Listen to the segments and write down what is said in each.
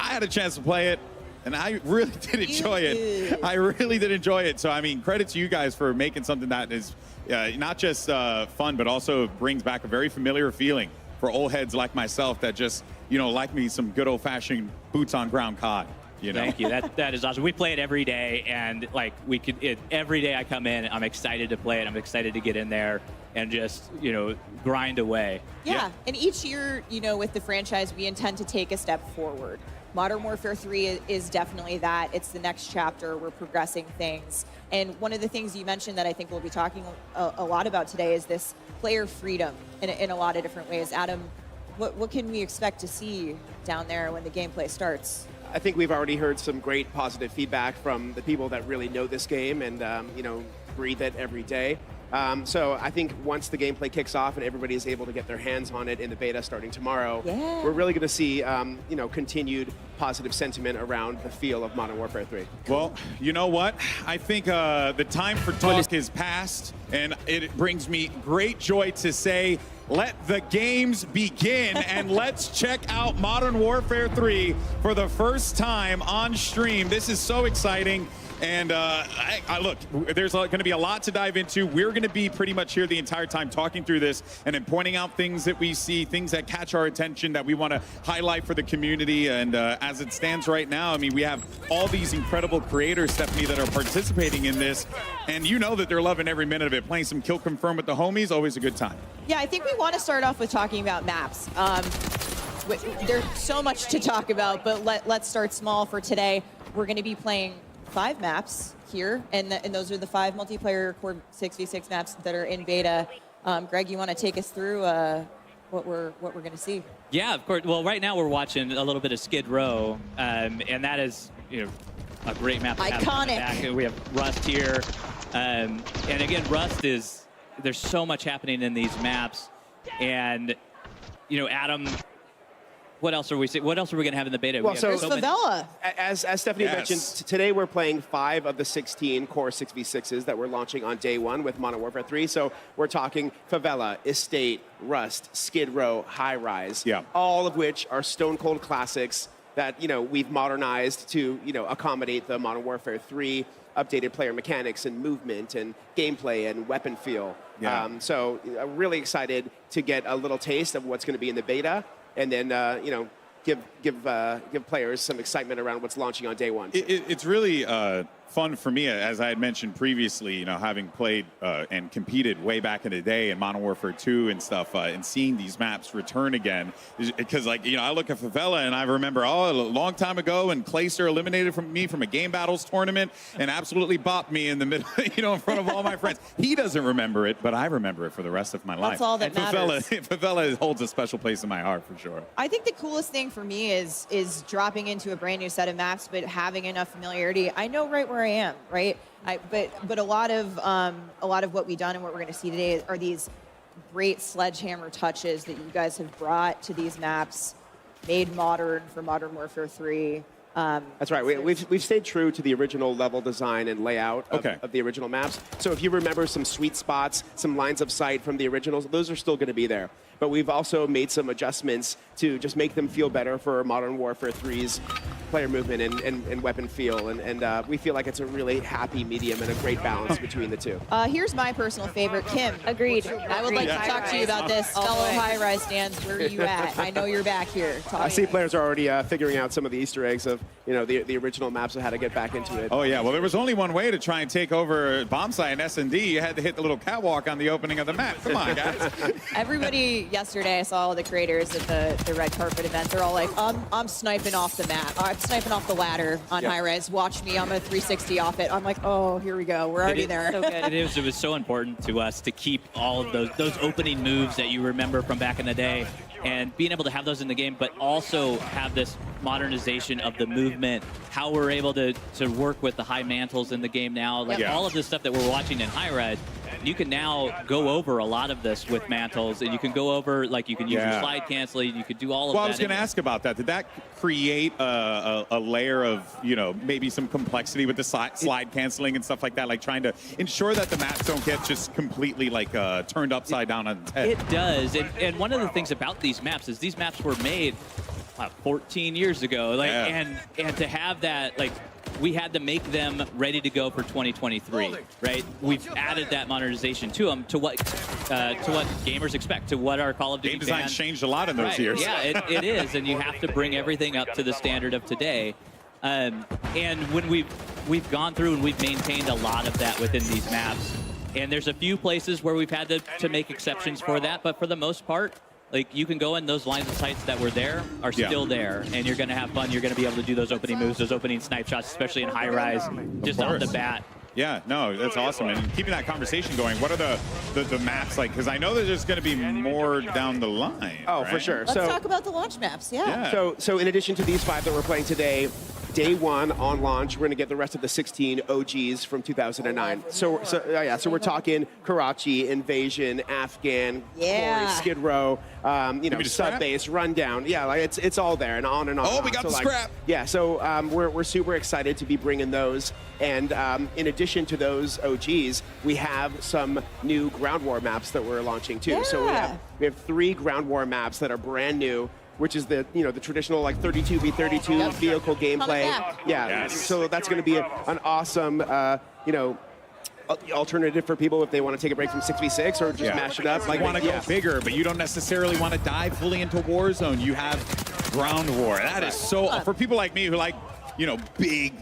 had a chance to play it, and I really did enjoy it. I really did enjoy it. So, I mean, credit to you guys for making something that is not just fun, but also brings back a very familiar feeling for old heads like myself that just, like me some good old-fashioned boots-on-ground COD. Thank you. That is awesome. We play it every day, and like every day I come in, I'm excited to play it. I'm excited to get in there and just grind away. Yeah, and each year, with the franchise, we intend to take a step forward. Modern Warfare 3 is definitely that. It's the next chapter. We're progressing things. And one of the things you mentioned that I think we'll be talking a lot about today is this player freedom in a lot of different ways. Adam, what can we expect to see down there when the gameplay starts? I think we've already heard some great positive feedback from the people that really know this game and breathe it every day. So I think once the gameplay kicks off and everybody is able to get their hands on it in the beta starting tomorrow, we're really going to see continued positive sentiment around the feel of Modern Warfare 3. Well, you know what? I think the time for talk is past, and it brings me great joy to say, let the games begin, and let's check out Modern Warfare 3 for the first time on stream. This is so exciting. And look, there's going to be a lot to dive into. We're going to be pretty much here the entire time talking through this and then pointing out things that we see, things that catch our attention that we want to highlight for the community. And as it stands right now, I mean, we have all these incredible creators, Stephanie, that are participating in this. And you know that they're loving every minute of it. Playing some Kill Confirm with the homies, always a good time. Yeah, I think we want to start off with talking about maps. There's so much to talk about, but let's start small for today. We're going to be playing 5 maps here, and those are the 5 multiplayer Core 6v6 maps that are in beta. Greg, you want to take us through what we're going to see? Yeah, of course. Well, right now we're watching a little bit of Skid Row, and that is a great map. Iconic. We have Rust here, and again, Rust is there's so much happening in these maps, and Adam. What else are we seeing? What else are we going to have in the beta? Well, so Favela. As Stephanie mentioned, today we're playing 5 of the 16 Core 6v6s that we're launching on day 1 with Modern Warfare 3. So we're talking Favela, Estate, Rust, Skid Row, High Rise, all of which are stone cold classics that we've modernized to accommodate the Modern Warfare 3 updated player mechanics and movement and gameplay and weapon feel. So I'm really excited to get a little taste of what's going to be in the beta. And then, give players some excitement around what's launching on day 1. It's really fun for me, as I had mentioned previously, having played and competed way back in the day in Modern Warfare 2 and stuff, and seeing these maps return again. Because, I look at Favela and I remember, a long time ago, and CORSAIR eliminated me from a Game Battles tournament and absolutely bopped me in the middle, in front of all my friends. He doesn't remember it, but I remember it for the rest of my life. That's all that matters. Favela holds a special place in my heart, for sure. I think the coolest thing for me is dropping into a brand new set of maps, but having enough familiarity. I know right where I am, right? But a lot of what we've done and what we're going to see today are these great sledgehammer touches that you guys have brought to these maps, made modern for Modern Warfare 3. That's right. We've stayed true to the original level design and layout of the original maps. So if you remember some sweet spots, some lines of sight from the originals, those are still going to be there. But we've also made some adjustments to just make them feel better for Modern Warfare 3's player movement and weapon feel. And we feel like it's a really happy medium and a great balance between the two. Here's my personal favorite, Kim. Agreed. I would like to talk to you about this. Fellow high-rise stands, where are you at? I know you're back here. I see players are already figuring out some of the Easter eggs of the original maps and how to get back into it. Oh, yeah. Well, there was only one way to try and take over bomb site and S&D. You had to hit the little catwalk on the opening of the map. Come on, guys. Everybody yesterday, I saw all the creators at the red carpet event. They're all like, I'm sniping off the map. I'm sniping off the ladder on high res. Watch me. I'm a 360 off it. I'm like, oh, here we go. We're already there. So good. It was so important to us to keep all of those opening moves that you remember from back in the day, and being able to have those in the game, but also have this modernization of the movement, how we're able to work with the high mantles in the game now, like all of this stuff that we're watching in high res. You can now go over a lot of this with mantles, and you can go over, like you can use your slide canceling, you could do all of that. Well, I was going to ask about that. Did that create a layer of, maybe some complexity with the slide canceling and stuff like that, like trying to ensure that the maps don't get just completely turned upside down on its head? It does, and one of the things about these maps is these maps were made 14 years ago. Like, and to have that, like, we had to make them ready to go for 2023, right? We've added that modernization to them, to what gamers expect, to what our Call of Duty Game design fans, changed a lot in those years. Yeah, it is, and you have to bring everything up to the standard of today. And when we've gone through and we've maintained a lot of that within these maps, and there's a few places where we've had to make exceptions for that, but for the most part, like, you can go in, those lines of sights that were there are still there, and you're going to have fun. You're going to be able to do those opening moves, those opening snipe shots, especially in high rise, just off the bat. Yeah, no, that's awesome. And keeping that conversation going, what are the maps like? Because I know that there's going to be more down the line. Oh, right? for sure. Let's talk about the launch maps. Yeah. So in addition to these 5 that we're playing today, day 1 on launch, we're going to get the rest of the 16 OGs from 2009. So we're talking Karachi, Invasion, Afghan, Quarry, Skid Row, Sub Base, Rundown. Yeah, like it's all there, and on and on. Oh, we got the scrap. Yeah, so we're super excited to be bringing those. And in addition to those OGs, we have some new ground war maps that we're launching too. So we have 3 ground war maps that are brand new, which is the the traditional like 32v32 vehicle gameplay. Yeah, so that's going to be an awesome alternative for people if they want to take a break from 6v6 or just mash it up. Like, want to go bigger, but you don't necessarily want to dive fully into Warzone. You have ground war. That is so for people like me who like big,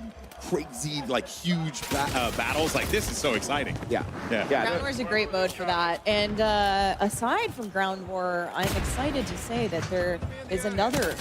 crazy, like huge battles. Like, this is so exciting. Yeah. Ground War is a great mode for that. And aside from Ground War, I'm excited to say that there is another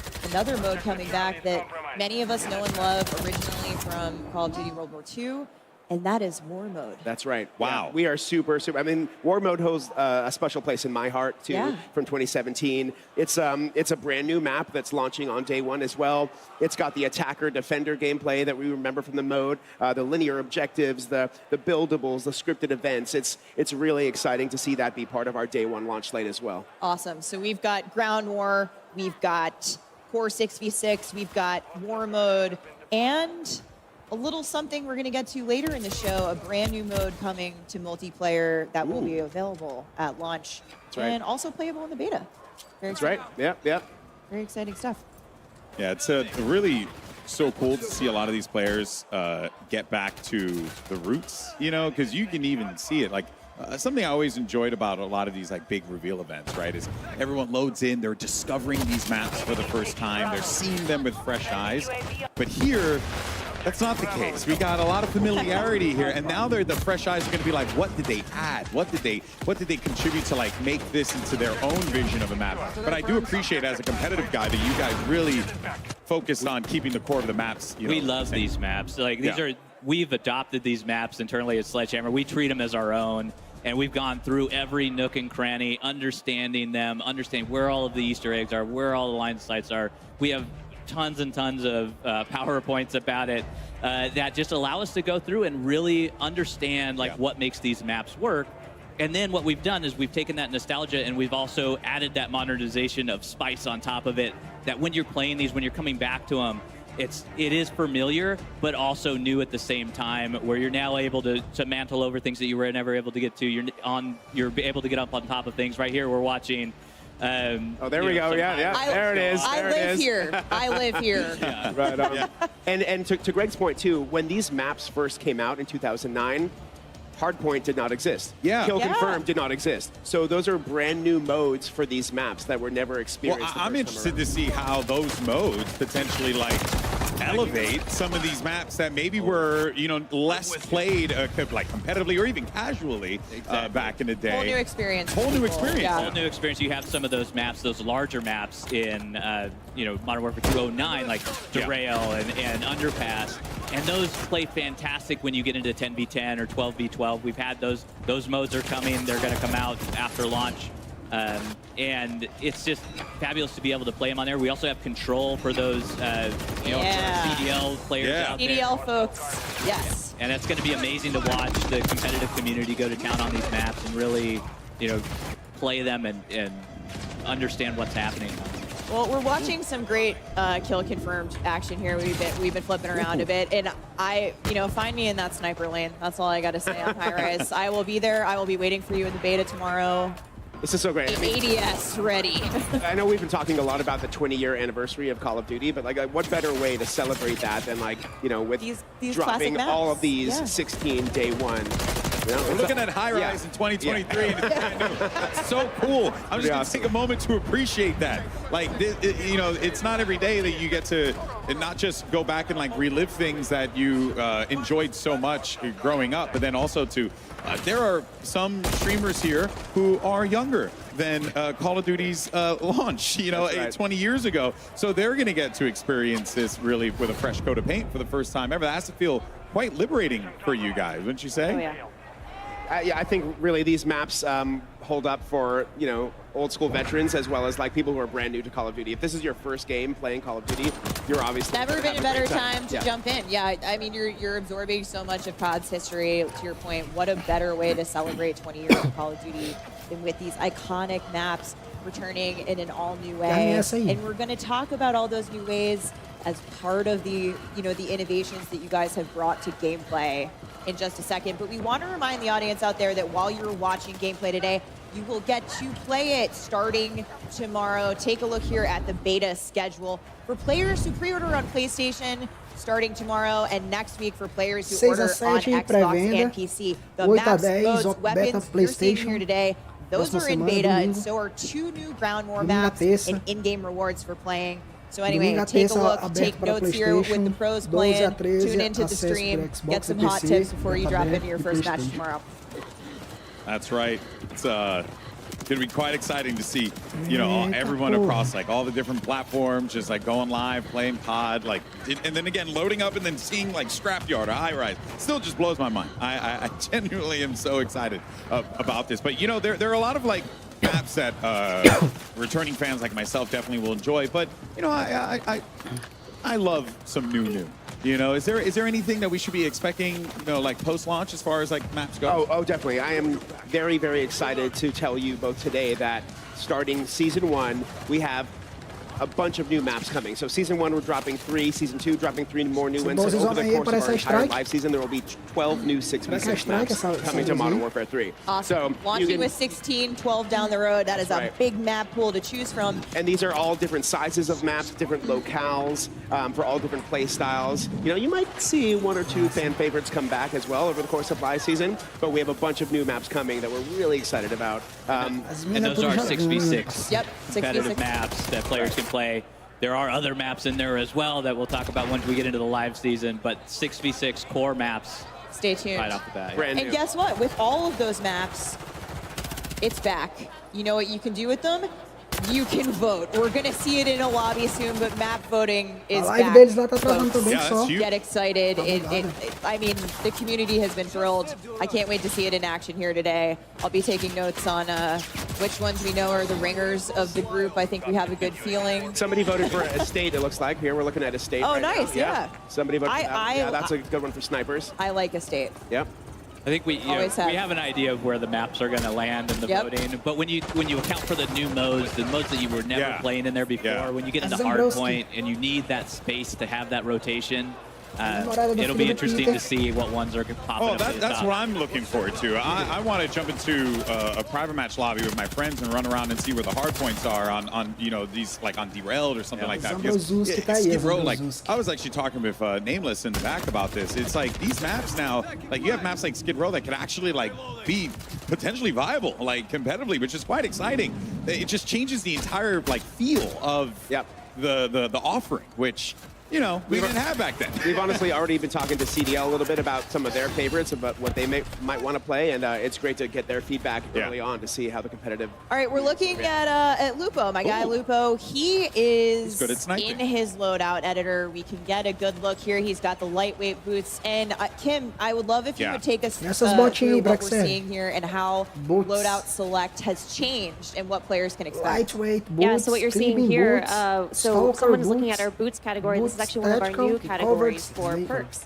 mode coming back that many of us know and love originally from Call of Duty World War II. And that is War Mode. That's right. Wow. Yeah, we are super. I mean, War Mode holds a special place in my heart, too, from 2017. It's a brand new map that's launching on day 1 as well. It's got the attacker-defender gameplay that we remember from the mode, the linear objectives, the buildables, the scripted events. It's really exciting to see that be part of our day 1 launch slate as well. Awesome. So we've got Ground War, we've got Core 6v6, we've got War Mode, and a little something we're going to get to later in the show, a brand new mode coming to multiplayer that will be available at launch. That's right. And also playable in the beta. That's right. Yeah. Very exciting stuff. Yeah, it's really so cool to see a lot of these players get back to the roots, because you can even see it. Like, something I always enjoyed about a lot of these like big reveal events, right, is everyone loads in, they're discovering these maps for the first time, they're seeing them with fresh eyes. But here, that's not the case. We got a lot of familiarity here, and now the fresh eyes are going to be like, what did they add? What did they contribute to like make this into their own vision of a map? But I do appreciate, as a competitive guy, that you guys really focused on keeping the core of the maps. We love these maps. Like, these are, we've adopted these maps internally at Sledgehammer. We treat them as our own. And we've gone through every nook and cranny, understanding them, understanding where all of the Easter eggs are, where all the line sites are. We have tons and tons of PowerPoints about it that just allow us to go through and really understand what makes these maps work. And then what we've done is we've taken that nostalgia and we've also added that modernization of spice on top of it, that when you're playing these, when you're coming back to them, it is familiar, but also new at the same time, where you're now able to mantle over things that you were never able to get to. You're able to get up on top of things. Right here, we're watching. Oh, there we go. Yeah. There it is. I live here. I live here. Yeah. Right on. Yeah. And to Greg's point, too, when these maps first came out in 2009, Hardpoint did not exist. Kill Confirm did not exist. So those are brand new modes for these maps that were never experienced. Well, I'm interested to see how those modes potentially like elevate some of these maps that maybe were less played like competitively or even casually back in the day. Whole new experience. Whole new experience. Yeah. Whole new experience. You have some of those maps, those larger maps in Modern Warfare 209, like Derail and Underpass. And those play fantastic when you get into 10v10 or 12v12. We've had those modes are coming. They're going to come out after launch. And it's just fabulous to be able to play them on there. We also have control for those CDL players out there. CDL folks, yes. And it's going to be amazing to watch the competitive community go to town on these maps and really, play them and understand what's happening. Well, we're watching some great kill confirmed action here. We've been flipping around a bit, and find me in that sniper lane. That's all I got to say on high rise. I will be there. I will be waiting for you in the beta tomorrow. This is so great. I mean, ADS ready. I know we've been talking a lot about the 20-year anniversary of Call of Duty, but like, what better way to celebrate that than like, you know, with These dropping classic all maps. of these Yeah. 16 day one. You know, We're looking at HyperX in 2023, and it's brand new. It's so cool. I'm just going to take a moment to appreciate that. Like, you know, it's not every day that you get to not just go back and like relive things that you enjoyed so much growing up, but then also to, there are some streamers here who are younger than Call of Duty's launch, you know, 20 years ago. So they're going to get to experience this really with a fresh coat of paint for the first time ever. That has to feel quite liberating for you guys, wouldn't you say? Oh, yeah. Yeah, I think really these maps hold up for, you know, old school veterans as well as like people who are brand new to Call of Duty. If this is your first game playing Call of Duty, you're obviously Never been a better time to Yeah. jump in. Yeah, I mean, you're absorbing so much of COD's history. To your point, what a better way to celebrate 20 years of Call of Duty than with these iconic maps returning in an all-new way. And we're going to talk about all those new ways as part of the, you know, the innovations that you guys have brought to gameplay in just a second. But we want to remind the audience out there that while you're watching gameplay today, you will get to play it starting tomorrow. Take a look here at the beta schedule. For players who pre-order on PlayStation, starting tomorrow, and next week for players who order on Xbox and PC. The maps, modes, weapons you're seeing here today, those are in beta, and so are 2 new ground war maps and in-game rewards for playing. So anyway, take a look, take notes here with the pros playing, tune into the stream, get some hot tips before you drop into your first match tomorrow. That's right. It's going to be quite exciting to see, you know, everyone across like all the different platforms, just like going live, playing COD, like, and then again, loading up and then seeing like Scrapyard or High-Rise. Still just blows my mind. I genuinely am so excited about this. But, you know, there are a lot of like maps that returning fans like myself definitely will enjoy. But, you know, I love some new. You know, is there anything that we should be expecting, you know, like post-launch as far as like maps go? Oh, definitely. I am very, very excited to tell you both today that starting Season 1, we have a bunch of new maps coming. So Season 1, we're dropping 3. Season 2, dropping 3 more new ones. So over the course of our entire live season, there will be 12 new 6v6 maps coming to Modern Warfare 3. Awesome. So launching with 16, 12 down the road. That is a big map pool to choose from. And these are all different sizes of maps, different locales, for all different play styles. You know, you might see 1 or 2 fan favorites come back as well over the course of live season, but we have a bunch of new maps coming that we're really excited about. And those are 6v6 competitive 6v6 maps that players can play. There are other maps in there as well that we'll talk about once we get into the live season, but 6v6 core maps. Stay tuned. Right off the bat. Brand And new. guess what? With all of those maps, it's back. You know what you can do with them? You can vote. We're going to see it in a lobby soon, but map voting is back. Folks, get excited. I mean, the community has been thrilled. I can't wait to see it in action here today. I'll be taking notes on which ones we know are the ringers of the group. I think we have a good feeling. Somebody voted for Estate, it looks like. Here, we're looking at Estate. Oh, right nice, now. yeah. Somebody voted for that. Yeah, that's a good one for snipers. I like Estate. Yep. I think we have an idea of where the maps are going to land in the voting, but when you account for the new modes, the modes that you were never playing in there before, when you get into hardpoint and you need that space to have that rotation, it'll be interesting to see what ones are popping up. That's what I'm looking forward to. I want to jump into a private match lobby with my friends and run around and see where the hard points are on you know, these like on Derailed or something like that. Because Skid Row, like I was actually talking with Nameless in the back about this. It's like these maps now, like you have maps like Skid Row that can actually like be potentially viable, like competitively, which is quite exciting. It just changes the entire like feel of the offering, which, you know, we didn't have back then. We've honestly already been talking to CDL a little bit about some of their favorites, about what they might want to play, and it's great to get their feedback early on to see how the competitive... All right, we're looking at Lupo, my guy Lupo. He is good at sniping. in his loadout editor. We can get a good look here. He's got the lightweight boots. And Kim, I would love if you would take us through what we're seeing here and how loadout select has changed and what players can expect. Lightweight boots, yeah, so what you're seeing here, so someone is looking boots, at our boots category. This is actually one of our new categories for perks.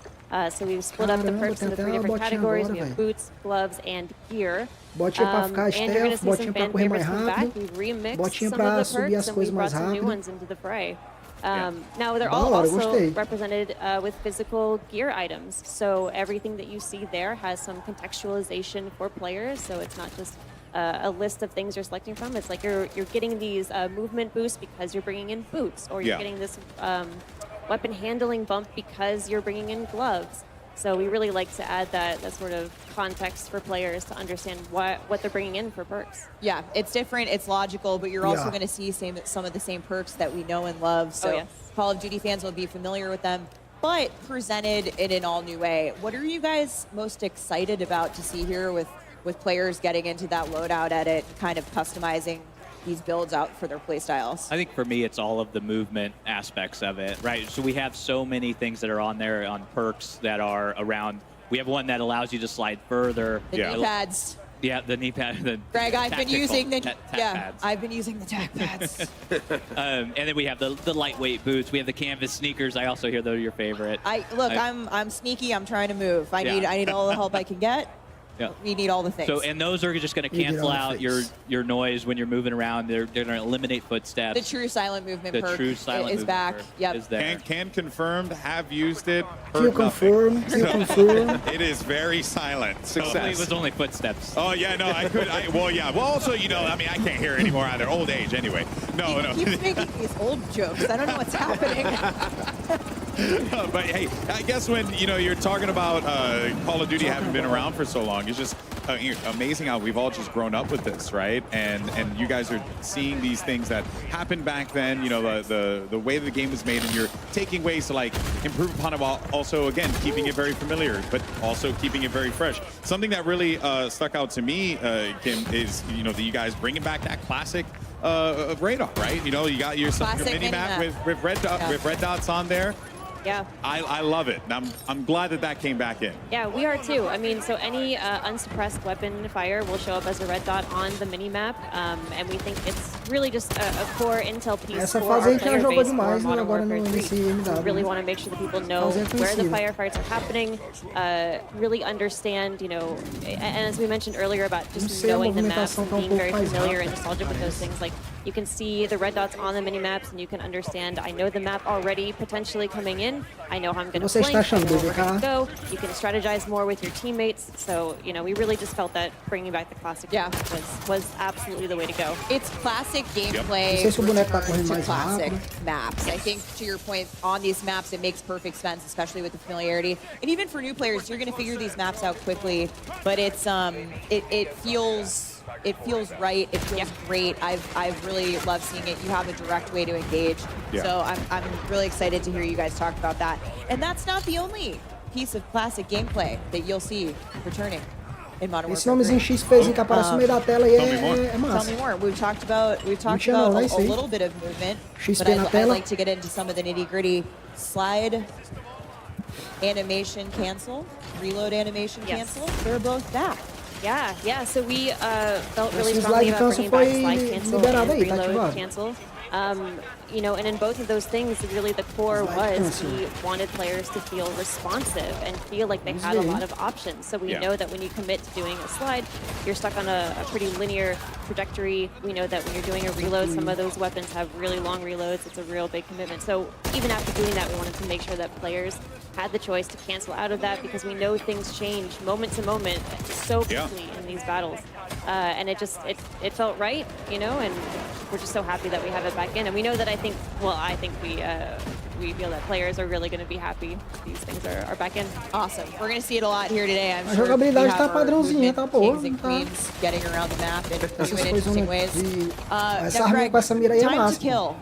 So we've split up the perks into 3 different categories. We have boots, gloves, and gear. And you're going to see some fan favorites come back. We've remixed some of the perks and we brought some new ones into the fray. Now they're all also represented with physical gear items. So everything that you see there has some contextualization for players. So it's not just a list of things you're selecting from. It's like you're getting these movement boosts because you're bringing in boots, or you're getting this weapon handling bump because you're bringing in gloves. So we really like to add that sort of context for players to understand what they're bringing in for perks. Yeah, it's different, it's logical, but you're also going to see some of the same perks that we know and love. So Call of Duty fans will be familiar with them, but presented in an all-new way. What are you guys most excited about to see here with players getting into that loadout edit, kind of customizing these builds out for their playstyles? I think for me, it's all of the movement aspects of it, right? So we have so many things that are on there on perks that are around. We have one that allows you to slide further. The knee pads. Yeah, the knee pad. Greg, I've been using the pads. I've been using the tack pads. And then we have the lightweight boots. We have the canvas sneakers. I also hear those are your favorite. I'm sneaky. I'm trying to move. I need all the help I can get. Yeah. We need all the things. So, and those are just going to cancel out your noise when you're moving around. They're going to eliminate footsteps. The true silent movement perk true silent is back. Yep. Is there. Can confirmed, have used it. He'll confirm. It is very silent. Hopefully it was only footsteps. Oh, yeah, no, I could. Well, also, you know, I mean, I can't hear it anymore either. Old age, anyway. No. He keeps making these old jokes. I don't know what's happening. But hey, I guess when you're talking about Call of Duty having been around for so long, it's just amazing how we've all just grown up with this, right? And you guys are seeing these things that happened back then. The way the game was made, and you're taking ways to like improve upon it while also again keeping it very familiar, but also keeping it very fresh. Something that really stuck out to me, Kim, is that you guys bringing back that classic radar, right? You got your mini map with red dots on there. Yeah. I love it. I'm glad that came back in. Yeah, we are too. I mean, so any unsuppressed weapon fire will show up as a red dot on the mini-map, and we think it's really just a core intel piece for our player base for Modern Warfare 3. We really want to make sure that people know where the firefights are happening, really understand, and as we mentioned earlier about just knowing the map, being very familiar and nostalgic with those things. Like, you can see the red dots on the mini-maps, and you can understand, I know the map already potentially coming in. I know how I'm going to flank, I know where we're going to go. You can strategize more with your teammates. So, we really just felt that bringing back the classic was absolutely the way to go. It's classic gameplay to classic maps. I think, to your point, on these maps, it makes perfect sense, especially with the familiarity. And even for new players, you're going to figure these maps out quickly. But it's it feels right. It feels great. I've really loved seeing it. You have a direct way to engage. Yeah. So I'm really excited to hear you guys talk about that. And that's not the only piece of classic gameplay that you'll see returning in Modern Warfare 3. Esse nomezinho XPzinho que aparece no meio da tela aí é massa. Tell me more. We've talked about a little bit of movement, but I'd like to get into some of the nitty-gritty. Slide animation cancel, reload animation cancel. They're both back. Yeah. So we felt really strongly about bringing back slide cancel and reload cancel. And in both of those things, really the core was we wanted players to feel responsive and feel like they had a lot of options. So we know that when you commit to doing a slide, you're stuck on a pretty linear trajectory. We know that when you're doing a reload, some of those weapons have really long reloads. It's a real big commitment. So even after doing that, we wanted to make sure that players had the choice to cancel out of that, because we know things change moment to moment so quickly in these battles. And it felt right, and we're just so happy that we have it back in. And we know that I think we feel that players are really going to be happy these things are back in. Awesome. We're going to see it a lot here today. I'm a sure jogabilidade tá padrãozinha, tá boa. Kings and queens getting around the map in new and interesting ways. Essa arma com essa mira aí é Time to massa. kill.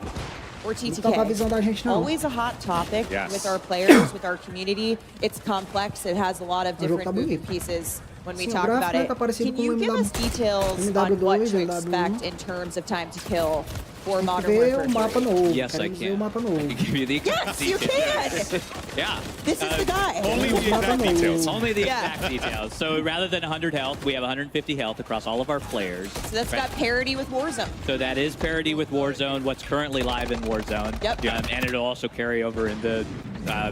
Or Não tá com a visão da gente, não. Always a hot topic with our players, with our community. It's complex. It has a lot of different moving pieces when we talk about it. Can you give us details on what to expect in terms of time to kill for Modern Warfare 3? Yes, I can. I can give you the exact details. Yes, you can! Yeah. This is the guy. Only the exact details. Only the exact details. So rather than 100 health, we have 150 health across all of our players. So that's got parity with Warzone. So that is parity with Warzone, what's currently live in Warzone. Yep. And it'll also carry over into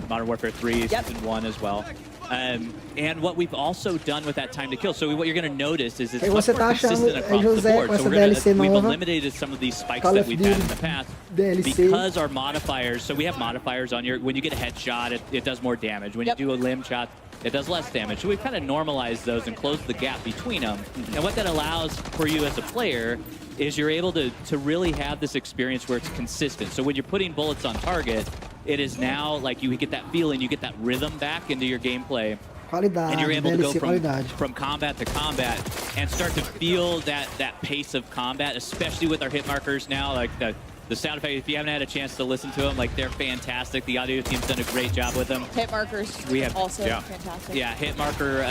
Modern Warfare 3 Season 1 as well. And what we've also done with that time to kill, so what you're going to notice is it's E much você more tá achando, consistent across the José, board. com So essa we're gonna, DLC we've nova, eliminated some of these spikes Call that of we've Duty had in the past DLC. because our modifiers, so we have modifiers on your, when you get a headshot, it does more damage. When you do a limb shot, it does less damage. So we've kind of normalized those and closed the gap between them. And what that allows for you as a player is you're able to really have this experience where it's consistent. So when you're putting bullets on target, it is now like you get that feeling, you get that rhythm back into your gameplay. Qualidade, And you're able to go DLC qualidade. from combat to combat and start to feel that pace of combat, especially with our hit markers now. Like the sound effect, if you haven't had a chance to listen to them, like they're fantastic. The audio team's done a great job with them. Hit markers We have also fantastic. Yeah, hit marker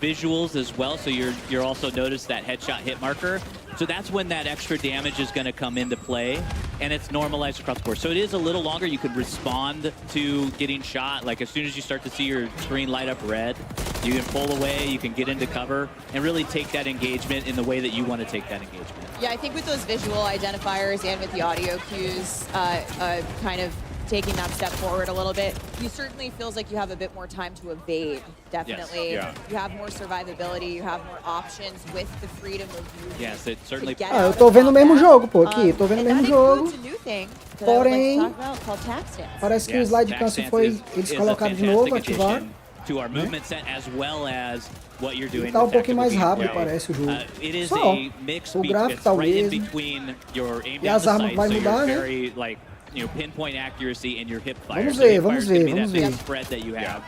visuals as well. So you're also notice that headshot hit marker. So that's when that extra damage is going to come into play, and it's normalized across the board. So it is a little longer. You could respond to getting shot. Like as soon as you start to see your screen light up red, you can pull away, you can get into cover, and really take that engagement in the way that you want to take that engagement. Yeah, I think with those visual identifiers and with the audio cues, kind of taking that step forward a little bit, you certainly feels like you have a bit more time to evade, definitely. Yes. You have more survivability, you have more options with the freedom of movement. Yes, it certainly. Ah, eu tô vendo o mesmo jogo, pô, aqui, tô vendo o mesmo jogo. Porém, parece que o slide cancel foi, eles colocaram de novo, ativaram. To our movement set as well as what you're doing. Tá pouquinho mais rápido, parece o jogo. It is Só, a mix o gráfico tá o right in mesmo. between your aim E down as the armas sight, vai so mudar, you're né? very like pinpoint accuracy and your hip fire. Vamos So ver, hip vamos fire's gonna ver, be vamos that big ver. spread that you have.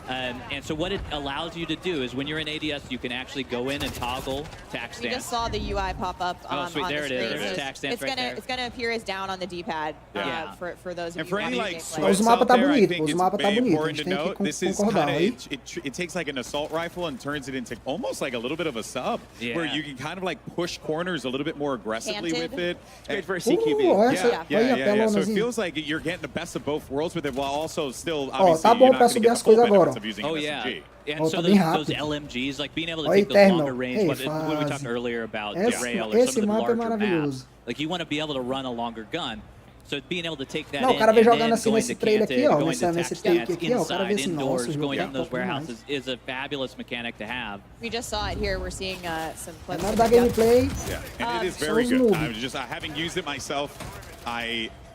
And so what it allows you to do is when you're in ADS, you can actually go in and toggle tack We just stance. saw the UI pop up Oh, sweet, on there the it is. screen. There's tack stance It's right gonna there. it's gonna appear as down on the D-pad Yeah. for those of And you for any watching like gameplay. sweats Os mapas out tá there, I bonito, think os it's mapas tá very bonito, a important gente to tem que note. This is concordar kind aí. of it takes like an assault rifle and turns it into almost like a little bit of a sub, where Yeah. you can kind of like push corners a little bit more aggressively Canted. with it. Great for a CQB. Essa, Yeah, olha a yeah. So it pelonazinha. feels like you're getting the best of both worlds with it, while also still Ó, obviously tá bom you're not pra gonna subir get as the full coisas agora. benefits of using Oh an yeah. SMG. And Oh, so tá bem those rápido. LMGs, like being able to Ó, take those Eternal. longer range, Ei, what we were talking fase. earlier about Esse- derail or esse some of the mapa é larger maravilhoso. maps. Like you want to be able to run a longer gun. So being able to take that Não, o in cara vem and jogando then assim going nesse to trailer canted, aqui, ó, going nessa- to nesse tack take stance, aqui, ó, o cara vê inside, assim, nossa, indoors, o jogo going é down those top demais. warehouses is a fabulous mechanic to have. We just saw it here. We're seeing some Na clips. hora of da the gameplay, Yeah, and it is very Sounds good. movie. I'm just having used it myself.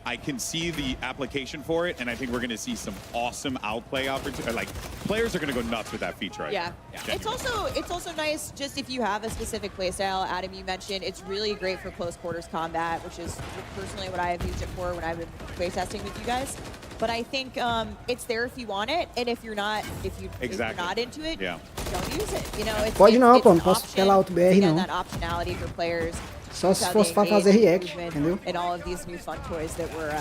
I can see the application for it, and I think we're going to see some awesome outplay opportunities. Like players are going to go nuts with that feature. I Yeah. think. It's also nice just if you have a specific playstyle. Adam, you mentioned it's really great for close quarters combat, which is personally what I have used it for when I've been playtesting with you guys. But I think it's there if you want it, and if you're not into it, don't use it. You know, it's, Pode não, it's pô, an não posso option. telar Auto BR Again, não. that optionality for players. Só se how fosse they pra fazer engage react, movement entendeu? And all of these new fun toys that we're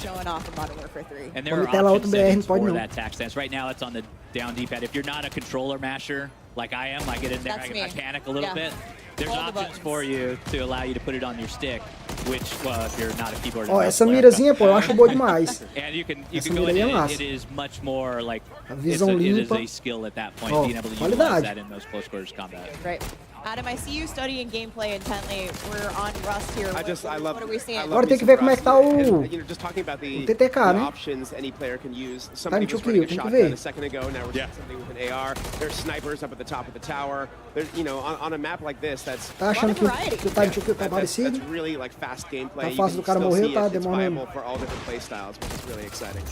showing off in Modern Warfare 3. And there Quando are tela option auto BR, settings pode for não. that tack stance. Right now it's on the down D-pad. If you're not a controller masher, like I am, I get in there, That's I me. panic a little Yeah. bit. There's All the options buttons. for you to allow you to put it on your stick, which, well, if you're not a keyboard ó, and mouse essa player. mirazinha, pô, eu acho boa demais. And you can Essa go mira in aí é and massa. it is much more like A it visão is limpa. a skill at that point, Ó, being able to qualidade. utilize that in those close quarters combat. Right. Adam, I see you studying gameplay intently. We're on Rust here. I love. What are we seeing? I love Agora me tem que some ver como é Rust. que tá o- And, you know, just talking about the TTK, né? options any player can use. Somebody to was running a kill, tem que shotgun ver. a second ago. Now we're seeing something with an AR. There's snipers up at the top of the tower. There's, you know, on a map like this, that's Tá achando que o time to kill tá parecido? that's really like fast gameplay. Tá You fácil can do cara still morrer, see tá? it. It's Demora viable for all different play styles, which is really exciting.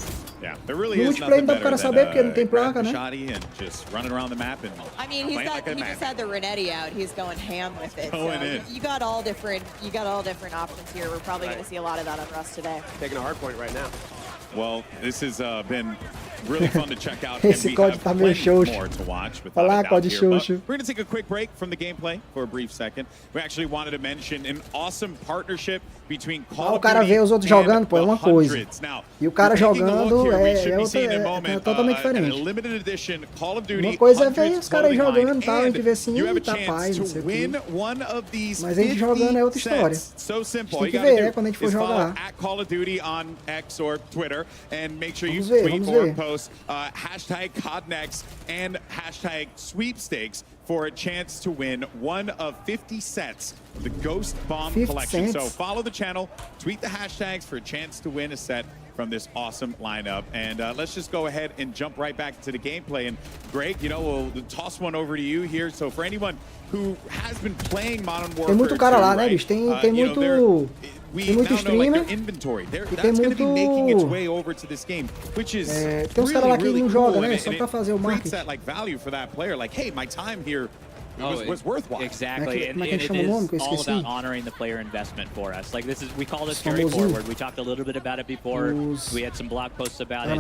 Yeah, there really No is multiplayer nothing dá pro cara better saber, than porque não tem placa, grabbing né? a shotty and just running around the map and I mean, playing like a he just man. had the Renetti out. He's going ham with it. Going in. You got all different options here. We're probably going to see a lot of that on Rust today. Taking a hard point right now. Well, this has been really fun to check out, and Esse we COD have tá meio plenty xoxo. more to watch. Olá, Without a doubt COD here, but xoxo. we're going to take a quick break from the gameplay for a brief second. We actually wanted to mention an awesome partnership between Call o of cara Duty vê os outros and jogando, pô, é the uma coisa. Hundreds. Now, E o cara taking a jogando look here, we é should be outra- seeing in a é moment, totalmente a diferente. limited edition Call of Duty Uma coisa é ver Hundreds os caras aí clothing line, jogando, tá? A gente vê assim, you have a tá chance paz, não to sei o quê. win one of these Mas a gente 50 jogando é outra história. sets. So simple. A All gente you tem que gotta ver, do quando a gente for is follow jogar. at Call of Duty on X or Twitter and make sure you Vamos ver, tweet vamos or ver. post hashtag CODNEXT and hashtag sweepstakes for a chance to win one of 50 sets the Ghost Bomb 50 collection. cents. So follow the channel, tweet the hashtags for a chance to win a set from this awesome lineup. And let's just go ahead and jump right back to the gameplay. And Greg, you know, we'll toss one over to you here. So for anyone who has been playing Modern Warfare 2, tem muito cara lá, né, right? bicho? Tem muito, tem muito streamer. E tem muito... tem uns caras lá que não jogam, né? Só pra fazer o marketing. Was worthwhile. Exactly, and it is all about honoring the player investment for us. Like this is, we call this carry forward. We talked a little bit about it before. We had some blog posts about it.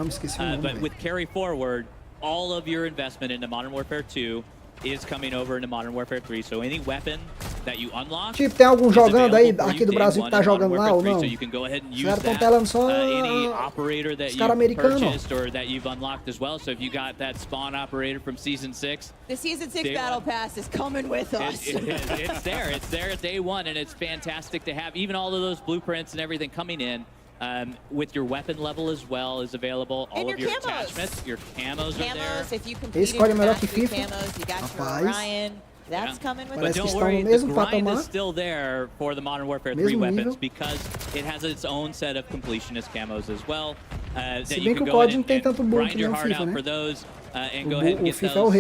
But with carry forward, all of your investment into Modern Warfare 2 is coming over into Modern Warfare 3. So any weapon that you unlock, tipo, tem algum jogando aí aqui do Brasil que tá jogando lá ou não? So you can go ahead and use that. Os caras estão telando só any operator that you purchased or that you've unlocked as well. So if you got that spawn operator from Season 6, the Season 6 Battle Pass is coming with us. It's there. It's there at day one, and it's fantastic to have even all of those blueprints and everything coming in. With your weapon level as well is available. All of your attachments, your camos are there. If you completed your mastery camos, you got your Orion. That's coming with But don't worry, the grind is still there for the Modern Warfare 3 weapons because it has its own set of completionist camos as well. That you can go in and grind your heart out for those and go ahead and get those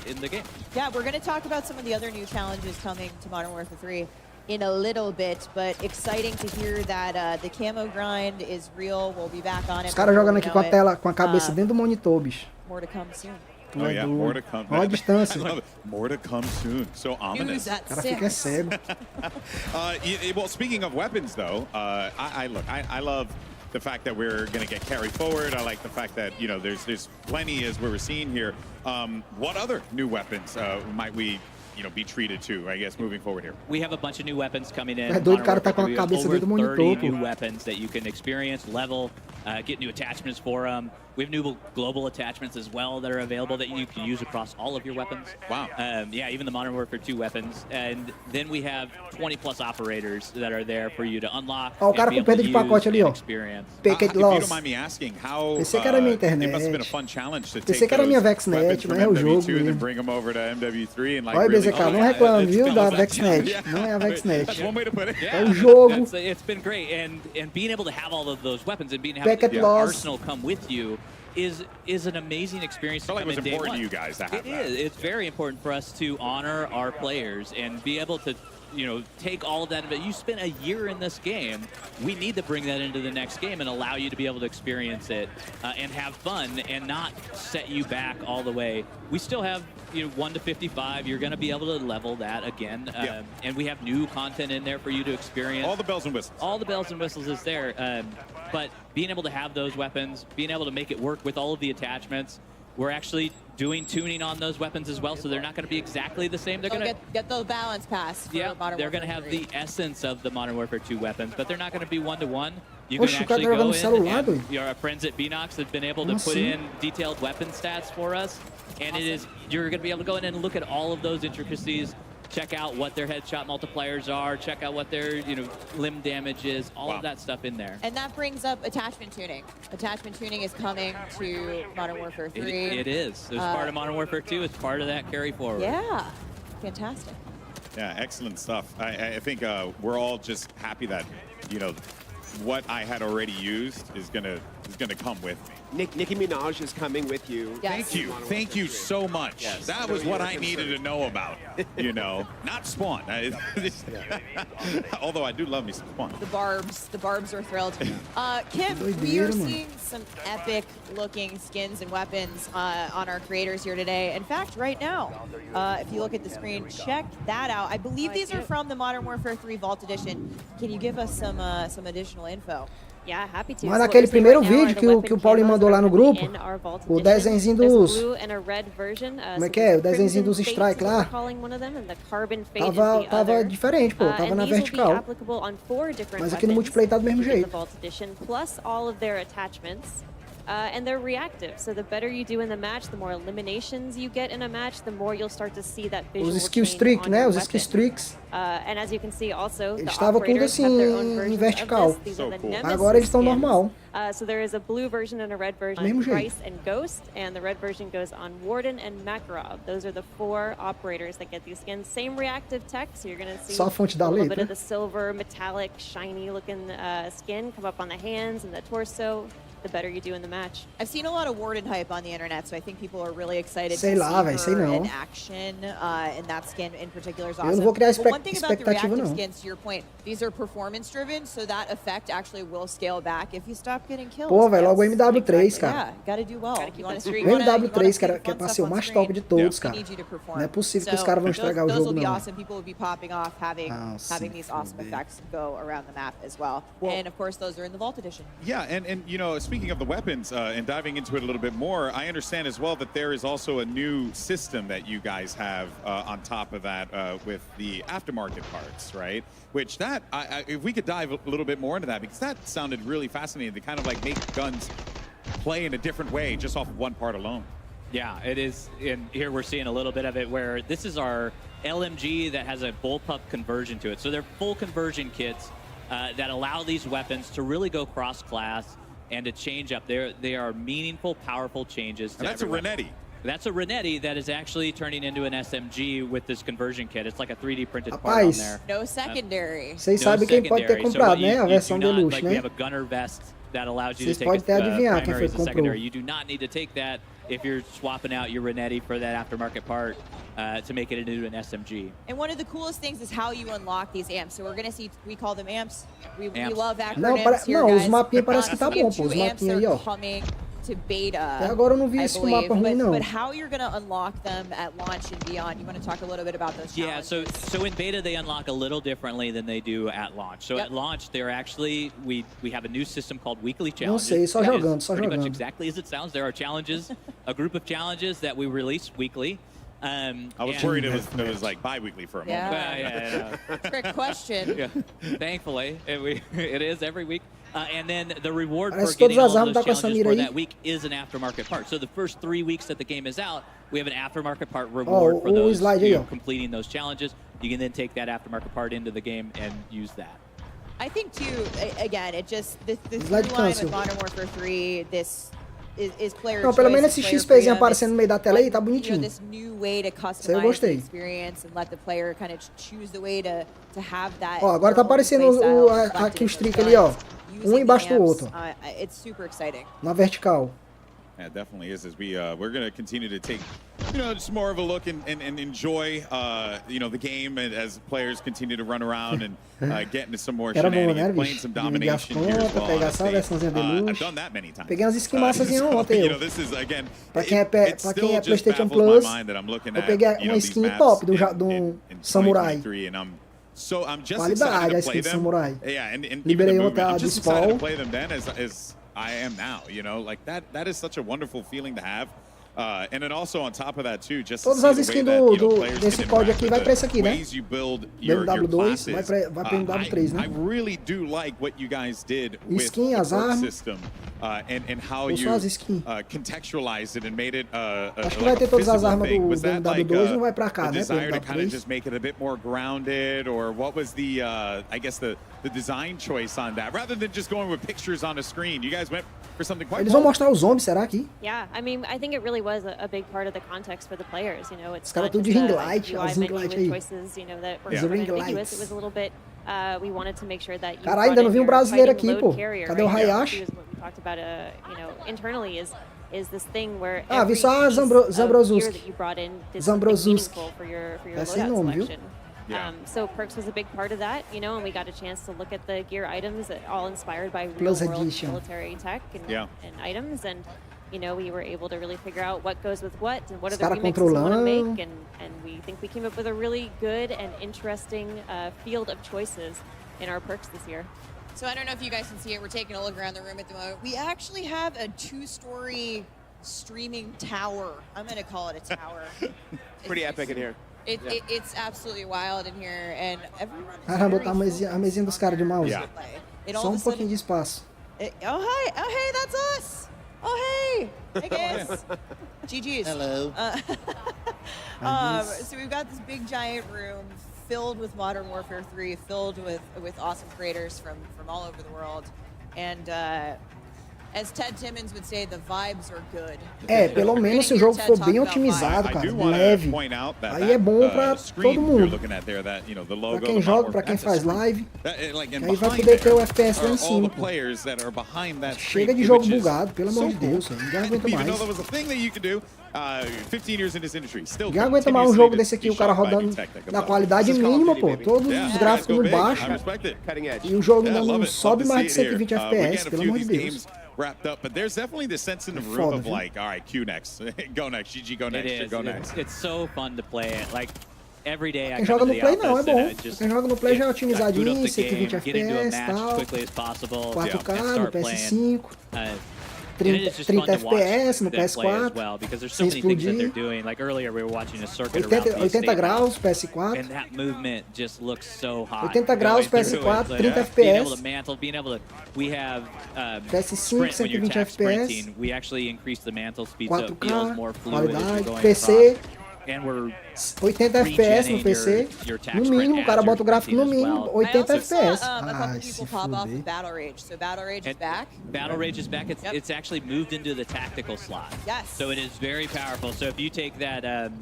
in the game. Yeah, we're going to talk about some of the other new challenges coming to Modern Warfare 3 in a little bit, but exciting to hear that the camo grind is real. We'll be back on it. Os caras jogando aqui com a tela, com a cabeça dentro do monitor, bicho. More to come soon. Oh yeah, more to come. Olha a distância. More to come soon. So ominous. O cara fica cego. Well, speaking of weapons, though, I love the fact that we're going to get carried forward. I like the fact that, you know, there's plenty as we were seeing here. What other new weapons might we, you know, be treated to, I guess, moving forward here? We have a bunch of new weapons coming in. É doido, o cara tá com a cabeça dentro do monitor, over 30 pô. new weapons that you can experience, level, get new attachments for them. We have new global attachments as well that are available that you can use across all of your weapons. Wow. Yeah, even the Modern Warfare 2 weapons. And then we have 20 plus operators that are there for you to unlock. Ó, o cara com perda de pacote ali, ó. Packet If you loss. don't mind me asking, how Pensei que era minha internet. it must have been a fun challenge to Pensei take que era minha those VexNet, weapons from mas é o jogo MW2 and then mesmo. bring them over to MW3 and like Olha, really... BZK, não reclame, viu, da VexNet. Não é a VexNet. That's one way to put it. É o jogo. It's been great, and being able to have all of those weapons and being able to have Packet the loss. arsenal come with you is an amazing experience to I felt like come it was in day important one. to you guys to have It is. It's very important for us to honor our players and be able to, you know, take all of that. But you spent a year in this game. We need to bring that into the next game and allow you to be able to experience it and have fun and not set you back all the way. We still have, you know, 1 to 55. You're going to be able to level that again. And we have new content in there for you to experience. All the bells and whistles. All the bells and whistles is there. But being able to have those weapons, being able to make it work with all of the attachments, we're actually doing tuning on those weapons as well, so they're not going to be exactly the same. They're going to get the balance pass. Yeah, they're going to have the essence of the Modern Warfare 2 weapons, but they're not going to be one-to-one. You can actually go in, and your friends at Binox have been able to put in detailed weapon stats for us, and you're going to be able to go in and look at all of those intricacies. Check out what their headshot multipliers are. Check out what their, you know, limb damage is. All of that stuff in there. And that brings up attachment tuning. Attachment tuning is coming to Modern Warfare 3. It is. It's part of Modern Warfare 2. It's part of that carry forward. Yeah, fantastic. Yeah, excellent stuff. I think we're all just happy that, you know, what I had already used is gonna come with me. Nicki Minaj is coming with you. Yes. Thank you so much. Yes. That was what I needed to know about. You know, not Spawn. Although I do love me some Spawn. The Barbs are thrilled. Kim, we are seeing some epic-looking skins and weapons on our creators here today. In fact, right now, if you look at the screen, check that out. I believe these are from the Modern Warfare 3 Vault Edition. Can you give us some additional info? Yeah, happy to. Mas naquele primeiro vídeo que o Paulo mandou lá no grupo, o desenho dos... Como é que é? O desenho dos strike lá. Tava diferente, pô. Tava na vertical. Mas aqui no multiplayer tá do mesmo jeito. and they're reactive. So the better you do in the match, the more eliminations you get in a match, the more you'll start to see that visual Os skill change streak, on né? your Os weapon. skill streaks. And as you can see also, Eles the estavam tudo operators have their own assim em versions vertical. of this. These are the Nemesis Agora eles estão skins. normal. So there is a blue version and a red version Mesmo on jeito. Price and Ghost, and the red version goes on Warden and Makarov. Those are the 4 operators that get these skins. Same reactive tech, so you're going to see Só a fonte da a little bit letra. of the silver, metallic, shiny looking skin come up on the hands and the torso. The better you do in the match. I've seen a lot of Warden hype on the internet, so I think people are really excited Sei to lá, see véi, sei her não. in action, and that skin in particular is awesome. Eu não vou criar But one thing about the expectativa, reactive não. skins, to your point, these are performance driven, so that effect actually will scale back if you stop getting kills. Pô, velho, logo o That's- MW3, cara. Yeah, gotta do well. Gotta keep You wanna that streak, O you wanna MW3, streak que é pra fun ser o stuff on mais screen. top de todos, We cara. need you to perform. Não é possível que os So caras vão estragar o those jogo, will be não. awesome. People will be popping off, having Ah, having these awesome foder. effects go around the map as well. Well- And of course, those are in the Vault Edition. Yeah, and you know, speaking of the weapons and diving into it a little bit more, I understand as well that there is also a new system that you guys have on top of that with the aftermarket parts, right? Which that, if we could dive a little bit more into that, because that sounded really fascinating to kind of like make guns play in a different way just off of one part alone. Yeah, it is. And here we're seeing a little bit of it where this is our LMG that has a bullpup conversion to it. So they're full conversion kits that allow these weapons to really go cross-class and to change up. They are meaningful, powerful changes. And that's a Renetti. That's a Renetti that is actually turning into an SMG with this conversion kit. It's like a 3D printed part on Rapaz, there. No secondary. Vocês No sabem quem pode ter secondary. So comprado, what né? A you versão do not, deluxe, like, we né? have a gunner vest that allows you Vocês to take podem até adivinhar quem primary foi as que a secondary. comprou. You do not need to take that if you're swapping out your Renetti for that aftermarket part to make it into an SMG. And one of the coolest things is how you unlock these amps. So we're going to see, we call them amps. We Amps. love acronyms Não, here, não, guys. os mapinhas parece que tá We have bom, pô. Os 2 amps mapinhas that aí, are ó. coming to beta, Até agora eu não vi I esse believe. mapa ruim, não. But how you're going to unlock them at launch and beyond, you want to talk a little bit about those Yeah, challenges? so in beta they unlock a little differently than they do at launch. So Yep. at launch they're actually we have a new system called weekly Não challenges. sei, só That is jogando, só pretty much jogando. exactly as it sounds. There are challenges, a group of challenges that we release weekly. I was and- worried it was like bi-weekly for a moment. Yeah. Yeah. Trick question. Yeah. Thankfully, it is every week. And then the reward Parece for que todas getting all as armas those tá com essa challenges mira for aí. that week is an aftermarket part. So the first 3 weeks that the game is out, we have an aftermarket part reward for o those slide aí, ó. completing those challenges. You can then take that aftermarket part into the game and use that. I think too, again, it just, the through Slide line cancel. with Modern Warfare 3, this is player Não, pelo choice, menos esse player XPzinho freedom. aparecendo no meio da tela aí, tá You know, bonitinho. this new way to eu customize the gostei. experience and let the player kind of choose the way to have that. Ó, agora their tá own aparecendo playstyle aqui reflected o in streak those ali, ó. guns, using Embaixo the do amps. outro. It's super exciting. Na vertical. Yeah, it definitely is. As we're going to continue to take, just more of a look and enjoy, the game as players continue to run around and get into some more Era bom, né, shenanigans, playing bicho? some Dividir as domination here as contas, well. pegar on só a stage. versãozinha I've deluxe. done that many times. Peguei umas skin massazinhas ontem, eu. This is again. Pra quem é, it pra still quem é just PlayStation baffles Plus, my mind that I'm looking eu at, peguei uma these skin maps top de in samurai. 2023, and I'm just Qualidade excited a to skin play de them. samurai. Yeah, and even Liberei the outra movement. I'm de just excited to spawn. play them then as I am now. Like that is such a wonderful feeling to have. And then also on top of that too, just to Todas see as the way skins that, players desse can código interact aqui with vai the pra esse aqui, né? ways you build your MW2 classes. vai pro MW3, né? I really do like what you guys did with Skin, the as perk armas. system and how Ou you só as skins. contextualized it and made it Acho que like vai ter a todas as physical armas thing. do Was that like MW2 não vai pra cá, a né? desire to Pro kind of MW3. just make it a bit more grounded, or what was the I guess the design choice on that rather than just going with pictures on a screen? You guys went for something quite Eles vão bold. mostrar os zombies, será aqui? Yeah, I mean, I think it really was a big part of the context for the players. It's Os caras not tudo just de ring a light, UI as ring menu light with aí. choices, that were Yeah. sort of Ring ambiguous. lights. It was a little bit. We wanted to make sure that you. Caralho, ainda não vi um brasileiro aqui, pô. Cadê o Hayashi? What we talked about, internally is this thing where Ah, vi every só a piece of Zambrozuski. gear that you brought in did something Zambrozuski. meaningful for your Esse loadout nome, viu? selection. Yeah. So perks was a big part of that, and we got a chance to look at the gear items that all inspired by Plus real-world edition. military tech and Yeah. items, and we were able to really figure out what goes with what and what are Os the cara remixes we want to controlando. make, and we think we came up with a really good and interesting field of choices in our perks this year. So I don't know if you guys can see it. We're taking a look around the room at the moment. We actually have a 2-story streaming tower. I'm going to call it a tower. Pretty epic in here. It's absolutely wild in here, and everyone is Caramba, very botar a mesinha dos caras de mouse. Yeah. It all Só of a um pouquinho sudden, de espaço. oh hey, that's us. Oh, hey! Hey, guys. GG's. Hello. So we've got this big, giant room filled with Modern Warfare 3, filled with awesome creators from all over the world. And as Ted Timmons would say, the vibes are good. Pelo menos se o jogo for bem otimizado, cara, leve. Aí é bom pra todo mundo. Pra quem joga, pra quem faz live. Aí vai poder ter o FPS lá em cima. Pô. Chega de jogo bugado, pelo amor de Deus. Ninguém aguenta mais. Ninguém aguenta mais um jogo desse aqui, o cara rodando na qualidade mínima, pô. Todos os gráficos no baixo. E o jogo ainda não sobe mais de 120 FPS, pelo amor de Deus. Wrapped up, but there's definitely this sense in the room of like, all right, Q next, go next, GG go next, go next. It's so fun to play it. Like every day I Quem joga no Play não, é bom. Quem joga no Play já é otimizadinho, 120 FPS e tal. 4K no PS5. 30 FPS no PS4, sem explodir. 80 graus PS4. 80 graus PS4, 30 FPS. PS5, 120 FPS. 4K, qualidade, PC. 80 FPS no PC. No mínimo, o cara bota o gráfico no mínimo, 80 FPS. Ai, se fuder. Battle Rage. So Battle Rage is back. Battle Rage is back. It's actually moved into the tactical slot. Yes. So it is very powerful. So if you take that,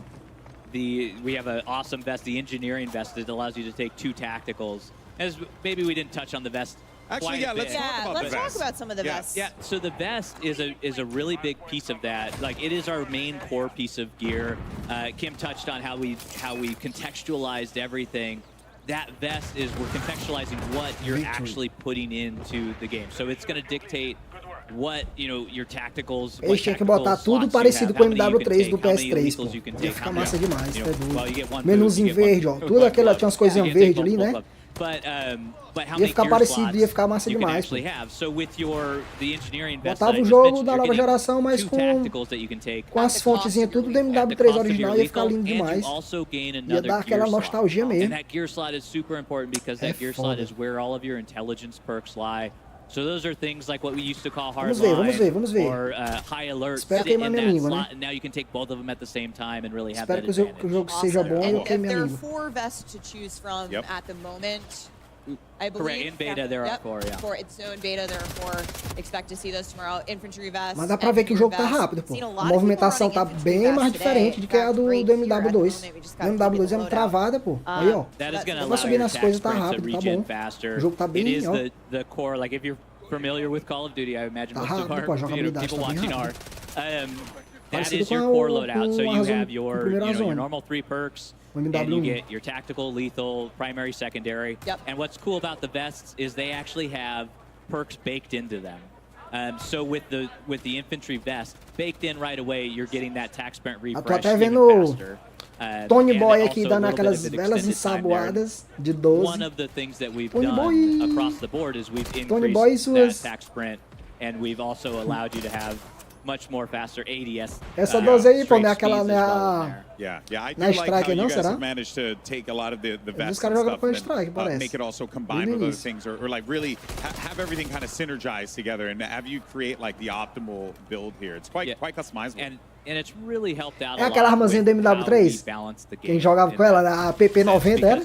we have an awesome vest, the engineering vest, that allows you to take 2 tacticals. As maybe we didn't touch on the vest. Actually, yeah, let's talk about some of the vests. Yeah, so the vest is a really big piece of that. Like, it is our main core piece of gear. Kim touched on how we contextualized everything. That vest is, we're contextualizing what you're actually putting into the game. So it's going to dictate what, your tacticals. Eles tinham que botar tudo parecido com o MW3 do PS3, pô. Ia ficar massa demais, tá doido. Menuzinho verde, ó. Tudo aquilo, tinha umas coisinhas verdes ali, né? Ia ficar parecido, ia ficar massa demais. Botava o jogo da nova geração, mas com as fontezinhas tudo do MW3 original, ia ficar lindo demais. Ia dar aquela nostalgia mesmo. So those are things like what we used to call hard vamos ver. or high alert. Espero queimar minha língua, né? And now you can take both of them at the same time and really have Espero that advantage. que o jogo seja bom e eu queime minha There are língua. 4 vests to choose from at the moment. I believe. Correct. In beta there are 4, yeah. So in beta there are 4. Expect to see those tomorrow. Infantry vests. Mas dá pra ver que o jogo tá rápido, pô. A movimentação tá bem mais diferente do que a do MW2. O MW2 é uma travada, pô. Aí, ó. Vai subir nas coisas, tá rápido, tá bom. O jogo tá bem, ó. The core, like if you're familiar with Call of Duty, I imagine most of our people watching are. That is your core loadout. So you have your normal 3 perks. And you get your tactical, lethal, primary, secondary. And what's cool about the vests is they actually have perks baked into them. So with the infantry vest baked in right away, you're getting that tac sprint refresh even faster. Tony Boy aqui dando aquelas belas ensaboadas de 12. One of the things that we've done across the board is we've increased that tac sprint, and we've also allowed you to have much more faster ADS. Essa 12 aí, pô, não é aquela, né? Yeah, I do na like strike, how you não, guys será? have managed to take a lot of the vests Os caras jogam com strike, parece. make it also combine with other things, or like really have everything kind of synergized together and have you create like the optimal build here. It's quite customizable. And it's really helped out É aquela armazinha do MW3. Quem jogava com ela, a PP90 era?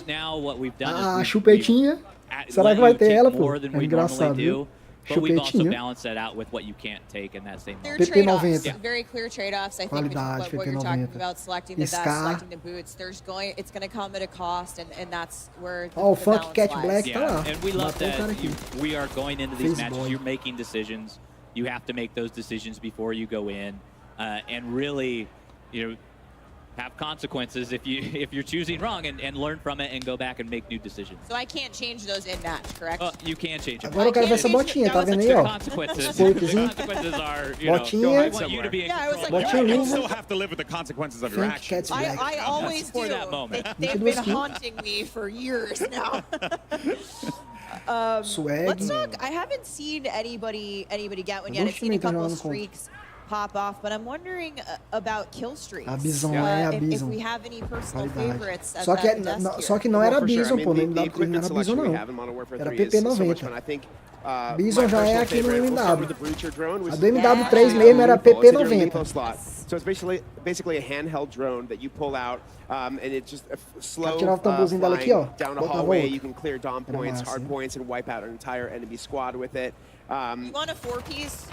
A chupetinha. Será que vai ter ela, pô? É engraçado, viu? But we've also balanced that out with what you can't take in that same moment. There are trade-offs, very clear trade-offs. I think what you're talking about, selecting the vest, selecting the boots, it's going to come at a cost, and that's where the Funk Cat Black tá lá. And we love that we are going into these matches, you're making decisions. You have to make those decisions before you go in, and really, have consequences if you're choosing wrong, and learn from it and go back and make new decisions. So I can't change those in match, correct? You can change them. Agora eu quero ver essa botinha, tá vendo aí, ó? Consequences Botinha. are, I want you to be botinha you still have to live with the consequences of your actions. I always do. For that moment. They've been haunting me for years now. Swag. Let's talk. I haven't seen anybody get one yet. I've seen a couple of streaks pop off, but I'm wondering about kill streaks. A Bison, a If we have any personal favorites. Só que não era Bison, pô, nem MW3 não era Bison, não. Era PP90. Bison já é aqui no MW. A do MW3 MW3 mesmo era PP90. So it's basically a handheld drone that you pull out, and it's just a slow Tirar o tamborzinho dela aqui, ó. down a hallway. You can clear dom points, hard points, and wipe out an entire enemy squad with it. You want a 4-piece?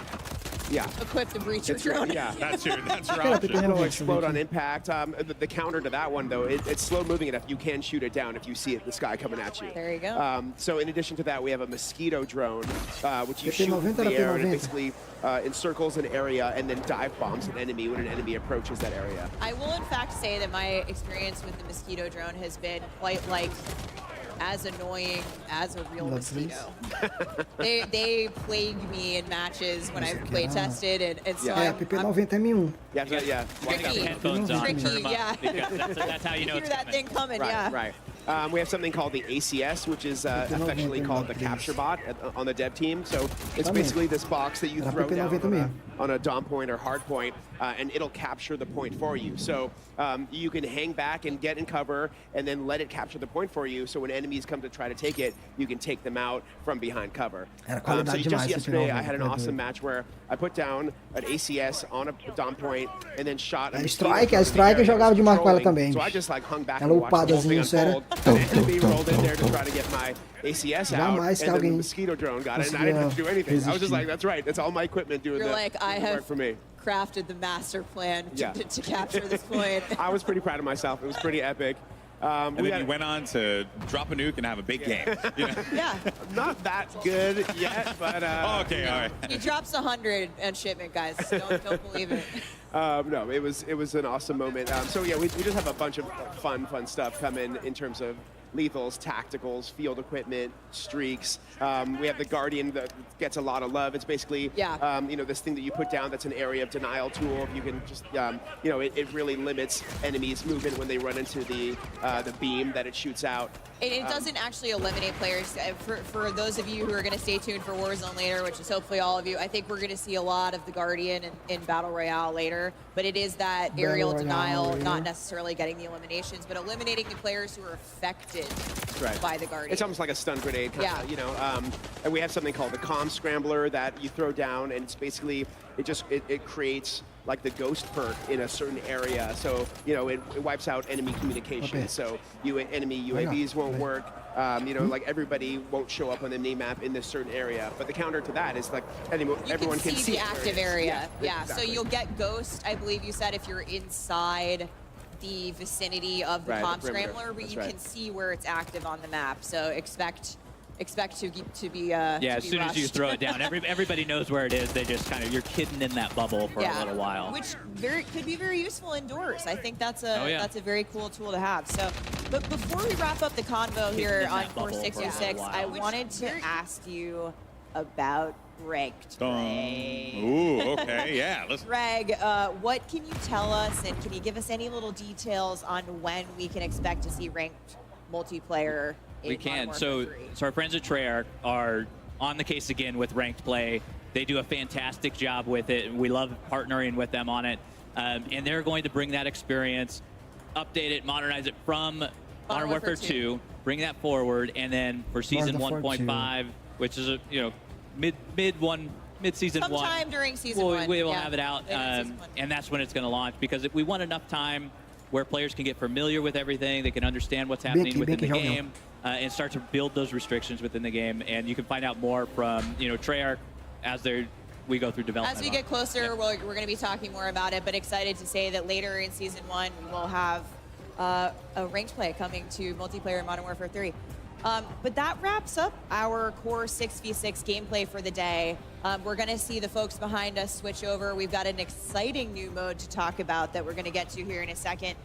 Yeah. Equip the breacher drone. Yeah, that's your option. It'll explode on impact. The counter to that one, though, it's slow moving enough. You can shoot it down if you see it in the sky coming at you. There you go. So in addition to that, we have a mosquito drone, which you shoot in the air and it basically encircles an area and then dive bombs an enemy when an enemy approaches that area. I will in fact say that my experience with the mosquito drone has been quite like as annoying as a real mosquito. They plague me in matches when I've play tested, and so a PP90M1. Yeah. Headphones on, Tricky, turn 'em up, yeah. because that's how you know Hear it's that coming. thing coming, Right, yeah. right. We have something called the ACS, which is affectionately called the capture bot on the dev team. So it's basically this box that you throw down on a dom point or hard point, and it'll capture the point for you. So you can hang back and get in cover and then let it capture the point for you. So when enemies come to try to take it, you can take them out from behind cover. So just yesterday, I had an awesome match where I put down an ACS on a dom point and then shot a Strike jogava demais com ela também. So I just like hung back Ela and watched the whole thing unfold. Então, An enemy rolled in there to try to get my ACS out, and then the mosquito drone got it, and I didn't have to do anything. I was just like, that's right, that's all my equipment doing the work for me. Crafted the master plan to capture this point. I was pretty proud of myself. It was pretty epic. And then you went on to drop a nuke and have a big game. You know? Yeah. Not that good yet, but... okay, all right. He drops 100 and shipment, guys. Don't believe it. No, it was an awesome moment. So yeah, we just have a bunch of fun stuff coming in terms of lethals, tacticals, field equipment, streaks. We have the Guardian that gets a lot of love. It's basically, you know, this thing that you put down that's an area of denial tool. You can just, you know, it really limits enemies' movement when they run into the beam that it shoots out. It doesn't actually eliminate players. For those of you who are going to stay tuned for Warzone later, which is hopefully all of you, I think we're going to see a lot of the Guardian in Battle Royale later. But it is that aerial denial, not necessarily getting the eliminations, but eliminating the players who are affected by the Guardian. It's almost like a stun grenade, you know. And we have something called the comm scrambler that you throw down, and it's basically, it creates like the ghost perk in a certain area. So, you know, it wipes out enemy communication. So enemy UAVs won't work. You know, like everybody won't show up on the map in this certain area. But the counter to that is like everyone can see the active area. Yeah, exactly. So you'll get ghost, I believe you said, if you're inside the vicinity of the comm scrambler, but you can see where it's active on the map. So expect to be as soon as you throw it down, everybody knows where it is. They just kind of, you're hidden in that bubble for a little while, which could be very useful indoors. I think that's a very cool tool to have. So, but before we wrap up the convo here on Core 626, I wanted to ask you about ranked play. Ooh, okay, yeah. Greg, what can you tell us, and can you give us any little details on when we can expect to see ranked multiplayer? We can. So our friends at Treyarch are on the case again with ranked play. They do a fantastic job with it. We love partnering with them on it. And they're going to bring that experience, update it, modernize it from Modern Warfare 2, bring that forward, and then for Season 1.5, which is mid-season 1. Sometime during Season 1. We will have it out, and that's when it's going to launch, because we want enough time where players can get familiar with everything, they can understand what's happening within the game, and start to build those restrictions within the game. And you can find out more from Treyarch as we go through development. As we get closer, we're going to be talking more about it, but excited to say that later in Season 1, we will have a ranked play coming to multiplayer in Modern Warfare 3. But that wraps up our Core 6v6 gameplay for the day. We're going to see the folks behind us switch over. We've got an exciting new mode to talk about that we're going to get to here in a second.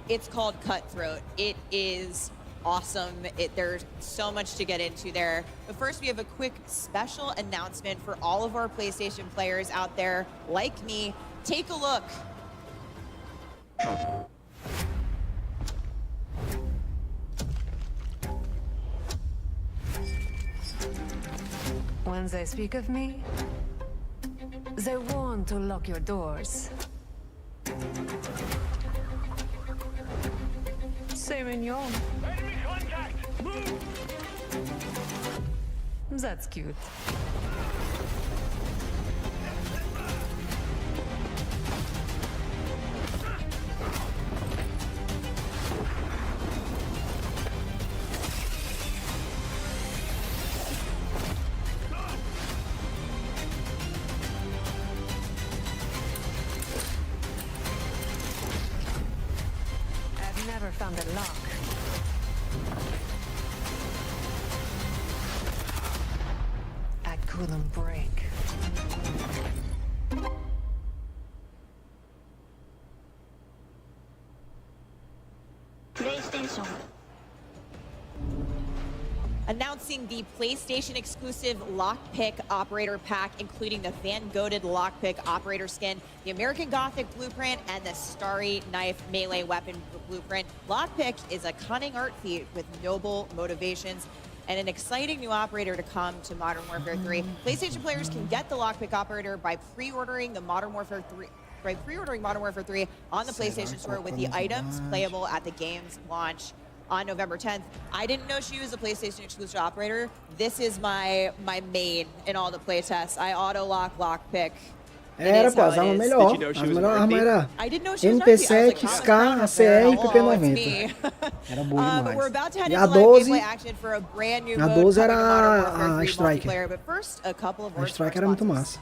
It's called Cutthroat. It is awesome. There's so much to get into there. But first, we have a quick special announcement for all of our PlayStation players out there, like me. Take a look. When they speak of me, they want to lock your doors. C'est mignon. Enemy contact! Move! That's cute. I've never found a lock. I couldn't break. PlayStation. Announcing the PlayStation exclusive Lockpick Operator Pack, including the Van Goghted Lockpick Operator skin, the American Gothic Blueprint, and the Starry Knife Melee Weapon Blueprint. Lockpick is a cunning art feat with noble motivations and an exciting new operator to come to Modern Warfare 3. PlayStation players can get the Lockpick Operator by pre-ordering the Modern Warfare 3 on the PlayStation Store with the items playable at the game's launch on November 10th. I didn't know she was a PlayStation exclusive operator. This is my main in all the playtests. I auto-lock Lockpick. Era, pô, as armas melhor. As melhores armas era MP7, SK, ACR e PP90. Era boa demais. E a 12, a 12 era a Striker. A Striker era muito massa.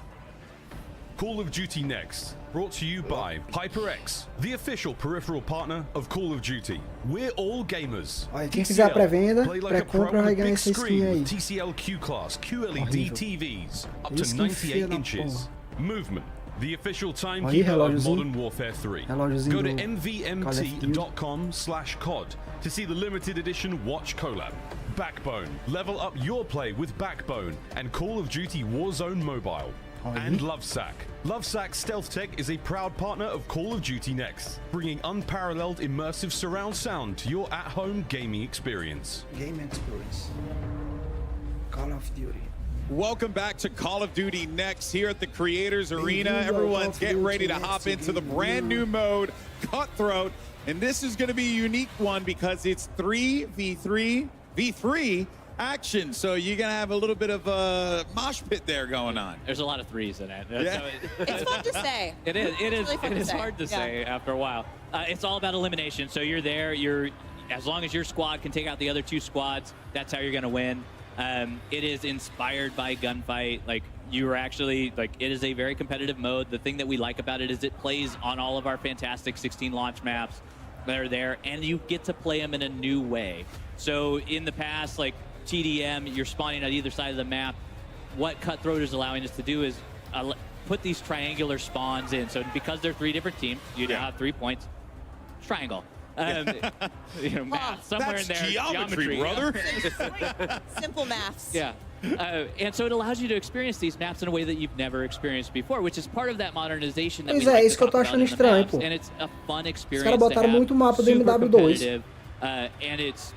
Call of Duty Next, brought to you by HyperX, the official peripheral partner of Call of Duty. We're all gamers. Olha, quem fizer a pré-venda, pré-compra vai ganhar essa skin aí. TCL Q-Class QLED TVs, up to 98 inches. Movement, the official timekeeper of Modern Warfare 3. Go to mvmt.com/COD to see the limited edition Watch collab. Backbone, level up your play with Backbone and Call of Duty Warzone Mobile. And Lovesack. Lovesack Stealth Tech is a proud partner of Call of Duty Next, bringing unparalleled immersive surround sound to your at-home gaming experience. Call of Duty. Welcome back to Call of Duty Next here at the Creators Arena. Everyone's getting ready to hop into the brand new mode, Cutthroat. And this is going to be a unique one because it's 3v3 action, so you're gonna have a little bit of a mosh pit there going on. There's a lot of threes in it. Yeah. It's fun to say. It is. It is. Really it is hard to say after a while. It's all about elimination. So you're there. As long as your squad can take out the other two squads, that's how you're gonna win. It is inspired by gunfight. Like you are actually it is a very competitive mode. The thing that we like about it is it plays on all of our fantastic 16 launch maps that are there, and you get to play them in a new way. So in the past, TDM, you're spawning at either side of the map. What Cutthroat is allowing us to do is put these triangular spawns in. So because they're 3 different teams, you now have 3 points. Triangle. Math somewhere in there. Geometry, brother. Simple maths. Yeah. And so it allows you to experience these maps in a way that you've never experienced before, which is part of that modernization that we like isso que eu tô achando estranho, pô. And it's a fun experience. Os caras botaram muito mapa do MW2. And it's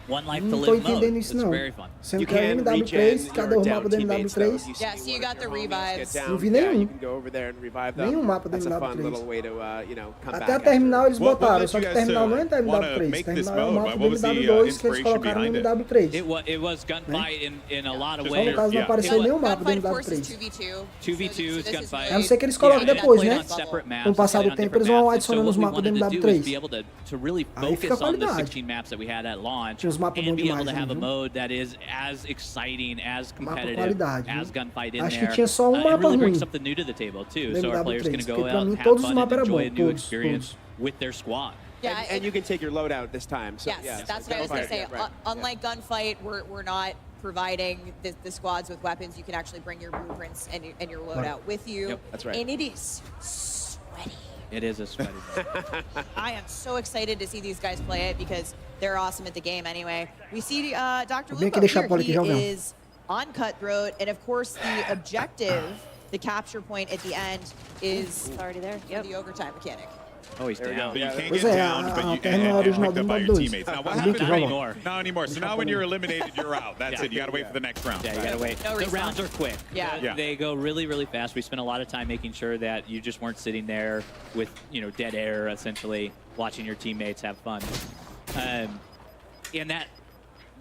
one life to Não tô live mode. entendendo isso It's não. very fun. Sendo que é MW3, cadê o mapa do MW3? Yeah, so you got the revives. Não vi nenhum. Nenhum mapa do MW3. Até a terminal eles botaram, só que a terminal não é no MW3. Terminal é o mapa do MW2 que eles colocaram no MW3. It was gunfight in a lot of Só ways. no caso não apareceu nenhum mapa do MW3. 2v2 gunfight. A não ser que eles coloquem depois, né? Com o passar do tempo eles vão adicionando os mapas do MW3. Aí fica a qualidade. Tinha os mapas bons demais, to have a mode that is as exciting, as competitive, as gunfight in Acho there. que tinha só um mapa really ruim. brings something new to the table too. So our players can go out, have todos os fun, mapas and eram enjoy a bons, new todos, experience with their squad. Yeah, and you can take your loadout this time. So, yes, that's what I was going to say. Unlike gunfight, we're not providing the squads with weapons. You can actually bring your blueprints and your loadout with you. Yep, that's right. And it is sweaty. It is a sweaty game. I am so excited to see these guys play it because they're awesome at the game anyway. We see Dr. Lupo here. He is on Cutthroat, and of course the objective, the capture point at the end is already there. Yep. The overtime mechanic. Oh, he's down. You can't get down, but you can't get picked up by your teammates. Now, what happens? Not anymore. Not anymore. So now when you're eliminated, you're out. That's it. You got to wait for the next round. Yeah, you got to wait. No the rounds are quick. Yeah. They go really, really fast. We spent a lot of time making sure that you just weren't sitting there with, dead air, essentially, watching your teammates have fun. And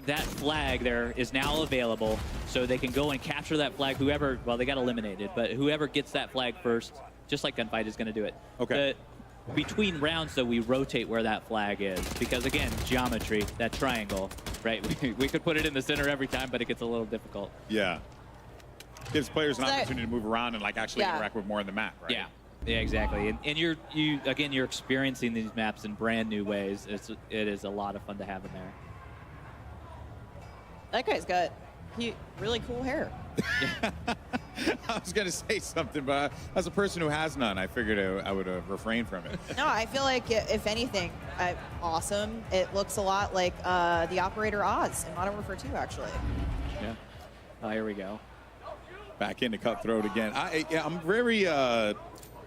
that flag there is now available, so they can go and capture that flag. Whoever, well, they got eliminated, but whoever gets that flag first, just like Gunfight, is going to do it. Okay. Between rounds, though, we rotate where that flag is because, again, geometry, that triangle, right? We could put it in the center every time, but it gets a little difficult. Yeah. Gives players an opportunity to move around and like actually interact with more of the map, right? Yeah. Yeah, exactly. And you're experiencing these maps in brand new ways. It is a lot of fun to have in there. That guy's got really cool hair. I was going to say something, but as a person who has none, I figured I would refrain from it. No, I feel like, if anything, awesome. It looks a lot like the Operator Oz in Modern Warfare 2, actually. Yeah. Oh, here we go. Back into Cutthroat again. I'm very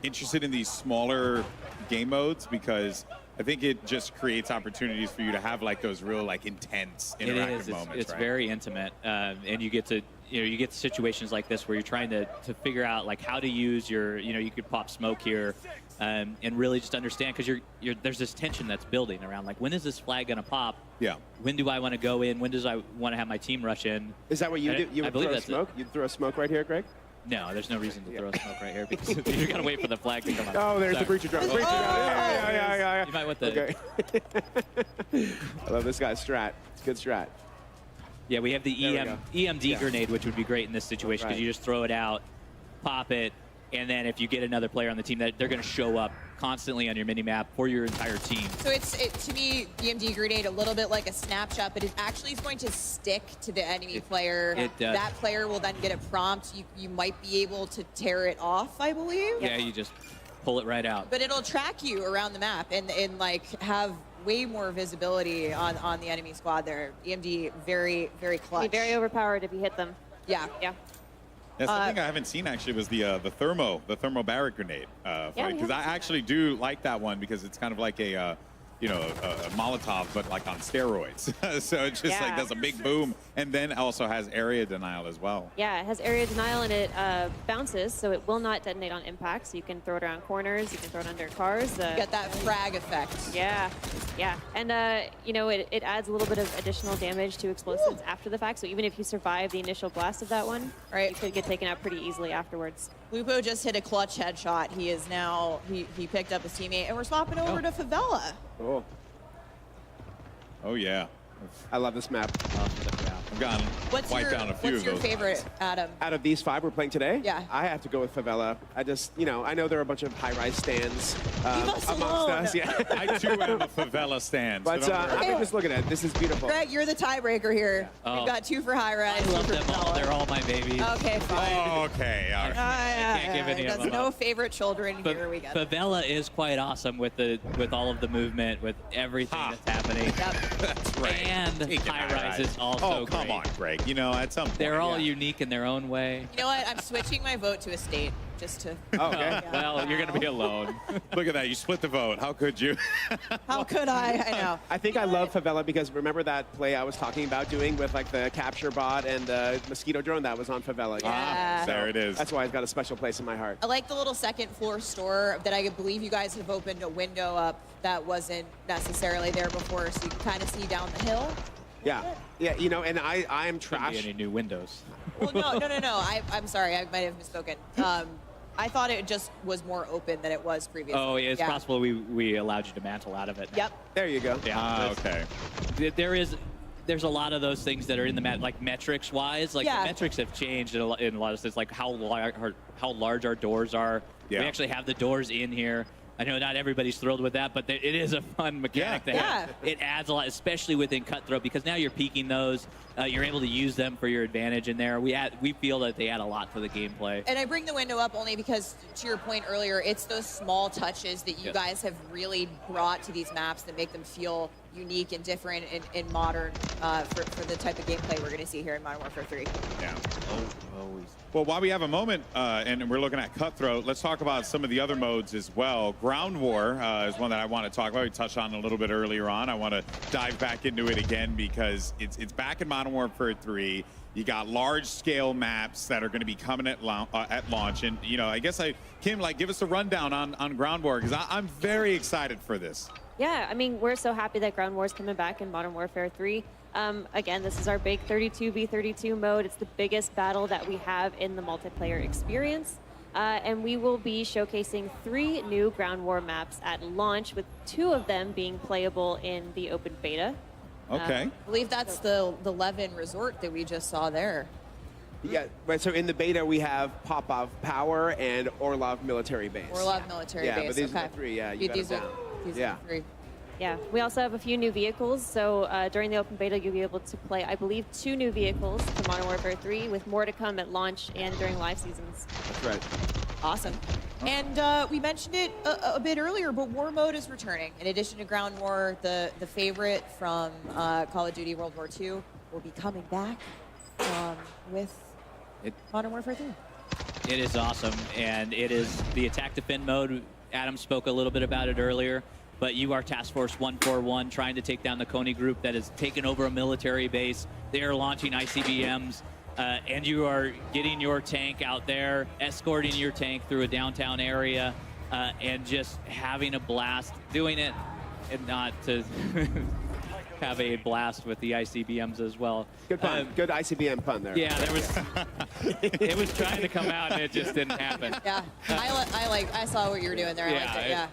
interested in these smaller game modes because I think it just creates opportunities for you to have like those real like intense interactive moments. It's right? very intimate, and you get to you get situations like this where you're trying to figure out like how to use your you could pop smoke here, and really just understand because there's this tension that's building around like when is this flag gonna pop? Yeah. When do I want to go in? When does I want to have my team rush in? Is that what you do? You would throw smoke? You'd throw smoke right here, Greg? No, there's no reason to throw smoke right here because you gotta wait for the flag to come up. Oh, there's the breacher drone. Yeah. You might want the. Okay. I love this guy's strat. It's a good strat. Yeah, we have the EMD grenade, which would be great in this situation because you just throw it out, pop it, and then if you get another player on the team, they're going to show up constantly on your mini-map for your entire team. So it's to me, EMD grenade, a little bit like a snapshot, but it actually is going to stick to the enemy player. It does. That player will then get a prompt. You might be able to tear it off, I believe. Yeah, you just pull it right out. But it'll track you around the map and like have way more visibility on the enemy squad there. EMD, very, very clutch. Be very overpowered if you hit them. Yeah. Yeah. Yeah, something I haven't seen actually was the thermo barrack grenade because I actually do like that one because it's kind of like a a Molotov but like on steroids. So it just like does a big boom and then also has area denial as well. Yeah, it has area denial and it bounces, so it will not detonate on impact. So you can throw it around corners, you can throw it under cars. Get that frag effect. Yeah, and it adds a little bit of additional damage to explosives after the fact. So even if you survive the initial blast of that one, you could get taken out pretty easily afterwards. Lupo just hit a clutch headshot. He is now he picked up his teammate, and we're swapping over to Favela. Oh yeah. I love this map. I've gotten wiped down a few of those. What's your favorite, Adam? Out of these 5 we're playing today? Yeah. I have to go with Favela. I just, I know there are a bunch of high-rise stands amongst us. Yeah. I too am a Favela stand. But I mean, just look at it. This is beautiful. Greg, you're the tiebreaker here. We've got 2 for high rise. I love them all. They're all my babies. Okay, fine. Oh, okay. All right. I can't give any of them no up. favorite children here. We got Favela is quite awesome with all of the movement, with everything that's happening. Yep. That's right. And high-rise is also come great. on, Greg. At some point. They're all unique in their own way. You know what? I'm switching my vote to Estate just to. Oh, okay. Well, you're going to be alone. Look at that. You split the vote. How could you? How could I? I know. I think I love Favela because remember that play I was talking about doing with like the capture bot and the mosquito drone? That was on Favela. Yeah. There it is. That's why it's got a special place in my heart. I like the little second floor store that I believe you guys have opened a window up that wasn't necessarily there before, so you can kind of see down the hill. Yeah, and I am trash. Any new windows? Well, no. I'm sorry, I might have misspoken. I thought it just was more open than it was previously. Oh, yeah, it's possible we allowed you to mantle out of it. Yep. There you go. Yeah. Okay. There's a lot of those things that are in the like metrics-wise. Like the metrics have changed in a lot of things, like how large our doors are. Yeah. We actually have the doors in here. I know not everybody's thrilled with that, but it is a fun mechanic to have. It adds a lot, especially within Cutthroat, because now you're peeking those. You're able to use them for your advantage in there. We feel that they add a lot to the gameplay. And I bring the window up only because, to your point earlier, it's those small touches that you guys have really brought to these maps that make them feel unique and different in modern for the type of gameplay we're going to see here in Modern Warfare 3. Yeah. Always. Well, while we have a moment and we're looking at Cutthroat, let's talk about some of the other modes as well. Ground War is one that I want to talk about. We touched on a little bit earlier on. I want to dive back into it again because it's back in Modern Warfare 3. You got large-scale maps that are going to be coming at launch. And, I guess, Kim, give us a rundown on Ground War because I'm very excited for this. Yeah, I mean, we're so happy that Ground War is coming back in Modern Warfare 3. Again, this is our big 32v32 mode. It's the biggest battle that we have in the multiplayer experience. And we will be showcasing 3 new ground war maps at launch, with 2 of them being playable in the open beta. Okay. I believe that's the Levin resort that we just saw there. Yeah, right. So in the beta, we have Popov Power and Orlov Military Base. Orlov Military Base. Yeah, but these okay. are the 3. Yeah, you got these it are down. these Yeah. are the 3. Yeah, we also have a few new vehicles. So during the open beta, you'll be able to play, I believe, 2 new vehicles for Modern Warfare 3, with more to come at launch and during live seasons. That's right. Awesome. And we mentioned it a bit earlier, but War Mode is returning. In addition to Ground War, the favorite from Call of Duty World War II will be coming back with Modern Warfare 3. It is awesome, and it is the attack defend mode. Adam spoke a little bit about it earlier, but you are Task Force 141 trying to take down the Coney group that has taken over a military base. They are launching ICBMs, and you are getting your tank out there, escorting your tank through a downtown area, and just having a blast doing it, and not to have a blast with the ICBMs as well. Good pun. Good ICBM pun there. Yeah, there was. It was trying to come out, and it just didn't happen. Yeah, I saw what you were doing there. I liked it. Yeah.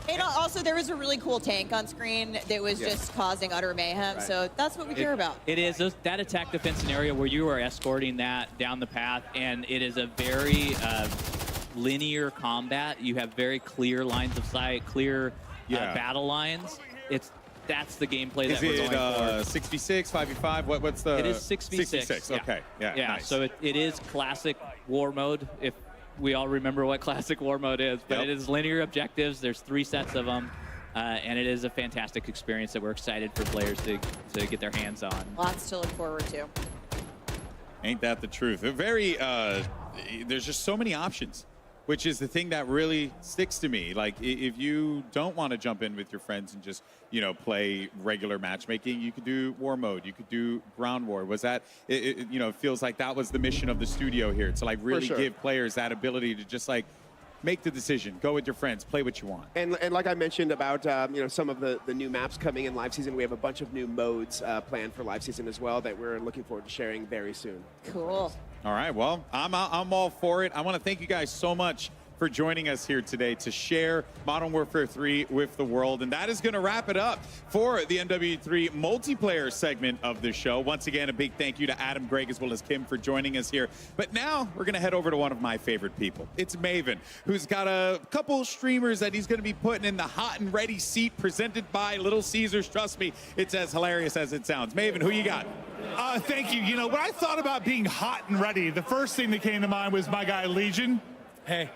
And also, there was a really cool tank on screen that was just causing utter mayhem. Right. So that's what we care about. It is that attack defense scenario where you are escorting that down the path, and it is a very linear combat. You have very clear lines of sight, clear battle lines. That's the gameplay that we're going for. Is it 6v6, 5v5? What's the? It is 6v6. 6v6. Okay. Yeah. Nice. So it is classic war mode, if we all remember what classic war mode is. But it is linear objectives. There's 3 sets of them. And it is a fantastic experience that we're excited for players to get their hands on. Lots to look forward to. Ain't that the truth? There's just so many options, which is the thing that really sticks to me. Like, if you don't want to jump in with your friends and just, play regular matchmaking, you could do war mode. You could do ground war. Was that, it feels like that was the mission of the studio here, to like really give players that ability to just like make the decision, go with your friends, play what you want. And like I mentioned about some of the new maps coming in live season, we have a bunch of new modes planned for live season as well that we're looking forward to sharing very soon. Cool. All right, well, I'm all for it. I want to thank you guys so much for joining us here today to share Modern Warfare 3 with the world. And that is going to wrap it up for the MW3 multiplayer segment of the show. Once again, a big thank you to Adam, Greg, as well as Kim for joining us here. But now we're going to head over to one of my favorite people. It's Maven, who's got a couple streamers that he's going to be putting in the hot and ready seat presented by Little Caesars. Trust me, it's as hilarious as it sounds. Maven, who you got? Thank you. When I thought about being hot and ready, the first thing that came to mind was my guy, Legion. Hey,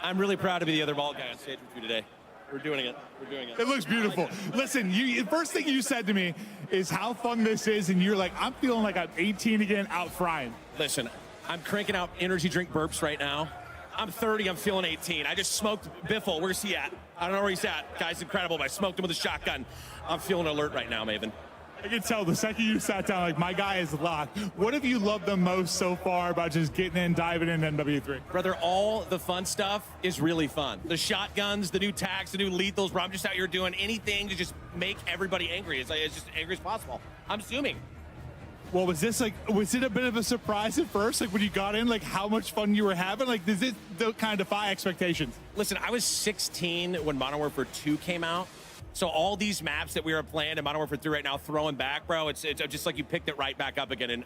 I'm really proud to be the other bald guy on stage with you today. We're doing it. We're doing it. It looks beautiful. Listen, the first thing you said to me is how fun this is, and you're like, I'm feeling like I'm 18 again, out frying. Listen, I'm cranking out energy drink burps right now. I'm 30, I'm feeling 18. I just smoked Biffle. Where's he at? I don't know where he's at. Guy's incredible, but I smoked him with a shotgun. I'm feeling alert right now, Maven. I can tell the second you sat down, like, my guy is locked. What have you loved the most so far about just getting in, diving into MW3? Brother, all the fun stuff is really fun. The shotguns, the new tags, the new lethals, where I'm just out here doing anything to just make everybody angry. It's just angry as possible. I'm assuming. Well, was it a bit of a surprise at first? Like, when you got in, like, how much fun you were having? Like, does it kind of defy expectations? Listen, I was 16 when Modern Warfare 2 came out. So all these maps that we are playing in Modern Warfare 3 right now, throwing back, bro, it's just like you picked it right back up again, and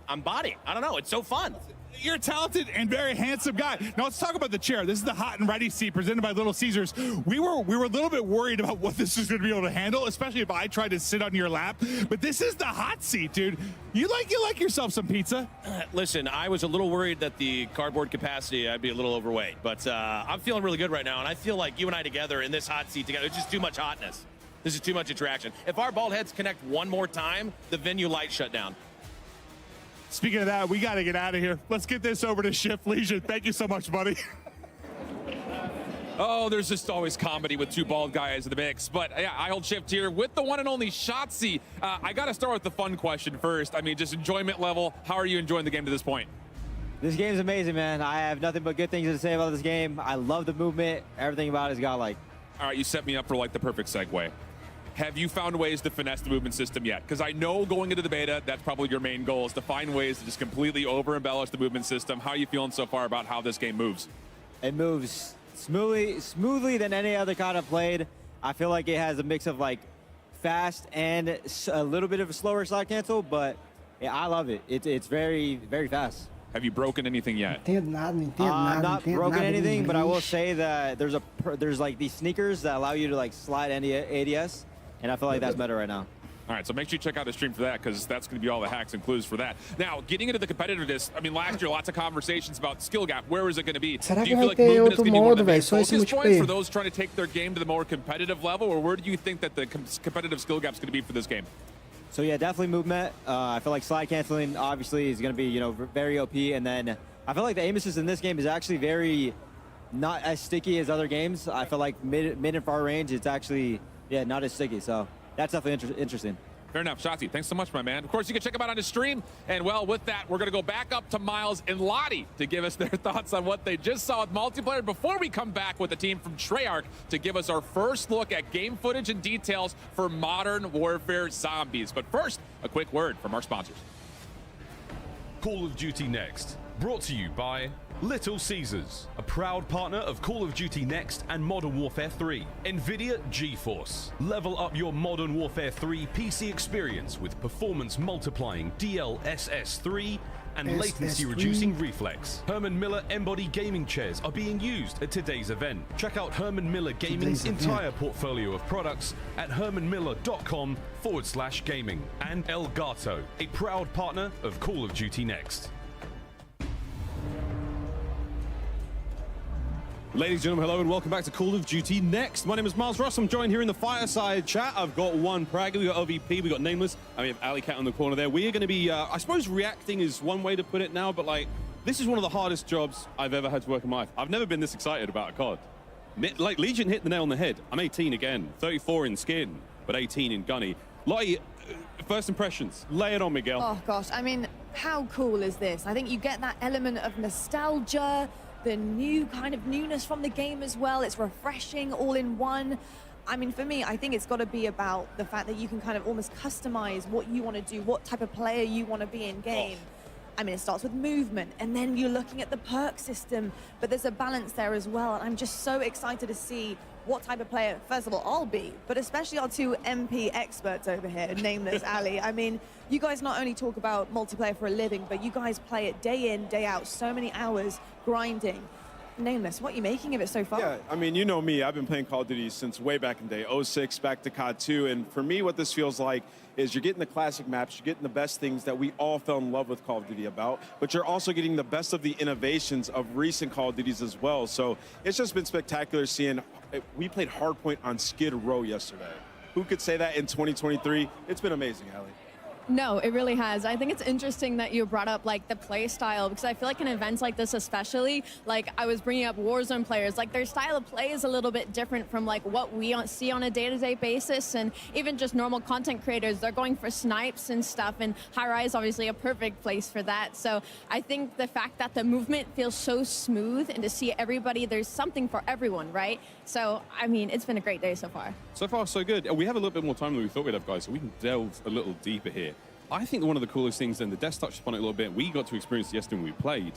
I'm bodying. I don't know, it's so fun. You're a talented and very handsome guy. Now let's talk about the chair. This is the hot and ready seat presented by Little Caesars. We were a little bit worried about what this was going to be able to handle, especially if I tried to sit on your lap. But this is the hot seat, dude. You like yourself some pizza. Listen, I was a little worried that the cardboard capacity, I'd be a little overweight. But I'm feeling really good right now, and I feel like you and I together in this hot seat together, it's just too much hotness. This is too much interaction. If our bald heads connect one more time, the venue lights shut down. Speaking of that, we got to get out of here. Let's get this over to Shift Legion. Thank you so much, buddy. Oh, there's just always comedy with 2 bald guys in the mix. But yeah, I hold Shift here with the one and only Shotzi. I got to start with the fun question first. I mean, just enjoyment level. How are you enjoying the game to this point? This game's amazing, man. I have nothing but good things to say about this game. I love the movement. Everything about it's godlike. All right, you set me up for like the perfect segue. Have you found ways to finesse the movement system yet? Because I know going into the beta, that's probably your main goal, is to find ways to just completely over-embellish the movement system. How are you feeling so far about how this game moves? It moves smoothly than any other COD I've played. I feel like it has a mix of like fast and a little bit of a slower slide cancel, but yeah, I love it. It's very, very fast. Have you broken anything yet? Not broken anything, but I will say that there's like these sneakers that allow you to like slide any ADS, and I feel like that's better right now. All right, so make sure you check out the stream for that, because that's going to be all the hacks and clues for that. Now, getting into the competitiveness, I mean, last year, lots of conversations about skill gap. Where is it going to be? Será do you que feel vai like ter movement is outro going to be one of the modo, main velho? Só esse focus points for multiplayer. those trying to take their game to the more competitive level, or where do you think that the competitive skill gap is going to be for this game? So yeah, definitely movement. I feel like slide canceling obviously is going to be, you know, very OP, and then I feel like the aim assist in this game is actually very not as sticky as other games. I feel like mid and far range, it's actually, yeah, not as sticky. So that's definitely interesting. Fair enough. Shotzi, thanks so much, my man. Of course, you can check him out on his stream. And, well, with that, we're going to go back up to Miles and Lottie to give us their thoughts on what they just saw with multiplayer before we come back with the team from Treyarch to give us our first look at game footage and details for Modern Warfare Zombies. But first, a quick word from our sponsors. Call of Duty Next, brought to you by Little Caesars, a proud partner of Call of Duty Next and Modern Warfare 3. NVIDIA GeForce. Level up your Modern Warfare 3 PC experience with performance multiplying DLSS 3 and latency reducing reflex. Herman Miller Embody gaming chairs are being used at today's event. Check out Herman Miller Gaming's entire portfolio of products at hermanmiller.com/gaming. And Elgato, a proud partner of Call of Duty Next. Ladies and gentlemen, hello and welcome back to Call of Duty Next. My name is Miles Ross. I'm joined here in the fireside chat. I've got one Prague, we've got OVP, we've got Nameless, and we have Alley Cat on the corner there. We are going to be, I suppose reacting is one way to put it now, but like, this is one of the hardest jobs I've ever had to work in my life. I've never been this excited about a COD. Like, Legion hit the nail on the head. I'm 18 again, 34 in skin, but 18 in gunny. Lottie, first impressions, lay it on, Miguel. Oh gosh, I mean, how cool is this? I think you get that element of nostalgia, the new kind of newness from the game as well. It's refreshing all in one. I mean, for me, I think it's got to be about the fact that you can kind of almost customize what you want to do, what type of player you want to be in game. I mean, it starts with movement, and then you're looking at the perk system, but there's a balance there as well. I'm just so excited to see what type of player, first of all, I'll be, but especially our two MP experts over here, Nameless, Ali. I mean, you guys not only talk about multiplayer for a living, but you guys play it day in, day out, so many hours grinding. Nameless, what are you making of it so far? Yeah, I mean, you know me, I've been playing Call of Duty since way back in the day, 06 back to COD 2, and for me, what this feels like is you're getting the classic maps, you're getting the best things that we all fell in love with Call of Duty about, but you're also getting the best of the innovations of recent Call of Duties as well. So it's just been spectacular seeing, we played Hardpoint on Skid Row yesterday. Who could say that in 2023? It's been amazing, Allie. No, it really has. I think it's interesting that you brought up like the play style, because I feel like in events like this especially, like I was bringing up Warzone players, like their style of play is a little bit different from like what we see on a day-to-day basis, and even just normal content creators, they're going for snipes and stuff, and HyperX obviously a perfect place for that. So I think the fact that the movement feels so smooth, and to see everybody, there's something for everyone, right? So, I mean, it's been a great day so far. So far, so good. We have a little bit more time than we thought we'd have, guys, so we can delve a little deeper here. I think one of the coolest things, and the desk touched upon it a little bit, we got to experience yesterday when we played.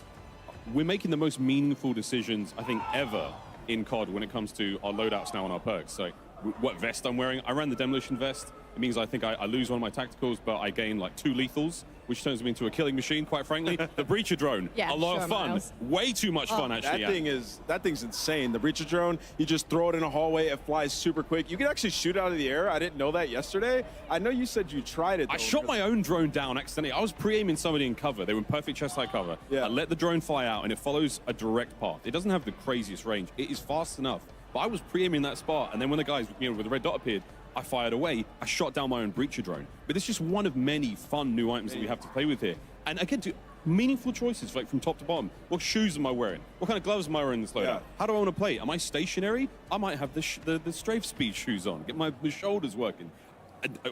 We're making the most meaningful decisions, I think, ever in COD when it comes to our loadouts now and our perks. So what vest I'm wearing, I ran the demolition vest. It means I think I lose one of my tacticals, but I gain like 2 lethals, which turns me into a killing machine, quite frankly. The Breacher drone, yeah, a lot of fun. Miles. Way too much fun, actually. That thing's insane. The Breacher drone, you just throw it in a hallway, it flies super quick. You can actually shoot out of the air. I didn't know that yesterday. I know you said you tried it, though. I shot my own drone down accidentally. I was pre-aiming somebody in cover. They were in perfect chest-high cover. Yeah. I let the drone fly out, and it follows a direct path. It doesn't have the craziest range. It is fast enough. But I was pre-aiming that spot, and then when the guys, with the red dot appeared, I fired away. I shot down my own Breacher drone. But it's just one of many fun new items that we have to play with here. And again, meaningful choices, like from top to bottom. What shoes am I wearing? What kind of gloves am I wearing in this loadout? Yeah. How do I want to play? Am I stationary? I might have the strafe speed shoes on, get my shoulders working.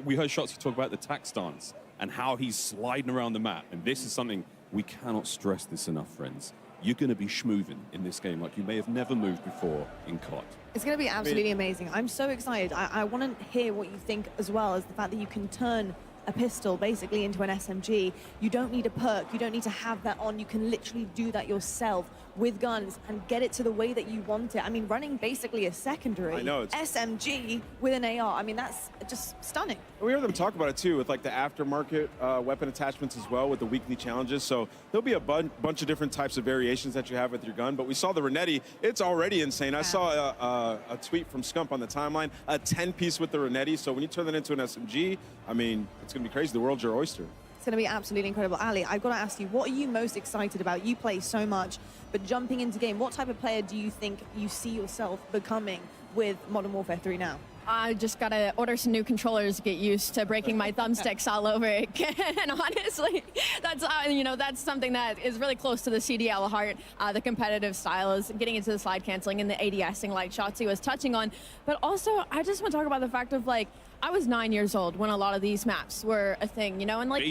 We heard Shotzi talk about the tack stance and how he's sliding around the map. And this is something we cannot stress this enough, friends. you're going to be schmoving in this game like you may have never moved before in COD. It's going to be absolutely amazing. I'm so excited. I want to hear what you think as well as the fact that you can turn a pistol basically into an SMG. You don't need a perk. You don't need to have that on. You can literally do that yourself with guns and get it to the way that you want it. I mean, running basically a secondary SMG with an AR. I mean, that's just stunning. We heard them talk about it too with like the aftermarket weapon attachments as well with the weekly challenges. So there'll be a bunch of different types of variations that you have with your gun. But we saw the Renetti. It's already insane. I saw a tweet from Scump on the timeline, a 10-piece with the Renetti. So when you turn that into an SMG, I mean, it's going to be crazy. The world's your oyster. It's going to be absolutely incredible. Ali, I've got to ask you, what are you most excited about? You play so much, but jumping into game, what type of player do you think you see yourself becoming with Modern Warfare 3 now? I just got to order some new controllers to get used to breaking my thumbsticks all over again. And honestly, that's, that's something that is really close to the CDL heart. The competitive style is getting into the slide canceling and the ADSing like Shotzi was touching on. But also, I just want to talk about the fact of like, I was 9 years old when a lot of these maps were a thing, and like,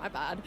my bad.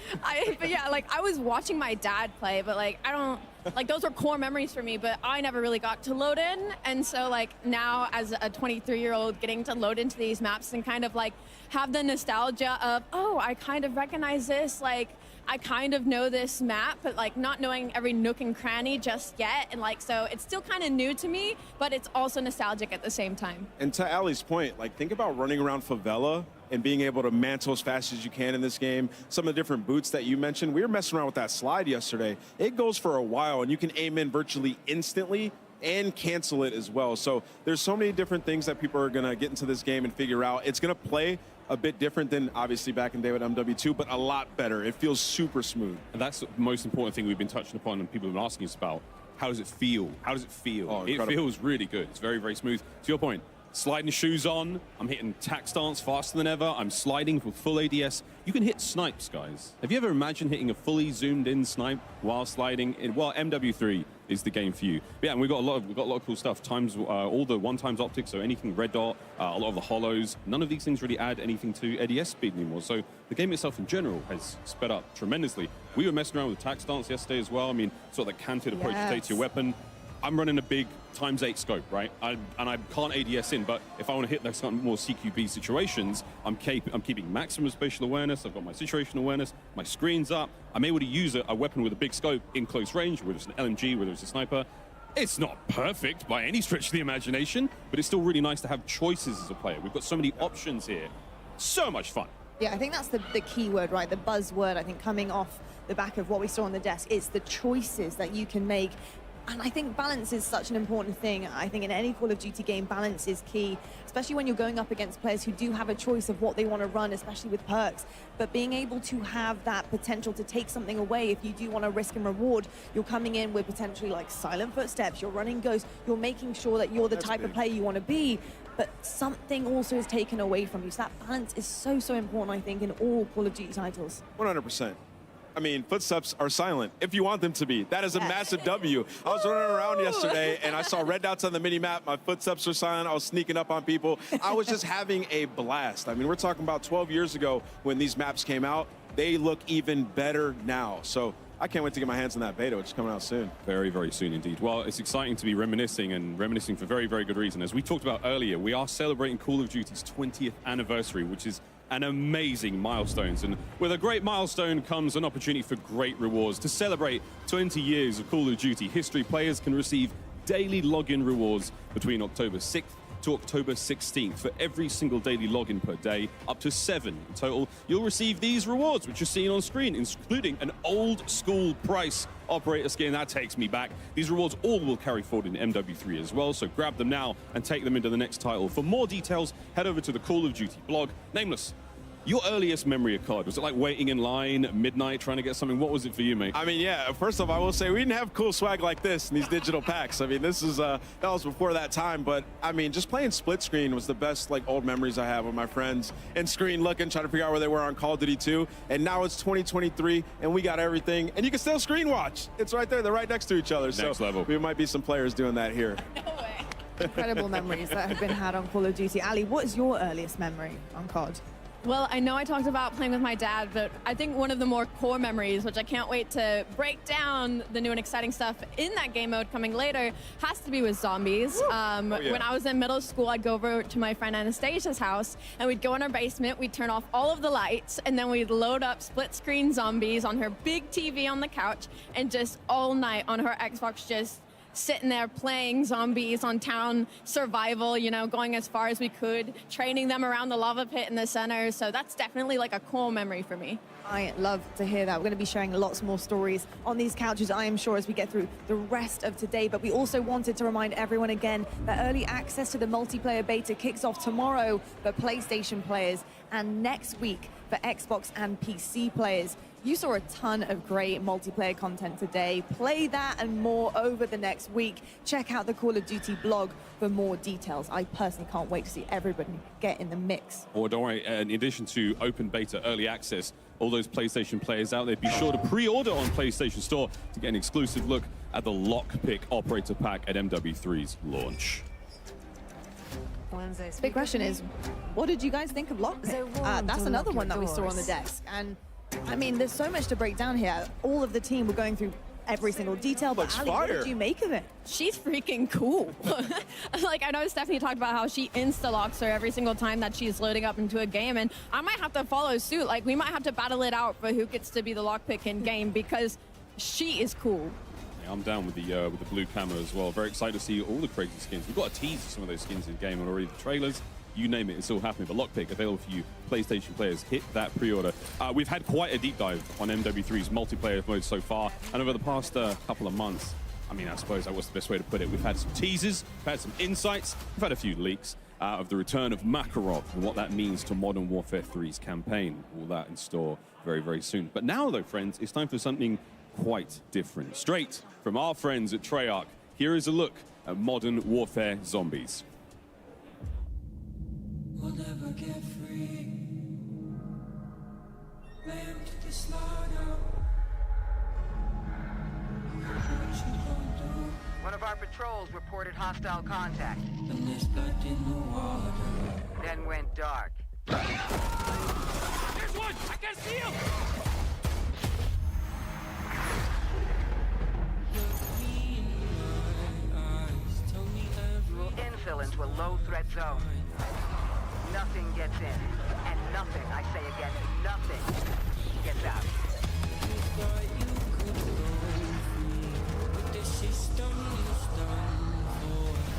But yeah, like I was watching my dad play, but like I don't, like those are core memories for me, but I never really got to load in. And so like now as a 23-year-old getting to load into these maps and kind of like have the nostalgia of, oh, I kind of recognize this, like I kind of know this map, but like not knowing every nook and cranny just yet. And like, so it's still kind of new to me, but it's also nostalgic at the same time. And to Ali's point, like think about running around favela and being able to mantle as fast as you can in this game. Some of the different boots that you mentioned, we were messing around with that slide yesterday. It goes for a while and you can aim in virtually instantly and cancel it as well. So there's so many different things that people are gonna get into this game and figure out. It's gonna play a bit different than obviously back in day with MW2, but a lot better. It feels super smooth. And that's the most important thing we've been touching upon and people have been asking us about. How does it feel? How does it feel? Oh, it feels really good. It's very, very smooth. To your point, sliding shoes on, I'm hitting tack stance faster than ever, I'm sliding with full ADS. You can hit snipes, guys. Have you ever imagined hitting a fully zoomed in snipe while sliding? Well, MW3 is the game for you. But yeah, and we've got a lot of cool stuff. All the one-times optics, so anything red dot, a lot of the hollows. None of these things really add anything to ADS speed anymore. So the game itself in general has sped up tremendously. We were messing around with tack stance yesterday as well. I mean, sort of the canted approach to take to your weapon. I'm running a big ×8 scope, right? And I can't ADS in, but if I want to hit those more CQB situations, I'm keeping maximum spatial awareness. I've got my situational awareness, my screen's up. I'm able to use a weapon with a big scope in close range, whether it's an LMG, whether it's a sniper. It's not perfect by any stretch of the imagination, but it's still really nice to have choices as a player. We've got so many options here. So much fun. Yeah, I think that's the key word, right? The buzzword, I think, coming off the back of what we saw on the desk. It's the choices that you can make. And I think balance is such an important thing. I think in any Call of Duty game, balance is key, especially when you're going up against players who do have a choice of what they want to run, especially with perks. But being able to have that potential to take something away, if you do want to risk and reward, you're coming in with potentially like silent footsteps, you're running ghosts, you're making sure that you're the type of player you want to be, but something also is taken away from you. So that balance is so, so important, I think, in all Call of Duty titles. 100%. I mean, footsteps are silent if you want them to be. That is a massive W. I was running around yesterday and I saw red dots on the mini-map. My footsteps were silent. I was sneaking up on people. I was just having a blast. I mean, we're talking about 12 years ago when these maps came out. They look even better now. So I can't wait to get my hands on that beta, which is coming out soon. Very, very soon indeed. Well, it's exciting to be reminiscing for very, very good reason. As we talked about earlier, we are celebrating Call of Duty's 20th anniversary, which is an amazing milestone. And with a great milestone comes an opportunity for great rewards. To celebrate 20 years of Call of Duty history, players can receive daily login rewards between October 6th to October 16th for every single daily login per day, up to 7 in total. You'll receive these rewards, which you're seeing on screen, including an old school price operator skin. That takes me back. These rewards all will carry forward in MW3 as well, so grab them now and take them into the next title. For more details, head over to the Call of Duty blog. Nameless, your earliest memory of COD, was it like waiting in line at midnight trying to get something? What was it for you, mate? I mean, yeah, first off, I will say we didn't have cool swag like this in these digital packs. I mean, this is, that was before that time, but I mean, just playing split screen was the best like old memories I have with my friends and screen looking, trying to figure out where they were on Call of Duty 2. And now it's 2023 and we got everything and you can still screen watch. It's right there, they're right next to each other. Next level. We might be some players doing that here. No way. Incredible memories that have been had on Call of Duty. Ali, what is your earliest memory on COD? Well, I know I talked about playing with my dad, but I think one of the more core memories, which I can't wait to break down the new and exciting stuff in that game mode coming later, has to be with zombies. When I was in middle school, I'd go over to my friend Anastasia's house, and we'd go in our basement, we'd turn off all of the lights, and then we'd load up split-screen zombies on her big TV on the couch, and just all night on her Xbox just sitting there playing zombies on town survival, you know, going as far as we could, training them around the lava pit in the center. So that's definitely like a core memory for me. I love to hear that. We're going to be sharing lots more stories on these couches, I am sure, as we get through the rest of today. But we also wanted to remind everyone again that early access to the multiplayer beta kicks off tomorrow for PlayStation players and next week for Xbox and PC players. You saw a ton of great multiplayer content today. Play that and more over the next week. Check out the Call of Duty blog for more details. I personally can't wait to see everybody get in the mix. Or don't worry, in addition to open beta early access, all those PlayStation players out there, be sure to pre-order on PlayStation Store to get an exclusive look at the Lockpick Operator Pack at MW3's launch. Big question is, what did you guys think of Lockpick? That's another one that we saw on the desk. And I mean, there's so much to break down here. All of the team were going through every single detail, but Ali, what did you make of it? She's freaking cool. Like, I know Stephanie talked about how she insta-locks her every single time that she's loading up into a game, and I might have to follow suit. Like, we might have to battle it out for who gets to be the lockpick in game, because she is cool. Yeah, I'm down with the blue camo as well. Very excited to see all the crazy skins. We've got a tease of some of those skins in game, and already the trailers, you name it, it's all happening. But Lockpick available for you PlayStation players. Hit that pre-order. We've had quite a deep dive on MW3's multiplayer mode so far, and over the past couple of months, I mean, I suppose that was the best way to put it. We've had some teasers, we've had some insights, we've had a few leaks of the return of Makarov and what that means to Modern Warfare 3's campaign. All that in store very, very soon. But now, though, friends, it's time for something quite different. Straight from our friends at Treyarch, here is a look at Modern Warfare Zombies. We'll never get free. Lamb to the slaughter. One of our patrols reported hostile contact. And there's blood in the water. Then went dark. There's one! I can see him! We'll infill into a low-threat zone. Nothing gets in. And nothing, I say again, nothing gets out.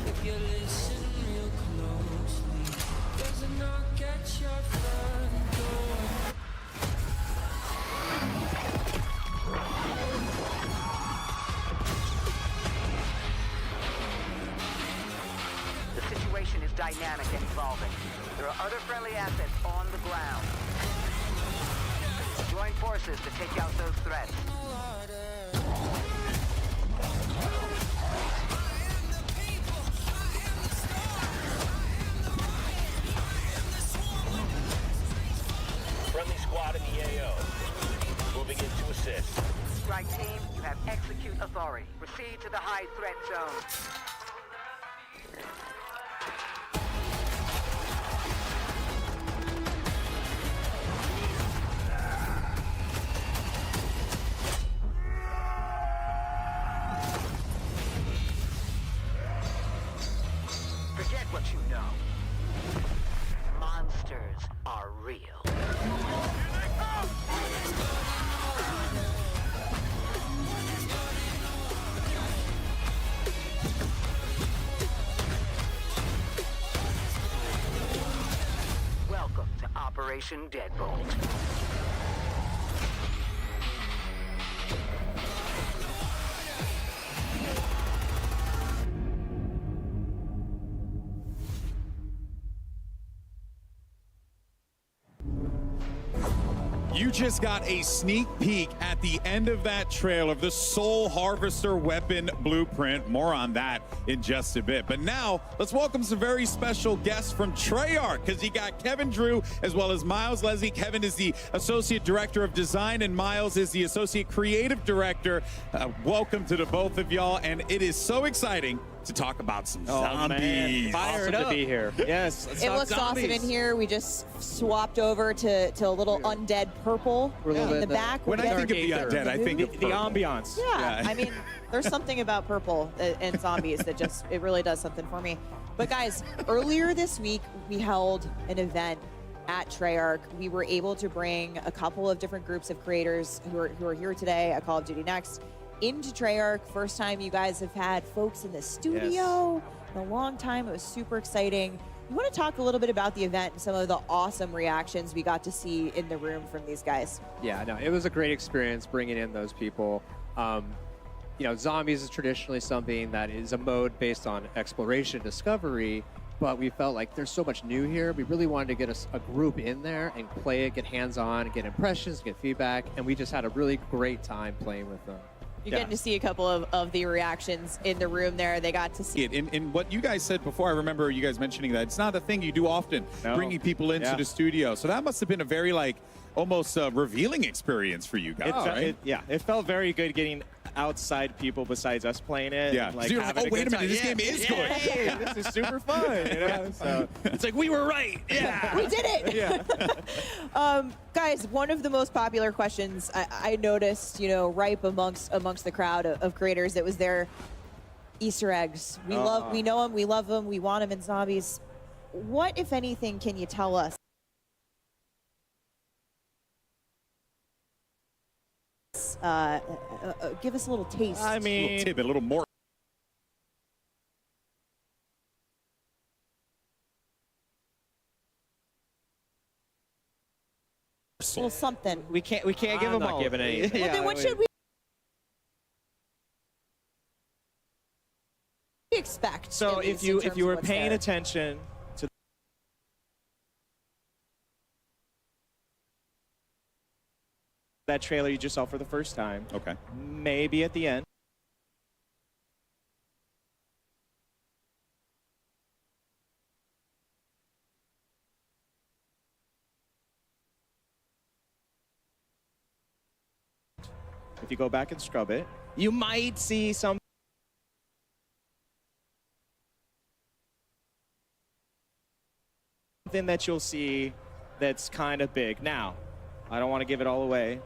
If you listen real closely, does it not get your front door? The situation is dynamic and evolving. There are other friendly assets on the ground. Join forces to take out those threats. Friendly squad in the AO. Moving in to assist. Strike team, you have execute authority. Proceed to the high threat zone. Forget what you know. Monsters are real. Welcome to Operation Deadbolt. You just got a sneak peek at the end of that trailer of the Soul Harvester weapon blueprint. More on that in just a bit. But now, let's welcome some very special guests from Treyarch, because you got Kevin Drew as well as Miles Leslie. Kevin is the Associate Director of Design, and Miles is the Associate Creative Director. Welcome to the both of y'all, and it is so exciting to talk about some zombies. zombies. Fired up to be here. Yes, it looks awesome in here. We just swapped over to a little undead purple in the back. When I think of the undead, I think of the ambiance. Yeah, I mean, there's something about purple and zombies that just, it really does something for me. But guys, earlier this week, we held an event at Treyarch. We were able to bring a couple of different groups of creators who are here today at Call of Duty Next into Treyarch. First time you guys have had folks in the studio in a long time. It was super exciting. You want to talk a little bit about the event and some of the awesome reactions we got to see in the room from these guys? Yeah, no, it was a great experience bringing in those people. You know, zombies is traditionally something that is a mode based on exploration, discovery, but we felt like there's so much new here. We really wanted to get a group in there and play it, get hands-on, get impressions, get feedback, and we just had a really great time playing with them. You're getting to see a couple of the reactions in the room there. They got to see it. In what you guys said before, I remember you guys mentioning that it's not a thing you do often, bringing people into the studio. So that must have been a very, like, almost revealing experience for you guys, right? It felt very good getting outside people besides us playing it. Yeah. Like, so you're like, oh, wait a minute, this game is good. Hey, this is super fun. You know? So it's like, we were right. Yeah. We did it. Yeah. Guys, one of the most popular questions I noticed, you know, ripe amongst the crowd of creators that was there, Easter eggs. We know them, we love them, we want them in zombies. What, if anything, can you tell us? Give us a little taste. I mean, a little tidbit, a little more. A little something. We can't give them all. Giving anything. Well, then what should we expect? So if you were paying attention to that trailer you just saw for the first time, okay, maybe at the end, if you go back and scrub it, you might see something that you'll see that's kind of big. Now, I don't want to give it all away.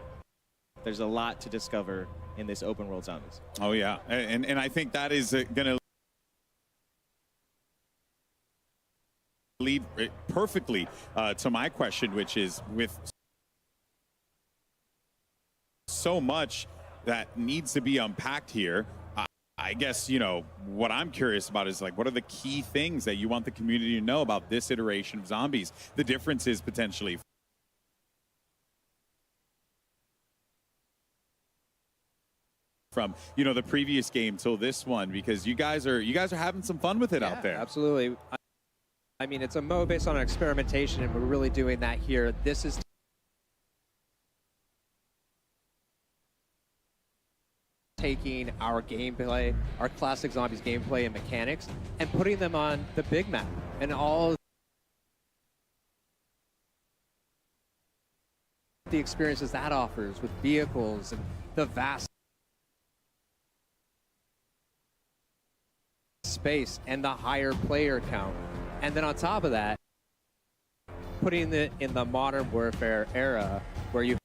There's a lot to discover in this open world zombies. Oh yeah, and I think that is going to lead perfectly to my question, which is, with so much that needs to be unpacked here, I guess, you know, what I'm curious about is, like, what are the key things that you want the community to know about this iteration of zombies? The differences potentially from, you know, the previous game till this one, because you guys are having some fun with it out there. Absolutely. I mean, it's a mode based on experimentation, and we're really doing that here. This is taking our gameplay, our classic zombies gameplay and mechanics, and putting them on the big map and all the experiences that offers with vehicles and the vast space and the higher player count. And then on top of that, putting it in the modern warfare era where you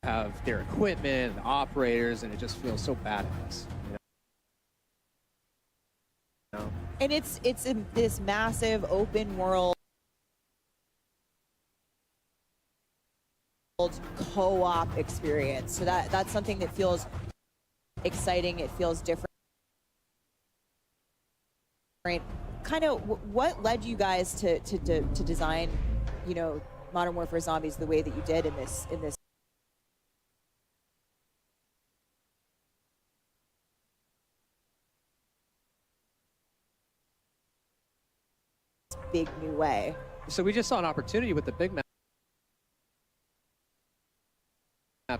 have their equipment and operators, and it just feels so badass. You know? And it's in this massive open world co-op experience. So that's something that feels exciting. It feels different. Kind of what led you guys to design, you know, Modern Warfare Zombies the way that you did in this big new way? So we just saw an opportunity with the big map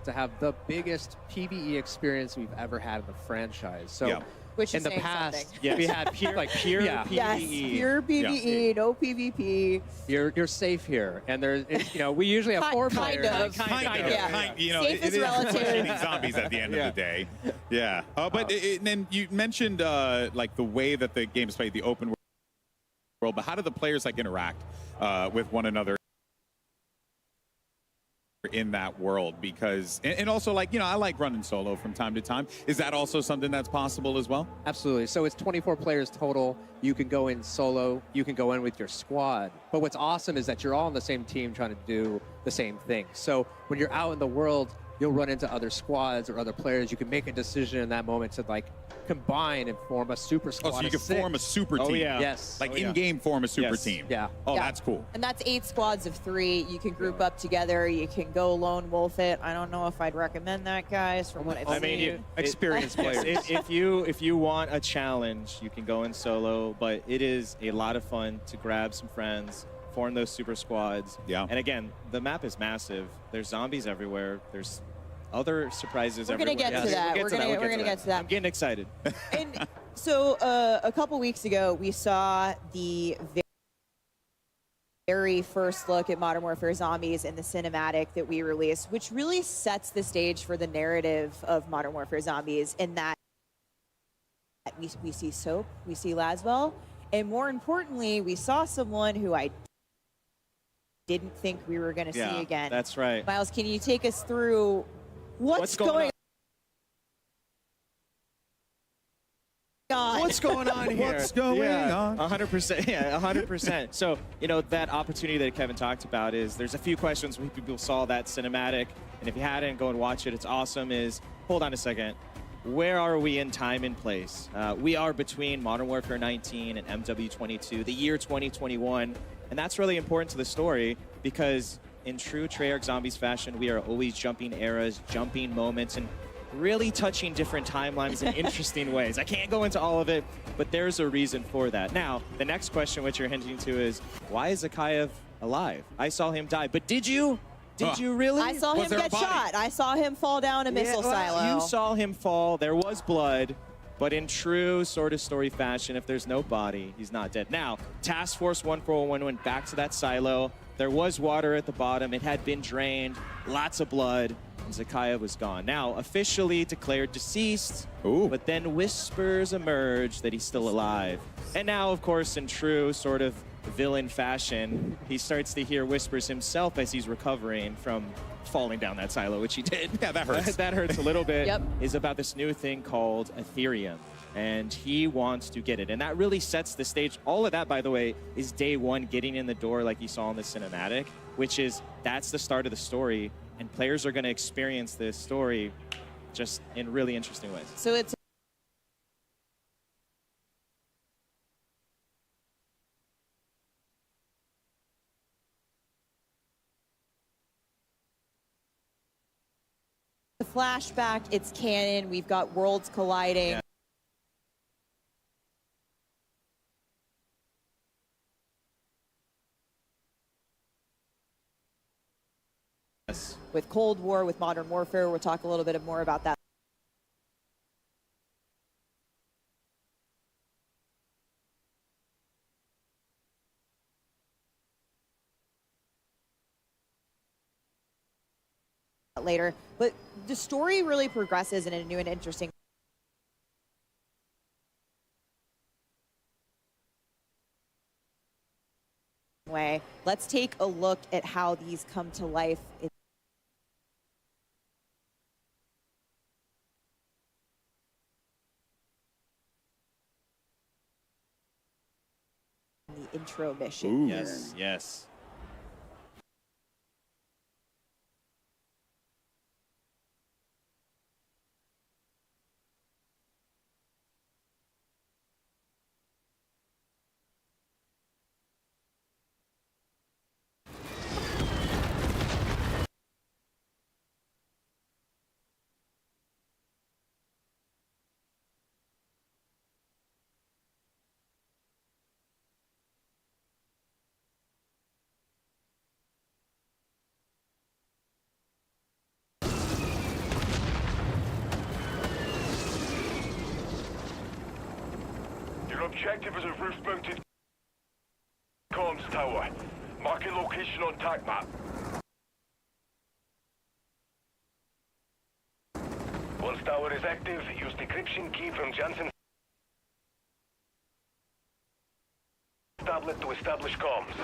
to have the biggest PvE experience we've ever had in the franchise. So Which in is the saying past, something. we had pure PvE. Yes, pure PvE, no PvP. You're safe here, and there's we usually have four players. Kind of. Yeah. You know, Safe it is is relative. pushing zombies at the end of the day. Yeah. But then you mentioned like the way that the game is played, the open world. But how do the players like interact with one another in that world? Because and also, like, I like running solo from time to time. Is that also something that's possible as well? Absolutely. So it's 24 players total. You can go in solo. You can go in with your squad. But what's awesome is that you're all on the same team trying to do the same thing. So when you're out in the world, you'll run into other squads or other players. You can make a decision in that moment to like combine and form a super squad. Oh, so you can form a super team. Yes. Like in-game form a super team. Yeah. Oh, Yeah. that's cool. And that's 8 squads of 3. You can group up together. You can go lone wolf it. I don't know if I'd recommend that, guys, from what I've seen. I mean, experienced players. If you want a challenge, you can go in solo, but it is a lot of fun to grab some friends, form those super squads. Yeah. And again, the map is massive. There's zombies everywhere. There's other surprises We're gonna everywhere. get to that. We're gonna get to that. I'm getting excited. And so a couple weeks ago, we saw the very first look at Modern Warfare Zombies in the cinematic that we released, which really sets the stage for the narrative of Modern Warfare Zombies, in that we see Soap, we see Laswell, and more importantly, we saw someone who I didn't think we were going to see again. That's right. Miles, can you take us through what's going on? What's going on here? What's going on? 100%. Yeah, 100%. So, that opportunity that Kevin talked about is there's a few questions when people saw that cinematic, and if you hadn't, go and watch it. It's awesome. Hold on a second. Where are we in time and place? We are between Modern Warfare 19 and MW22, the year 2021, and that's really important to the story because in true Treyarch Zombies fashion, we are always jumping eras, jumping moments, and really touching different timelines in interesting ways. I can't go into all of it, but there's a reason for that. Now, the next question which you're hinting to is, why is Zakayev alive? I saw him die, but did you? Did you really? I saw him get shot. I saw him fall down a missile silo. You saw him fall. There was blood. But in true sort of story fashion, if there's no body, he's not dead. Now, Task Force 141 went back to that silo. There was water at the bottom. It had been drained. Lots of blood. And Zakayev was gone. Now, officially declared deceased. Ooh. But then whispers emerged that he's still alive. And now, of course, in true sort of villain fashion, he starts to hear whispers himself as he's recovering from falling down that silo, which he did. Yeah, that hurts. That hurts a little bit. Yep. Is about this new thing called Ethereum. And he wants to get it. And that really sets the stage. All of that, by the way, is day one getting in the door like you saw in the cinematic, which is, that's the start of the story. And players are going to experience this story just in really interesting ways. So it's a flashback, it's canon, we've got worlds colliding. Yeah. Yes. With Cold War, with Modern Warfare, we'll talk a little bit more about that. Later, but the story really progresses in a new and interesting way. Let's take a look at how these come to life in the intro mission. Ooh. Yes, yes. objective is a roof-mounted comms tower. Marking location on TAC map. Once tower is active, use decryption key from Jansen's tablet to establish comms.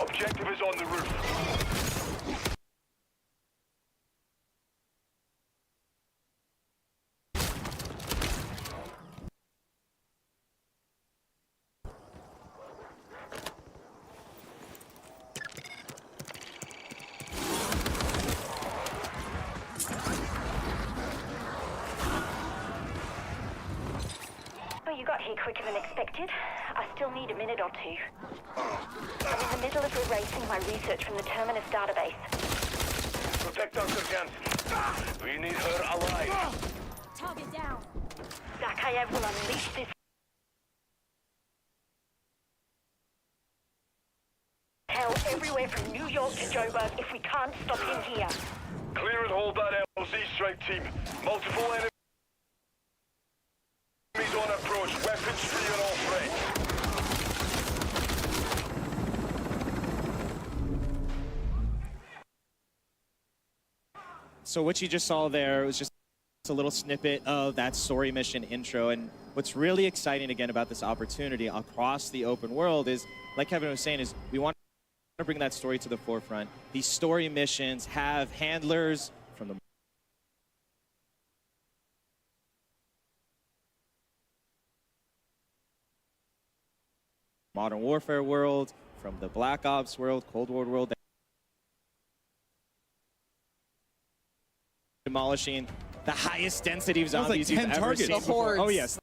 Objective is on the roof. Well, you got here quicker than expected. I still need a minute or two. I'm in the middle of erasing my research from the Terminus database. Protect Dr. Jansen. We need her alive. Target down. Zakayev will unleash this hell everywhere from New York to Joburg if we can't stop him here. Clear and hold that LZ strike team. Multiple enemies on approach. Weapons free on all threats. So what you just saw there was just a little snippet of that story mission intro. And what's really exciting again about this opportunity across the open world is, like Kevin was saying, is we want to bring that story to the forefront. These story missions have handlers from the Modern Warfare world, from the Black Ops world, Cold War world, demolishing the highest density of zombies you've ever seen before. Oh yes.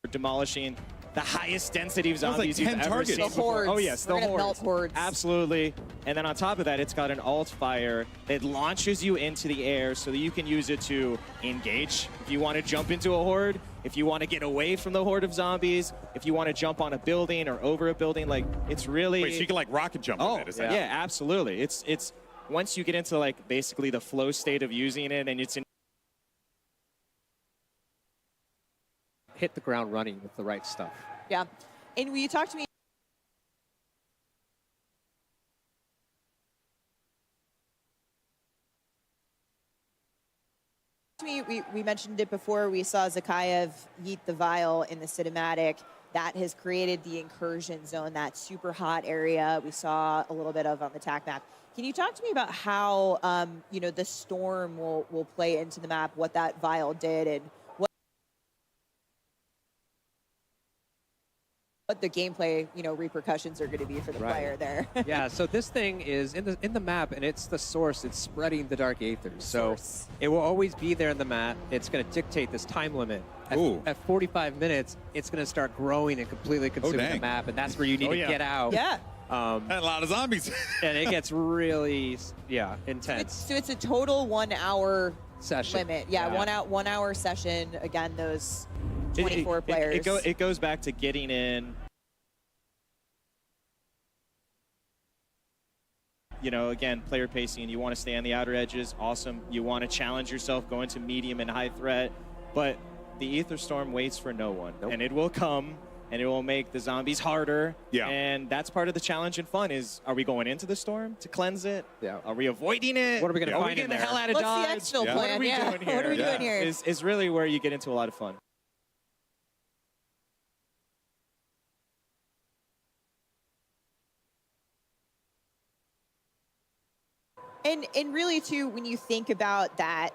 Demolishing the highest density of zombies you've ever seen before. Oh yes, the hordes. Absolutely. And then on top of that, it's got an alt fire that launches you into the air so that you can use it to engage. If you want to jump into a horde, if you want to get away from the horde of zombies, if you want to jump on a building or over a building, like it's really. Wait, so you can like rocket jump with it? Is that... Yeah, absolutely. It's once you get into like basically the flow state of using it, and it's in. Hit the ground running with the right stuff. Yeah. And when you talk to me, we mentioned it before, we saw Zakayev yeet the vial in the cinematic. That has created the incursion zone, that super hot area we saw a little bit of on the TAC map. Can you talk to me about how you know, the storm will play into the map, what that vial did, and what the gameplay, you know, repercussions are going to be for the player there. Yeah, so this thing is in the map, and it's the source. It's spreading the dark aethers. So it will always be there in the map. It's going to dictate this time limit. At 45 minutes, it's going to start growing and completely consuming the map, and that's where you need to get out. Yeah. A lot of zombies. And it gets really, intense. So it's a total 1 hour session limit. Yeah, 1 hour session. Again, those 24 players. It goes back to getting in. you know, again, player pacing, you want to stay on the outer edges, awesome. You want to challenge yourself, go into medium and high threat, but the Ether Storm waits for no one, and it will come, and it will make the zombies harder. Yeah. And that's part of the challenge and fun is, are we going into the storm to cleanse it? Yeah. Are we avoiding it? What are we going to find in there? Are we getting the hell out of Dodge? What's the exfil plan? What are we doing here? What are we doing here? Is really where you get into a lot of fun. And really, too, when you think about that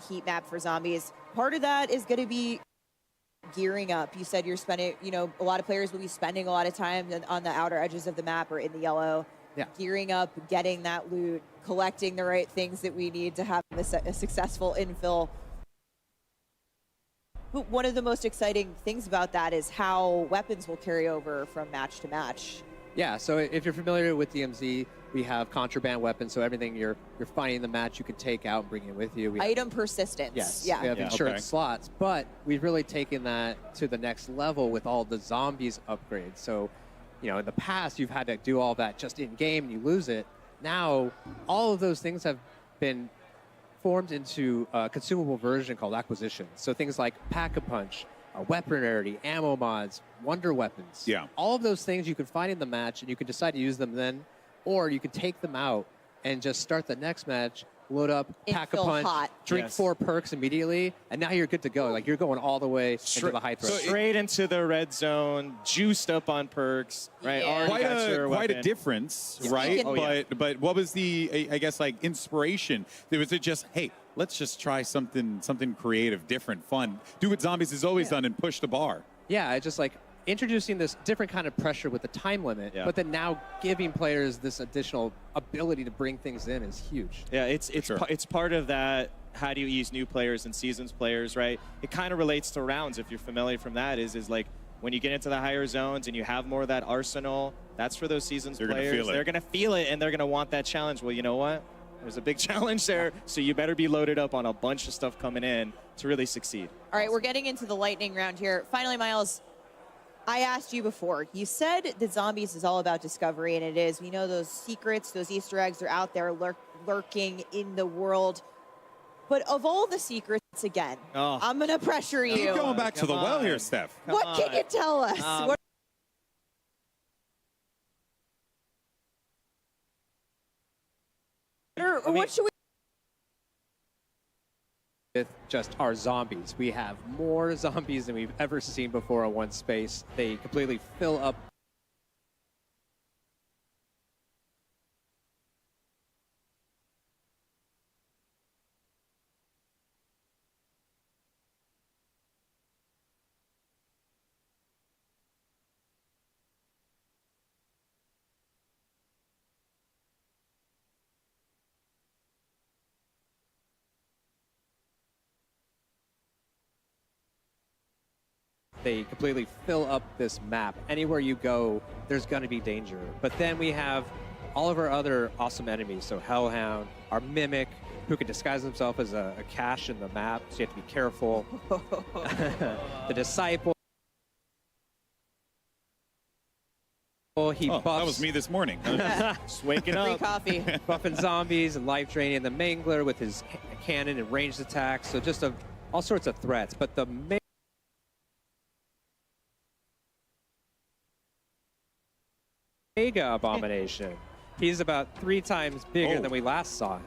heat map for zombies, part of that is going to be gearing up. You said you're spending, you know, a lot of players will be spending a lot of time on the outer edges of the map or in the yellow, gearing up, getting that loot, collecting the right things that we need to have a successful infill. But one of the most exciting things about that is how weapons will carry over from match to match. Yeah, so if you're familiar with DMZ, we have contraband weapons, so everything you're finding in the match you can take out and bring it with you. We Item persistence. Yes, Yeah. we have insurance slots, but we've really taken that to the next level with all the zombies upgrades. So, you know, in the past, you've had to do all that just in-game and you lose it. Now, all of those things have been formed into a consumable version called acquisitions. So things like Pack-a-Punch, weapon rarity, ammo mods, wonder weapons. Yeah. All of those things you can find in the match, and you can decide to use them then, or you can take them out and just start the next match, load up, pack a punch, drink 4 perks immediately, and now you're good to go. Like, you're going all the way into the high threat. Straight into the red zone, juiced up on perks, right? Yeah. Quite a difference, right? But what was the, I guess, like, inspiration? Was it just, hey, let's just try something creative, different, fun, do what Zombies has always done and push the bar? Yeah, it's just like introducing this different kind of pressure with the time limit, but then now giving players this additional ability to bring things in is huge. Yeah, it's part of that. How do you ease new players and seasons players, right? It kind of relates to rounds. If you're familiar from that, is like when you get into the higher zones and you have more of that arsenal, that's for those seasons players. They're going to feel it and they're going to want that challenge. Well, you know what? There's a big challenge there, so you better be loaded up on a bunch of stuff coming in to really succeed. All right, we're getting into the lightning round here. Finally, Miles, I asked you before. You said that Zombies is all about discovery, and it is. We know those secrets, those Easter eggs are out there lurking in the world. But of all the secrets, again, I'm going to pressure you. Keep going back to the well here, Steph. What can you tell us? What should we... With just our zombies. We have more zombies than we've ever seen before on one space. They completely fill up. They completely fill up this map. Anywhere you go, there's going to be danger. But then we have all of our other awesome enemies. So Hellhound, our Mimic, who can disguise himself as a cache in the map, so you have to be careful. The Disciple. He buffs. That was me this morning. Just waking up. Free coffee. Buffing zombies and life draining the Mangler with his cannon and ranged attacks. So just all sorts of threats. But the Mega Abomination. He's about 3 times bigger than we last saw him.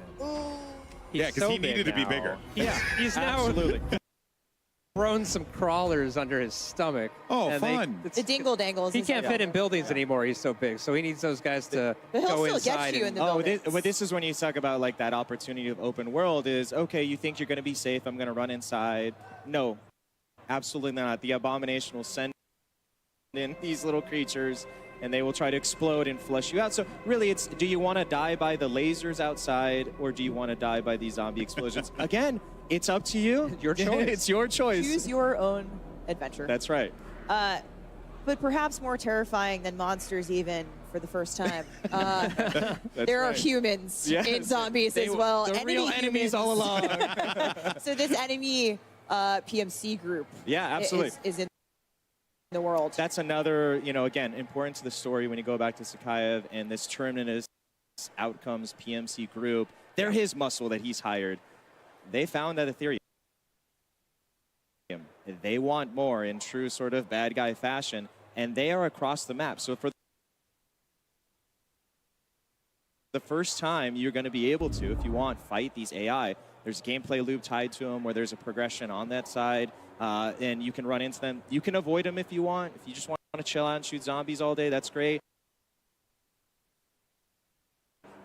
Yeah, because he needed to be bigger. Yeah, he's now thrown some crawlers under his stomach. Oh, fun. The dingle dangles. He can't fit in buildings anymore. He's so big. So he needs those guys to go inside. But this is when you talk about like that opportunity of open world is, okay, you think you're going to be safe. I'm going to run inside. No, absolutely not. The Abomination will send in these little creatures and they will try to explode and flush you out. So really, it's, do you want to die by the lasers outside or do you want to die by these zombie explosions? Again, it's up to you. Your choice. It's your choice. Choose your own adventure. That's right. But perhaps more terrifying than monsters even for the first time. There are humans in Zombies as well. The real enemies all along. So this enemy PMC group is in the world. That's another, again, important to the story when you go back to Sakayev and this Terminus Outcomes, PMC Group. They're his muscle that he's hired. They found that Ethereum. They want more in true sort of bad guy fashion, and they are across the map. So for the first time, you're going to be able to, if you want, fight these AI. There's a gameplay loop tied to them where there's a progression on that side, and you can run into them. You can avoid them if you want. If you just want to chill out and shoot zombies all day, that's great.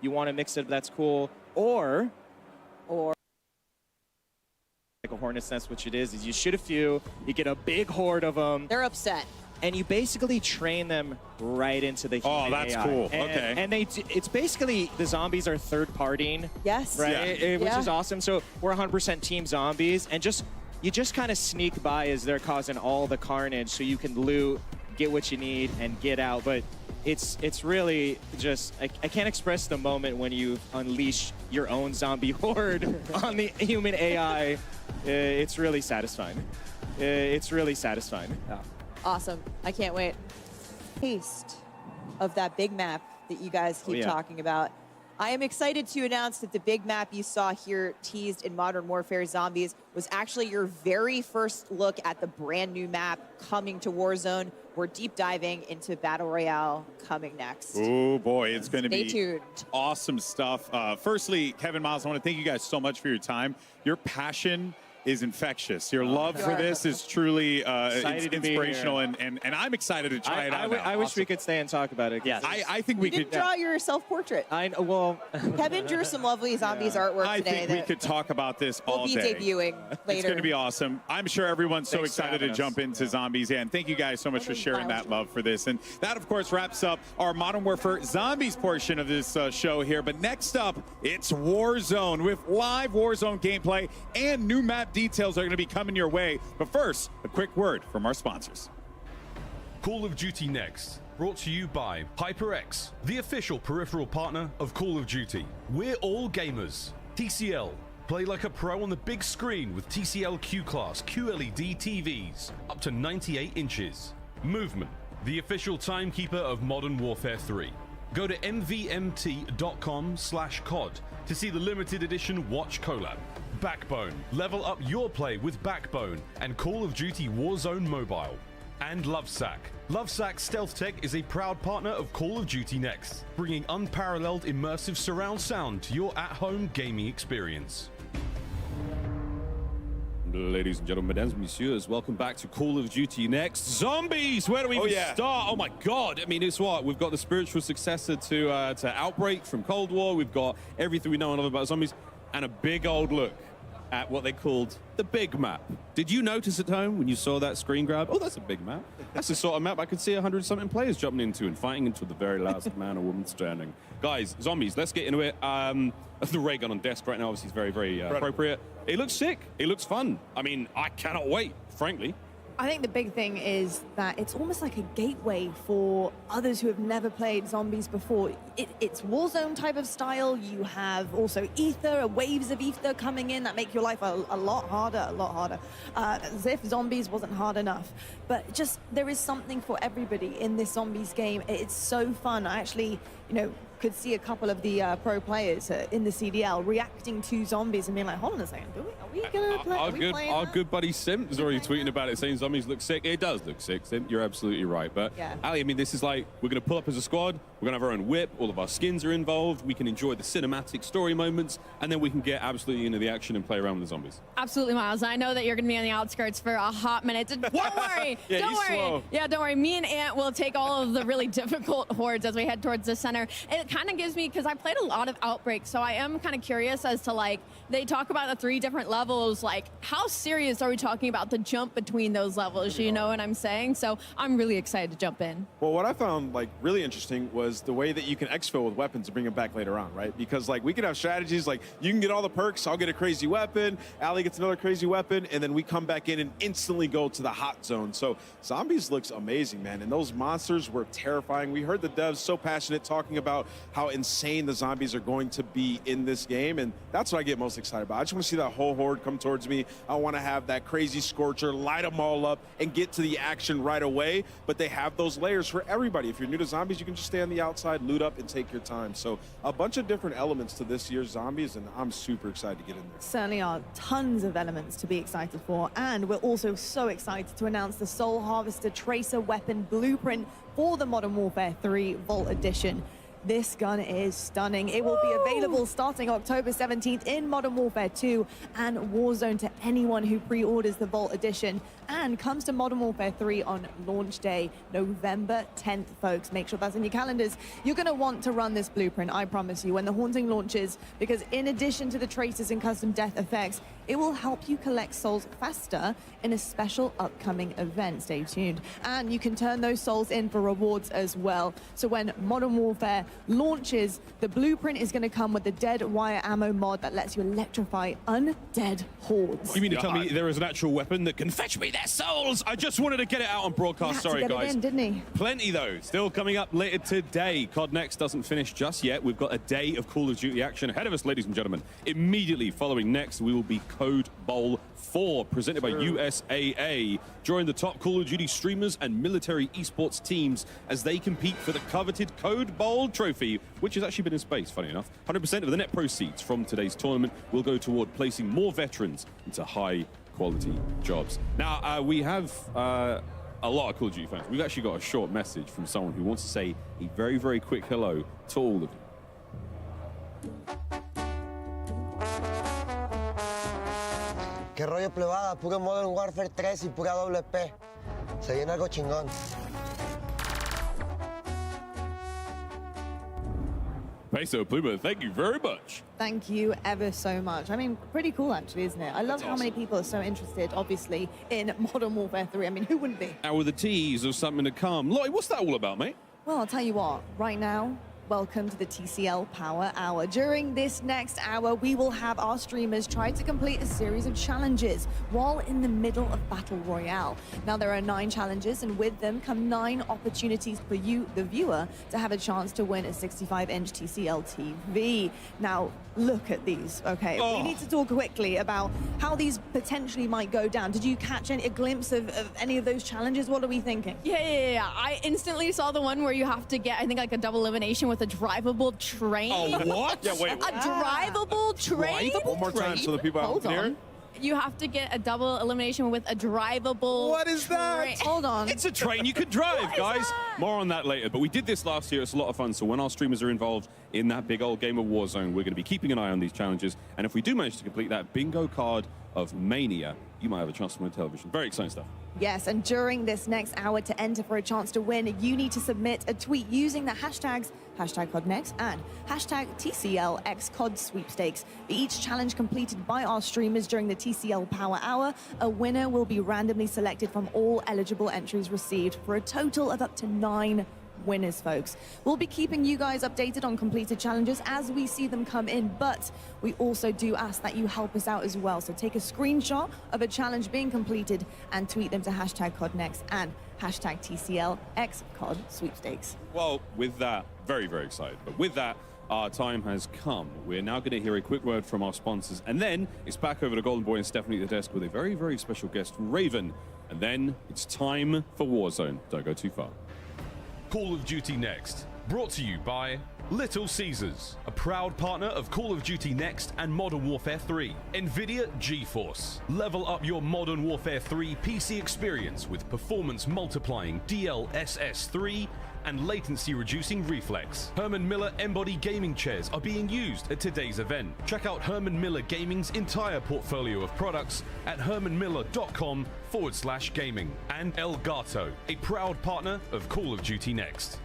You want to mix it, that's cool. Or like a hornet's nest, which it is you shoot a few, you get a big horde of them. They're upset. And you basically train them right into the human that's AI. cool. And, okay. And it's basically the zombies are third-partying. Yes. Right? Yeah. Which is awesome. So we're 100% team zombies, and you just kind of sneak by as they're causing all the carnage, so you can loot, get what you need, and get out. But it's really just I can't express the moment when you unleash your own zombie horde on the human AI. It's really satisfying. It's really satisfying. Yeah. Awesome. I can't wait. Taste of that big map that you guys keep talking about. I am excited to announce that the big map you saw here teased in Modern Warfare Zombies was actually your very first look at the brand new map coming to Warzone. We're deep diving into Battle Royale coming next. Oh boy, it's going to be tuned. Awesome stuff. Firstly, Kevin, Miles, I want to thank you guys so much for your time. Your passion is infectious. Your love for this is truly inspirational, and I'm excited to try it out. I wish we could stay and talk about it. Yes. I think we could draw your self-portrait. Well, Kevin drew some lovely zombies artwork today. I think we could talk about this all day. We'll be debuting later. It's going to be awesome. I'm sure everyone's so Thanks excited to jump into zombies. Yeah, and thank you guys so much for sharing that love for this. And that, of course, wraps up our Modern Warfare Zombies portion of this show here. But next up, it's Warzone with live Warzone gameplay and new map details are going to be coming your way. But first, a quick word from our sponsors. Call of Duty Next, brought to you by HyperX, the official peripheral partner of Call of Duty. We're all gamers. TCL, play like a pro on the big screen with TCL Q-Class QLED TVs, up to 98 inches. Movement, the official timekeeper of Modern Warfare 3. Go to mvmt.com/COD to see the limited edition Watch collab. Backbone, level up your play with Backbone and Call of Duty Warzone Mobile. And Lovesack. Lovesack Stealth Tech is a proud partner of Call of Duty Next, bringing unparalleled immersive surround sound to your at-home gaming experience. Ladies and gentlemen, mesdames, messieurs, welcome back to Call of Duty Next. Zombies! Where do we even start? Oh my God! I mean, it's what? We've got the spiritual successor to Outbreak from Cold War. We've got everything we know and love about zombies, and a big old look at what they called the big map. Did you notice at home when you saw that screen grab? Oh, that's a big map. That's the sort of map I could see 100-something players jumping into and fighting until the very last man or woman standing. Guys, zombies, let's get into it. The ray gun on desk right now obviously is very, very appropriate. It looks sick. It looks fun. I mean, I cannot wait, frankly. I think the big thing is that it's almost like a gateway for others who have never played zombies before. It's Warzone type of style. You have also ether, waves of ether coming in that make your life a lot harder, as if zombies wasn't hard enough. But just, there is something for everybody in this zombies game. It's so fun. I actually, could see a couple of the pro players in the CDL reacting to zombies and being like, hold on a second, are we going to play? Our good buddy Simp is already tweeting about it, saying zombies look sick. It does look sick, Simp. You're absolutely right. But Ali, I mean, this is like, we're going to pull up as a squad. We're going to have our own whip. All of our skins are involved. We can enjoy the cinematic story moments, and then we can get absolutely into the action and play around with the zombies. Absolutely, Miles. I know that you're going to be on the outskirts for a hot minute. Don't worry. Don't worry. Slow. Yeah, don't worry. Me and Ant will take all of the really difficult hordes as we head towards the center. It kind of gives me, because I played a lot of Outbreak, so I am kind of curious as to, like, they talk about the 3 different levels. Like, how serious are we talking about the jump between those levels? You know what I'm saying? So I'm really excited to jump in. Well, what I found like really interesting was the way that you can exfil with weapons and bring them back later on, right? Because like we could have strategies like you can get all the perks, I'll get a crazy weapon, Ali gets another crazy weapon, and then we come back in and instantly go to the hot zone. So zombies looks amazing, man, and those monsters were terrifying. We heard the devs so passionate talking about how insane the zombies are going to be in this game, and that's what I get most excited about. I just want to see that whole horde come towards me. I want to have that crazy scorcher, light them all up, and get to the action right away, but they have those layers for everybody. If you're new to zombies, you can just stay on the outside, loot up, and take your time. So a bunch of different elements to this year's zombies, and I'm super excited to get in there. Certainly are tons of elements to be excited for, and we're also so excited to announce the Soul Harvester Tracer Weapon Blueprint for the Modern Warfare 3 Vault Edition. This gun is stunning. It will be available starting October 17th in Modern Warfare 2 and Warzone to anyone who pre-orders the Vault Edition, and comes to Modern Warfare 3 on launch day, November 10th, folks. Make sure that's in your calendars. You're going to want to run this blueprint, I promise you, when the Haunting launches, because in addition to the tracers and custom death effects, it will help you collect souls faster in a special upcoming event. Stay tuned. And you can turn those souls in for rewards as well. So when Modern Warfare launches, the blueprint is going to come with the dead wire ammo mod that lets you electrify undead hordes. You mean to tell me there is an actual weapon that can fetch me their souls? I just wanted to get it out on broadcast. Sorry, guys. It in, didn't he? Plenty, though. Still coming up later today. COD Next doesn't finish just yet. We've got a day of Call of Duty action ahead of us, ladies and gentlemen. Immediately following Next, we will be Code Bowl 4, presented by USAA. Join the top Call of Duty streamers and military esports teams as they compete for the coveted Code Bowl trophy, which has actually been in space, funny enough. 100% of the net proceeds from today's tournament will go toward placing more veterans into high-quality jobs. Now, we have a lot of Call of Duty fans. We've actually got a short message from someone who wants to say a very, very quick hello to all of you. ¿Qué rollo, plebada? Puro Modern Warfare 3 y pura WP. Se viene algo chingón. Peso Pluma, thank you very much. Thank you ever so much. I mean, pretty cool actually, isn't it? I love how many people are so interested, obviously, in Modern Warfare 3. I mean, who wouldn't be? And with a tease of something to come. Lottie, what's that all about, mate? Well, I'll tell you what, right now, welcome to the TCL Power Hour. During this next hour, we will have our streamers try to complete a series of challenges while in the middle of Battle Royale. Now, there are 9 challenges, and with them come 9 opportunities for you, the viewer, to have a chance to win a 65-inch TCL TV. Now, look at these, okay? Oh. We need to talk quickly about how these potentially might go down. Did you catch a glimpse of any of those challenges? What are we thinking? Yeah. I instantly saw the one where you have to get, I think, like a double elimination with a drivable train. Oh, what? Yeah, wait. A drivable train? One more time so the people out there. You have to get a double elimination with a drivable What is that? Hold on. It's a train you can drive, guys. More on that later. But we did this last year. It's a lot of fun. So when our streamers are involved in that big old game of Warzone, we're going to be keeping an eye on these challenges. And if we do manage to complete that bingo card of Mania, you might have a chance to win television. Very exciting stuff. Yes, and during this next hour, to enter for a chance to win, you need to submit a tweet using the hashtags #CODNEXT and #TCLXCOD sweepstakes. For each challenge completed by our streamers during the TCL Power Hour, a winner will be randomly selected from all eligible entries received for a total of up to 9 winners, folks. We'll be keeping you guys updated on completed challenges as we see them come in, but we also do ask that you help us out as well. So take a screenshot of a challenge being completed and tweet them to #CODNEXT and #TCLXCOD sweepstakes. Well, with that, very, very excited. But with that, our time has come. We're now going to hear a quick word from our sponsors, and then it's back over to Golden Boy and Stephanie at the desk with a very, very special guest, Raven. And then it's time for Warzone. Don't go too far. Call of Duty Next, brought to you by Little Caesars, a proud partner of Call of Duty Next and Modern Warfare 3. NVIDIA GeForce, level up your Modern Warfare 3 PC experience with performance multiplying DLSS 3 and latency reducing reflex. Herman Miller Embody gaming chairs are being used at today's event. Check out Herman Miller Gaming's entire portfolio of products at hermanmiller.com/gaming. And Elgato, a proud partner of Call of Duty Next.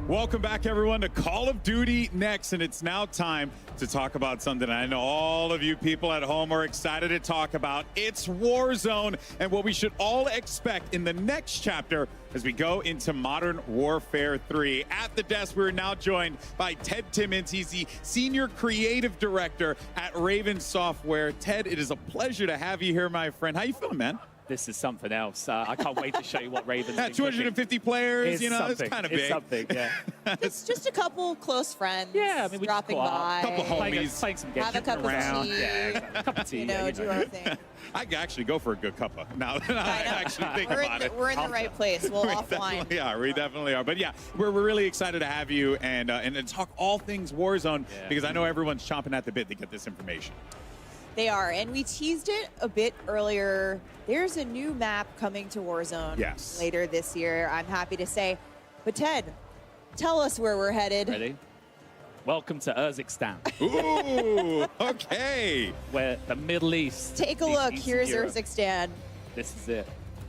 Welcome back, everyone, to Call of Duty Next, and it's now time to talk about something I know all of you people at home are excited to talk about. It's Warzone and what we should all expect in the next chapter as we go into Modern Warfare 3. At the desk, we're now joined by Ted Timmons. He's the Senior Creative Director at Raven Software. Ted, it is a pleasure to have you here, my friend. How you feeling, man? this is something else. I can't wait to show you what Raven's doing. 250 players, you know, it's kind of big. It's something, yeah. It's just a couple close friends. Yeah, I mean, we dropping just by. A couple homies. Playing some Have a cup around. of tea. Yeah, exactly. A cup of tea. You know, do our thing. I could actually go for a good cuppa now that I actually think about it. We're in the right place. We'll offline. Yeah, we definitely are. But yeah, we're really excited to have you and to talk all things Warzone because I know everyone's chomping at the bit to get this information. They are, and we teased it a bit earlier. There's a new map coming to Warzone later this year, I'm happy to say. But Ted, tell us where we're headed. Ready? Welcome to Urzikstan. Ooh, okay. Where the Middle East. Take a look. Here's Urzikstan. This is it.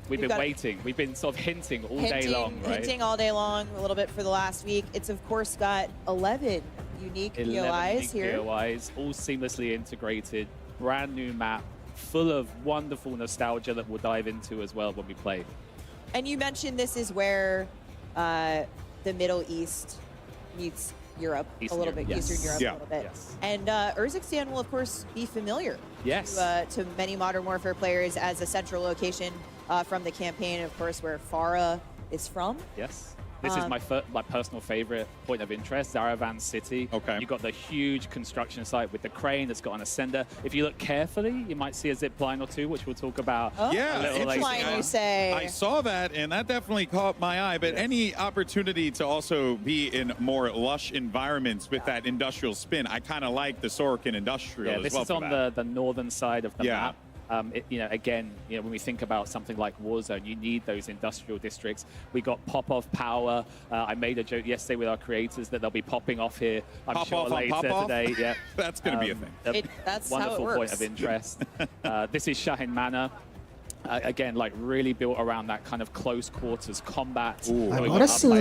We've been waiting. We've been sort of hinting all day long, right? Hinting all day long, a little bit for the last week. It's, of course, got 11 unique POIs here. POIs, all seamlessly integrated. Brand new map, full of wonderful nostalgia that we'll dive into as well when we play. And you mentioned this is where the Middle East meets Europe a little bit, Eastern Europe a little bit. And Urzikstan will, of course, be familiar to many Modern Warfare players as a central location from the campaign, of course, where Farah is from. Yes. This is my personal favorite point of interest, Zaravan City. Okay. You've got the huge construction site with the crane that's got an ascender. If you look carefully, you might see a zip line or two, which we'll talk about a little later. You say. I saw that, and that definitely caught my eye. But any opportunity to also be in more lush environments with that industrial spin, I kind of like the Sorokin industrial as well. This is on the northern side of the map. Again, when we think about something like Warzone, you need those industrial districts. We got pop-off power. I made a joke yesterday with our creators that they'll be popping off here, I'm sure, later today. Yeah, that's going to be a thing. That's wonderful how it works. point of interest. This is Shahin Manor. Again, like really built around that kind of close quarters combat. Agora sim.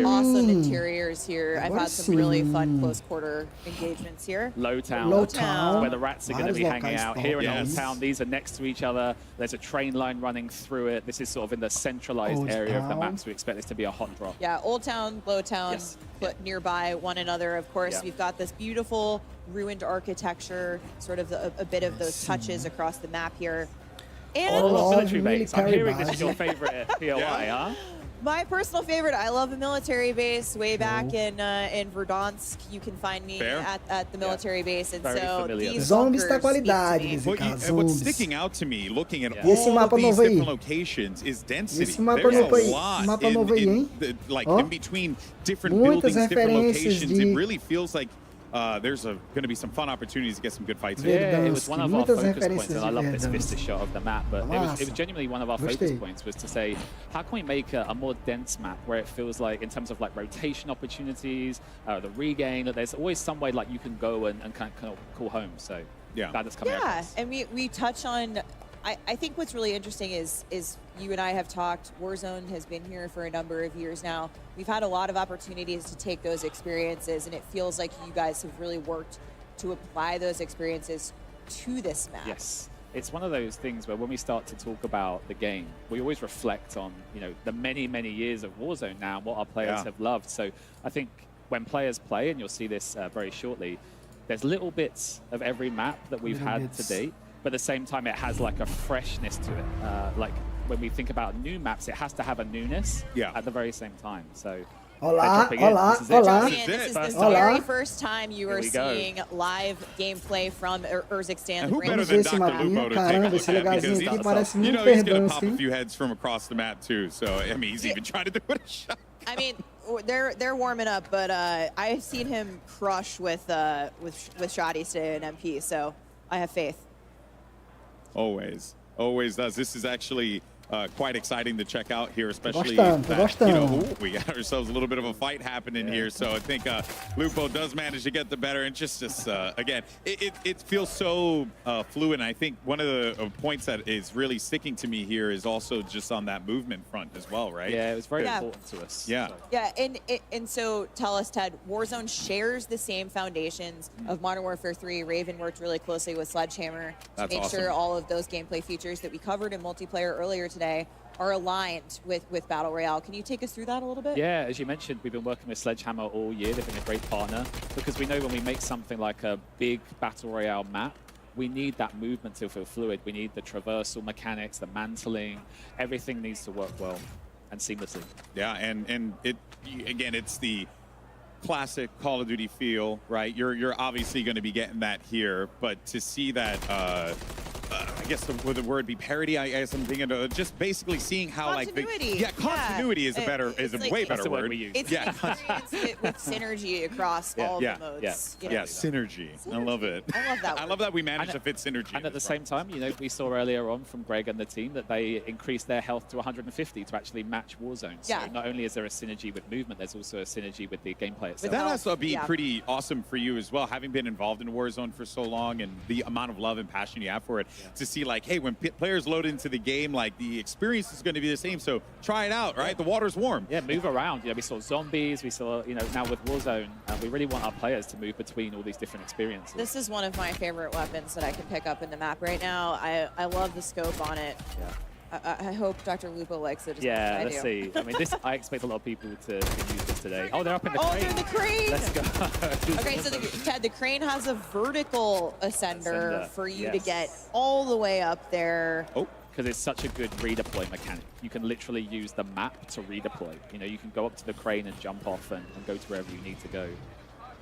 Awesome interiors here. I've had some really fun close quarter engagements here. Lowtown, where the rats are going to be hanging out. Here in Old Town, these are next to each other. There's a train line running through it. This is sort of in the centralized area of the map, so we expect this to be a hot drop. Yeah, Old Town, Lowtown, put nearby one another. Of course, we've got this beautiful ruined architecture, sort of a bit of those touches across the map here. And military base. I'm hearing this is your favorite POI, huh? My personal favorite. I love a military base. Way back in Verdansk, you can find me at the military base, and so these zombies da qualidade. What's sticking out to me, looking at all these different locations, is density. There's a lot in between different buildings, different locations. It really feels like there's going to be some fun opportunities to get some good fights. Yeah, it was one of our focus points, and I love this vista shot of the map, but it was genuinely one of our focus points was to say, how can we make a more dense map where it feels like, in terms of like rotation opportunities, the regain, that there's always some way like you can go and kind of call home. So glad that's coming out. And we touch on, I think what's really interesting is you and I have talked, Warzone has been here for a number of years now. We've had a lot of opportunities to take those experiences, and it feels like you guys have really worked to apply those experiences to this map. Yes. It's one of those things where when we start to talk about the game, we always reflect on, the many, many years of Warzone now, what our players have loved. So I think when players play, and you'll see this very shortly, there's little bits of every map that we've had to date. But at the same time, it has like a freshness to it. Like when we think about new maps, it has to have a newness at the very same time. So, This is the very first time you are seeing live gameplay from Urzikstan. Who better than Dr. Lupo to take a look at, because he's going to pop a few heads from across the map too. So I mean, he's even trying to do it a shot. I mean, they're warming up, but I've seen him crush with shotties today in MP. So I have faith. Always does. This is actually quite exciting to check out here, especially that, we got ourselves a little bit of a fight happening here. So I think Lupo does manage to get the better, and just again, it feels so fluid. And I think one of the points that is really sticking to me here is also just on that movement front as well, right? Yeah, it was very important to us. Yeah. Yeah, and so tell us, Ted, Warzone shares the same foundations of Modern Warfare 3. Raven worked really closely with Sledgehammer to make sure all of those gameplay features that we covered in multiplayer earlier today are aligned with Battle Royale. Can you take us through that a little bit? Yeah, as you mentioned, we've been working with Sledgehammer all year. They've been a great partner because we know when we make something like a big Battle Royale map, we need that movement to feel fluid. We need the traversal mechanics, the mantling. Everything needs to work well and seamlessly. Yeah, and again, it's the classic Call of Duty feel, right? You're obviously going to be getting that here, but to see that, I guess would the word be parody? I guess I'm thinking of just basically seeing how continuity. Continuity is a better, way better word. We use. It's experience it with synergy across all the modes. Yeah, synergy. I love it. I love that. I love that we managed to fit synergy. And at the same time, you know, we saw earlier on from Greg and the team that they increased their health to 150 to actually match Warzone. So not only is there a synergy with movement, there's also a synergy with the gameplay itself. But that has to be pretty awesome for you as well, having been involved in Warzone for so long and the amount of love and passion you have for it, to see like, hey, when players load into the game, like the experience is going to be the same, so try it out, right? The water's warm. Yeah, move around. You know, we saw zombies, we saw, you know, now with Warzone, we really want our players to move between all these different experiences. This is one of my favorite weapons that I can pick up in the map right now. I love the scope on it. Yeah. I hope Dr. Lupo likes it as yeah, much as I let's do. see. I mean, this, I expect a lot of people to use this today. Oh, they're up in the crane. they're in the crane. Let's go. Okay, so Ted, the crane has a vertical ascender for you to get all the way up there. Oh, because it's such a good redeploy mechanic. You can literally use the map to redeploy. You know, you can go up to the crane and jump off and go to wherever you need to go.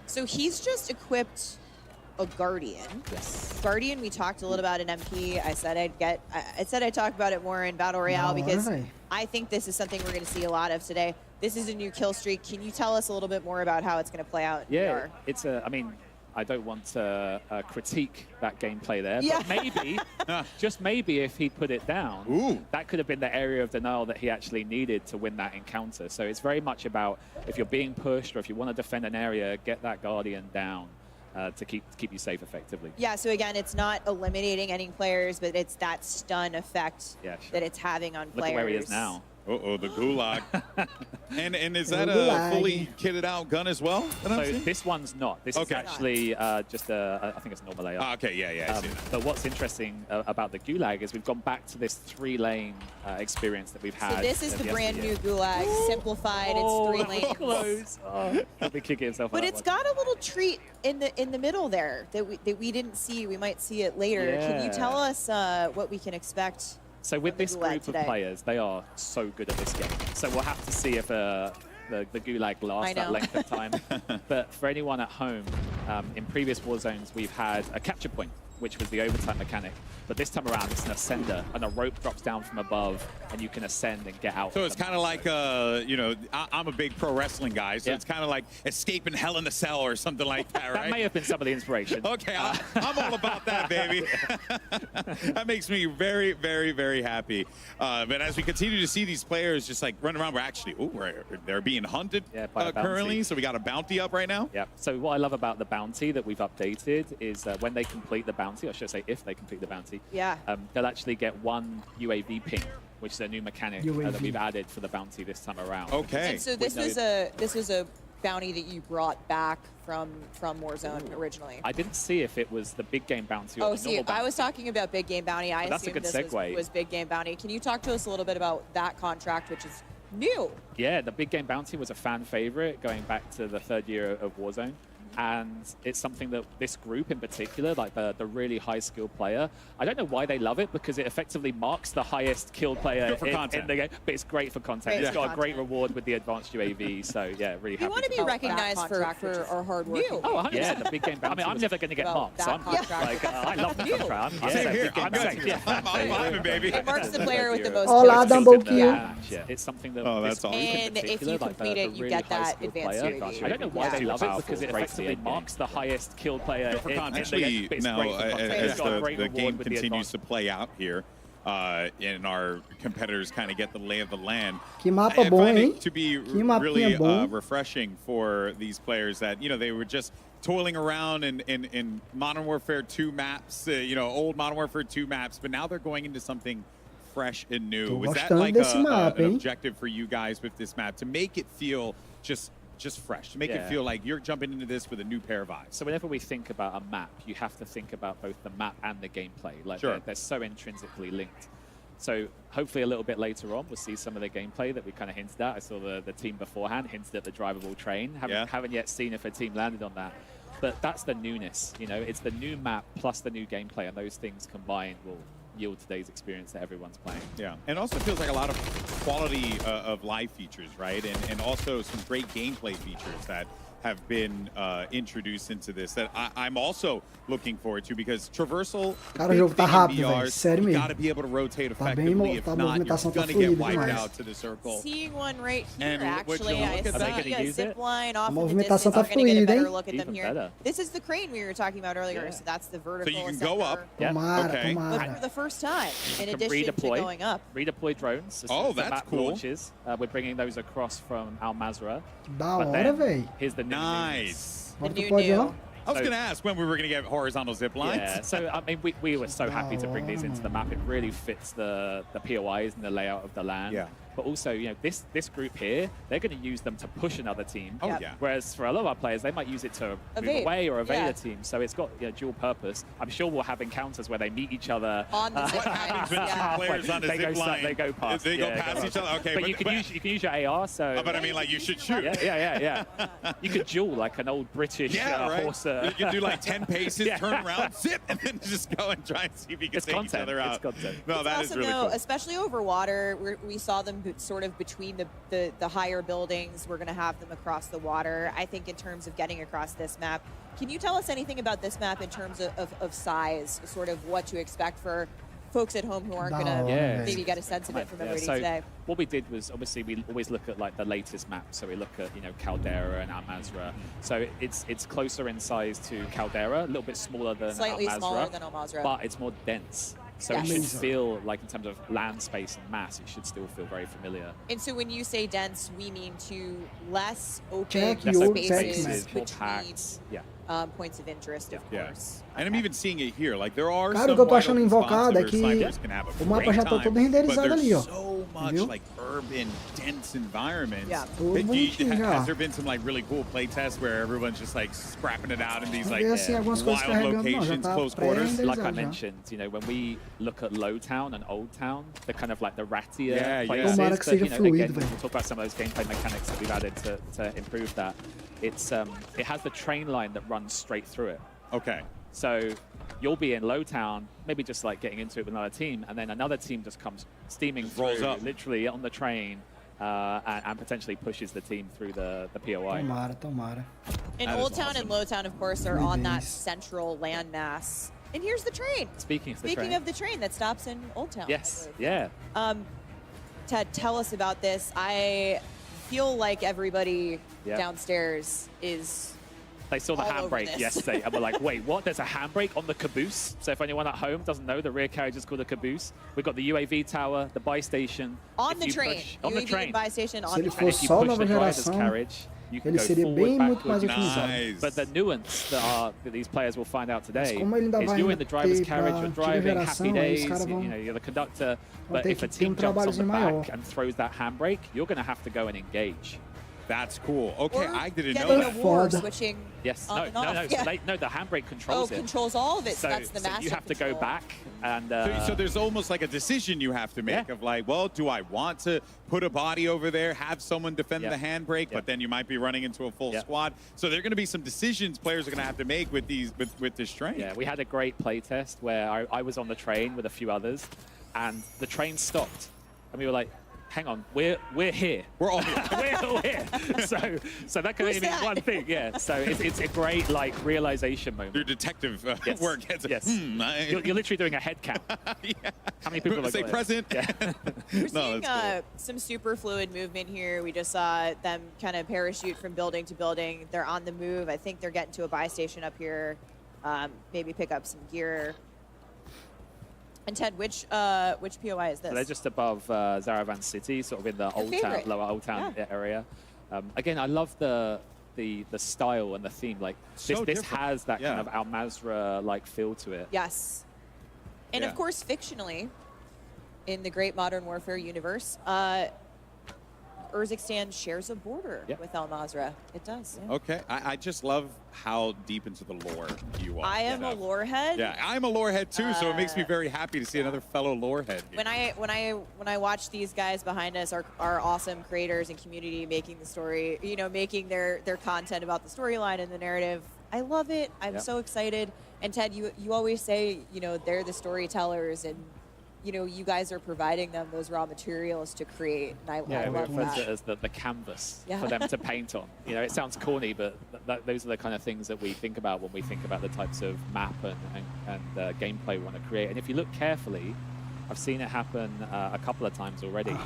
So he's just equipped a Guardian. Yes. Guardian, we talked a little about in MP. I said I'd talk about it more in Battle Royale because I think this is something we're going to see a lot of today. This is a new kill streak. Can you tell us a little bit more about how it's going to play out in VR? It's a, I mean, I don't want to critique that gameplay there, but maybe, just maybe if he put it down, that could have been the area of denial that he actually needed to win that encounter. So it's very much about if you're being pushed or if you want to defend an area, get that Guardian down. To keep you safe effectively. Yeah, so again, it's not eliminating any players, but it's that stun effect that it's having on players. Look at where he is now. Uh-oh, the gulag. and is that a fully kitted out gun as well? So this one's not. This is actually just a, I think it's a normal layout. Okay, yeah, I see that. But what's interesting about the gulag is we've gone back to this 3-lane experience that we've had. So this is the brand new gulag, simplified. It's 3 lanes. Close. He'll be kicking himself. But it's got a little treat in the middle there that we didn't see. We might see it later. Can you tell us what we can expect? So with this group of players, they are so good at this game. So we'll have to see if the gulag lasts that length of time. But for anyone at home, in previous Warzones, we've had a capture point, which was the overtime mechanic. But this time around, it's an ascender, and a rope drops down from above, and you can ascend and get out. So it's kind of like, you know, I'm a big pro wrestling guy, so it's kind of like escaping Hell in a Cell or something like that, right? That may have been some of the inspiration. Okay, I'm all about that, baby. That makes me very, very, very happy. But as we continue to see these players just like run around, we're actually, they're being hunted currently, so we got a bounty up right now. Yeah, so what I love about the bounty that we've updated is when they complete the bounty, or should I say if they complete the bounty, they'll actually get 1 UAV ping, which is a new mechanic that we've added for the bounty this time around. Okay. And so this was a bounty that you brought back from Warzone originally. I didn't see if it was the big game bounty or the normal bounty. I was talking about big game bounty. I assumed this was big game bounty. Can you talk to us a little bit about that contract, which is new? Yeah, the big game bounty was a fan favorite going back to the 3rd year of Warzone. And it's something that this group in particular, like the really high skill player, I don't know why they love it, because it effectively marks the highest killed player in the game, but it's great for content. It's got a great reward with the advanced UAV, so yeah, really happy. We want to be recognized for our hard work. Oh, 100%. Yeah, the big game bounty. I mean, I'm never going to get marked, so I'm like, I love the contract. Same here. I'm vibing, baby. It marks the player with the most Olá, double kill. It's something that that's awesome. And if you complete it, you get that advanced UAV. I don't know why they love it, because it effectively marks the highest killed player. For context, now as the game continues to play out here, and our competitors kind of get the lay of the land, Que mapa bom, hein? To be really refreshing for these players that, you know, they were just toiling around in Modern Warfare 2 maps, you know, old Modern Warfare 2 maps, but now they're going into something fresh and new. Was that like an objective for you guys with this map, to make it feel just fresh, to make it feel like you're jumping into this with a new pair of eyes? So whenever we think about a map, you have to think about both the map and the gameplay. Like they're so intrinsically linked. So hopefully a little bit later on, we'll see some of the gameplay that we kind of hinted at. I saw the team beforehand hinted at the drivable train. Haven't yet seen if a team landed on that. But that's the newness, you know, it's the new map plus the new gameplay, and those things combined will yield today's experience that everyone's playing. Yeah, and also feels like a lot of quality of life features, right? And also some great gameplay features that have been introduced into this that I'm also looking forward to, because traversal, Cara, o jogo tá rápido, velho. Sério mesmo. gotta be able to rotate Tá bem, effectively. If a not, you're movimentação tá gonna get fluida wiped demais. out to the circle. Seeing one right here, And would actually. you I look at that? see a zip line off A in the movimentação distance. tá We're going to get a fluida, better hein? look at them Even here. better. This is the crane we were talking about earlier, so that's the vertical. So you can go up. Tomara, Okay. But tomara. for the first time, in You can addition to redeploy. going up. Redeploy drones. As Oh, soon as the that's map cool. launches, we're bringing those across from Al Mazrah. Da But hora, then, velho. here's the new news. Nice. The Agora tu new pode ir lá? new. I was So- going to ask when we were going to get horizontal zip lines. Yeah, so I mean, we were so happy to bring these into the map. It really fits the POIs and the layout of the land. Yeah. But also, you know, this group here, they're going to use them to push another team. Oh, Yep. yeah. Whereas for a lot of our players, they might use it to move Evade. away or evade Yeah. a team. So it's got dual purpose. I'm sure we'll have encounters where they meet each other. On the zip What happens when lines, two yeah. players on a They zip go line? they go past. They go yeah, past each other? Okay. But you can use your AR. So. But I mean, like, you should shoot. Yeah. You could duel like an old British Right. horse. You can do like 10 paces, Yeah. turn around, zip, and then just go and try and see if you can It's take content. each other out. It's content. No, It's that is also really though, cool. especially over water, we saw them sort of between the higher buildings. We're going to have them across the water. I think in terms of getting across this map, can you tell us anything about this map in terms of size, sort of what to expect for folks at home who aren't going to Yeah. maybe get a sense of it from everybody so today? what we did was, obviously, we always look at like the latest maps. So we look at Caldera and Al Mazrah. So it's closer in size to Caldera, a little bit smaller than Slightly Al Mazrah, smaller than Al Mazrah. but it's more dense. So Yes. it should Amazing. feel like, in terms of land space and mass, it should still feel very familiar. And so when you say dense, we mean to less open Check Less your open spaces text spaces, more between packed. Yeah. points of interest, of Yeah. course. And I'm even seeing it here. Like, there are Cara, some o que eu tô wide achando open spots invocado where é que snipers can have a o mapa great já tá time, todo but renderizado there's ali, ó. so much Viu? like urban, dense environments. Yeah. Tudo But bonitinho já. has there been some like really cool play tests where everyone's just like scrapping it out in these like Vê assim algumas coisas wild carregando, não, já locations, tá close quarters? pré-renderizado Like I já. mentioned, when we look at Low Town and Old Town, they're kind of like the rattier Yeah, places. Tomara que seja but, fluido, again, velho. we'll talk about some of those gameplay mechanics that we've added to improve that. It's it has the train line that runs straight through it. Okay. So you'll be in Low Town, maybe just like getting into it with another team, and then another team just comes steaming Rolls through, up. literally on the train, and potentially pushes the team through the POI. Tomara. And That is Old Town awesome. and Low Town, of course, are on that central landmass. And here's the train. Speaking of the Speaking train. of the train that stops in Old Town. I Yes, believe. yeah. Ted, tell us about this. I feel like everybody Yeah. downstairs is They saw the all over handbrake this. yesterday and were like, wait, what? There's a handbrake on the caboose? So if anyone at home doesn't know, the rear carriage is called a caboose. We've got the UAV tower, the buy station. on If the you train. push- on the UAV train. and buy station Se on ele the for train. If you só push nova the driver's geração, carriage, you can ele go seria forward, bem muito backwards. mais otimizado. Nice. But the nuance that these players will find out today como ele ainda is vai you're ainda in the driver's ter carriage, pra you're antiga driving, geração, happy aí os days, caras you're the conductor. But ter if a que ter team jumps on the trabalhozinho maior. back and throws that handbrake, you're going to have to go and engage. That's cool. Okay, Or I didn't getting know a that. war, Foda. switching Yes, on no, and no, off. no. Yeah. So the handbrake controls it. Controls all of it. So, that's the so master you have to go control. back and. So there's almost like a decision you have to make of like, well, do I want to put a body over there, have someone defend the handbrake, but then you might be running into a full squad. So there are going to be some decisions players are going to have to make with these with this train. Yeah, we had a great play test where I was on the train with a few others, and the train stopped, and we were like, hang on, we're here. We're all here. We're all here. So that can only mean one thing, yeah. So it's a great like realization moment. Your detective Yes. work. Gets Yes. I- You're literally doing a head count. How many people are Say going? present. Yeah. We're No, seeing that's some super fluid movement here. We just saw them kind of parachute from building to building. They're on the move. I think they're getting to a buy station up here. Maybe pick up some gear. And Ted, which POI is this? So they're just above Zaravan City, sort of in the old town, favorite. lower old town area. Again, I love the style and the theme. Like So this different. has that Yeah. kind of Al Mazrah like feel to it. Yes. And Yeah. of course, fictionally, in the Great Modern Warfare universe, Urzikstan shares a border with Al Mazrah. It does. Yeah. Okay, I just love how deep into the lore you are. I am a lore head. Yeah, I'm a lore head too, so it makes me very happy to see another fellow lore head. Here. When I watch these guys behind us, our awesome creators and community making the story, making their content about the storyline and the narrative, I love it. I'm so excited. And Ted, you always say, you know, they're the storytellers, and you know, you guys are providing them those raw materials to create. And I love refer that. to it as the canvas for them to paint on. You know, it sounds corny, but those are the kind of things that we think about when we think about the types of map and gameplay we want to create. And if you look carefully, I've seen it happen a couple of times already.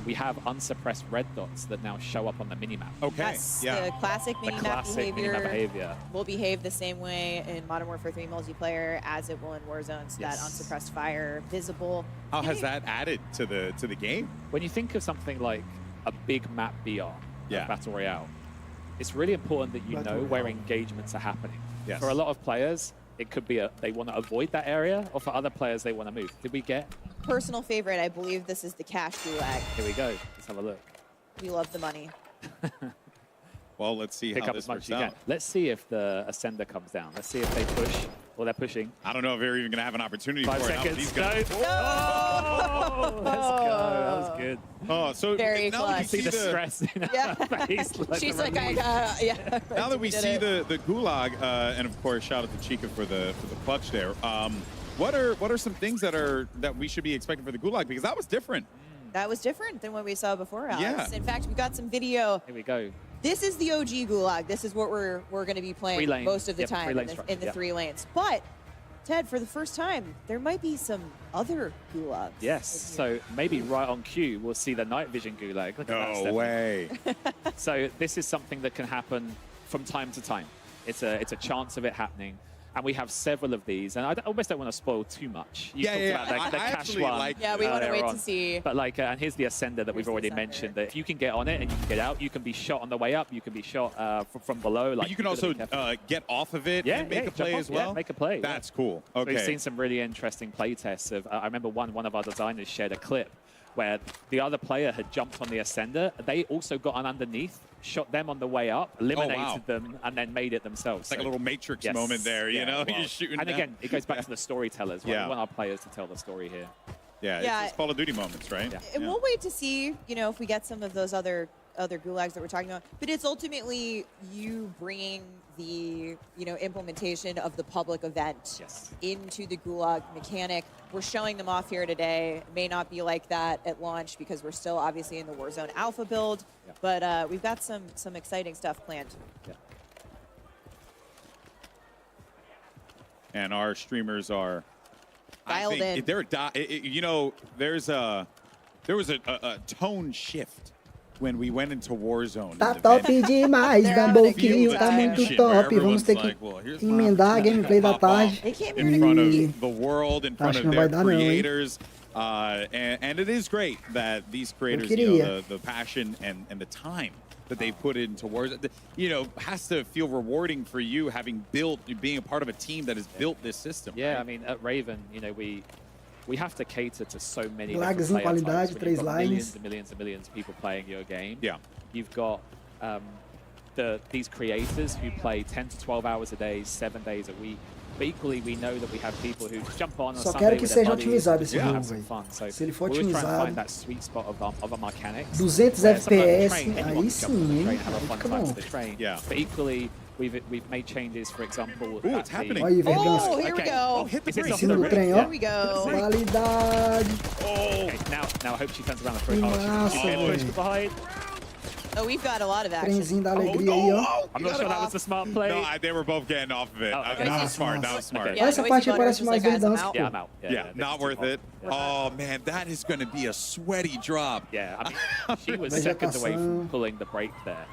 We have unsuppressed red dots that now show up on the minimap. Okay. Yes, the classic minimap behavior behavior will behave the same way in Modern Warfare 3 multiplayer as it will in Warzone. So that unsuppressed fire, visible. How has that added to the game? When you think of something like a big map BR, Battle Royale, it's really important that you know where engagements are happening. Yes. For a lot of players, it could be they want to avoid that area, or for other players, they want to move. Did we get? Personal favorite, I believe this is the cash gulag. Here we go. Let's have a look. We love the money. Well, let's see Pick how up this as much works as you out. can. Let's see if the Ascender comes down. Let's see if they push, or they're pushing. I don't know if they're even going to have an opportunity 5 for seconds. it. He's gonna... Oh, let's go. That was good. Oh, so Very now that we see the stress in her face. She's like, now that we see the gulag, and of course, shout out to Chica for the clutch there. What are some things that we should be expecting for the gulag, because that was different. That was different than what we saw before, Alex. Yeah. In fact, we got some video. Here we go. This is the OG gulag. This is what we're going to be playing most of the time in the 3 lanes. But Ted, for the first time, there might be some other gulags. Yes, so maybe right on cue, we'll see the night vision gulag. Look at that, No way. So this is something that can happen from time to time. It's a chance of it happening. And we have several of these, and I almost don't want to spoil too much. You talked about the cash one. We want to wait to see. But like, and here's the Ascender that we've already mentioned. That if you can get on it and you can get out, you can be shot on the way up. You can be shot from below. Like, but you can also get off of it and make a play as well. Yeah, make a play. That's cool. So Okay. we've seen some really interesting play tests of. I remember one of our designers shared a clip where the other player had jumped on the Ascender. They also got on underneath, shot them on the way up, eliminated them, and then made it themselves. It's like a little Matrix moment there, you know? You're shooting and down. again, it goes back to the storytellers. Right? We want our players to tell the story here. Yeah, it's Call of Duty moments, right? And we'll wait to see, you know, if we get some of those other gulags that we're talking about. But it's ultimately you bringing the, you know, implementation of the public event into the gulag mechanic. We're showing them off here today. It may not be like that at launch because we're still obviously in the Warzone alpha build, but we've got some exciting stuff planned. And our streamers are dialed in. You know, there was a tone shift when we went into Warzone. Tá top demais, Bumblekill, tá muito top. Vamos ter que emendar a gameplay da tarde. In front of the world, in front of their creators. And it is great that these creators, you know, the passion and the time that they've put into Warzone, you know, has to feel rewarding for you being a part of a team that has built this system. Yeah, right? I mean, at Raven, you know, we have to cater to so many Lags em qualidade, 3 lines. Millions and millions of people playing your game. Yeah. You've got these creators who play 10 to 12 hours a day, 7 days a week. But equally, we know that we have people who jump on Só Sunday quero que with their seja buddies otimizado esse and jogo, have some velho. fun. So Se ele for we're always trying to otimizado, find that sweet spot of our mechanics. 200 where FPS, sometimes anyone aí can jump on the sim, train, hein? have a Aí fun fica time bom. to the train. But equally, we've made changes, for example. Ooh, it's happening. Olha aí, Vergansk. Oh, here we go. Hit the Is it brakes. Em cima do trem, ó. Here we go. Qualidade. Okay, now I hope she turns around the front. Que massa, Push velho. behind. Oh, we've got a lot of action. Trenzinho da alegria aí, ó. I'm not sure that was the smart play. No, they were both getting off of it. That was smart. That was smart. Olha essa parte aí parece mais Verdansk, Yeah, pô. I'm out. Yeah, not worth it. Oh, man, that is going to be a sweaty drop. Yeah, I mean, she was seconds away from pulling the brake there.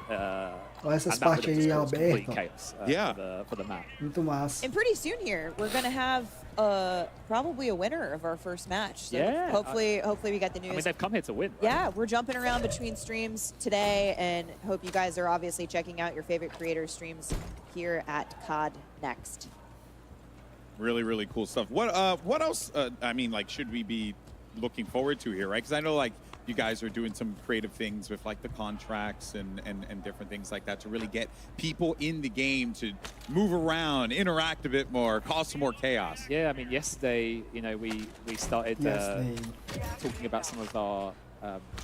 Olha essas and that would partes have aí just caused complete abertas. chaos for the map. Muito massa. And pretty soon here, we're going to have probably a winner of our first match. So Yeah. hopefully we get the news. I mean, they've come here to win. Right? Yeah, we're jumping around between streams today, and hope you guys are obviously checking out your favorite creators' streams here at COD Next. Really, really cool stuff. What else, I mean, like, should we be looking forward to here, right? Because I know, like, you guys are doing some creative things with, like, the contracts and different things like that to really get people in the game to move around, interact a bit more, cause some more chaos. Yeah, I mean, yesterday, you know, we started talking about some of our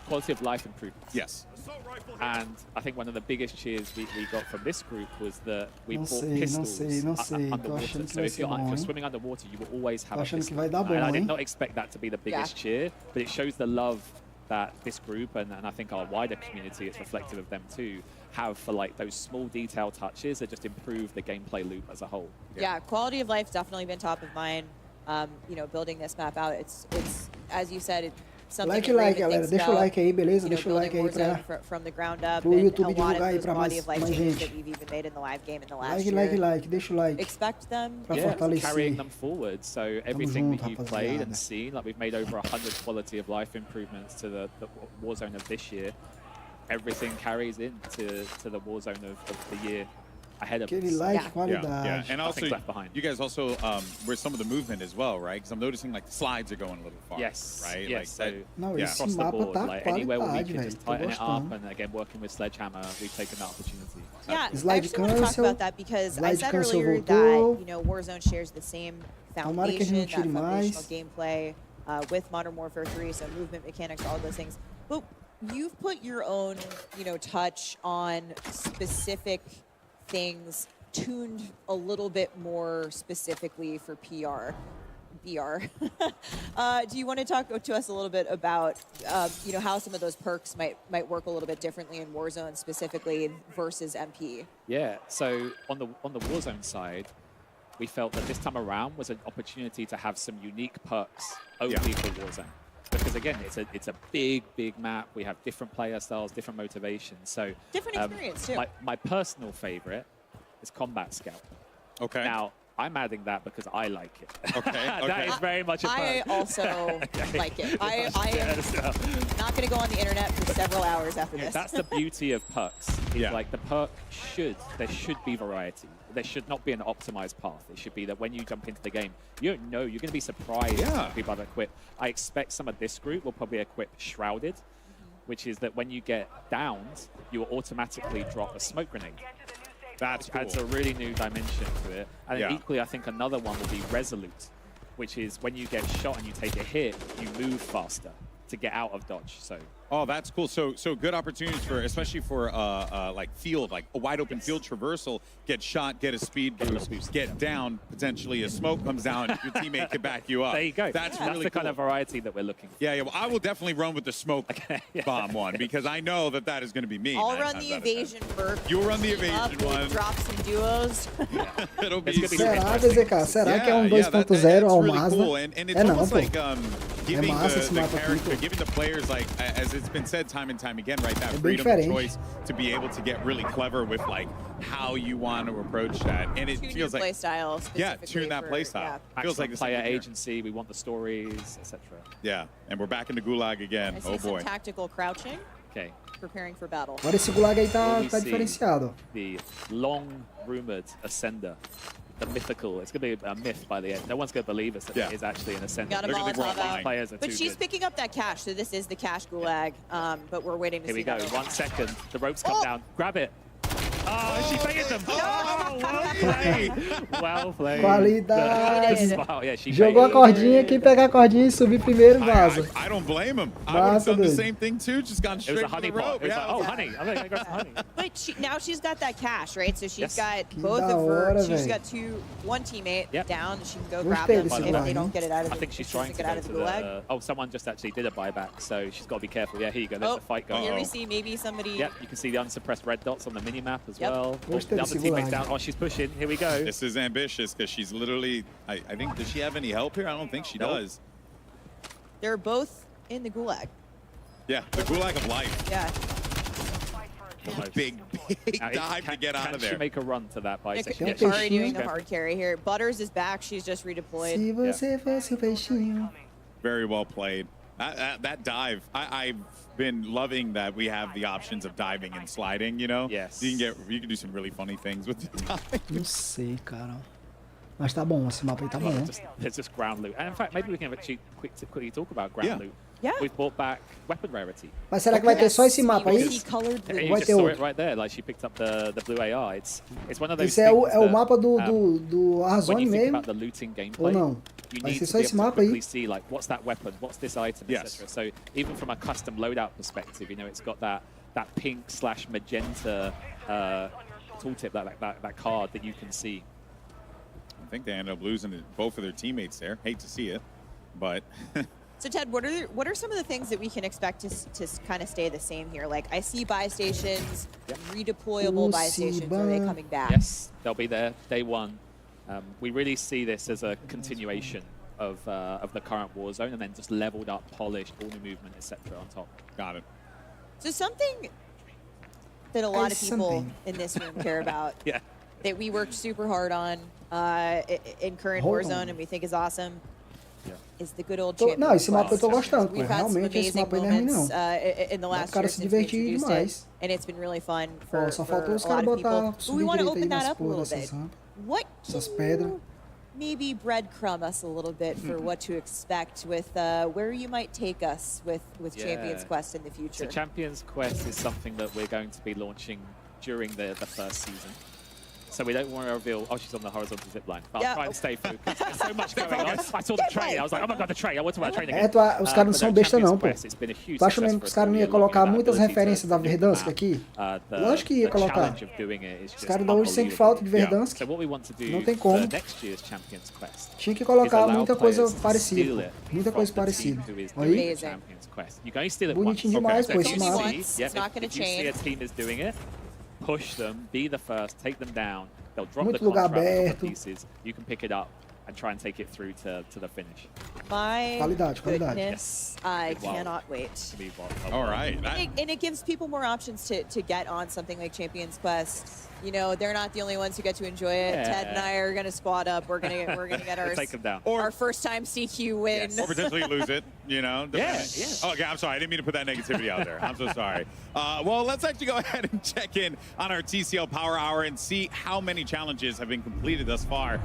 quality of life improvements. Yes. And I think one of the biggest cheers we got from this group was that we Não brought sei, pistols não sei. Tô underwater. achando que So vai if ser you're, bom, if you're hein? swimming underwater, you will always have Tô a achando que pistol. vai dar bom, And I did hein? not expect that to be the biggest cheer, but it shows the love that this group and I think our wider community, it's reflective of them too, have for like those small detail touches that just improve the gameplay loop as a whole. Yeah, quality of life's definitely been top of mind. You know, building this map out, it's as you said, it's something Like, galera. Deixa o like aí, beleza? Deixa o like aí from the ground up, pro and YouTube a lot divulgar aí of pra those quality of life mais changes gente. that we've even made in the live game in the last Like, year. deixa o like. Expect them. Pra Yeah, fortalecer. carrying them forward. So everything junto, that you've played and rapaziada. seen, like we've made over 100 quality of life improvements to the Warzone of this year. Everything carries into the Warzone of the year ahead of us. Aquele like, qualidade. Yeah, and also Nothing's left behind. you guys also were some of the movement as well, right? Because I'm noticing like the slides are going a little far. Yes, right. yes. Like So that, Não, yeah. esse across the mapa board, tá like anywhere where we qualidade, can velho. just Tô tighten it up, gostando. and again working with Sledgehammer, we've taken that opportunity. Yeah, I Slide actually want to talk cancel. about that because I Slide said cancel earlier voltou. that, you know, Warzone shares the same Tomara que a foundation, gente that tire foundational mais. gameplay with Modern Warfare 3, so movement mechanics, all of those things. But you've put your own, you know, touch on specific things tuned a little bit more specifically for BR. Do you want to talk to us a little bit about, you know, how some of those perks might work a little bit differently in Warzone specifically versus MP? Yeah. So on the Warzone side, we felt that this time around was an opportunity to have some unique perks only for Warzone. Because again, it's a big map. We have different player styles, different motivations. So different experience too. My personal favorite is Combat Scout. Okay. Now I'm adding that because I like it. Okay. That is very much a perk. I also like it. I am not going to go on the internet for several hours after this. That's the beauty of perks. Yeah. Like the perk there should be variety. There should not be an optimized path. It should be that when you jump into the game, you don't know. You're going to be surprised what people have equipped. I expect some of this group will probably equip Shrouded, which is that when you get downed, you will automatically drop a smoke grenade. That's cool. Adds a really new dimension to it. And then equally, I think another one will be Resolute, which is when you get shot and you take a hit, you move faster to get out of dodge. So. Oh, that's cool. So good opportunities for, especially for like field, like a wide open field traversal, get shot, get a speed boost, get down, potentially a smoke comes down, your teammate can back you up. There you go. That's That's really the cool. kind of variety that we're looking for. Yeah, well, I will definitely run with the smoke bomb one because I know that is going to be me. I'll run the evasion perk. You'll run the team up, evasion we'll one. drop some duos. It'll be Será, DZK? Será que é um 2.0 ao Mazda? cool. And it's É não, almost pô. like giving massa esse the mapa aqui, character, pô. giving the players, like as it's been said time and time again, right, that bem freedom of diferente. choice to be able to get really clever with like how you want to approach that, and it Tune your feels like play style yeah, specifically tune that for- play style. yeah. Feels like the player same here. agency. We want the stories, etc. Yeah, and we're back into Gulag again. I see Oh some boy. tactical crouching, Okay. preparing for battle. Agora esse gulag aí tá, Here we tá see diferenciado. The long-rumored Ascender, the mythical. It's going to be a myth by the end. No one's going to believe us that it is actually an Ascender. Got a They're gonna think we're Molotov online. Players are out. But too she's good. picking up that cash, so this is the cash gulag. But we're waiting to Here see we go. that. 1 second. The ropes come down. Grab it. Oh, she baited them. Oh, well played. Well played. Qualidade. Wow, yeah, she Jogou a baited. cordinha, quem pegar a cordinha e subir primeiro vaza. I don't blame him. I would have Massa, done the dude. same thing too, just gone It was straight a to honey the rope. pot. It was Yeah, like, oh, honey. I'm going to go some honey. But now she's got that cash, right? So she's Yes. got Que both da of her. hora, She's velho. got one teammate Yep. down. She can go Gostei grab them desse if gulag, they don't hein? get it out of I the. think she's if she trying doesn't to get go out of to the gulag. the... Oh, someone just actually did a buyback, so she's got to be careful. Yeah, here you go. There's Oh, the fight going here we on. see maybe somebody. Yep, you can see the unsuppressed red dots on the mini-map as Yep. well. Oh, Gostei the desse other teammate's gulag. down. Oh, she's pushing. Here we go. This is ambitious because she's literally. I think. Does she have any help here? I don't think she Nope. does. They're both in the gulag. Yeah, the Gulag of life. Yeah. Almost. Big Now, dive to get out can of she there. make a run to that bike section? Nick Yeah, Kari doing the Okay. hard carry here. Butters is back. She's just redeployed. Se você fosse o peixinho. Very well played. That dive, I've been loving that we have the options of diving and sliding. You know, Yes. you can do some really funny things with the dive. Não sei, cara. Mas tá bom, esse mapa aí tá bom. There's just ground loot. And in fact, maybe we can actually quickly talk about ground Yeah. loot. we've brought back weapon rarity. Mas será que vai ter só esse mapa aí? You Vai just ter saw outro. it right there, like she picked up the blue AR. It's one of those Esse é things o that, mapa do when Warzone you think mesmo? about the looting Ou gameplay, não? you Vai need ser to só be esse able to mapa aí? quickly see, like, what's that weapon, what's this item, etc. So even from a custom loadout perspective, you know, it's got that pink/magenta tooltip, that card that you can see. I think they ended up losing both of their teammates there. Hate to see it, but. So Ted, what are some of the things that we can expect to kind of stay the same here? Like I see buy stations, redeployable buy stations. Are they coming back? Yes, they'll be there day one. We really see this as a continuation of the current Warzone, and then just leveled up, polished, all new movement, etc. on top. Got it. So something that a lot of people in this room care about, that we worked super hard on in current Warzone, and we think is awesome. Is the good old Não, esse mapa eu tô gostando. We've had some Realmente esse amazing mapa aí não é ruim, moments não. in the last O cara year se since we divertir introduced demais. it, and it's been really fun for, Só for faltou os a lot caras of people. botar But we want to subir open direito aí that nas up a little porras bit. dessas rampas. What Essas pedras. maybe breadcrumb us a little bit for what to expect with where you might take us with Champions Quest in the future? So Champions Quest is something that we're going to be launching during the first season. So we don't want to reveal. Oh, she's on the horizontal zip line. But I'll try and stay focused. There's so much going on. I saw the train. I was like, oh my god, the train. I want to about train again. Os caras não são besta não, pô. Tu acha mesmo que os caras não iam colocar muitas referências da Verdansk aqui? Lógico que ia colocar. Os caras da hoje sentem falta de Verdansk. Não tem como. Tinha que colocar muita coisa parecida. Muita coisa parecida. Olha aí. Bonitinho demais, pô, esse mapa. Push them, be the first, take them down. They'll drop Muito the lugar contract in a aberto. couple of pieces. You can pick it up and try and take it through to the finish. My Qualidade. goodness, I cannot wait. All right. And it gives people more options to get on something like Champions Quest. You know, they're not the only ones who get to enjoy it. Yeah. Ted and I are going to squad up. We're gonna get our take them down. our first time CQ win. Or potentially lose it, you know? Yeah. Oh, okay, I'm sorry. I didn't mean to put that negativity out there. I'm so sorry. Well, let's actually go ahead and check in on our TCL Power Hour and see how many challenges have been completed thus far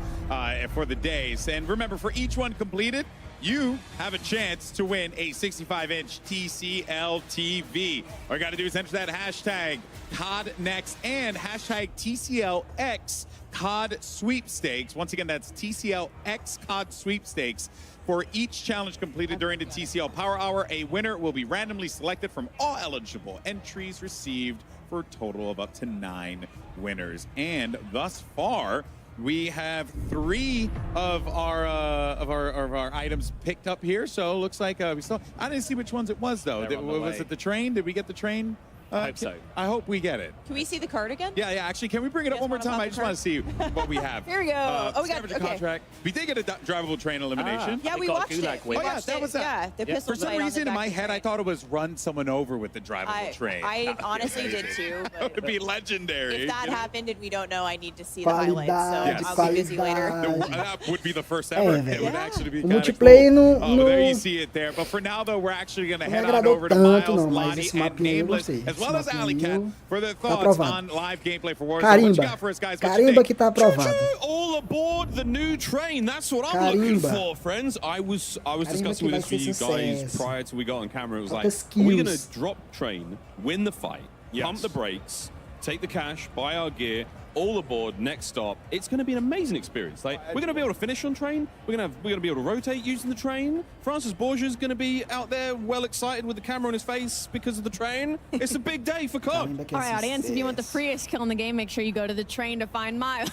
for the days. And remember, for each one completed, you have a chance to win a 65-inch TCL TV. All you got to do is enter that hashtag CODNext and hashtag TCLX COD Sweepstakes. Once again, that's TCLX COD Sweepstakes. For each challenge completed during the TCL Power Hour, a winner will be randomly selected from all eligible entries received for a total of up to 9 winners. And thus far, we have 3 of our items picked up here. So it looks like we still. I didn't see which ones it was though. Was it the train? Did we get the train? I hope so. I hope we get it. Can we see the card again? Yeah. Actually, can we bring it up one more time? I just want to see what we have. Here we go. We got the contract. We did get a drivable train elimination. Yeah, we watched it. Oh yeah, that was that. Yeah, the pistol For some fight on reason, the in back my of the head, I thought it was run someone over with the drivable train. I honestly did too. That would be legendary. If that happened and we don't know, I need to see the highlights. So I'll be busy later. That would be the first ever. It would actually be O kind of multiplayer cool. não... There you see it there. But for now, though, we're actually going to head on agradou over to tanto, Miles, não, mas Lottie, esse and mapinha eu Nameless, gostei. as Esse well as Alley Cat mapinha for their tá thoughts aprovado. on live gameplay for Warzone. What you got for us, guys? What you Carimba think? que tá aprovado. All aboard the new train. That's what I'm looking for, friends. I was discussing with this with you guys prior to we got on camera. It was like, are we going to drop train, win the fight, pump the brakes, take the cash, buy our gear, all aboard, next stop? It's going to be an amazing experience. Like, we're going to be able to finish on train. We're going to be able to rotate using the train. Francis Borgia's going to be out there well excited with the camera on his face because of the train. It's a big day for COD. All right, audience, if you want the freest kill in the game, make sure you go to the train to find Miles.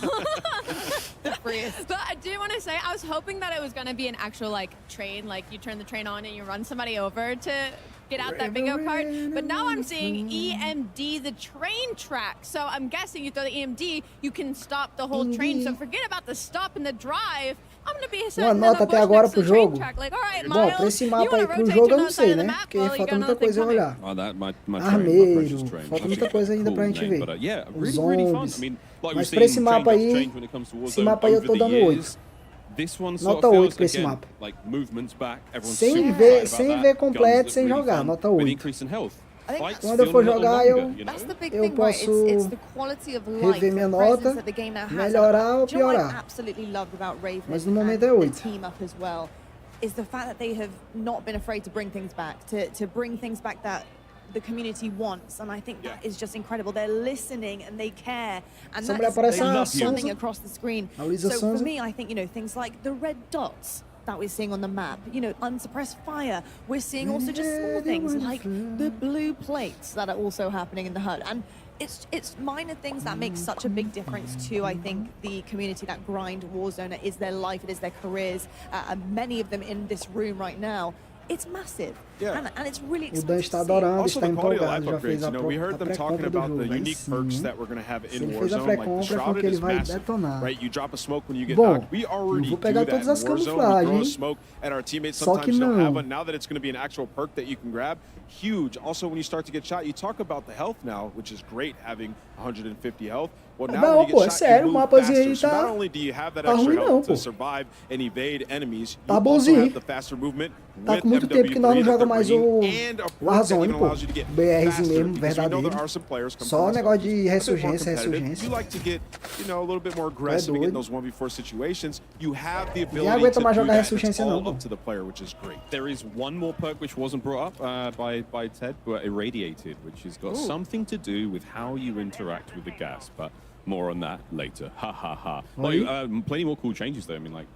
The freest. But I do want to say, I was hoping that it was going to be an actual, like, train, like you turn the train on and you run somebody over to get out that bingo card. But now I'm seeing EMD, the train track. So I'm guessing you throw the EMD, you can stop the whole train. So forget about the stop and the drive. I'm gonna be Uma nota até agora pro jogo. Like, all right, Bom, pra esse mapa aí pro jogo eu não sei, né? Porque falta muita coisa a olhar. Armeiro, falta muita coisa ainda pra gente ver. Os zombies. Mas pra esse mapa aí eu tô dando 8. Nota 8 pra esse mapa. Sem ver completo, sem jogar, nota 8. Quando eu for jogar, eu posso rever minha nota, melhorar ou piorar. Mas no momento é 8. is the fact that they have not been afraid to bring things back, to bring things back that the community wants, and I think that is just incredible. They're listening and they care, and that's something across the screen. So for me, I think, you know, things like the red dots that we're seeing on the map, you know, unsuppressed fire. We're seeing also just small things like the blue plates that are also happening in the HUD, and it's minor things that make such a big difference to, I think, the community that grind Warzone. It is their life, it is their careers. Many of them in this room right now. It's massive, and it's really exciting. Está adorando, está empolgado, já fez a we heard them talking about the unique perks that we're going to have in Warzone, like the Shrouded is massive, right? You drop a smoke when you get knocked. We already do that in Warzone. We throw a smoke at our teammates. Sometimes don't have one. Now that it's going to be an actual perk that you can grab, huge. Also, when you start to get shot, you talk about the health now, which is great, having 150 health. Well, now when you get shot, you move faster. So not only do you have that extra health to survive and evade enemies, you also have the faster movement. Tá com muito tempo que nós não jogamos mais o Warzone, pô. BRzinho mesmo, verdadeiro. Só o negócio de ressurgência. You like to get, you know, a little bit more aggressive in those 1v4 situations. You have the ability aguenta mais to jogar do ressurgência that. não, It's all up to the player, which is great. There is one more perk which wasn't brought up by Ted, but Irradiated, which has got something to do with how you interact with the gas, but more on that later. Ha ha ha. Plenty more cool changes though. I mean, like,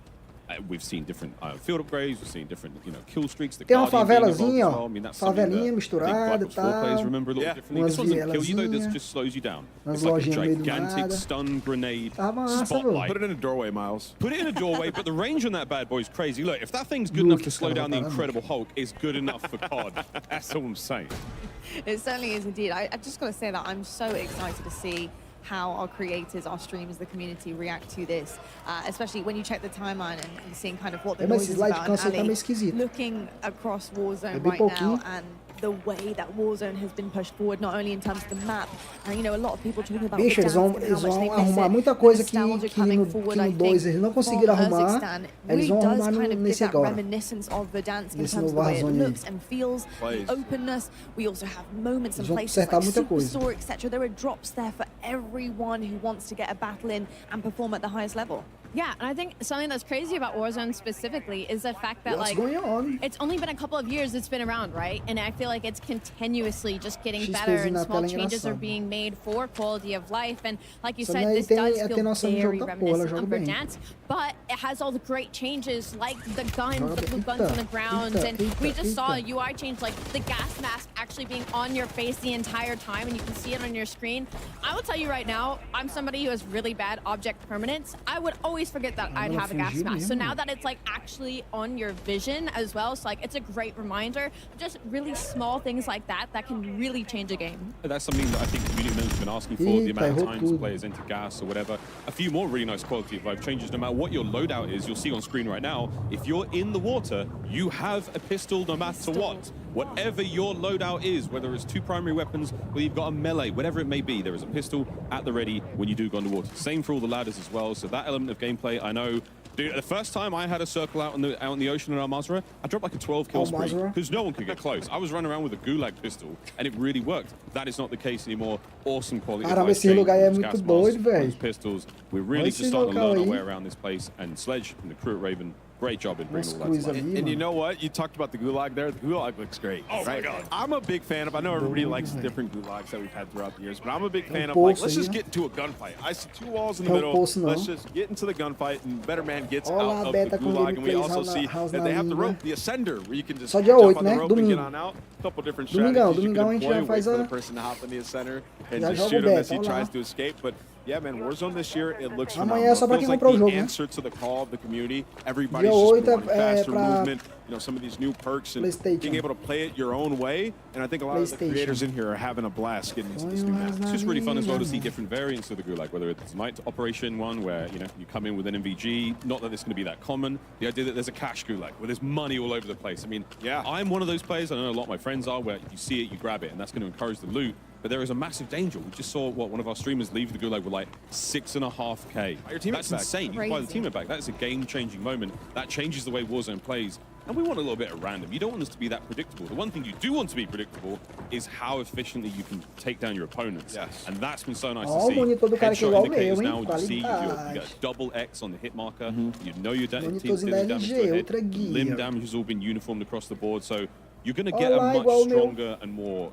we've seen different field upgrades, we've seen different, you know, kill streaks. Tem uma favelazinha, ó, favelinha misturada e tal. Remember a little differently. This one doesn't kill you though, this just slows you down. It's like a gigantic stun grenade spotlight. Put it in a doorway, Miles. Put it in a doorway, but the range on that bad boy is crazy. Look, if that thing's good enough to slow down the Incredible Hulk, it's good enough for COD. That's all I'm saying. It certainly is indeed. I just got to say that I'm so excited to see how our creators, our streamers, the community react to this, especially when you check the timeline and seeing kind of what the noise is about. Looking across Warzone right now and the way that Warzone has been pushed forward, not only in terms of the map, and you know, a lot of people talking about Bicho, eles vão arrumar muita coisa que no 2 eles não conseguiram arrumar. Eles vão arrumar nesse agora. Reminiscence of Verdansk in terms of the way it looks and feels, the openness. We also have moments and places like Superstore, etc. There are drops there for everyone who wants to get a battle in and perform at the highest level. Yeah, and I think something that's crazy about Warzone specifically is the fact that it's only been a couple of years it's been around, right? And I feel like it's continuously just getting better and small changes are being made for quality of life. And like you said, this does feel very reminiscent of Verdansk, but it has all the great changes like the guns, the blue guns on the ground, and we just saw a UI change, like the gas mask actually being on your face the entire time and you can see it on your screen. I will tell you right now, I'm somebody who has really bad object permanence. I would always forget that I'd have a gas mask. So now that it's like actually on your vision as well, it's like it's a great reminder. Just really small things like that can really change a game. That's something that I think community members have been asking for, the amount of times players enter gas or whatever. A few more really nice quality of life changes. No matter what your loadout is, you'll see on screen right now, if you're in the water, you have a pistol no matter what. Whatever your loadout is, whether it's 2 primary weapons, whether you've got a melee, whatever it may be, there is a pistol at the ready when you do go underwater. Same for all the ladders as well. So that element of gameplay, I know. Dude, the first time I had a circle out in the ocean in Al-Mazrah, I dropped like a 12 kill spree because no one could get close. I was running around with a gulag pistol and it really worked. That is not the case anymore. Awesome quality of life. Esse lugar é muito doido, velho. Pistols. We're really just starting to learn our way around this place, and Sledge and the crew at Raven, great job in bringing all that stuff. And you know what? You talked about the gulag there. The gulag looks great. Oh right? My God. I'm a big fan of, I know everybody likes different gulags that we've had throughout the years, but I'm a big fan of, like, let's just get into a gunfight. I see 2 walls in the middle. Let's just get into the gunfight and better man gets out of the gulag. And we also see that they have the rope, the ascender, where you can just jump on the rope and get on out. A couple different strategies you can deploy, wait for the person to hop in the ascender and just shoot him as he tries to escape. But yeah, man, Warzone this year, it looks phenomenal. It feels like the answer to the call of the community. Everybody's just going faster movement, you know, some of these new perks and being able to play it your own way. And I think a lot of the creators in here are having a blast getting into this new map. It's just really fun as well to see different variants of the gulag, whether it's night operation one where, you know, you come in with an MVG, not that it's going to be that common. The idea that there's a cash gulag where there's money all over the place. I mean, yeah, I'm one of those players, I know a lot of my friends are, where you see it, you grab it, and that's going to encourage the loot. But there is a massive danger. We just saw one of our streamers leave the gulag with like 6.5K. That's insane. You buy the teammate back. That is a game-changing moment. That changes the way Warzone plays And we want a little bit of random. You don't want us to be that predictable. The one thing you do want to be predictable is how efficiently you can take down your opponents. Yes. And that's been so nice Ó, to see. o monitor do cara que é igual ao Headshot meu, indicators hein? now, you see you Qualidade. got a double X on the hit marker. You know your team's Monitorzinho doing da damage LG, to a outra head. guia. Limb damage has all been uniformed across the board. So you're going to get Olá, a igual much o meu. stronger and more,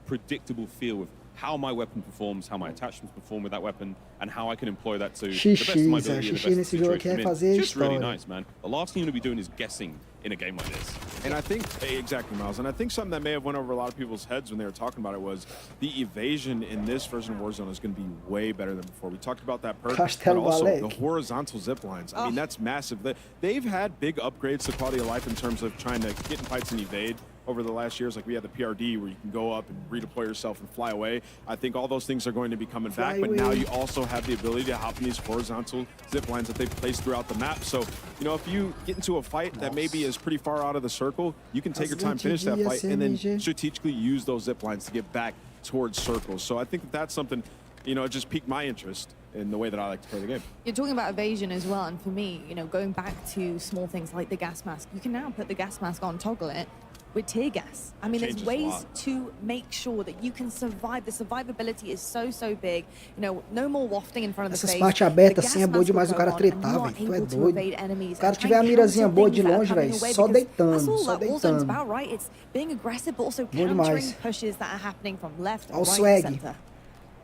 predictable feel of how my weapon performs, how my attachments perform with that weapon, and how I can employ that to the best of my ability and the best nesse jogo aqui é situation. fazer It's just really história. nice, man. The last thing you want to be doing is guessing in a game like this. And I think, exactly, Miles, and I think something that may have went over a lot of people's heads when they were talking about it was the evasion in this version of Warzone is going to be way better than before. We talked about that perk, but Castelo also Balek. the horizontal zip lines. I mean, that's massive. They've had big upgrades to quality of life in terms of trying to get in fights and evade over the last years. Like we had the PRD where you can go up and redeploy yourself and fly away. I think all those things are going to be coming back, but now you also have the ability to hop in these horizontal zip lines that they've placed throughout the map. So, if you get into a fight that maybe is pretty far out of the circle, you can take your time, finish that fight, and then strategically use those zip lines to get back towards circles. So I think that's something, it just piqued my interest in the way that I like to play the game. You're talking about evasion as well, and for me, going back to small things like the gas mask, you can now put the gas mask on, toggle it, with tear gas. I mean, there's ways to make sure that you can survive. The survivability is so big. No more wafting in front of the face. Essas partes abertas assim é boa demais o cara tretar, velho. Tu é doido. O cara tiver a mirazinha boa de longe, velho, só deitando, só deitando. About, right? It's being aggressive, but also Bom countering demais. pushes that are happening from left, Olha o right, swag. center.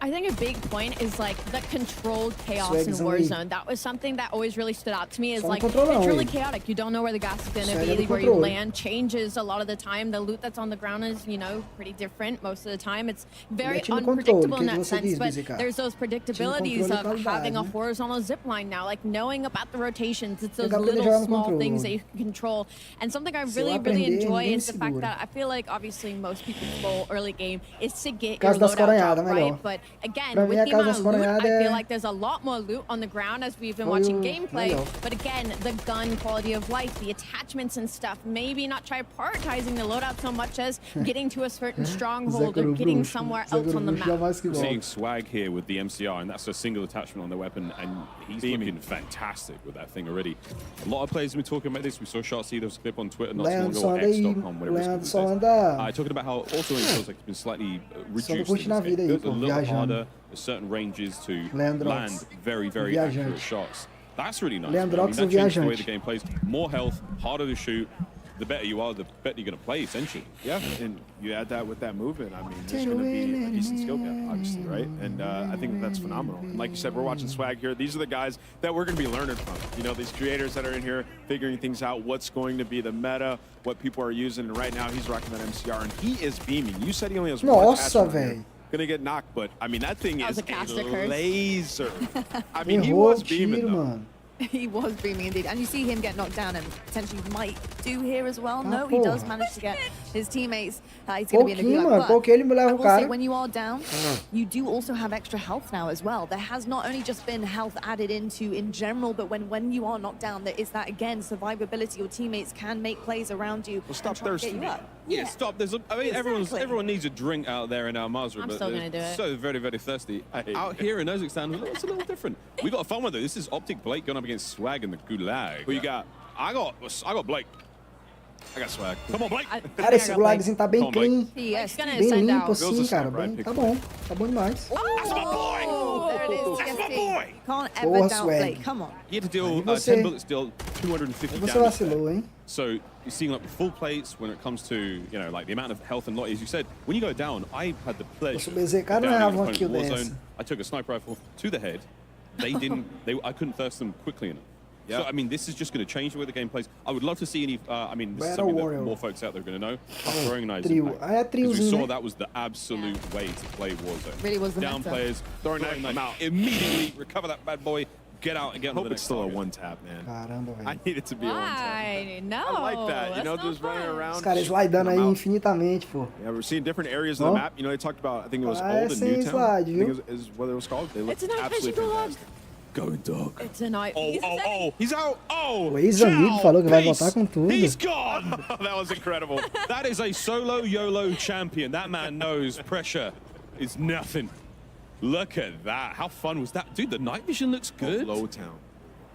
I think a big point is like the controlled chaos in Warzone. That was something that always really stood out to me. Is like it's really chaotic. You don't know where the gas is going to be, where you land changes a lot of the time. The loot that's on the ground is, pretty different most of the time. It's very unpredictable in that sense. But there's those predictabilities of having a horizontal zip line now, like knowing about the rotations. It's those little small things that you can control. And something I really enjoy is the fact that I feel like obviously most people's goal early game is to get your loadout drop, right? But again, with the amount of loot, I feel like there's a lot more loot on the ground as we've been watching gameplay. But again, the gun quality of life, the attachments and stuff, maybe not try prioritizing the loadout so much as getting to a certain stronghold or getting somewhere else on the map. Seeing swag here with the MCR, and that's a single attachment on the weapon, and he's looking fantastic with that thing already. A lot of players have been talking about this. We saw Shotzi, there was a clip on Twitter not too long ago, X.com, whatever it's called. Talking about how also it feels like it's been slightly reduced. It's a little harder at certain ranges to land very accurate shots. That's really nice. That changes the way the game plays. More health, harder to shoot. The better you are, the better you're going to play, essentially. Yeah, and you add that with that movement, I mean, there's going to be a decent skill gap, obviously, right? And I think that's phenomenal. And like you said, we're watching swag here. These are the guys that we're going to be learning from. These creators that are in here figuring things out, what's going to be the meta, what people are using. And right now, he's rocking that MCR, and he is beaming. You said he only has one attachment here. Gonna get knocked, but I mean, that thing is a laser. I mean, he was beaming, though. He was beaming indeed. And you see him get knocked down and potentially might do here as well. No, he does manage to get his teammates. He's going to be in the gulag. But I will say, when you are down, you do also have extra health now as well. There has not only just been health added into in general, but when you are knocked down, there is that, again, survivability. Your teammates can make plays around you. Well, stop thirsting. Yeah, stop. Everyone needs a drink out there in our Mazra, but still gonna do it. So very thirsty. Out here in Kazakhstan, it's a little different. We got a fun one though. This is Optic Blake going up against Swag in the Gulag. Who you got? I got Blake. I got Swag. Come on, Blake. Cara, esse gulagzinho tá bem clean. Yes, Bem limpo assim, cara. Tá bom. Tá bom demais. That's my boy! There it is. That's my boy! Can't ever doubt Blake. Come on. You had to deal 10 bullets, deal 250 Você damage. vacilou, hein? So you're seeing like full plates when it comes to, like the amount of health and lot. As you said, when you go down, I had the pleasure. I took a sniper rifle to the head. They didn't. I couldn't thirst them quickly enough. So I mean, this is just going to change the way the game plays. I would love to see any. I mean, this is something that more folks out there are going to know. Throwing knives. We saw that was the absolute way to play Warzone. Really was the down meta. Players, throwing knife out immediately, recover that bad boy. Get out and get on the next still a one-tap, man. Caramba, velho. I need it to be a one-tap. No, I like that. Just running around. Os caras slidando aí infinitamente, pô. Yeah, we're seeing different areas of the map. They talked about, I think it was old and Newtown. Slide, I think is what it was called. They look absolutely fantastic. Going dog. It's a night. He's out. O ex-amigo falou que vai voltar com tudo. He's gone. That was incredible. That is a solo YOLO champion. That man knows pressure is nothing. Look at that. How fun was that? Dude, the night vision looks good. Low town.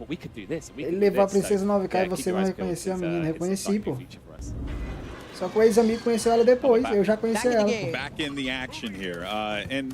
but we could do this. We Ele could do levou a this. princesa So, 9K yeah, e você keep your não eyes peeled. reconheceu a It's, menina. it's an Reconheci, exciting pô. new feature for us. Só que o ex-amigo conheceu ela depois, eu já conheci ela. Back in the action here, and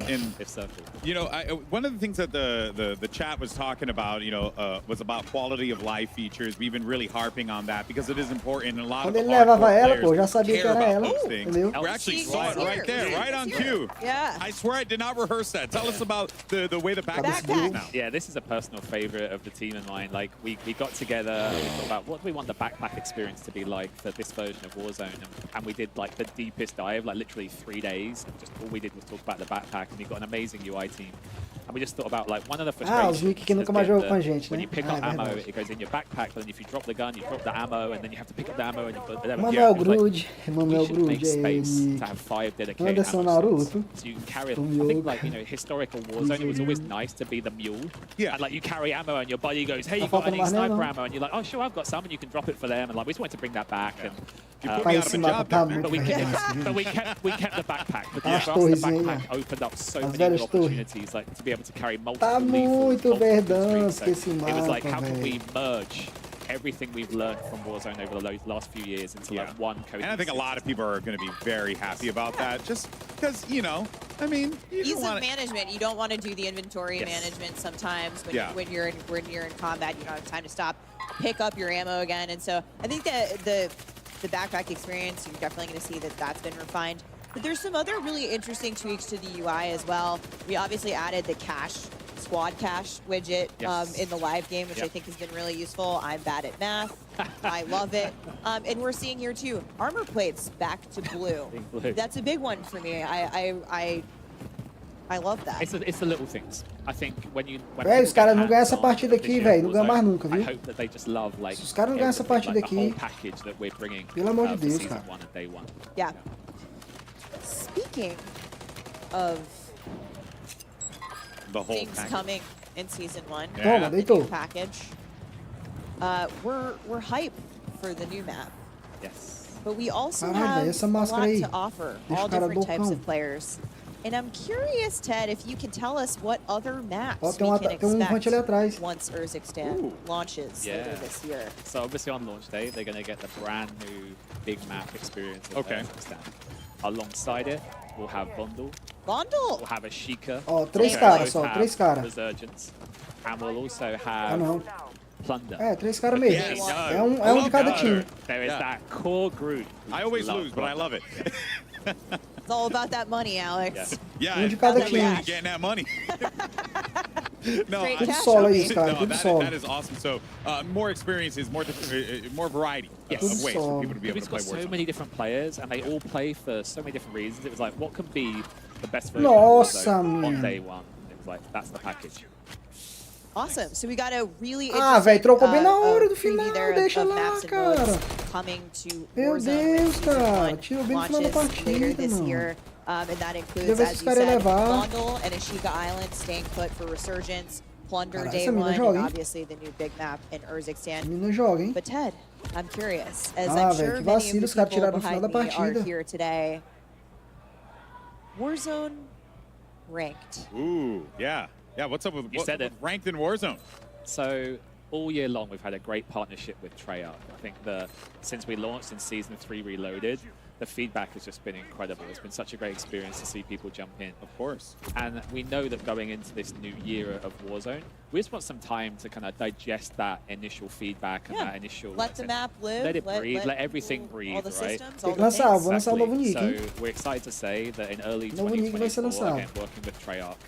you know, one of the things that the chat was talking about, you know, was about quality of life features. We've been really harping on that because it is important, and a lot of Quando ele levava ela, pô, players já sabia que care era about ela, those things. entendeu? We actually saw it right there, right on cue. Yeah. I swear I did not rehearse that. Tell us about the way the backpack now. Yeah, this is a personal favorite of the team and mine. Like, we got together, we thought about what do we want the backpack experience to be like for this version of Warzone, and we did like the deepest dive, like literally 3 days. Just all we did was talk about the backpack, and we got an amazing UI team. And we just thought about like one of the frustrations. Os Nick que nunca mais jogou com a gente, when né? you pick up ammo, it goes in your backpack, but then if you drop the gun, you drop the ammo, and then you have to pick up the ammo and you put the ammo. Manuel Grude, Manuel Grude, make space to have 5 dedicated Anderson ammo slots, Naruto. so you can carry it. I think like, you know, historical Warzone, it was always nice to be the mule. Yeah. And like you carry ammo and your buddy goes, hey, you got any sniper ammo? And you're like, oh sure, I've got some, and you can drop it for them. And like we just wanted to bring that back. And but we kept the backpack because for us, the backpack opened up so many opportunities, like to be able to carry multiple muito Verdansk esse it was like, mapa, how can velho. we merge everything we've learned from Warzone over the last few years into like one cohesive. And I think a lot of people are going to be very happy about that, just because, you know, I mean, ease of management. You don't want to do the inventory management sometimes when you're in combat. You don't have time to stop, pick up your ammo again, and so I think that the backpack experience, you're definitely going to see that that's been refined. But there's some other really interesting tweaks to the UI as well. We obviously added the squad cache widget in the live game, which I think has been really useful. I'm bad at math. I love it. And we're seeing here too, armor plates back to blue. That's a big one for me. I love that. It's the little things. I think when Véi, os caras não ganham essa partida aqui, velho. Não ganham mais nunca, viu? I hope that they just love, like, Se os caras não ganham essa partida aqui, pelo amor de Deus, cara. Yeah. Speaking of the whole things coming in Season 1, Toma, the deitou. new package, we're hyped for the new map. Yes. But we also Caralho, have essa a máscara lot aí. to offer, Deixa all o cara different types loucão. of players. And I'm curious, Ted, if you can tell us what other maps Ó, we can tem Hunt ali atrás. expect once RYZEN launches later this year. So obviously on launch day, they're going to get the brand new big map experience of Kazakhstan. Alongside it, we'll have Bundle. Bundle! We'll have a Sheikah. Ó, 3 caras só, 3 caras. Resurgence. And we'll also have Ah, não. Plunder. É, 3 caras mesmo. Yes. É um de cada time. There is that core group. I always lose, but I love it. It's all about that money, Alex. Yeah, de cada definitely time. getting that money. No, Straight Tudo cash solo only. aí, cara, no, tudo solo. that is awesome. So more experiences, more variety of ways for people to be able We've to play got so Warzone. many different players, and they all play for so many different reasons. It was like, what can be the best version Nossa, of Warzone on man. day one? It was like, that's the package. Awesome. So we got a really Ah, velho, trocou bem na hora do final, deixa lá, maps and cara. modes coming to Meu Warzone Deus, Season cara, 1 tirou bem no final da launches later partida, this mano. year. And that includes, Deve as esses you caras said, levar. Bundle and Ashika Island staying put for Resurgence, Plunder Cara, Day essa mina 1, joga, and hein? obviously the new big map in Urzikstan. Menino joga, hein? But Ted, I'm curious, as Ah, I'm velho, sure que many vacilo, of os the caras people tiraram no final behind da me are partida. here today, Warzone ranked. Ooh, yeah. Yeah, what's up with, You said it. with ranked in Warzone? So all year long, we've had a great partnership with Treyarch. I think since we launched in Season 3 Reloaded, the feedback has just been incredible. It's been such a great experience to see people jump in. Of course. And we know that going into this new year of Warzone, we just want some time to kind of digest that initial feedback and that initial... Let the map live. Let it breathe, let everything breathe, all the right? systems, Tem all que the lançar, things. vou lançar o novo nick, So hein? we're excited to say that in early Novo nick vai ser 2024, lançado. again, working with Treyarch,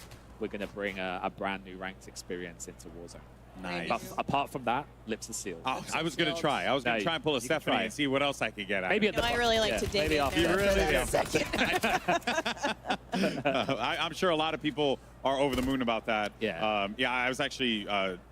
we're going to bring a brand new ranked experience into Warzone. Nice. But apart from that, lips are sealed. I was going to try. I was going to try and pull a Stephanie and see what else I could get out Maybe of at it. the I really like to dig maybe in after there that. for a second. I'm sure a lot of people are over the moon about that. Yeah. Yeah, I was actually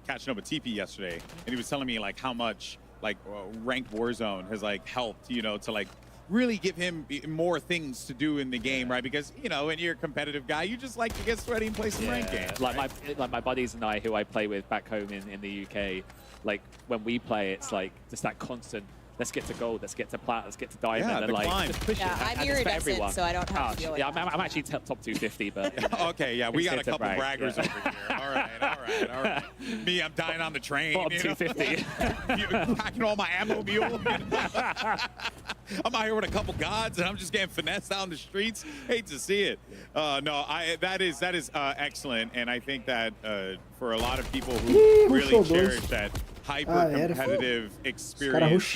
catching up with TP yesterday, and he was telling me like how much like ranked Warzone has like helped, you know, to like really give him more things to do in the game, right? Because, you know, when you're a competitive guy, you just like to get sweaty and play some ranked games. Like my buddies and I, who I play with back home in the UK, like when we play, it's like just that constant let's get to gold, let's get to plat, let's get to diamond. Yeah, and like, climb. just push it. I'm And it's for everyone. iridescent, so I don't have to deal with Yeah, that. I'm actually top 250, but... Okay, yeah, we got a couple braggers over here. All right. Me, I'm dying on the train. Bottom 250. Packing all my ammo mule. I'm out here with a couple gods, and I'm just getting finessed out in the streets. Hate to see it. That is excellent, and I think that for a lot of people who really cherish that hyper-competitive experience,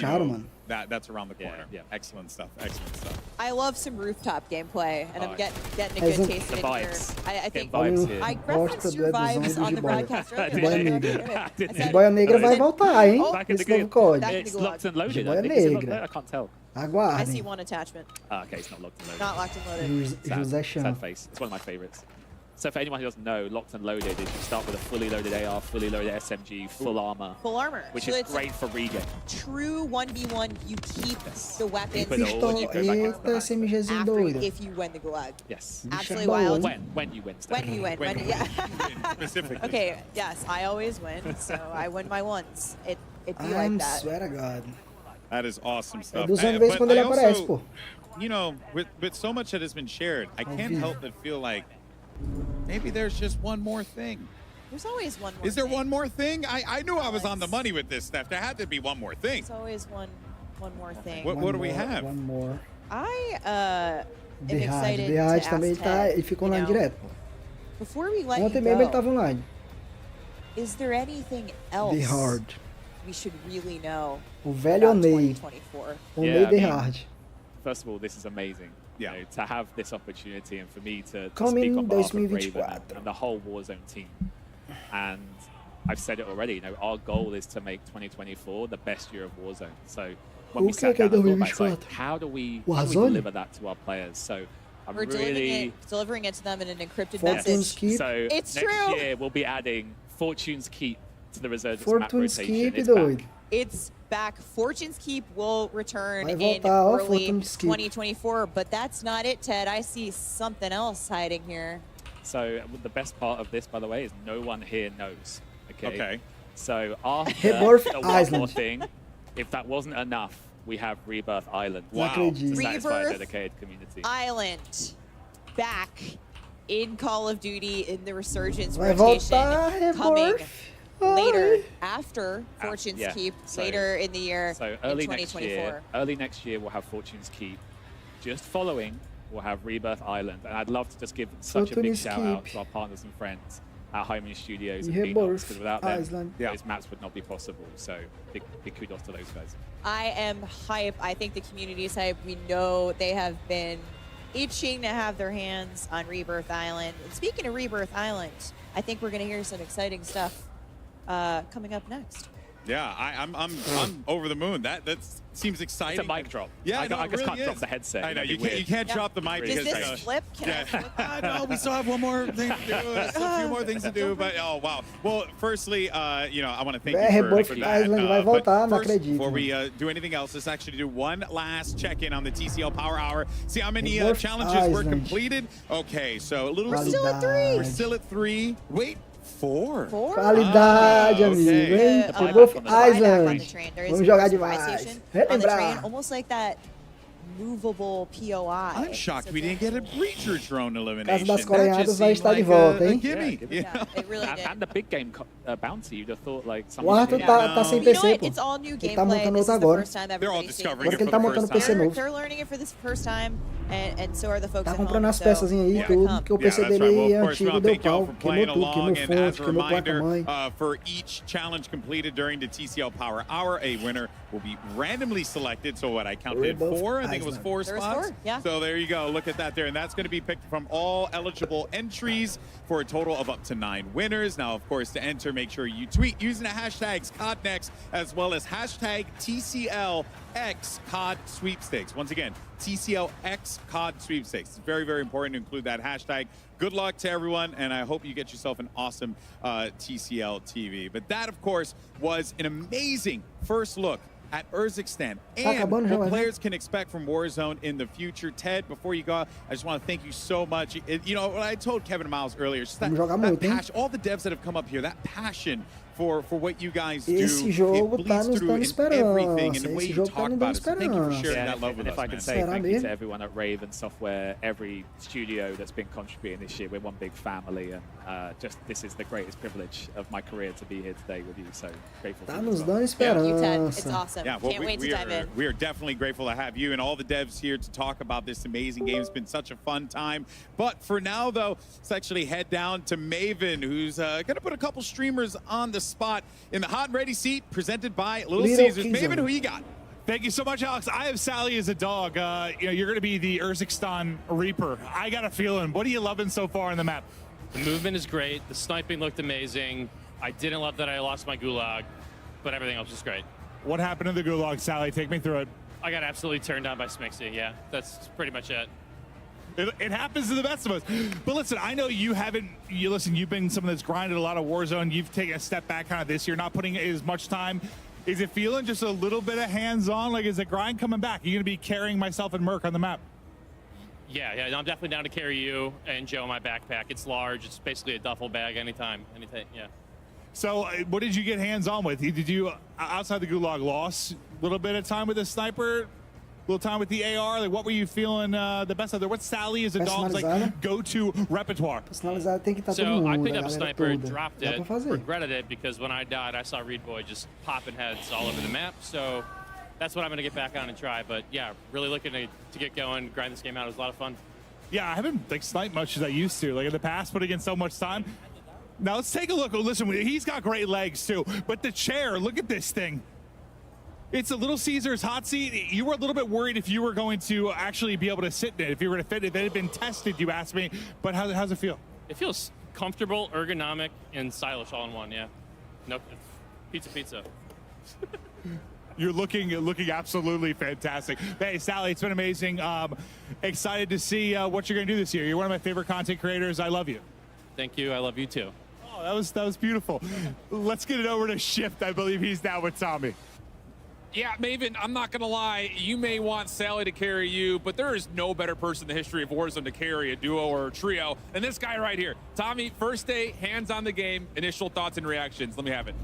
that's around the corner. Yeah. Excellent stuff. Excellent stuff. I love some rooftop gameplay, and I'm getting a good taste of it here. I think I referenced your vibes on the broadcast earlier. Jiboia Negra vai voltar, hein? Esse novo código. It's locked and loaded. Jiboia I think. Is it locked? Negra. I can't tell. I Aguardem. see one attachment. Okay, it's not locked and loaded. Not locked and loaded. José Chama. Sad face. It's one of my favorites. So for anyone who doesn't know, locked and loaded is you start with a fully loaded AR, fully loaded SMG, full armor. Full armor. Which So is it's great for regen. True 1v1, you keep the weapons Eita, SMGzinho doido. if you win the gulag. Yes. Absolutely wild. When you win. When you win. Yeah. Specifically. Okay, yes, I always win, so I win my ones. It be like that. Swear to God. That is awesome stuff. Dos anos vezes quando ele aparece, pô. You know, with so much that has been shared, I can't help but feel like maybe there's just one more thing. There's always one more Is there one more thing? I knew I was on the money with this stuff. There had to be one more thing. There's always one more thing. What do we have? One more. I am excited The to Hard ask também Ted, ele ficou online direto. Before we let Ontem you mesmo ele go, tava online. is there anything else The Hard. we should really know O velho about Ney. 2024? O Ney The Hard. First of all, this is amazing. Yeah. You know, to have this opportunity and for me to Coming speak on behalf of 2024. Raven and the whole Warzone team. And I've said it already, you know, our goal is to make 2024 the best year of Warzone. So when we sat down and thought about it, it's like, how do we deliver that to our players? So I'm We're really delivering it to them in an encrypted Fortune's message. Keep. So It's next true. year we'll be adding Fortune's Keep to the Resurgence map Fortune's rotation. Keep, It's doido. back. It's back. Fortune's Keep will return Vai in voltar, ó, early Fortune's Keep. 2024, but that's not it, Ted. I see something else hiding here. So the best part of this, by the way, is no one here knows. Okay. So after Rebirth the one more Island. thing, if that wasn't enough, we have Rebirth Island. Wow. To satisfy a Rebirth dedicated community. Island back in Call of Duty in the Resurgence Vai rotation voltar, coming Rebirth. later after Fortune's yeah. Keep So- later in the year So in early next 2024. year, we'll have Fortune's Keep. Just following, we'll have Rebirth Island, and I'd love to just give such a big Fortune's shout out Keep. to our partners and friends at Homing Studios and Rebirth Beanox, because without them, Island. those maps would not be possible. So big kudos to those guys. I am hype. I think the community is hype. We know they have been itching to have their hands on Rebirth Island. And speaking of Rebirth Island, I think we're going to hear some exciting stuff coming up next. Yeah, I'm over the moon. That seems exciting. It's a mic drop. Yeah, I no, it just really can't drop is. the headset. I know That'd you be can't. weird. You can't drop the mic Does because this flip? Can I flip? no, we still have one more thing to do. A few more things to do, but oh wow. Well, firstly, you know, I want to thank you for Rebirth that. Island vai But voltar, não first, acredito. before we do anything else, let's actually do one last check-in on the TCL Power Hour. See how many Rebirth challenges were Island. completed. Okay, so a little. We're still at 3. We're still at 3. Wait. 4. Qualidade, amigo, hein? Rebirth Island. Vamos jogar demais. Relembrar. Almost like that movable POI. I'm shocked we didn't get a breacher drone elimination. Casa das That Coreanas just vai seemed estar de like volta, a hein? gimme. Yeah, it really did. And the big game bounty, you'd have thought like O something. Arthur tá sem You know PC, what? pô. It's all new Ele tá gameplay. montando This outro is the agora. first time They're all everybody's seeing discovering Agora it que ele for tá the montando first PC time. novo. They're learning it for this first time, and so are the folks Tá at comprando home. as peçazinhas aí e more to tudo, come. porque o PC that's dele right. aí Well, é of course, we antigo, want to deu thank y'all pau, for queimou playing tudo, queimou along. And fonte, as a queimou reminder, placa-mãe. for each challenge completed during the TCL Power Hour, a winner will be randomly selected. So what I counted Rebirth 4. I think it was Island. 4 There was spots. 4, yeah. So there you go. Look at that there. And that's going to be picked from all eligible entries for a total of up to 9 winners. Now, of course, to enter, make sure you tweet using the hashtags CODNEXT as well as hashtag TCLX COD Sweepstakes. Once again, TCLX COD Sweepstakes. It's very, very important to include that hashtag. Good luck to everyone, and I hope you get yourself an awesome TCL TV. But that, of course, was an amazing first look at Urzikstan and what players can expect from Warzone in the future. Ted, before you go out, I just want to thank you so much. You know, what I told Kevin and Miles earlier, just that, Vamos jogar muito, hein? passion, all the devs that have come up here, that passion for what you guys do. Esse jogo tá nos dando esperança. Esse jogo tá nos dando esperança. And if I can say thank you to everyone at RYZEN Software, every studio that's been contributing this year. We're one big family, and just this is the greatest privilege of my career to be here today with you. So grateful. Tá nos dando esperança. It's awesome. Yeah, well, Can't wait to dive in. We are definitely grateful to have you and all the devs here to talk about this amazing game. It's been such a fun time. But for now, though, let's actually head down to Maven, who's going to put a couple streamers on the spot in the hot and ready seat, presented by Little Caesars. Maven, who you got? Thank you so much, Alex. I have Sally as a dog. You're going to be the Urzikstan Reaper. I got a feeling. What are you loving so far on the map? The movement is great. The sniping looked amazing. I didn't love that I lost my gulag, but everything else was great. What happened to the gulag, Sally? Take me through it. I got absolutely turned down by Smixy. Yeah, that's pretty much it. It happens to the best of us. But listen, I know you haven't, you've been someone that's grinded a lot of Warzone. You've taken a step back kind of this year, not putting as much time. Is it feeling just a little bit of hands-on? Like, is the grind coming back? Are you going to be carrying myself and Merc on the map? Yeah, I'm definitely down to carry you and Joe in my backpack. It's large. It's basically a duffel bag anytime, yeah. So what did you get hands-on with? Did you, outside the gulag, lost a little bit of time with the sniper? Little time with the AR, like what were you feeling the best of there? What's Sally as a dog's like go-to repertoire? Personalizado tem que estar todo So I mundo, picked up a sniper, dropped Dá it, pra fazer. regretted it because when I died, I saw Reed Boy just popping heads all over the map. So that's what I'm going to get back on and try. But yeah, really looking to get going, grind this game out. It was a lot of fun. Yeah, I haven't like sniped much as I used to. Like in the past, putting in so much time. Now let's take a look. Listen, he's got great legs too. But the chair, look at this thing. It's a Little Caesars hot seat. You were a little bit worried if you were going to actually be able to sit in it, if you were to fit it. They had been tested, you asked me, but how's it feel? It feels comfortable, ergonomic, and stylish all in one, yeah. No, pizza. You're looking absolutely fantastic. Hey, Sally, it's been amazing. Excited to see what you're going to do this year. You're one of my favorite content creators. I love you. Thank you. I love you too. Oh, that was beautiful. Let's get it over to Shift. I believe he's down with Tommy. Yeah, Maven, I'm not going to lie. You may want Sally to carry you, but there is no better person in the history of Warzone to carry a duo or a trio than this guy right here. Tommy, first day, hands on the game, initial thoughts and reactions. Let me have it.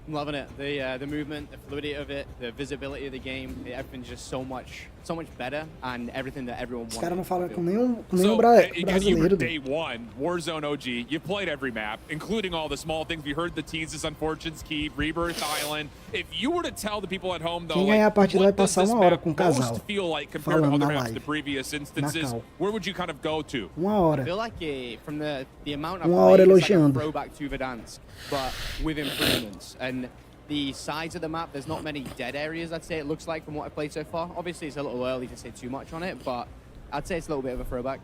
I'm loving it. The movement, the fluidity of it, the visibility of the game, everything's just so much better, and everything that everyone wants. Os caras não falam com nenhum You brasileiro. were day one, Warzone OG. You played every map, including all the small things. We heard the teases on Fortune's Keep, Rebirth Island. If you were to tell the people at home, though, Quem ganhar a partida vai passar uma hora com o casal. feel like compared to Falando other na maps, live. the previous instances, where would you kind of go to? Uma hora. I feel like from the amount of Uma hora play, it's like a elogiando. throwback to Verdansk, but with improvements. And the sides of the map, there's not many dead areas, I'd say it looks like from what I've played so far. Obviously, it's a little early to say too much on it, but I'd say it's a little bit of a throwback.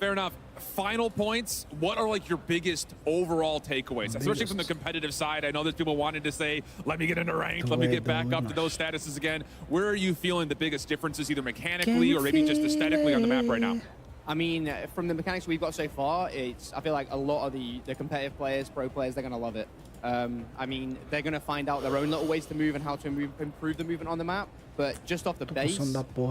Fair enough. Final points. What are like your biggest overall takeaways, especially from the competitive side? I know there's people wanting to say, let me get into ranked, let me get back up to those statuses again. Where are you feeling the biggest differences, either mechanically or maybe just aesthetically on the map right now? I mean, from the mechanics we've got so far, I feel like a lot of the competitive players, pro players, they're going to love it. I mean, they're going to find out their own little ways to move and how to improve the movement on the map. But just off the base,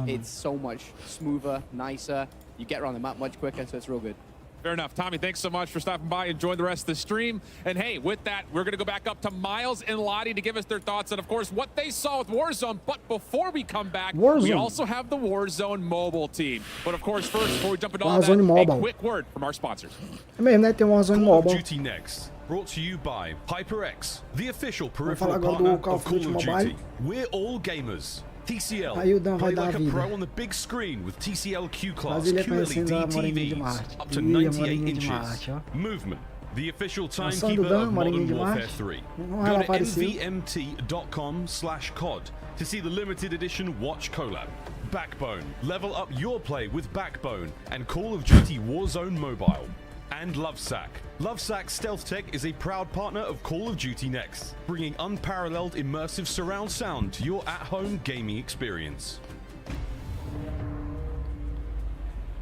it's so much smoother, nicer. You get around the map much quicker, so it's real good. Fair enough. Tommy, thanks so much for stopping by. Enjoy the rest of the stream. And hey, with that, we're going to go back up to Miles and Lottie to give us their thoughts and, of course, what they saw with Warzone. But before we come back, we also have the Warzone mobile team. But, of course, first, before we jump into all that, a quick word from our sponsors. É mesmo, né? Tem um Warzone Call of Mobile. Duty Next, brought to you by HyperX, the official Vamos peripheral falar agora partner do Call of of Duty Call of Mobile. Duty. We're all gamers. TCL, Aí o Dan play vai dar like a a vida. pro on the big screen with TCL Q-Class Brasília QLED conhecendo a Moreninha de TVs Marte. up to Ih, a 98 Moreninha de inches. Marte, ó. Movement, the official Noção do timekeeper Dan, of Moreninha Modern de Warfare Marte. 3. Não Go ela to apareceu. mvmt.com/COD to see the limited edition Watch collab. Backbone, level up your play with Backbone and Call of Duty Warzone Mobile. And Lovesack. Lovesack Stealth Tech is a proud partner of Call of Duty Next, bringing unparalleled immersive surround sound to your at-home gaming experience.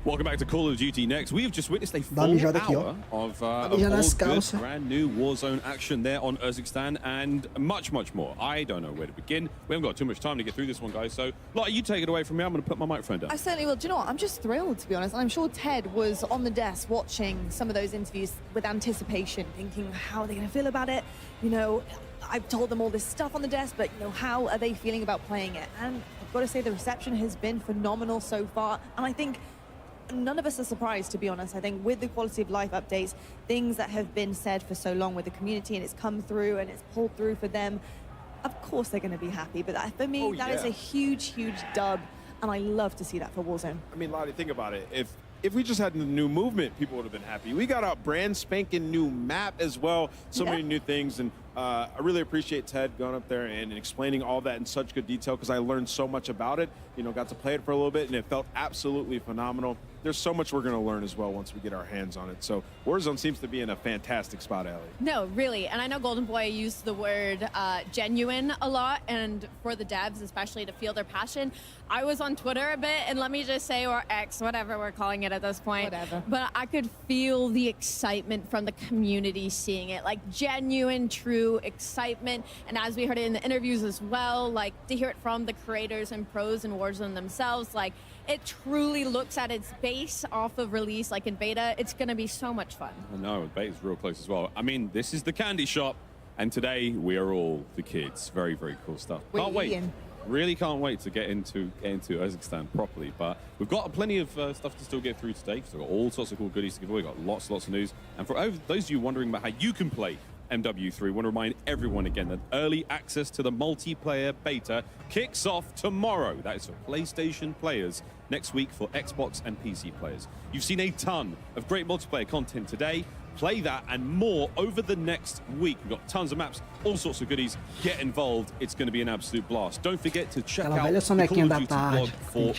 Welcome back to Call of Duty Next. We have just witnessed a full aqui, hour of all nas good, calças. brand new Warzone action there on Urzikstan and much more. I don't know where to begin. We haven't got too much time to get through this one, guys. So, Lottie, you take it away from me. I'm going to put my microphone down. I certainly will. Do you know what? I'm just thrilled, to be honest. And I'm sure Ted was on the desk watching some of those interviews with anticipation, thinking, how are they going to feel about it? You know, I've told them all this stuff on the desk, but how are they feeling about playing it? And I've got to say the reception has been phenomenal so far. And I think none of us are surprised, to be honest. I think with the quality of life updates, things that have been said for so long with the community, and it's come through and it's pulled through for them, of course they're going to be happy. But for me, that is a huge, huge dub. And I love to see that for Warzone. I mean, Lottie, think about it. If we just had the new movement, people would have been happy. We got a brand spanking new map as well. So many new things. And I really appreciate Ted going up there and explaining all that in such good detail, because I learned so much about it. Got to play it for a little bit, and it felt absolutely phenomenal. There's so much we're going to learn as well once we get our hands on it. So Warzone seems to be in a fantastic spot, Allie. No, really. And I know Golden Boy used the word genuine a lot, and for the devs, especially to feel their passion. I was on Twitter a bit, and let me just say, or X, whatever we're calling it at this point. Whatever. But I could feel the excitement from the community seeing it, like genuine, true excitement. And as we heard it in the interviews as well, like to hear it from the creators and pros in Warzone themselves, like it truly looks at its base off of release, like in beta. It's going to be so much fun. I know, beta's real close as well. I mean, this is the candy shop, and today we are all the kids. Very, very cool stuff. Can't wait. Really can't wait to get into Kazakhstan properly. But we've got plenty of stuff to still get through today. So we've got all sorts of cool goodies to give away. We've got lots of news. And for those of you wondering about how you can play MW3, I want to remind everyone again that early access to the multiplayer beta kicks off tomorrow. That is for PlayStation players. Next week for Xbox and PC players. You've seen a ton of great multiplayer content today. Play that and more over the next week. We've got tons of maps, all sorts of goodies. Get involved. It's going to be an absolute blast. Don't forget to check out the Call of Duty blog for more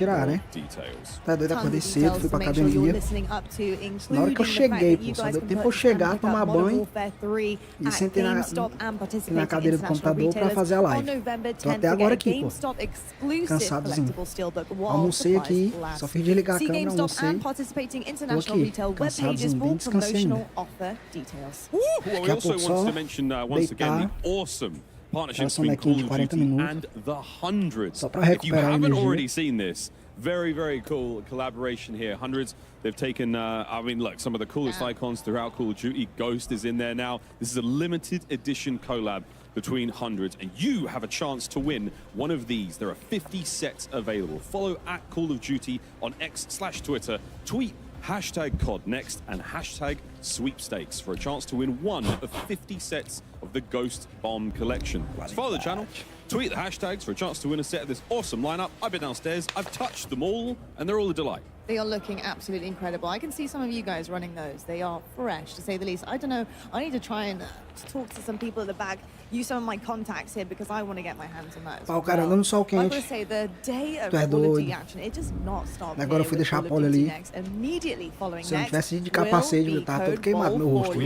details. Tá doido, acordei cedo, fui pra academia. Na hora que eu cheguei, pô, só deu tempo eu chegar, tomar banho e sentei na cadeira do computador pra fazer a live. Tô até agora aqui, pô, cansadozinho. Almocei aqui, só fiz desligar a câmera, almocei. Tô aqui, cansadozinho, bem descansei. Well, we also want to mention once again the awesome partnership between Call of Duty and the Hundreds. If you haven't already seen this, very, very cool collaboration here. Hundreds, they've taken, I mean, look, some of the coolest icons throughout Call of Duty. Ghost is in there now. This is a limited edition collab between Hundreds, and you have a chance to win one of these. There are 50 sets available. Follow at Call of Duty on X/Twitter. Tweet #CODNext and #sweepstakes for a chance to win one of 50 sets of the Ghost Bomb collection. So follow the channel, tweet the hashtags for a chance to win a set of this awesome lineup. I've been downstairs, I've touched them all, and they're all a delight. They are looking absolutely incredible. I can see some of you guys running those. They are fresh, to say the least. I don't know. I need to try and talk to some people at the back, use some of my contacts here, because I want to get my hands on that as well. Pau, cara, andando sol I'm quente. going to say the day of Tu é quality doido. action, it does not stop. Agora eu fui deixar a pole ali. Immediately following Se eu não next tivesse de capacete, eu tava todo queimado meu rosto.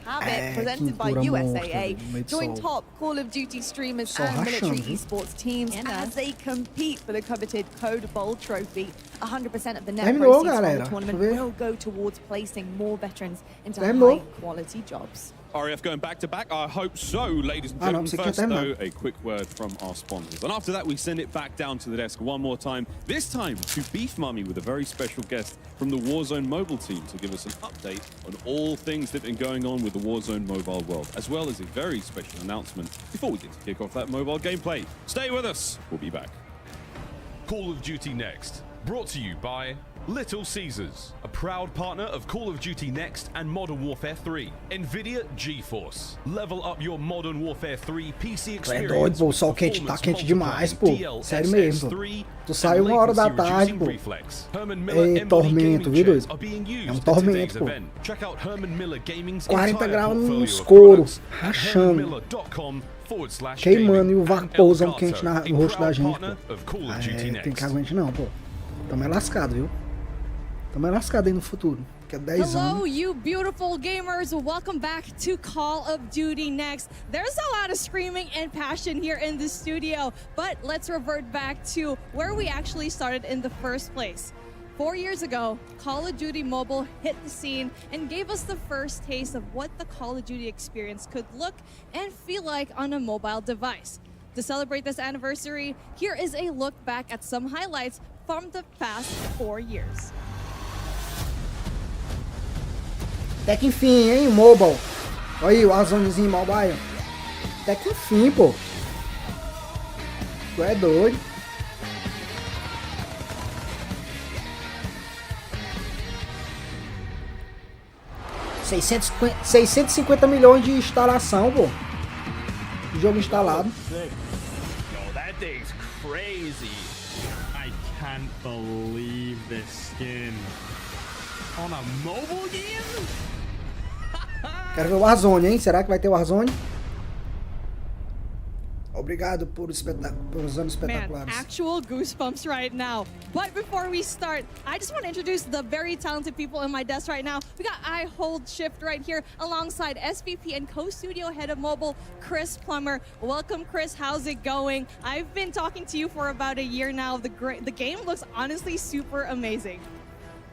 Have it presented by USAA. Join top Call of Duty streamers and military esports teams as they compete for the coveted Code Bowl trophy. 100% of the net proceeds from the tournament will go towards placing more veterans into high-quality jobs. RAF going back-to-back? I hope so, ladies and gentlemen. First, though, a quick word from our sponsors. And after that, we send it back down to the desk one more time, this time to Beef Mummy with a very special guest from the Warzone mobile team to give us an update on all things that have been going on with the Warzone mobile world, as well as a very special announcement before we get to kick off that mobile gameplay. Stay with us. We'll be back. Call of Duty Next, brought to you by Little Caesars, a proud partner of Call of Duty Next and Modern Warfare 3. NVIDIA GeForce, level up your Modern Warfare 3 PC Tu é experience. doido, pô, o sol quente tá quente demais, pô. Sério mesmo, pô. Tu sai 1h da tarde, pô. É tormento, viu, doido? É um tormento, pô. 40 graus no escuro, rachando. Queimando e o vaporzão quente no rosto da gente, pô. É, tem que aguentar não, pô. Tamo lascado, viu? Tamo lascado aí no futuro. Que é 10 Hello, anos. you beautiful gamers. Welcome back to Call of Duty Next. There's a lot of screaming and passion here in the studio, but let's revert back to where we actually started in the first place. 4 years ago, Call of Duty Mobile hit the scene and gave us the first taste of what the Call of Duty experience could look and feel like on a mobile device. To celebrate this anniversary, here is a look back at some highlights from the past 4 years. Até que enfim, hein, mobile. Olha aí o Warzonezinho mobile. Até que enfim, pô. Tu é doido. $650 milhões de instalação, pô. Jogo instalado. Yo, that thing's crazy. I can't believe this skin. On a mobile game? Quero ver o Warzone, hein? Será que vai ter o Warzone? Obrigado por os anos espetaculares. Man, actual goosebumps right now. But before we start, I just want to introduce the very talented people in my desk right now. We got I Hold Shift right here alongside SVP and co-studio head of mobile, Chris Plummer. Welcome, Chris. How's it going? I've been talking to you for about a year now. The game looks honestly super amazing.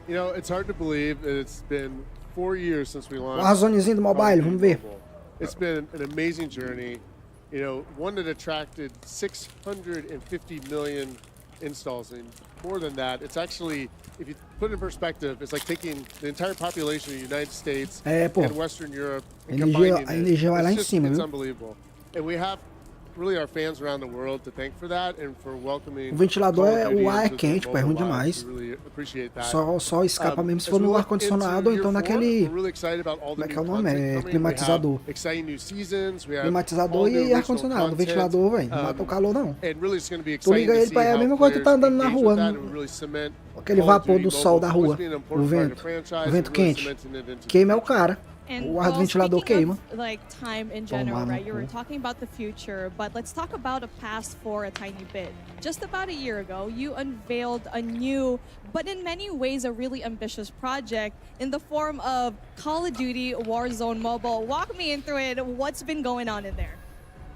You know, it's hard to believe that it's been 4 years since we launched. Warzonezinho do mobile, vamos ver. It's been an amazing journey. You know, one that attracted 650 million installs, and more than that, it's actually, if you put it in perspective, it's like taking the entire population of the United States and Western Europe and combining it. It's unbelievable. And we have really our fans around the world to thank for that and for welcoming. O ventilador o ar é quente, pô, é ruim demais. Só escapa mesmo se for no ar condicionado ou então naquele, como é que é o nome? É climatizador. Climatizador e ar condicionado. O ventilador, velho, não mata o calor não. Tu liga ele é a mesma coisa que tu tá andando na rua, aquele vapor do sol da rua, o vento quente, queima é o cara. And o ar do ventilador queima. Like time in general, right? You were talking about the future, but let's talk about a past for a tiny bit. Just about a year ago, you unveiled a new, but in many ways a really ambitious project in the form of Call of Duty Warzone Mobile. Walk me into it. What's been going on in there?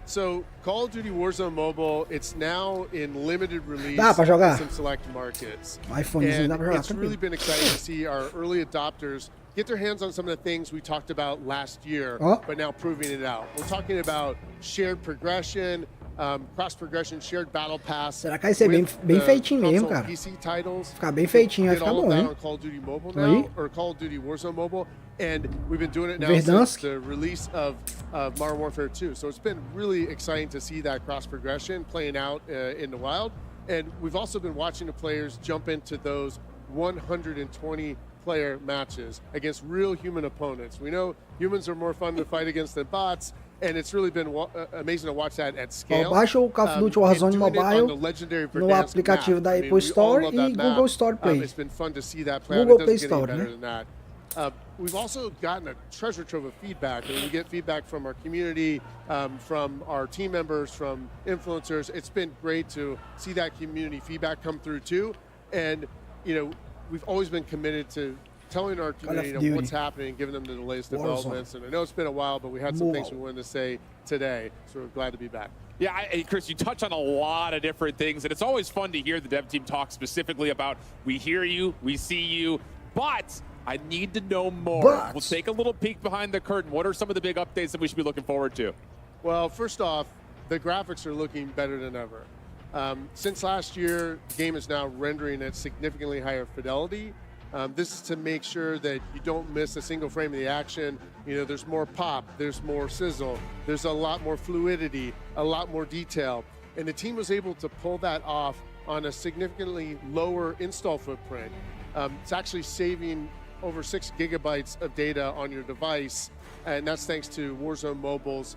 So, Call of Duty Warzone Mobile, it's now in limited release in some select markets. And it's really been exciting to see our early adopters get their hands on some of the things we talked about last year, but now proving it out. We're talking about shared progression, cross-progression, shared battle pass. Será que vai ser bem feitinho mesmo, cara? Ficar bem feitinho, vai ficar bom, hein? Call of Duty Mobile now, or Call of Duty Warzone Mobile, and we've been doing it now since the release of Modern Warfare 2. So it's been really exciting to see that cross-progression playing out in the wild. And we've also been watching the players jump into those 120 player matches against real human opponents. We know humans are more fun to fight against than bots, and it's really been amazing to watch that at scale. Baixa o Call of Duty Warzone Mobile no aplicativo da Apple Store e Google Store Play. It's been fun to see that play Google out. Play Store, né? We've also gotten a treasure trove of feedback, and we get feedback from our community, from our team members, from influencers. It's been great to see that community feedback come through too, and you know, we've always been committed to telling our community what's happening, giving them the latest developments. And I know it's been a while, but we had some things we wanted to say today, so we're glad to be back. Yeah, Chris, you touch on a lot of different things, and it's always fun to hear the dev team talk specifically about, we hear you, we see you, but I need to know more. We'll take a little peek behind the curtain. What are some of the big updates that we should be looking forward to? Well, first off, the graphics are looking better than ever. Since last year, the game is now rendering at significantly higher fidelity. This is to make sure that you don't miss a single frame of the action. You know, there's more pop, there's more sizzle, there's a lot more fluidity, a lot more detail. And the team was able to pull that off on a significantly lower install footprint. It's actually saving over 6 gigabytes of data on your device, and that's thanks to Warzone Mobile's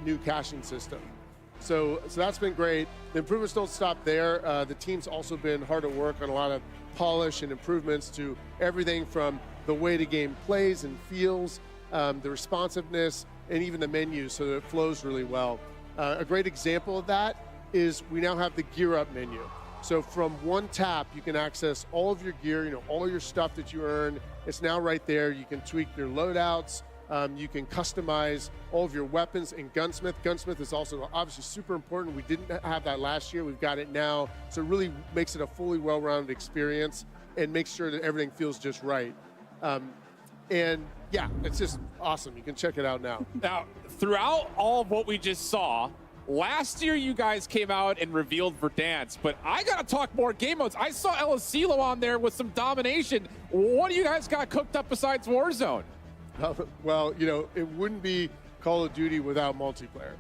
new caching system. So that's been great. The improvements don't stop there. The team's also been hard at work on a lot of polish and improvements to everything from the way the game plays and feels, the responsiveness, and even the menus so that it flows really well. A great example of that is we now have the Gear Up menu. So from one tap, you can access all of your gear, you know, all your stuff that you earn. It's now right there. You can tweak your loadouts. You can customize all of your weapons and Gunsmith. Gunsmith is also obviously super important. We didn't have that last year. We've got it now. So it really makes it a fully well-rounded experience and makes sure that everything feels just right. And yeah, it's just awesome. You can check it out now. Now, throughout all of what we just saw, last year you guys came out and revealed Verdansk, but I got to talk more game modes. I saw Elisilo on there with some domination. What do you guys got cooked up besides Warzone? Well, you know, it wouldn't be Call of Duty without multiplayer.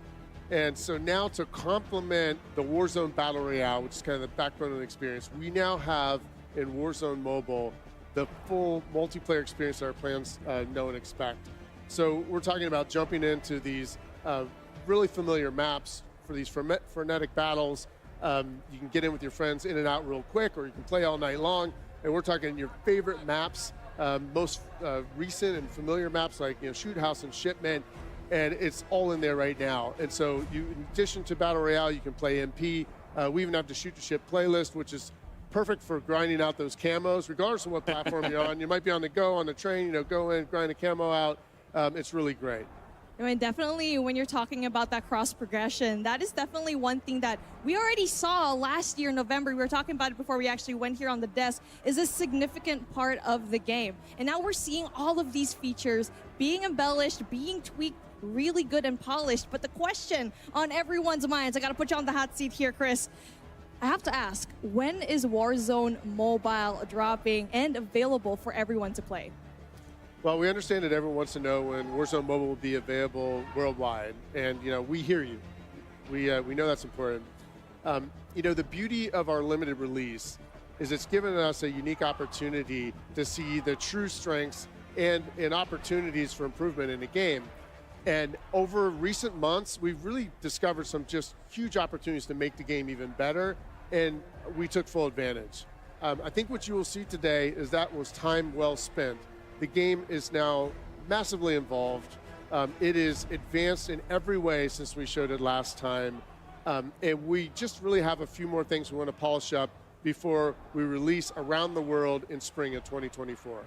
And so now to complement the Warzone Battle Royale, which is kind of the backbone of the experience, we now have in Warzone Mobile the full multiplayer experience that our plans know and expect. So we're talking about jumping into these really familiar maps for these frenetic battles. You can get in with your friends in and out real quick, or you can play all night long. And we're talking your favorite maps, most recent and familiar maps like Shoot House and Shipment, and it's all in there right now. And so in addition to Battle Royale, you can play MP. We even have the Shoot to Ship playlist, which is perfect for grinding out those camos, regardless of what platform you're on. You might be on the go, on the train, go in, grind a camo out. It's really great. I mean, definitely when you're talking about that cross progression, that is definitely one thing that we already saw last year in November. We were talking about it before we actually went here on the desk, is a significant part of the game. And now we're seeing all of these features being embellished, being tweaked, really good and polished. But the question on everyone's minds, I got to put you on the hot seat here, Chris. I have to ask, when is Warzone Mobile dropping and available for everyone to play? Well, we understand that everyone wants to know when Warzone Mobile will be available worldwide, and we hear you. We know that's important. The beauty of our limited release is it's given us a unique opportunity to see the true strengths and opportunities for improvement in the game. And over recent months, we've really discovered some just huge opportunities to make the game even better, and we took full advantage. I think what you will see today is that was time well spent. The game is now massively involved. It is advanced in every way since we showed it last time. And we just really have a few more things we want to polish up before we release around the world in spring of 2024.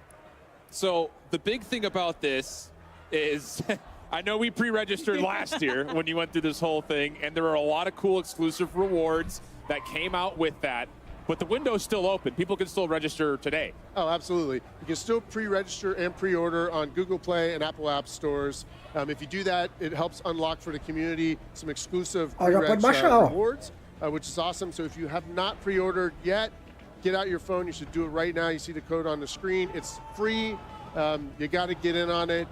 So the big thing about this is I know we pre-registered last year when you went through this whole thing, and there are a lot of cool exclusive rewards that came out with that. But the window's still open. People can still register today. Oh, absolutely. You can still pre-register and pre-order on Google Play and Apple App Stores. If you do that, it helps unlock for the community some exclusive rewards, which is awesome. So if you have not pre-ordered yet, get out your phone. You should do it right now. You see the code on the screen. It's free. You got to get in on it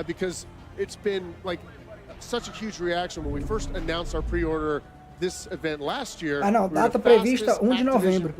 because it's been like such a huge reaction when we first announced our pre-order this event last year. Ah, não, data prevista 1 de novembro.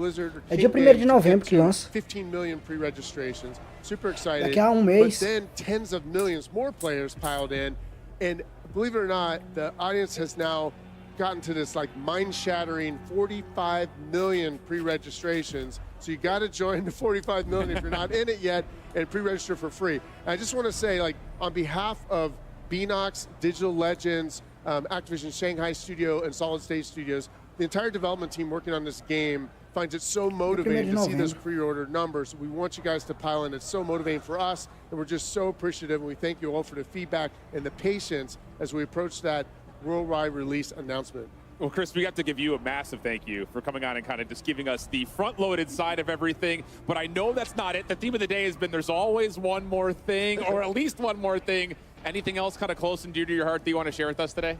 É dia 1º de novembro que lança. 15 million pre-registrations. Super excited. Daqui a mês. But then tens of millions more players piled in, and believe it or not, the audience has now gotten to this like mind-shattering 45 million pre-registrations. So you got to join the 45 million if you're not in it yet, and pre-register for free. And I just want to say, like, on behalf of Beanox, Digital Legends, Activision Shanghai Studio, and Solid State Studios, the entire development team working on this game finds it so motivating to see those pre-order numbers. We want you guys to pile in. It's so motivating for us, and we're just so appreciative, and we thank you all for the feedback and the patience as we approach that worldwide release announcement. Well, Chris, we have to give you a massive thank you for coming on and kind of just giving us the front-loaded side of everything. But I know that's not it. The theme of the day has been there's always one more thing, or at least one more thing. Anything else kind of close and dear to your heart that you want to share with us today?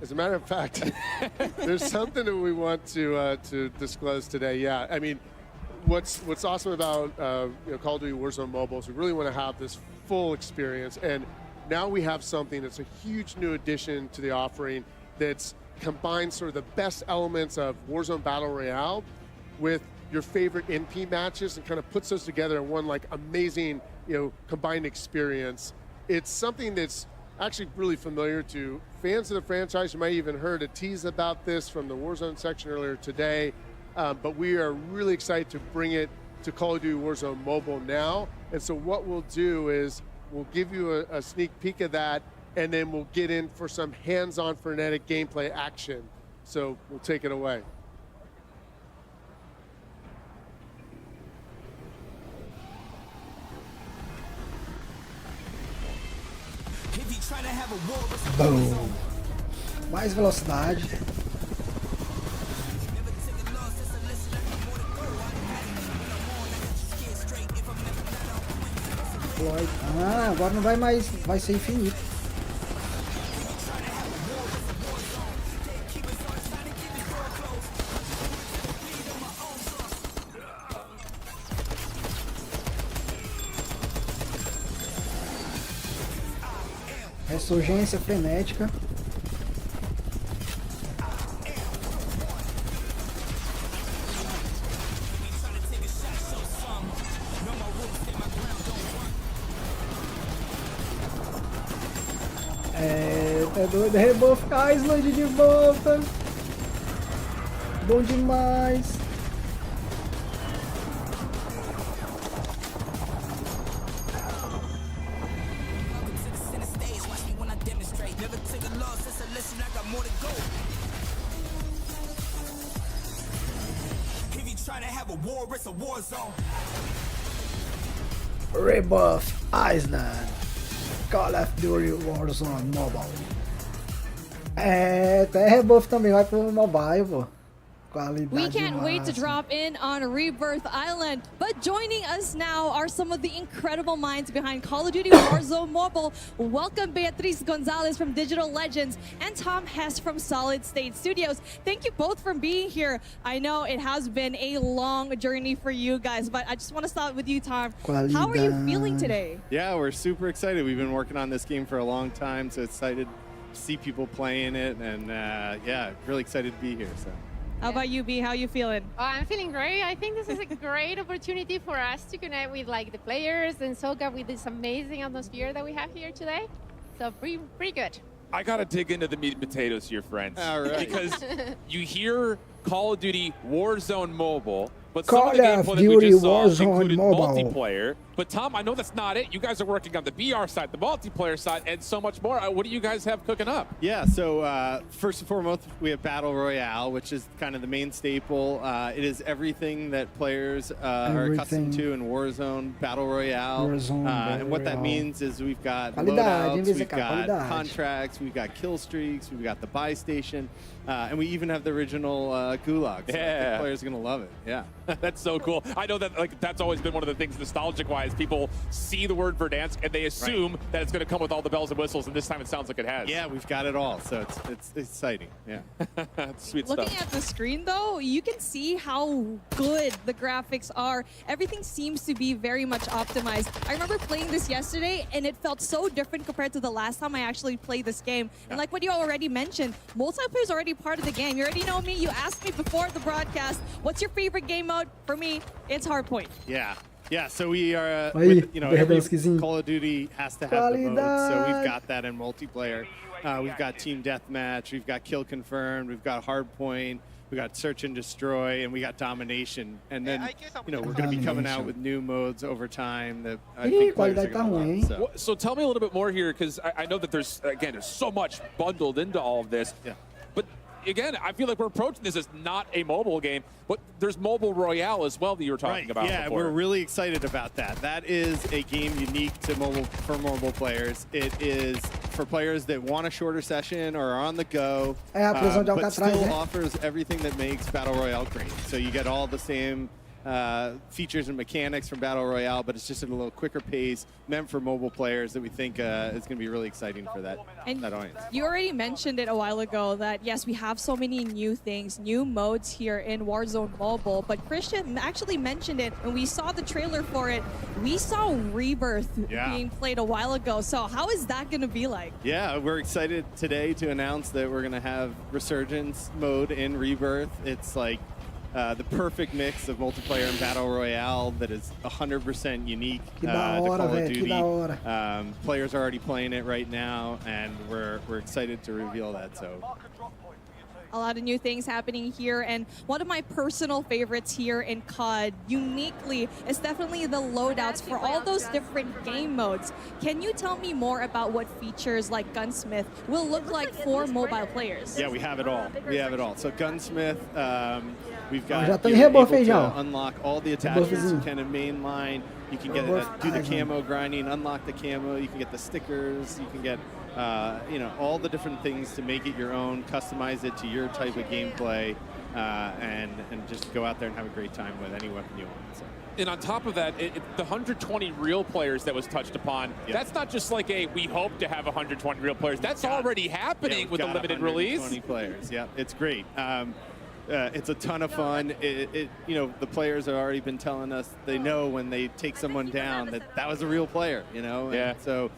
As a matter of fact, there's something that we want to disclose today. Yeah, I mean, what's awesome about Call of Duty Warzone Mobile is we really want to have this full experience, and now we have something that's a huge new addition to the offering that's combines sort of the best elements of Warzone Battle Royale with your favorite NP matches and kind of puts those together in one like amazing combined experience. It's something that's actually really familiar to fans of the franchise. You might even heard a tease about this from the Warzone section earlier today, but we are really excited to bring it to Call of Duty Warzone Mobile now. And so what we'll do is we'll give you a sneak peek of that, and then we'll get in for some hands-on frenetic gameplay action. So we'll take it away. Boom. Mais velocidade. Ah, agora não vai mais, vai ser infinito. Ressurgência frenética. Tá doido. Rebuff Island de volta. Bom demais. Rebuff Island. Call of Duty Warzone Mobile. Até rebuff também vai pro mobile, pô. We can't wait to drop in on Rebirth Island. But joining us now are some of the incredible minds behind Call of Duty Warzone Mobile. Welcome Beatriz Gonzalez from Digital Legends and Tom Hess from Solid State Studios. Thank you both for being here. I know it has been a long journey for you guys, but I just want to start with you, Tom. How are you feeling today? Yeah, we're super excited. We've been working on this game for a long time, so excited to see people playing it, and yeah, really excited to be here. So. How about you, B? How you feeling? I'm feeling great. I think this is a great opportunity for us to connect with like the players and soak up with this amazing atmosphere that we have here today. So pretty good. I gotta dig into the meat and potatoes here, friends. All right. Because you hear Call of Duty Warzone Mobile, but Call some of the of gameplay Duty that we just saw Warzone included Mobile. multiplayer. But Tom, I know that's not it. You guys are working on the BR side, the multiplayer side, and so much more. What do you guys have cooking up? Yeah, so first and foremost, we have Battle Royale, which is kind of the main staple. It is everything that players are accustomed to in Warzone, Battle Royale. And what that means is we've got loadouts, we've got contracts, we've got kill streaks, we've got the buy station, and we even have the original Gulag. So I think players are going to love it. Yeah. That's so cool. I know that that's always been one of the things nostalgic-wise. People see the word Verdansk and they assume that it's going to come with all the bells and whistles, and this time it sounds like it has. Yeah, we've got it all, so it's exciting. Yeah. Sweet Looking stuff. at the screen, though, you can see how good the graphics are. Everything seems to be very much optimized. I remember playing this yesterday, and it felt so different compared to the last time I actually played this game. And like what you already mentioned, multiplayer is already part of the game. You already know me. You asked me before the broadcast, what's your favorite game mode? For me, it's Hardpoint. Yeah. Yeah, so we are, with, you know, every Call of Duty has to have the mode, so we've got that in multiplayer. We've got Team Deathmatch, we've got Kill Confirmed, we've got Hardpoint, we've got Search and Destroy, and we got Domination. And then, you know, we're going to be coming out with new modes over time that I think players are going to love. So tell me a little bit more here, because I know that there's so much bundled into all of this. Yeah. But again, I feel like we're approaching this as not a mobile game, but there's Mobile Royale as well that you were talking about yeah, before. we're really excited about that. That is a game unique to mobile players. It is for players that want a shorter session or are on the go, but still offers everything that makes Battle Royale great. So you get all the same features and mechanics from Battle Royale, but it's just at a little quicker pace, meant for mobile players that we think is going to be really exciting for that audience. You already mentioned it a while ago that, yes, we have so many new things, new modes here in Warzone Mobile, but Christian actually mentioned it when we saw the trailer for it. We saw Rebirth being played a while ago, so how is that going to be like? Yeah, we're excited today to announce that we're going to have Resurgence mode in Rebirth. It's like the perfect mix of multiplayer and Battle Royale that is 100% unique to Call of Duty. Players are already playing it right now, and we're excited to reveal that. So. A lot of new things happening here, and one of my personal favorites here in COD, uniquely, is definitely the loadouts for all those different game modes. Can you tell me more about what features like Gunsmith will look like for mobile players? Yeah, we have it all. We have it all. So Gunsmith, we've got able to unlock all the attachments you can in mainline. You can get do the camo grinding, unlock the camo. You can get the stickers. You can get you know, all the different things to make it your own, customize it to your type of gameplay, and just go out there and have a great time with any weapon you want. So. And on top of that, the 120 real players that was touched upon, that's not just like we hope to have 120 real players. That's already happening with the limited release. 120 players, yeah, it's great. It's a ton of fun. You know, the players have already been telling us they know when they take someone down that was a real player, you know? Yeah. And so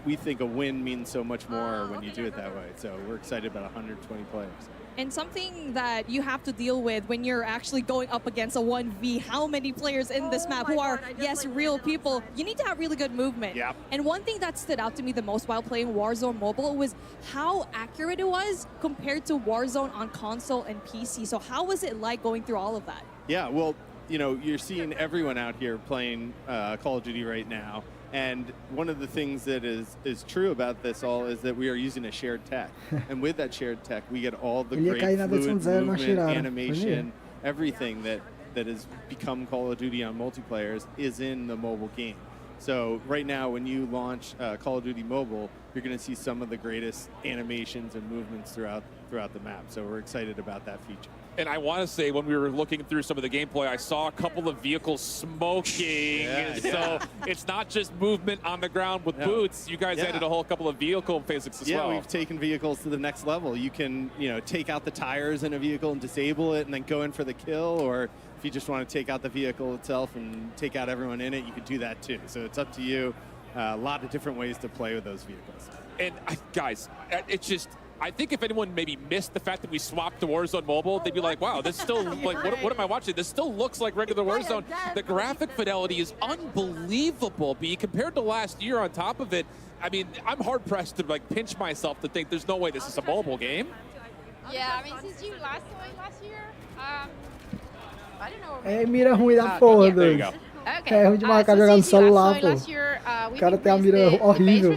we think a win means so much more when you do it that way. So we're excited about 120 players. And something that you have to deal with when you're actually going up against a 1v, how many players in this map who are, yes, real people, you need to have really good movement. Yep. And one thing that stood out to me the most while playing Warzone Mobile was how accurate it was compared to Warzone on console and PC. So how was it like going through all of that? Yeah, well, you know, you're seeing everyone out here playing Call of Duty right now. And one of the things that is true about this all is that we are using a shared tech. And with that shared tech, we get all the great fluid movement, animation, everything that has become Call of Duty on multiplayers is in the mobile game. So right now, when you launch Call of Duty Mobile, you're going to see some of the greatest animations and movements throughout the map. So we're excited about that feature. And I want to say, when we were looking through some of the gameplay, I saw a couple of vehicles smoking. So it's not just movement on the ground with boots. You guys added a whole couple of vehicle physics as well. Yeah, we've taken vehicles to the next level. You can, you know, take out the tires in a vehicle and disable it and then go in for the kill. Or if you just want to take out the vehicle itself and take out everyone in it, you can do that too. So it's up to you. A lot of different ways to play with those vehicles. And guys, it's just, I think if anyone maybe missed the fact that we swapped to Warzone Mobile, they'd be like, wow, this still, like, what am I watching? This still looks like regular Warzone. The graphic fidelity is unbelievable, B, compared to last year on top of it. I mean, I'm hard-pressed to, like, pinch myself to think there's no way this is a mobile game. Yeah, I mean, since you last saw it last year, I don't know. É mira ruim da porra, doido. É ruim de marcar jogando no celular, pô. O cara tem a mira horrível.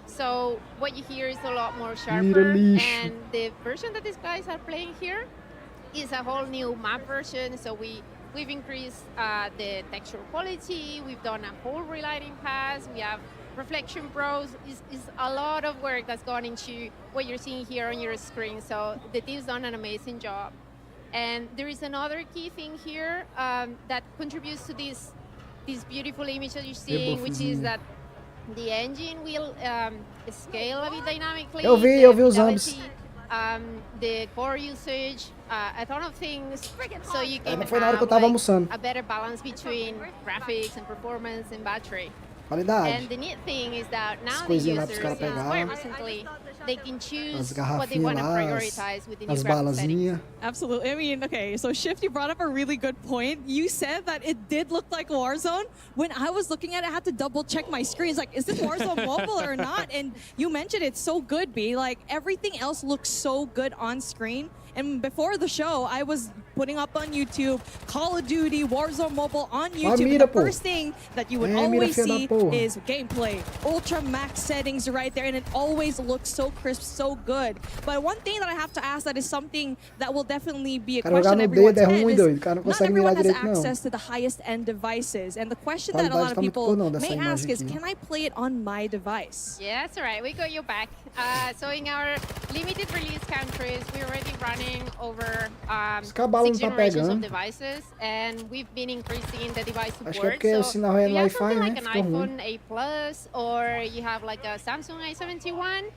So what you hear is a lot more sharper, and the version that these guys are playing here is a whole new map version. So we've increased the texture quality. We've done a whole relighting pass. We have reflection pros. Is a lot of work that's gone into what you're seeing here on your screen. So the team's done an amazing job. And there is another key thing here that contributes to this beautiful image that you're seeing, which is that the engine will scale a bit dynamically. Eu vi os zombies. The core usage, a ton of things, so you can Foi na hora que eu tava almoçando. a better balance between graphics and performance and battery. Qualidade. And the neat thing is that now the users, quite recently, they can choose what they want to prioritize with the new graphics settings. Absolutely. I mean, okay, so Shift, you brought up a really good point. You said that it did look like Warzone. When I was looking at it, I had to double check my screen. It's like, is this Warzone mobile or not? And you mentioned it's so good, B. Like, everything else looks so good on screen. And before the show, I was putting up on YouTube Call of Duty Warzone Mobile on YouTube. And the first thing that you would always see is gameplay, ultra max settings right there, and it always looks so crisp, so good. But one thing that I have to ask that is something that will definitely be a question everyone's head is not everyone has access to the highest end devices. And the question that a lot of people may ask is, can I play it on my device? Yeah, that's all right. We got your back. So in our limited release countries, we're already running over 6 generations of devices, and we've been increasing the device support. So if you have something like an iPhone 8 Plus, or you have like a Samsung A71,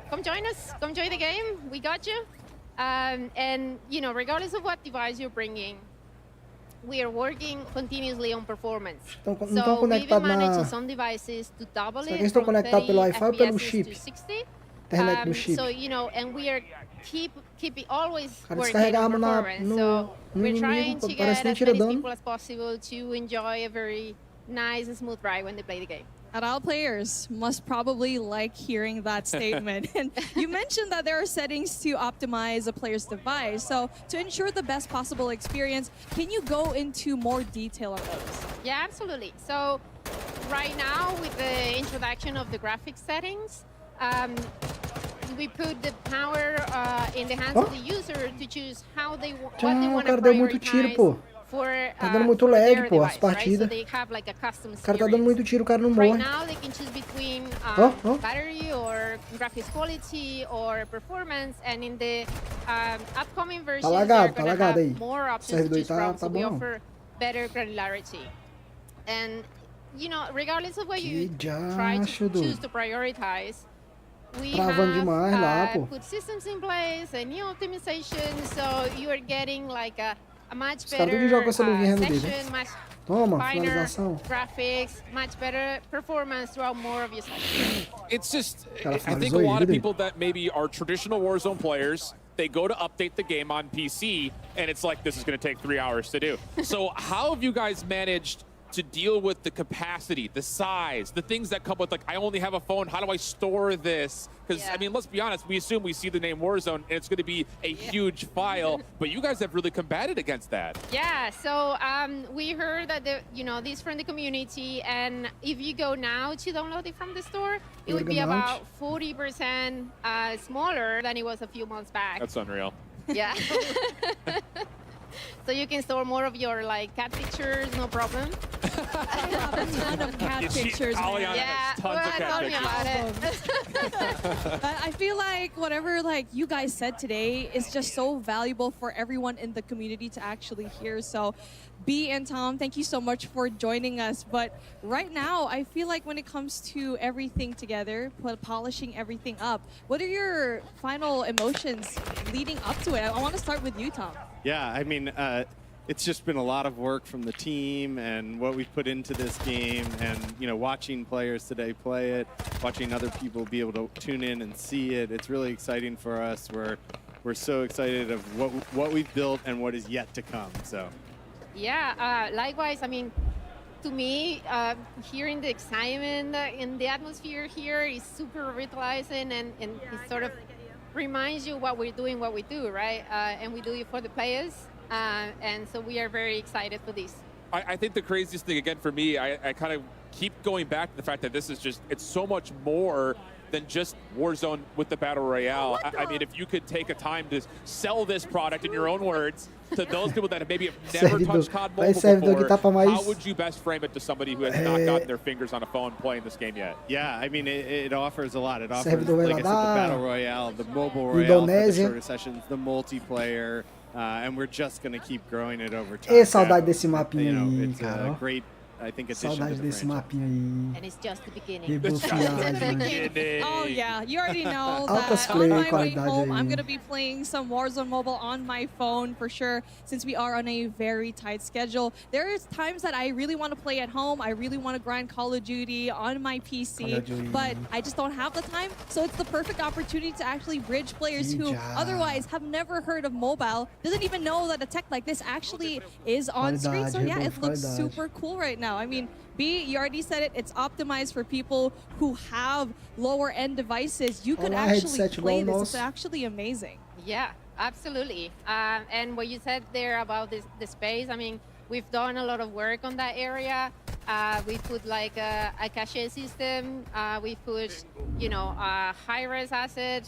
come join us. Come join the game. We got you. And you know, regardless of what device you're bringing, we are working continuously on performance. So we even managed on some devices to double it from 30 FPS to 60. So you know, and we are keep always working on performance. So we're trying to get as many people as possible to enjoy a very nice and smooth ride when they play the game. And all players must probably like hearing that statement. And you mentioned that there are settings to optimize a player's device. So to ensure the best possible experience, can you go into more detail on those? Yeah, absolutely. So right now, with the introduction of the graphics settings, we put the power in the hands of the user to choose how they what they want to prioritize for their device, right? So they have like a custom series. Right now, they can choose between battery or graphics quality or performance, and in the upcoming versions, they're going to have more options to choose from, so we offer better granularity. And you know, regardless of what you try to choose to prioritize, we have put systems in place, a new optimization, so you are getting like a much better session, much finer graphics, much better performance throughout more of your sessions. It's just, I think a lot of people that maybe are traditional Warzone players they go to update the game on PC, and it's like, this is going to take 3 hours to do. So how have you guys managed to deal with the capacity, the size, the things that come with, like, I only have a phone, how do I store this? Because, I mean, let's be honest, we assume we see the name Warzone, and it's going to be a huge file, but you guys have really combated against that. Yeah, so we heard that, this from the community, and if you go now to download it from the store, it would be about 40% smaller than it was a few months back. That's unreal. Yeah. So you can store more of your cat pictures, no problem. I have a ton of cat pictures. Yeah, tell me about it. I feel like whatever you guys said today is just so valuable for everyone in the community to actually hear. So B and Tom, thank you so much for joining us. But right now, I feel like when it comes to everything together, polishing everything up, what are your final emotions leading up to it? I want to start with you, Tom. Yeah, I mean, it's just been a lot of work from the team and what we've put into this game, and watching players today play it, watching other people be able to tune in and see it. It's really exciting for us. We're so excited of what we've built and what is yet to come. So. Yeah, likewise. I mean, to me, hearing the excitement in the atmosphere here is super revitalizing, and it sort of reminds you what we're doing, what we do, right? And we do it for the players. And so we are very excited for this. I think the craziest thing, again, for me, I kind of keep going back to the fact that this is just, it's so much more than just Warzone with the Battle Royale. I mean, if you could take a time to sell this product in your own words to those people that maybe have never touched COD Mobile before, how would you best frame it to somebody who has not gotten their fingers on a phone playing this game yet? Yeah, I mean, it offers a lot. It offers, like I said, the Battle Royale, the Mobile Royale, the shorter sessions, the multiplayer, and we're just going to keep growing it over time. Saudade desse mapinha aí, it's cara. a great, I think, addition Saudade to the desse franchise. mapinha aí. And it's just the beginning. Oh yeah, you already know that on my way home, I'm going to be playing some Warzone Mobile on my phone for sure, since we are on a very tight schedule. There is times that I really want to play at home. I really want to grind Call of Duty on my PC, but I just don't have the time. So it's the perfect opportunity to actually bridge players who otherwise have never heard of mobile, doesn't even know that a tech like this actually is on screen. So yeah, it looks super cool right now. I mean, B, you already said it, it's optimized for people who have lower end devices. You could actually play this. It's actually amazing. Yeah, absolutely. And what you said there about the space, I mean, we've done a lot of work on that area. We put like a cache system. We put, a high-res asset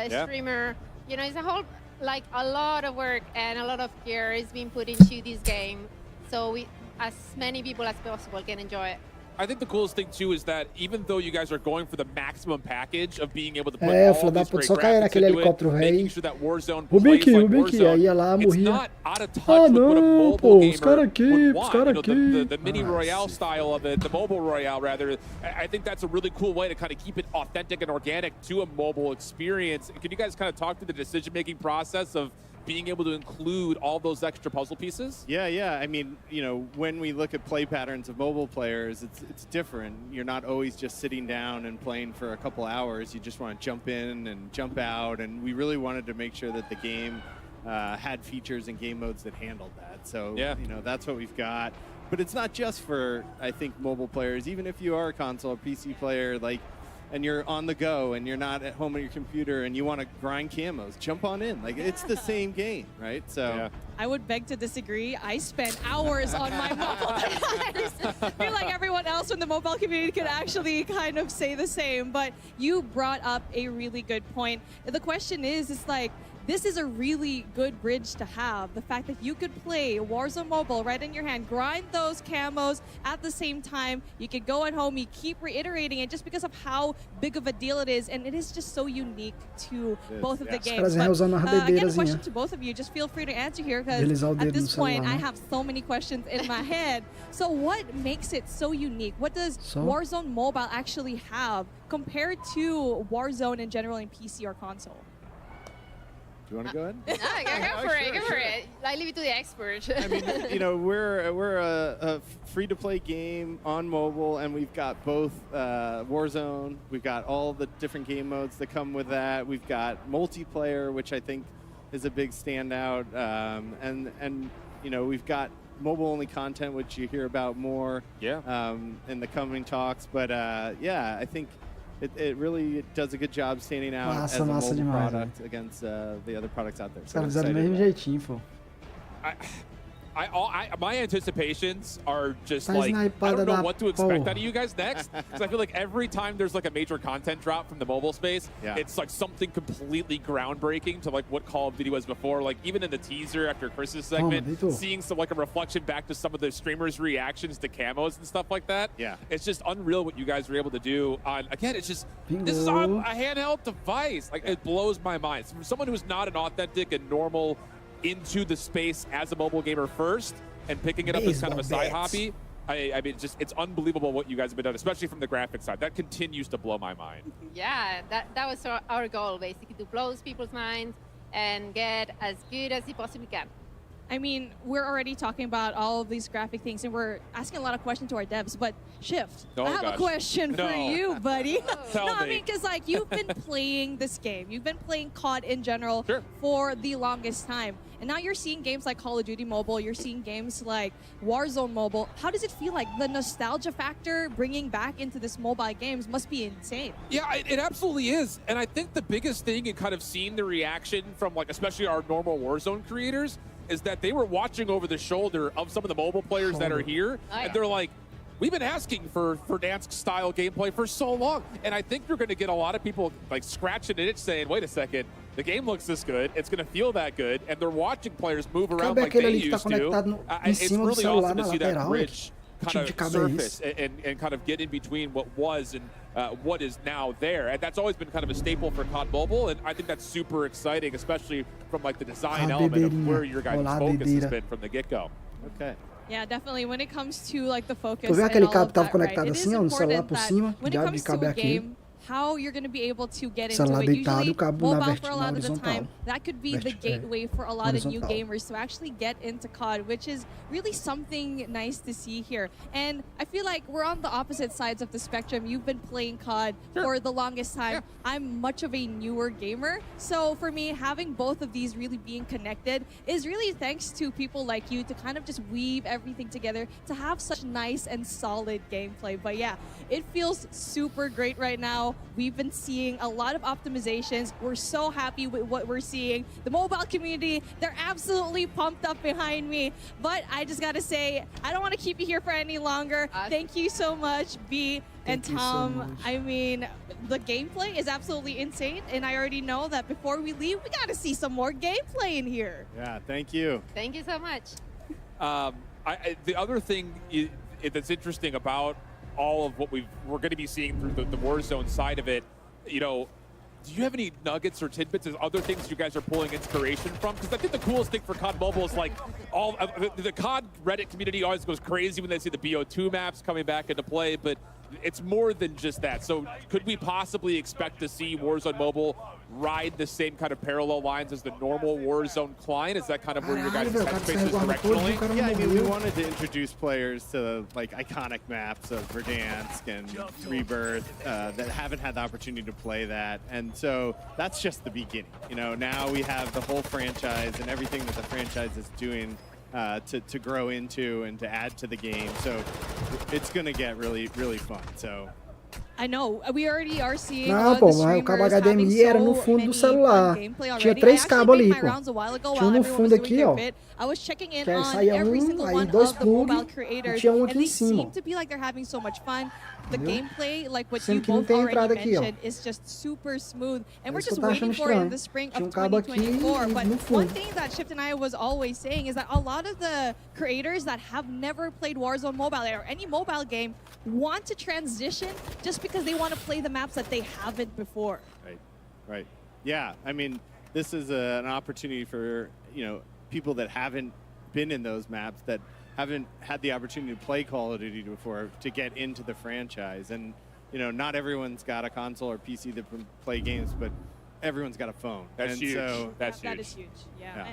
streamer. It's a whole, a lot of work and a lot of care is being put into this game. So as many people as possible can enjoy it. I think the coolest thing too is that even though you guys are going for the maximum package of being able to put all these great graphics into it, making sure that Warzone plays like Warzone, it's not out of touch with what a mobile gamer would want. The mini royale style of it, the mobile royale rather. I think that's a really cool way to kind of keep it authentic and organic to a mobile experience. Can you guys kind of talk to the decision-making process of being able to include all those extra puzzle pieces? Yeah. I mean, when we look at play patterns of mobile players, it's different. You're not always just sitting down and playing for a couple hours. You just want to jump in and jump out. And we really wanted to make sure that the game had features and game modes that handled that. So, that's what we've got. But it's not just for, I think, mobile players. Even if you are a console or PC player, and you're on the go and you're not at home on your computer and you want to grind camos, jump on in. It's the same game, right? So I would beg to disagree. I spend hours on my mobile device. I feel like everyone else in the mobile community could actually kind of say the same, but you brought up a really good point. The question is, this is a really good bridge to have. The fact that you could play Warzone Mobile right in your hand, grind those camos at the same time. You could go at home, you keep reiterating it just because of how big of a deal it is. And it is just so unique to both of the games. But, again, a question to both of you. Just feel free to answer here because at this point, I have so many questions in my head. So what makes it so unique? What does Warzone Mobile actually have compared to Warzone in general in PC or console? Do you want to go ahead? Go for it. I leave it to the expert. I mean, we're a free-to-play game on mobile, and we've got both Warzone. We've got all the different game modes that come with that. We've got multiplayer, which I think is a big standout, and you know, we've got mobile-only content, which you hear about more in the coming talks. But yeah, I think it really does a good job standing out as a mobile product against the other products out there. Os caras fizeram do mesmo jeitinho, pô. My anticipations are just like, I don't know what to expect out of you guys next. Because I feel like every time there's like a major content drop from the mobile space, it's like something completely groundbreaking to like what Call of Duty was before. Like even in the teaser after Chris's segment, seeing some like a reflection back to some of the streamers' reactions to camos and stuff like that. Yeah, it's just unreal what you guys were able to do. On again, it's just this is on a handheld device. Like it blows my mind. From someone who's not an authentic and normal into the space as a mobile gamer first and picking it up as kind of a side hobby. I mean, just it's unbelievable what you guys have been doing, especially from the graphics side. That continues to blow my mind. Yeah, that was our goal, basically, to blow people's minds and get as good as you possibly can. I mean, we're already talking about all of these graphic things, and we're asking a lot of questions to our devs, but Shift, I have a question for you, buddy. I mean, because like you've been playing this game. You've been playing COD in general for the longest time. And now you're seeing games like Call of Duty Mobile, you're seeing games like Warzone Mobile. How does it feel like? The nostalgia factor bringing back into this mobile games must be insane. Yeah, it absolutely is. And I think the biggest thing in kind of seeing the reaction from like, especially our normal Warzone creators, is that they were watching over the shoulder of some of the mobile players that are here. And they're like, we've been asking for Verdansk-style gameplay for so long. And I think you're going to get a lot of people like scratching an itch saying, wait a second, the game looks this good, it's going to feel that good, and they're watching players move around like they used to. It's really awesome to see that bridge kind of surface and kind of get in between what was and what is now there. And that's always been kind of a staple for COD Mobile, and I think that's super exciting, especially from like the design element of where your guys' focus has been from the get-go. Okay. Yeah, definitely. When it comes to like the focus, Tu viu aquele cabo que tava that, conectado assim, ó, no celular por cima? When it Diabo comes de cabo to é a aquele. game, how you're going to be able to get into Celular it. deitado, Usually, o cabo na mobile for a lot of the horizontal. time, that could be the gateway for a lot of new gamers to actually get into COD, which is really something nice to see here. And I feel like we're on the opposite sides of the spectrum. You've been playing COD for the longest time. I'm much of a newer gamer. So for me, having both of these really being connected is really thanks to people like you to kind of just weave everything together to have such nice and solid gameplay. But yeah, it feels super great right now. We've been seeing a lot of optimizations. We're so happy with what we're seeing. The mobile community, they're absolutely pumped up behind me. But I just gotta say, I don't want to keep you here for any longer. Thank you so much, B and Tom. I mean, the gameplay is absolutely insane, and I already know that before we leave, we gotta see some more gameplay in here. Yeah, thank you. Thank you so much. The other thing that's interesting about all of what we're going to be seeing through the Warzone side of it, you know, do you have any nuggets or tidbits of other things you guys are pulling inspiration from? Because I think the coolest thing for COD Mobile is like all the COD Reddit community always goes crazy when they see the BO2 maps coming back into play, but it's more than just that. So could we possibly expect to see Warzone Mobile ride the same kind of parallel lines as the normal Warzone client? Is that kind of where your guys' headspace is directionally? Yeah, I mean, we wanted to introduce players to like iconic maps of Verdansk and Rebirth that haven't had the opportunity to play that. And so that's just the beginning. You know, now we have the whole franchise and everything that the franchise is doing to grow into and to add to the game. So it's going to get really, really fun. So I know, we already are seeing Não, pô, mas o cabo HDMI era no fundo do celular. Tinha 3 cabos ali, pô. Tinha um no fundo aqui, ó. I was checking in Que aí on saía every single aí one 2 of the mobile plugs, e creators, tinha and aqui they em cima. seem to be like they're having so much fun. The gameplay, like what Sendo you que não both tem already entrada aqui, ó. mentioned, is just super smooth. And we're Isso que just eu tô achando waiting for it in estranho. the spring Tinha of cabo aqui 2024. e But no one fundo. thing that Shift and I was always saying is that a lot of the creators that have never played Warzone Mobile or any mobile game want to transition just because they want to play the maps that they haven't before. Right. Yeah, I mean, this is an opportunity for, you know, people that haven't been in those maps, that haven't had the opportunity to play Call of Duty before, to get into the franchise. And, you know, not everyone's got a console or PC that can play games, but everyone's got a phone. That's and huge. So That is huge, yeah.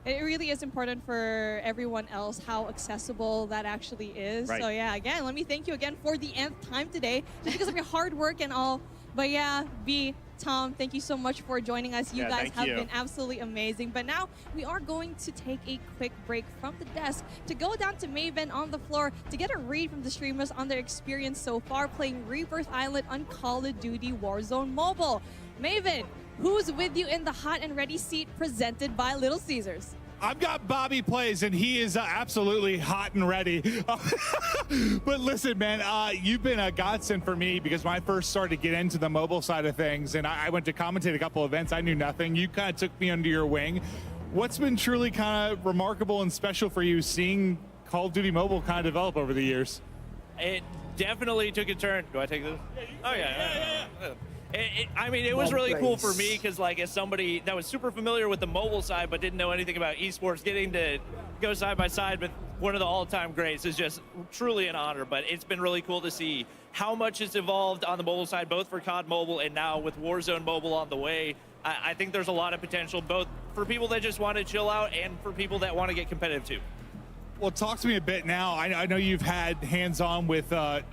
And it really is important for everyone else how accessible that actually is. Right. So yeah, again, let me thank you again for the nth time today, just because of your hard work and all. But yeah, B, Tom, thank you so much for joining us. You guys have been absolutely amazing. But now we are going to take a quick break from the desk to go down to Maven on the floor to get a read from the streamers on their experience so far playing Rebirth Island on Call of Duty Warzone Mobile. Maven, who's with you in the hot and ready seat presented by Little Caesars? I've got Bobby Plays, and he is absolutely hot and ready. But listen, man, you've been a godsend for me because when I first started to get into the mobile side of things, and I went to commentate a couple events, I knew nothing. You kind of took me under your wing. What's been truly kind of remarkable and special for you seeing Call of Duty Mobile kind of develop over the years? It definitely took a turn. Do I take this? Oh, yeah. I mean, it was really cool for me because, like, as somebody that was super familiar with the mobile side but didn't know anything about esports, getting to go side by side with one of the all-time greats is just truly an honor. But it's been really cool to see how much it's evolved on the mobile side, both for COD Mobile and now with Warzone Mobile on the way. I think there's a lot of potential, both for people that just want to chill out and for people that want to get competitive too. Well, talk to me a bit now. I know you've had hands-on with the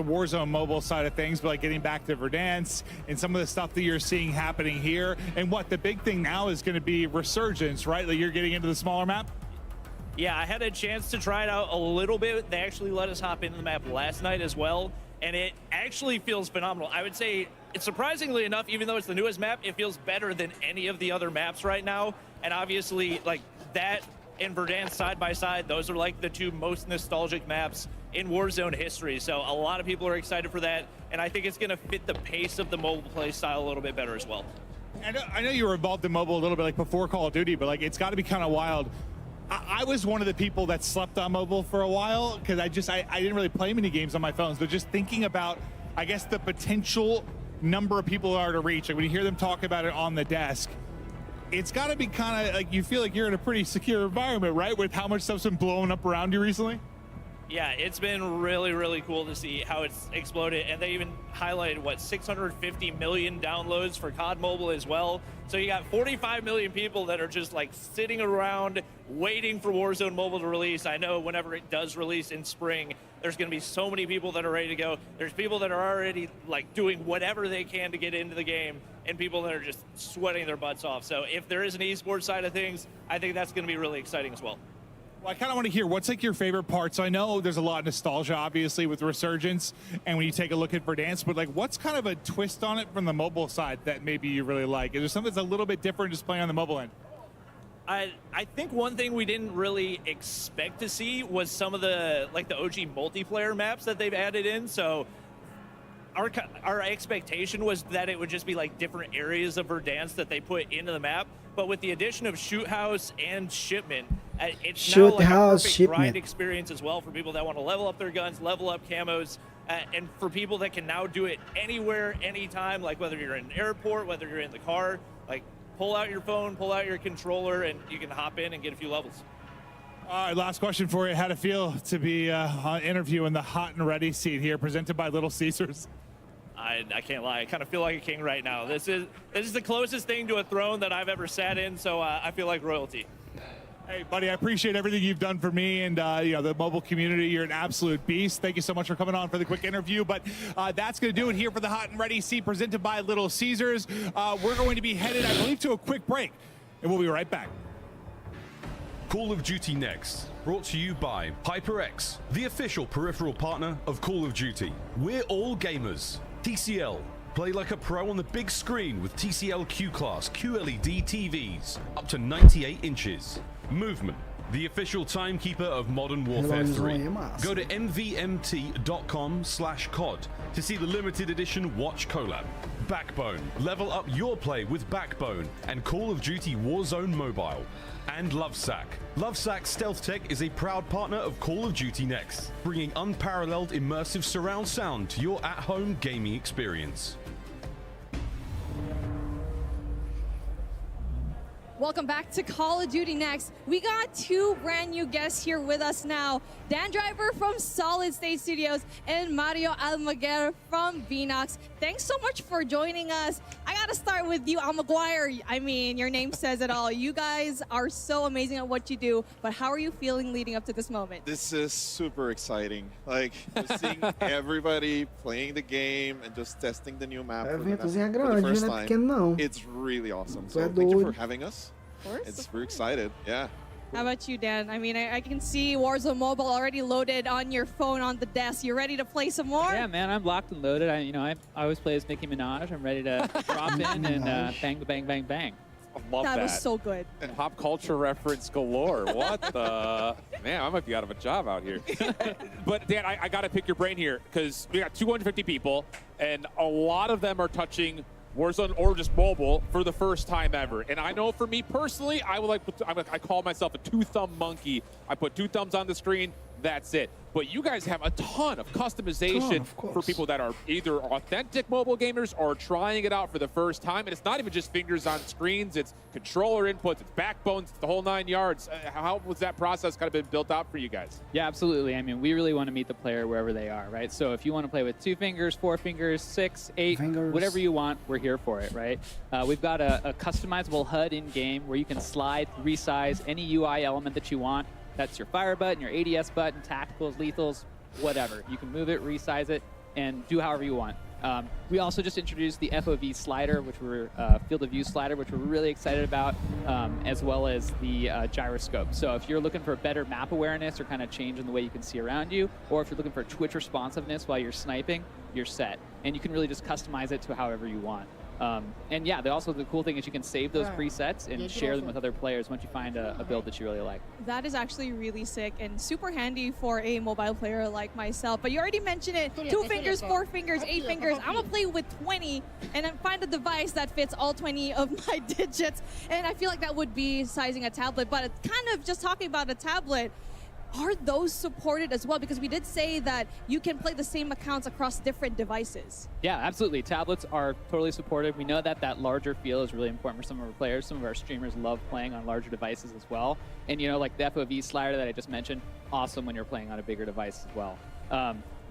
Warzone mobile side of things, but like getting back to Verdansk and some of the stuff that you're seeing happening here. And what the big thing now is going to be Resurgence, right? Like you're getting into the smaller map? Yeah, I had a chance to try it out a little bit. They actually let us hop into the map last night as well, and it actually feels phenomenal. I would say, surprisingly enough, even though it's the newest map, it feels better than any of the other maps right now. And obviously, like that and Verdansk side by side, those are like the two most nostalgic maps in Warzone history. So a lot of people are excited for that, and I think it's going to fit the pace of the mobile play style a little bit better as well. I know you were involved in mobile a little bit like before Call of Duty, but like it's got to be kind of wild. I was one of the people that slept on mobile for a while because I didn't really play many games on my phones, but just thinking about, I guess, the potential number of people are to reach. Like when you hear them talk about it on the desk, it's got to be kind of like you feel like you're in a pretty secure environment, right? With how much stuff's been blowing up around you recently. Yeah, it's been really, really cool to see how it's exploded. And they even highlighted, what, 650 million downloads for COD Mobile as well. So you got 45 million people that are just like sitting around waiting for Warzone Mobile to release. I know whenever it does release in spring, there's going to be so many people that are ready to go. There's people that are already like doing whatever they can to get into the game, and people that are just sweating their butts off. So if there is an esports side of things, I think that's going to be really exciting as well. Well, I kind of want to hear what's like your favorite parts. So I know there's a lot of nostalgia, obviously, with Resurgence, and when you take a look at Verdansk, but like, what's kind of a twist on it from the mobile side that maybe you really like? Is there something that's a little bit different just playing on the mobile end? I think one thing we didn't really expect to see was some of the like the OG multiplayer maps that they've added in. So our expectation was that it would just be like different areas of Verdansk that they put into the map. But with the addition of Shoot House and Shipment, it's now like a perfect grind experience as well for people that want to level up their guns, level up camos, and for people that can now do it anywhere, anytime, like whether you're in an airport, whether you're in the car, like pull out your phone, pull out your controller, and you can hop in and get a few levels. All right, last question for you. How'd it feel to be interviewing the hot and ready seat here, presented by Little Caesars? I can't lie. I kind of feel like a king right now. This is the closest thing to a throne that I've ever sat in, so I feel like royalty. Hey, buddy, I appreciate everything you've done for me and you know, the mobile community. You're an absolute beast. Thank you so much for coming on for the quick interview. But that's going to do it here for the hot and ready seat presented by Little Caesars. We're going to be headed, I believe, to a quick break, and we'll be right back. Call of Duty Next, brought to you by HyperX, the official peripheral partner of Call of Duty. We're all gamers. TCL, play like a pro on the big screen with TCL Q-Class QLED TVs, up to 98 inches. Movement, the official timekeeper of Modern Warfare 3. Go to mvmt.com/COD to see the limited edition Watch collab. Backbone, level up your play with Backbone and Call of Duty Warzone Mobile. And Lovesack. Lovesack Stealth Tech is a proud partner of Call of Duty Next, bringing unparalleled immersive surround sound to your at-home gaming experience. Welcome back to Call of Duty Next. We got two brand new guests here with us now. Dan Driver from Solid State Studios and Mario Almaguer from Vinox. Thanks so much for joining us. I got to start with you, MW3. I mean, your name says it all. You guys are so amazing at what you do, but how are you feeling leading up to this moment? This is super exciting. Like, just seeing everybody playing the game and just testing the new map for the first time. It's really awesome. So thank you for having us. Of course. We're excited. Yeah. How about you, Dan? I mean, I can see Warzone Mobile already loaded on your phone on the desk. You ready to play some more? Yeah, man, I'm locked and loaded. I always play as Nicki Minaj. I'm ready to drop in and bang, bang, bang, bang. I love that. That was so good. And pop culture reference galore. What the? Man, I might be out of a job out here. But Dan, I got to pick your brain here because we got 250 people, and a lot of them are touching Warzone or just mobile for the first time ever. And I know for me personally, I call myself a two-thumb monkey. I put 2 thumbs on the screen, that's it. But you guys have a ton of customization for people that are either authentic mobile gamers or trying it out for the first time. And it's not even just fingers on screens, it's controller inputs, it's backbones, it's the whole 9 yards. How was that process kind of been built out for you guys? Yeah, absolutely. I mean, we really want to meet the player wherever they are, right? So if you want to play with 2 fingers, 4 fingers, 6, 8, whatever you want, we're here for it, right? We've got a customizable HUD in-game where you can slide, resize any UI element that you want. That's your fire button, your ADS button, tacticals, lethals, whatever. You can move it, resize it, and do however you want. We also just introduced the FOV slider, which we're field of view slider, which we're really excited about, as well as the gyroscope. So if you're looking for better map awareness or kind of change in the way you can see around you, or if you're looking for twitch responsiveness while you're sniping, you're set. And you can really just customize it to however you want. And yeah, also the cool thing is you can save those presets and share them with other players once you find a build that you really like. That is actually really sick and super handy for a mobile player like myself. But you already mentioned it, 2 fingers, 4 fingers, 8 fingers. I'm gonna play with 20 and then find a device that fits all 20 of my digits. And I feel like that would be sizing a tablet, but it's kind of just talking about a tablet. Are those supported as well? Because we did say that you can play the same accounts across different devices. Yeah, absolutely. Tablets are totally supported. We know that that larger feel is really important for some of our players. Some of our streamers love playing on larger devices as well. And you know, like the FOV slider that I just mentioned, awesome when you're playing on a bigger device as well.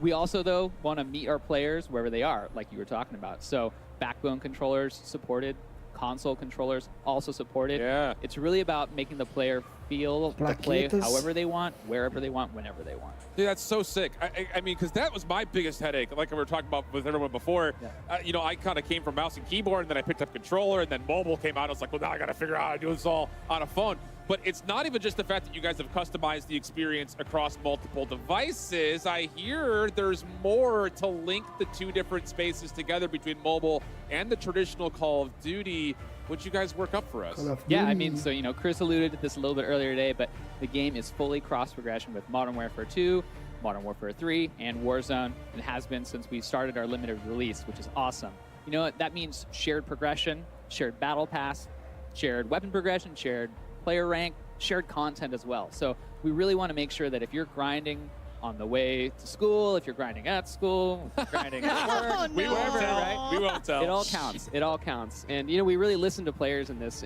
We also, though, want to meet our players wherever they are, like you were talking about. So backbone controllers supported, console controllers also supported. Yeah. It's really about making the player feel the play however they want, wherever they want, whenever they want. Dude, that's so sick. I mean, because that was my biggest headache, like we were talking about with everyone before. Yeah. You know, I kind of came from mouse and keyboard, and then I picked up controller, and then mobile came out. I was like, well, now I got to figure out how to do this all on a phone. But it's not even just the fact that you guys have customized the experience across multiple devices. I hear there's more to link the 2 different spaces together between mobile and the traditional Call of Duty. Would you guys work up for us? Yeah, I mean, so, you know, Chris alluded to this a little bit earlier today, but the game is fully cross-progression with Modern Warfare 2, Modern Warfare 3, and Warzone. It has been since we started our limited release, which is awesome. You know what? That means shared progression, shared battle pass, shared weapon progression, shared player rank, shared content as well. So we really want to make sure that if you're grinding on the way to school, if you're grinding at school, grinding at work, we won't tell. Right? We won't tell. It all counts. It all counts. And you know, we really listen to players in this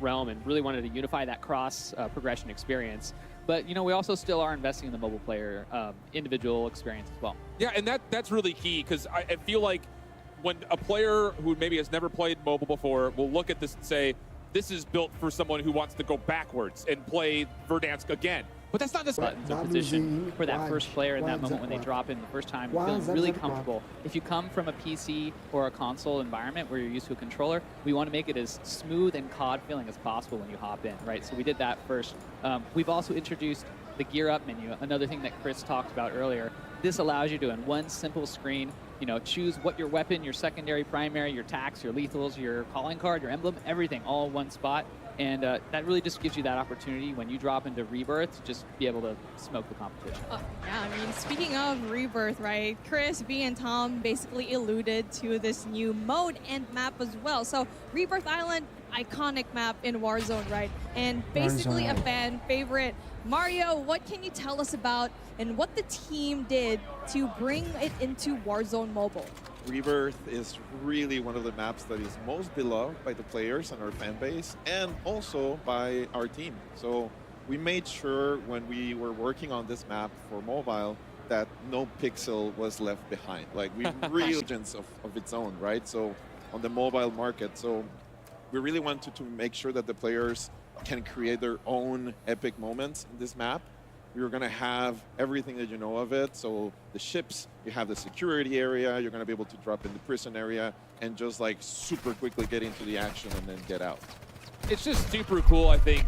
realm, and really wanted to unify that cross progression experience. But you know, we also still are investing in the mobile player individual experience as well. Yeah, and that's really key, because I feel like when a player who maybe has never played mobile before will look at this and say, this is built for someone who wants to go backwards and play Verdansk again. But that's not necessarily buttons in position for that first player in that moment when they drop in the first time, feeling really comfortable. If you come from a PC or a console environment where you're used to a controller, we want to make it as smooth and COD feeling as possible when you hop in, right? So we did that first. We've also introduced the gear up menu, another thing that Chris talked about earlier. This allows you to, in one simple screen, you know, choose what your weapon, your secondary, primary, your tacs, your lethals, your calling card, your emblem, everything, all in one spot. And that really just gives you that opportunity when you drop into Rebirth to just be able to smoke the competition. Yeah, I mean, speaking of Rebirth, right, Chris, B, and Tom basically alluded to this new mode and map as well. So Rebirth Island, iconic map in Warzone, right? And basically a fan favorite. Mario, what can you tell us about and what the team did to bring it into Warzone Mobile? Rebirth is really one of the maps that is most beloved by the players and our fan base, and also by our team. So we made sure when we were working on this map for mobile that no pixel was left behind. Like we really of its own, right? So on the mobile market. So we really wanted to make sure that the players can create their own epic moments in this map. We were going to have everything that you know of it. So the ships, you have the security area, you're going to be able to drop in the prison area and just like super quickly get into the action and then get out. It's just super cool, I think,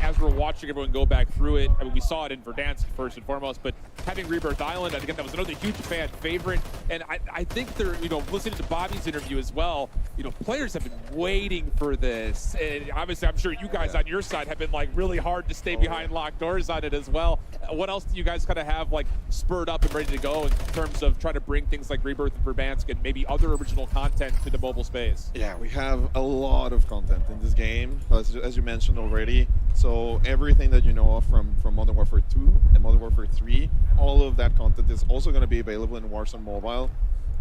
as we're watching everyone go back through it. I mean, we saw it in Verdansk first and foremost, but having Rebirth Island, I think that was another huge fan favorite. And I think they're, you know, listening to Bobby's interview as well, you know, players have been waiting for this. And obviously, I'm sure you guys on your side have been like really hard to stay behind locked doors on it as well. What else do you guys kind of have like spurred up and ready to go in terms of trying to bring things like Rebirth and Verdansk and maybe other original content to the mobile space? Yeah, we have a lot of content in this game, as you mentioned already. So everything that you know of from Modern Warfare 2 and Modern Warfare 3, all of that content is also going to be available in Warzone Mobile.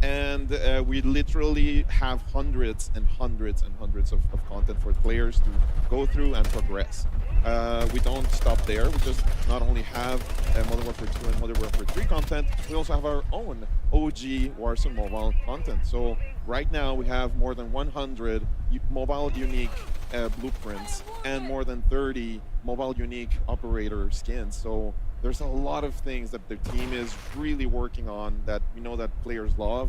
And we literally have hundreds and hundreds and hundreds of content for players to go through and progress. We don't stop there. We just not only have Modern Warfare 2 and Modern Warfare 3 content, we also have our own OG Warzone Mobile content. So right now we have more than 100 mobile unique blueprints and more than 30 mobile unique operator skins. So there's a lot of things that the team is really working on that we know that players love,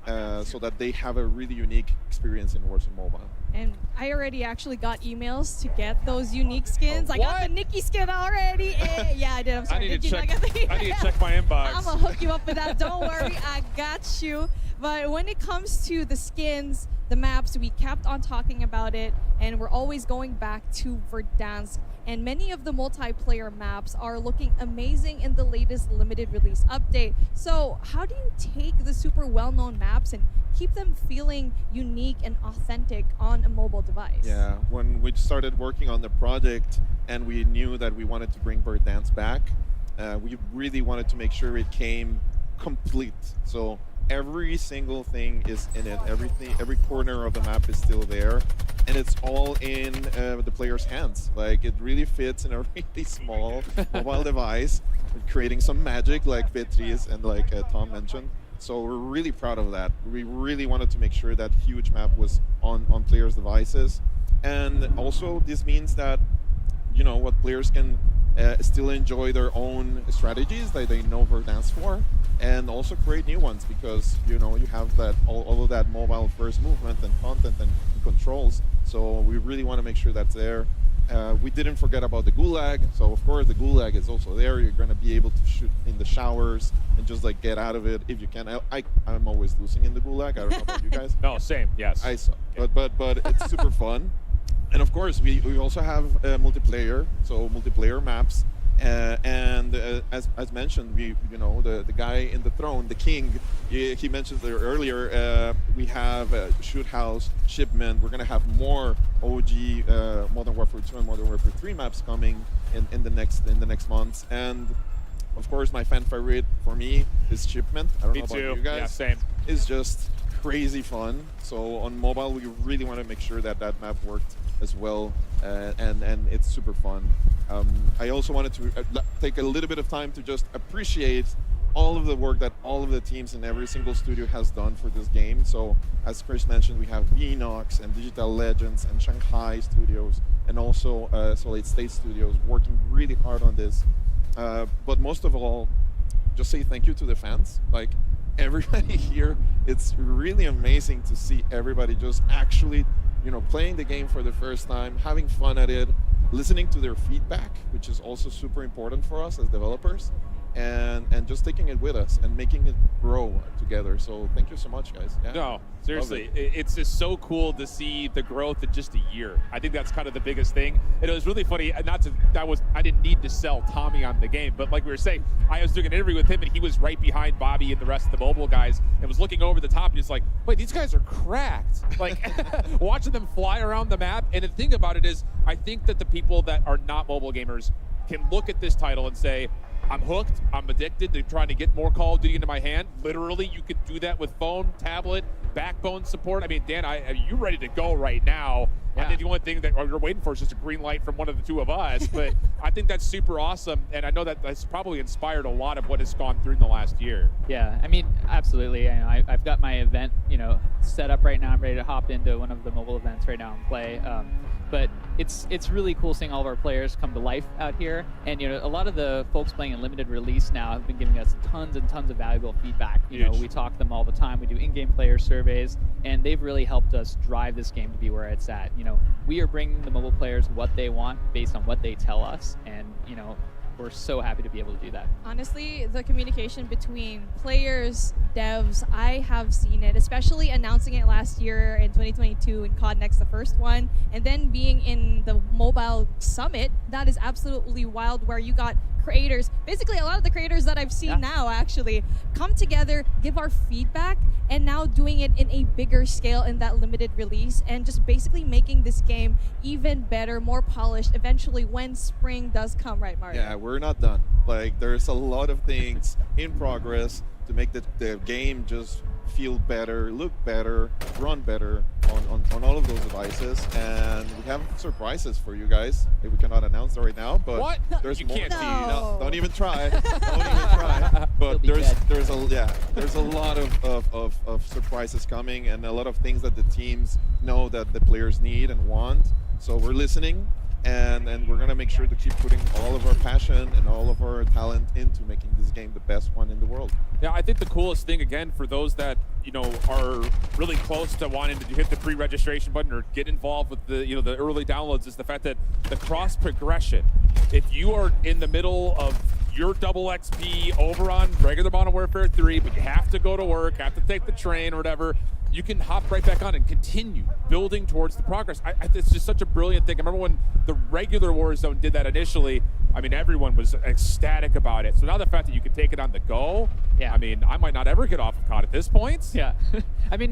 so that they have a really unique experience in Warzone Mobile. And I already actually got emails to get those unique skins. I got the Nikki skin already. Yeah, I did. I'm sorry. I need to check my inbox. I'm going to hook you up with that. Don't worry. I got you. But when it comes to the skins, the maps, we kept on talking about it, and we're always going back to Verdansk. And many of the multiplayer maps are looking amazing in the latest limited release update. So how do you take the super well-known maps and keep them feeling unique and authentic on a mobile device? Yeah, when we started working on the project and we knew that we wanted to bring Verdansk back, we really wanted to make sure it came complete. So every single thing is in it. Every corner of the map is still there, and it's all in the player's hands. Like, it really fits in a really small mobile device, creating some magic, like Beatriz and like Tom mentioned. So we're really proud of that. We really wanted to make sure that huge map was on players' devices, and also this means that, you know, what players can still enjoy their own strategies that they know Verdansk for, and also create new ones, because, you know, you have that all of that mobile first movement and content and controls. So we really want to make sure that's there. We didn't forget about the Gulag. So of course the Gulag is also there. You're going to be able to shoot in the showers and just like get out of it if you can. I'm always losing in the Gulag. I don't know about you guys. No, same. Yes. I suck. But it's super fun. And of course, we also have multiplayer, so multiplayer maps, and as mentioned, you know, the guy in the throne, the king, he mentioned there earlier. We have Shoot House, Shipment. We're gonna have more OG Modern Warfare 2 and Modern Warfare 3 maps coming in the next months. And of course, my fan favorite for me is Shipment. I don't know about you guys. Yeah, same. It's just crazy fun. So on mobile, we really want to make sure that that map worked as well, and it's super fun. I also wanted to take a little bit of time to just appreciate all of the work that all of the teams in every single studio has done for this game. So as Chris mentioned, we have Vinox and Digital Legends and Shanghai Studios, and also Solid State Studios working really hard on this. But most of all, just say thank you to the fans. Like, everybody here, it's really amazing to see everybody just actually, you know, playing the game for the first time, having fun at it, listening to their feedback, which is also super important for us as developers, and just taking it with us and making it grow together. So thank you so much, guys. Yeah. No, seriously, it's just so cool to see the growth in just a year. I think that's kind of the biggest thing. And it was really funny. I didn't need to sell Tommy on the game, but like we were saying, I was doing an interview with him, and he was right behind Bobby and the rest of the mobile guys, and was looking over the top, and he's like, "Wait, these guys are cracked!" Like, watching them fly around the map. And the thing about it is, I think that the people that are not mobile gamers can look at this title and say, I'm hooked. I'm addicted to trying to get more Call of Duty into my hand. Literally, you could do that with phone, tablet, backbone support. I mean, Dan, are you ready to go right now? Yeah. I think the only thing that you're waiting for is just a green light from one of the two of us. But I think that's super awesome. And I know that that's probably inspired a lot of what has gone through in the last year. Yeah, I mean, absolutely. I've got my event, set up right now. I'm ready to hop into one of the mobile events right now and play. But it's really cool seeing all of our players come to life out here. And a lot of the folks playing in limited release now have been giving us tons and tons of valuable feedback. We talk to them all the time. We do in-game player surveys, and they've really helped us drive this game to be where it's at. We are bringing the mobile players what they want based on what they tell us, and we're so happy to be able to do that. Honestly, the communication between players, devs, I have seen it, especially announcing it last year in 2022 in COD Next, the first one, and then being in the mobile summit. That is absolutely wild, where you got creators, basically a lot of the creators that I've seen now actually come together, give our feedback, and now doing it in a bigger scale in that limited release, and just basically making this game even better, more polished, eventually when spring does come, right, Mario? Yeah, we're not done. Like, there's a lot of things in progress to make the game just feel better, look better, run better on all of those devices. And we have surprises for you guys. We cannot announce it right now, but there's more. Can't no, don't even try. Don't even try. But there's a lot of surprises coming, and a lot of things that the teams know that the players need and want. So we're listening. And we're going to make sure to keep putting all of our passion and all of our talent into making this game the best one in the world. Yeah, I think the coolest thing, again, for those that, are really close to wanting to hit the pre-registration button or get involved with the, the early downloads, is the fact that the cross progression, if you are in the middle of your double XP over on regular Modern Warfare 3, but you have to go to work, have to take the train or whatever, you can hop right back on and continue building towards the progress. It's just such a brilliant thing. I remember when the regular Warzone did that initially, I mean, everyone was ecstatic about it. So now the fact that you can take it on the go, I mean, I might not ever get off of COD at this point. Yeah. I mean,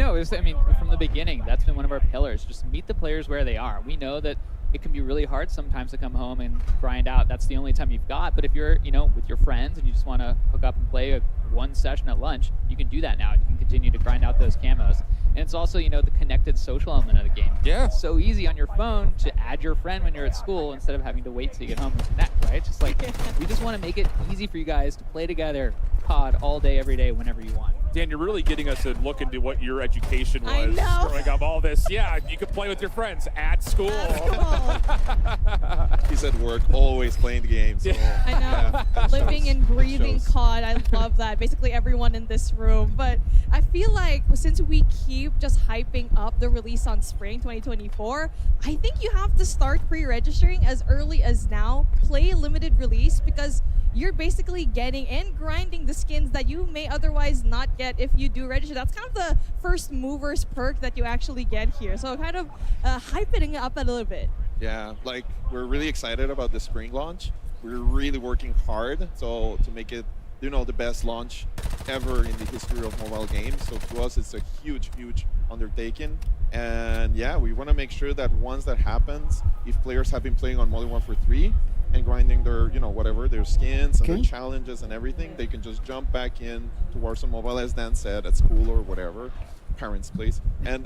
from the beginning, that's been one of our pillars. Just meet the players where they are. We know that it can be really hard sometimes to come home and grind out. That's the only time you've got. But if you're, with your friends and you just want to hook up and play one session at lunch, you can do that now. You can continue to grind out those camos. And it's also, the connected social element of the game. Yeah. It's so easy on your phone to add your friend when you're at school instead of having to wait till you get home and connect, right? Just like, we just want to make it easy for you guys to play together, COD, all day, every day, whenever you want. Dan, you're really getting us to look into what your education was growing up, all this. Yeah, you could play with your friends at school. He's at work, always playing the game. So, I know. Living and breathing COD. I love that. Basically everyone in this room. But I feel like since we keep just hyping up the release on spring 2024, I think you have to start pre-registering as early as now. Play limited release, because you're basically getting and grinding the skins that you may otherwise not get if you do register. That's kind of the first movers perk that you actually get here. So kind of hyping it up a little bit. Yeah, like, we're really excited about the spring launch. We're really working hard to make it, the best launch ever in the history of mobile games. So to us, it's a huge, huge undertaking. And yeah, we want to make sure that once that happens, if players have been playing on Modern Warfare 3 and grinding their, whatever, their skins and their challenges and everything, they can just jump back in to Warzone Mobile, as Dan said, at school or whatever, parents' place, and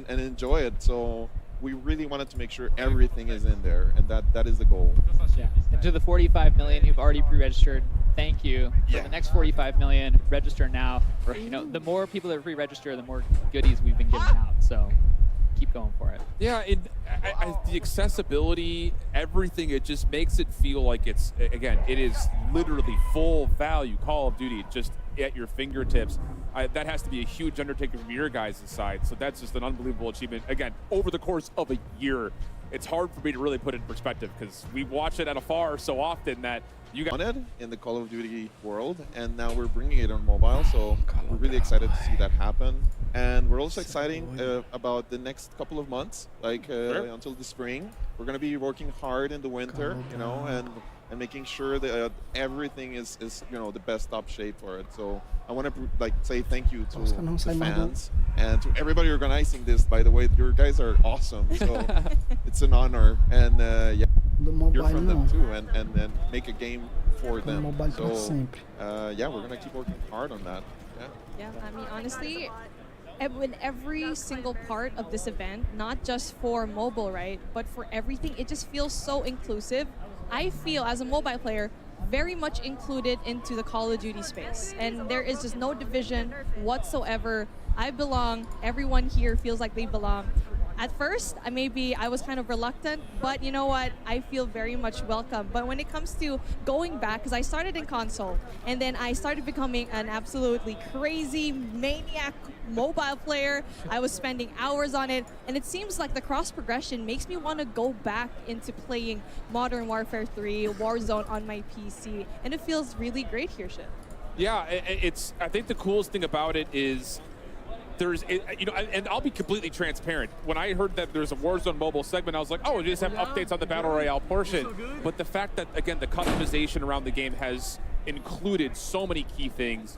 enjoy it. So we really wanted to make sure everything is in there, and that is the goal. Yeah. And to the 45 million who've already pre-registered, thank you. For the next 45 million, register now. The more people that pre-register, the more goodies we've been giving out. So keep going for it. Yeah, the accessibility, everything, it just makes it feel like it's, again, it is literally full value Call of Duty just at your fingertips. That has to be a huge undertaking from your guys' side. So that's just an unbelievable achievement. Again, over the course of a year, it's hard for me to really put it in perspective, because we watch it at afar so often that you got it in the Call of Duty world, and now we're bringing it on mobile. So we're really excited to see that happen. And we're also excited about the next couple of months, until the spring. We're going to be working hard in the winter, and making sure that everything is the best top shape for it. So I want to say thank you to the fans and to everybody organizing this. By the way, your guys are awesome. So it's an honor. And yeah. hear from them too, and then make a game for them. So yeah, we're gonna keep working hard on that. Yeah, I mean, honestly, in every single part of this event, not just for mobile, right, but for everything, it just feels so inclusive. I feel, as a mobile player, very much included into the Call of Duty space. And there is just no division whatsoever. I belong. Everyone here feels like they belong. At first, I was kind of reluctant, but you know what? I feel very much welcome. But when it comes to going back, because I started in console, and then I started becoming an absolutely crazy maniac mobile player. I was spending hours on it, and it seems like the cross progression makes me want to go back into playing Modern Warfare 3, Warzone on my PC, and it feels really great here, Shit. Yeah, I think the coolest thing about it is and I'll be completely transparent. When I heard that there's a Warzone mobile segment, I was like, oh, we just have updates on the Battle Royale portion. But the fact that, again, the customization around the game has included so many key things,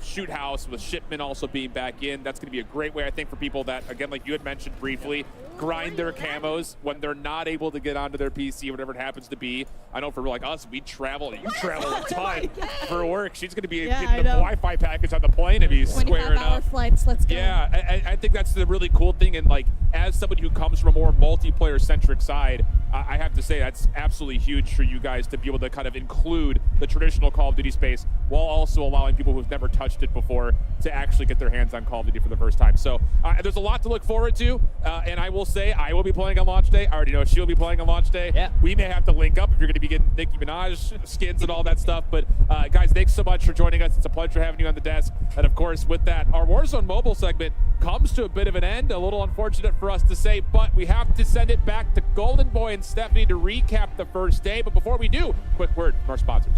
Shoot House with Shipment also being back in. That's going to be a great way, I think, for people that, again, like you had mentioned briefly, grind their camos when they're not able to get onto their PC, whatever it happens to be. I know for like us, we travel. You travel a ton for work. She's going to be getting the Wi-Fi package on the plane and be squaring up. 25-hour flights, let's go. Yeah, I think that's the really cool thing. And like, as somebody who comes from a more multiplayer-centric side, I have to say that's absolutely huge for you guys to be able to kind of include the traditional Call of Duty space while also allowing people who've never touched it before to actually get their hands on Call of Duty for the first time. So there's a lot to look forward to, and I will say I will be playing on launch day. I already know she'll be playing on launch day. Yeah. We may have to link up if you're going to be getting Nicki Minaj skins and all that stuff. But guys, thanks so much for joining us. It's a pleasure having you on the desk. And of course, with that, our Warzone mobile segment comes to a bit of an end. A little unfortunate for us to say, but we have to send it back to Golden Boy and Stephanie to recap the first day. But before we do, quick word from our sponsors.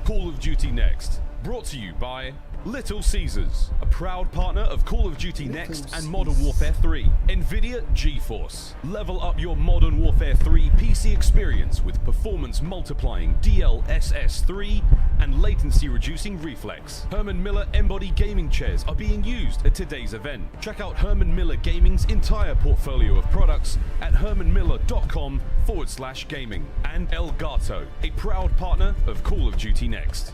Call of Duty Next, brought to you by Little Caesars, a proud partner of Call of Duty Next and Modern Warfare 3. NVIDIA GeForce. Level up your Modern Warfare 3 PC experience with performance-multiplying DLSS 3 and latency-reducing reflex. Herman Miller Embody gaming chairs are being used at today's event. Check out Herman Miller Gaming's entire portfolio of products at hermanmiller.com/gaming. And Elgato, a proud partner of Call of Duty Next.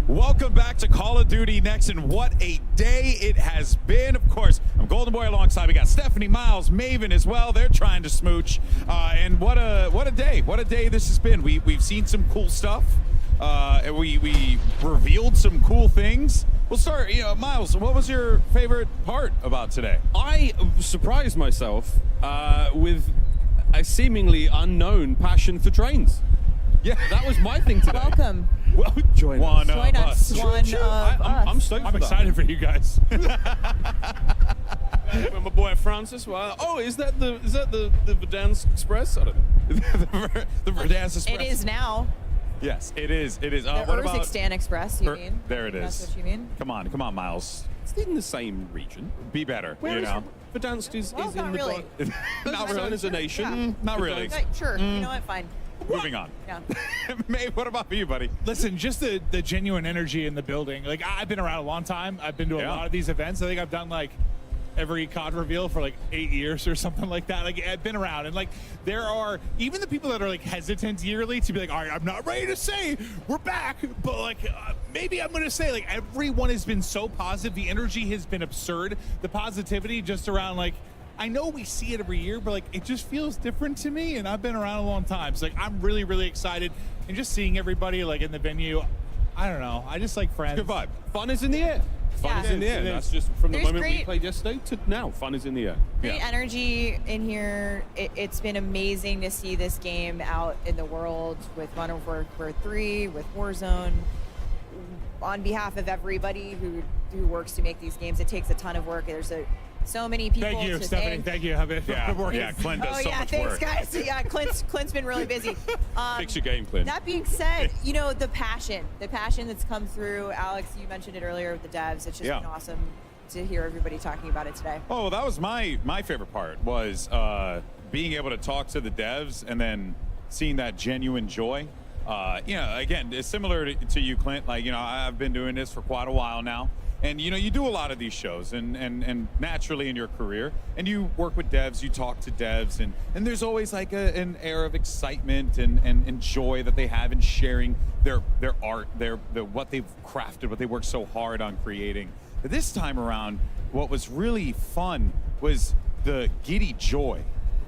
Welcome back to Call of Duty Next, and what a day it has been. Of course, I'm Golden Boy alongside. We got Stephanie, Miles, Maven as well. They're trying to smooch, and what a day! What a day this has been. We've seen some cool stuff. And we revealed some cool things. We'll start. Miles, what was your favorite part about today? I surprised myself with a seemingly unknown passion for trains. Yeah, that was my thing today. Welcome. Well, join us. Join us. I'm stoked. I'm excited for you guys. My boy Francis. Oh, is that the Verdansk Express? I don't know. the Verdansk Express. It is now. Yes, it is. It is. The Urzikstan Express, you mean? There it is. That's what you mean? Come on, Miles. It's in the same region. Be better. Where is Verdansk is not in really. Not really. As a nation. Not really. Sure. You know what? Fine. Moving on. Yeah. May, what about you, buddy? Listen, just the genuine energy in the building. Like, I've been around a long time. I've been to a lot of these events. I think I've done like every COD reveal for like 8 years or something like that. Like, I've been around, and like there are even the people that are like hesitant yearly to be like, all right, I'm not ready to say we're back, but like maybe I'm gonna say like everyone has been so positive. The energy has been absurd. The positivity just around like, I know we see it every year, but like it just feels different to me, and I've been around a long time. So like I'm really, really excited, and just seeing everybody like in the venue, I don't know. I just like friends. Good vibe. Fun is in the air. Fun is in the air. That's just from the moment we played yesterday to now. Fun is in the air. Great energy in here. It's been amazing to see this game out in the world with Modern Warfare 3, with Warzone. On behalf of everybody who works to make these games, it takes a ton of work. There's so many people. Thank you, Stephanie. Thank you. I've been working. Yeah, Clint does so much thanks, work. guys. Yeah, Clint's been really busy. Fix your game, Clint. That being said, the passion that's come through. Alex, you mentioned it earlier with the devs. It's just been awesome to hear everybody talking about it today. Oh, well, that was my favorite part was being able to talk to the devs and then seeing that genuine joy You know, again, it's similar to you, Clint. Like, you know, I've been doing this for quite a while now. And, you know, you do a lot of these shows and naturally in your career, and you work with devs, you talk to devs, and there's always like an air of excitement and joy that they have in sharing their art, what they've crafted, what they worked so hard on creating. But this time around, what was really fun was the giddy joy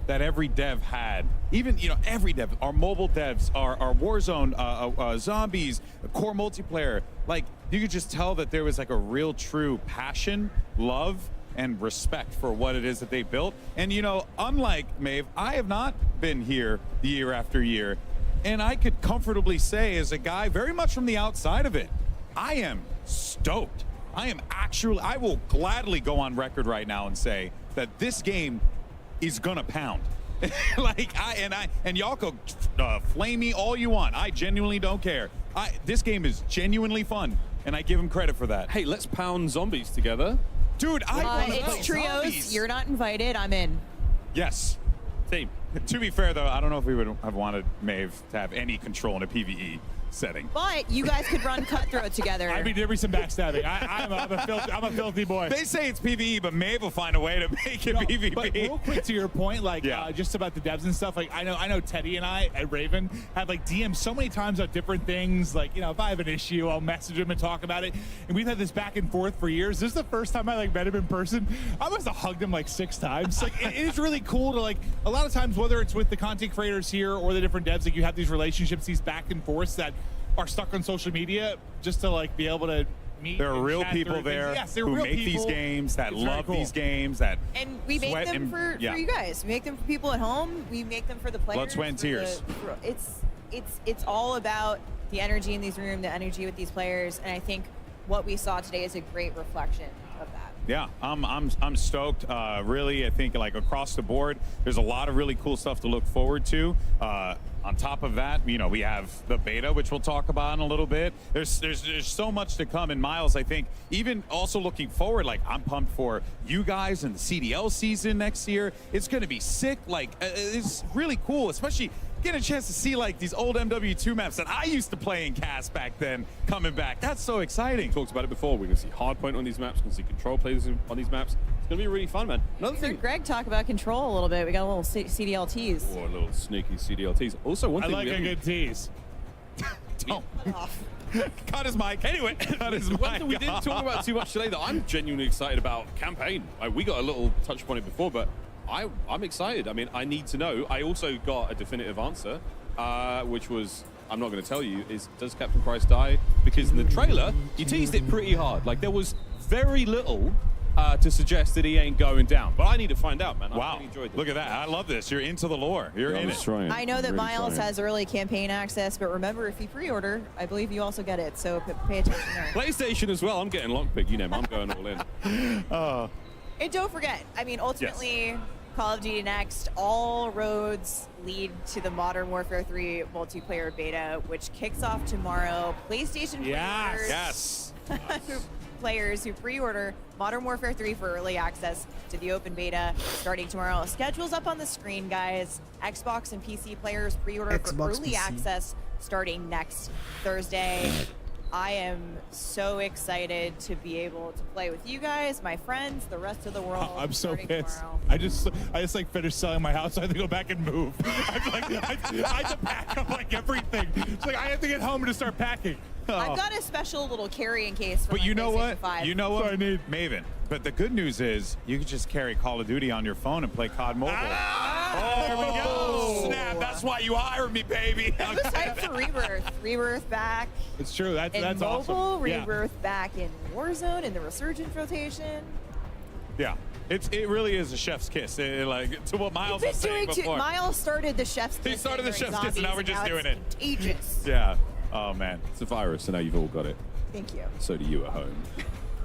that every dev had. Even, you know, every dev, our mobile devs, our Warzone, zombies, core multiplayer, like, you could just tell that there was like a real true passion, love, and respect for what it is that they built. And, you know, unlike Maeve, I have not been here year after year. And I could comfortably say, as a guy very much from the outside of it, I am stoked. I will gladly go on record right now and say that this game is gonna pound. Like, and y'all could flame me all you want. I genuinely don't care. This game is genuinely fun, and I give him credit for that. Hey, let's pound zombies together. Dude, it's trios. Zombies. You're not invited. I'm in. Yes. Team. To be fair, though, I don't know if we would have wanted Maeve to have any control in a PvE setting. But you guys could run Cutthroat together. I mean, there'd be some backstabbing. I'm a filthy boy. They say it's PvE, but Maeve will find a way to make it PvP. But real quick to your point, like just about the devs and stuff. Like I know Teddy and I at Raven have like DM'd so many times about different things. Like, you know, if I have an issue, I'll message him and talk about it. And we've had this back and forth for years. This is the first time I like met him in person. I must have hugged him like 6 times. Like it is really cool to like a lot of times, whether it's with the content creators here or the different devs, like you have these relationships, these back and forths that are stuck on social media, just to like be able to meet. There are real people there who make these games, that love these games, that and we make them for you guys. We make them for people at home. We make them for the players. Blood, sweat, and tears. It's all about the energy in these rooms, the energy with these players, and I think what we saw today is a great reflection of that. Yeah, I'm stoked. Really, I think like across the board, there's a lot of really cool stuff to look forward to. On top of that, you know, we have the beta, which we'll talk about in a little bit. There's so much to come. And Miles, I think, even also looking forward, like I'm pumped for you guys and the CDL season next year. It's going to be sick. Like it's really cool, especially getting a chance to see like these old MW2 maps that I used to play in CAS back then coming back. That's so exciting. Talked about it before. We're going to see Hardpoint on these maps. We're going to see Control players on these maps. It's going to be really fun, man. Another thing. Greg talk about Control a little bit. We got a little CDLTs. Oh, a little sneaky CDLTs. Also, one thing I like a good tease. Don't. Cut his mic. Anyway, cut his mic. One thing we didn't talk about too much today that I'm genuinely excited about, campaign. We got a little touch upon it before, but I'm excited. I mean, I need to know. I also got a definitive answer, which was, I'm not going to tell you, is does Captain Price die? Because in the trailer, you teased it pretty hard. Like, there was very little to suggest that he ain't going down. But I need to find out, man. I really enjoyed this. Look at that. I love this. You're into the lore. You're in it. I know that Miles has early campaign access, but remember, if you pre-order, I believe you also get it. So pay attention there. PlayStation as well. I'm getting lockpick. You know, I'm going all in. And don't forget, I mean, ultimately, Call of Duty Next, all roads lead to the Modern Warfare 3 multiplayer beta, which kicks off tomorrow. PlayStation players who pre-order Modern Warfare 3 for early access to the open beta starting tomorrow. Schedule's up on the screen, guys. Xbox and PC players pre-order for early access starting next Thursday. I am so excited to be able to play with you guys, my friends, the rest of the world. I'm so pissed. Tomorrow. I just like finished selling my house. So I have to go back and move. I have to pack up like everything. It's like I have to get home and just start packing. I've got a special little carrying case for But my you know what? 5. You know what? I need Maven. But the good news is you can just carry Call of Duty on your phone and play COD Mobile. There we go. Snap. That's why you hired me, baby. It's time for Rebirth. Rebirth back. It's true. That's mobile, awesome. Rebirth back in Warzone in the Resurgence rotation. Yeah. It really is a chef's kiss. Like to what Miles was saying before. Miles started the chef's kiss. He started the chef's kiss, and now we're just doing it. Contagious. Yeah. Oh man. It's a virus, so now you've all got it. Thank you. So do you at home.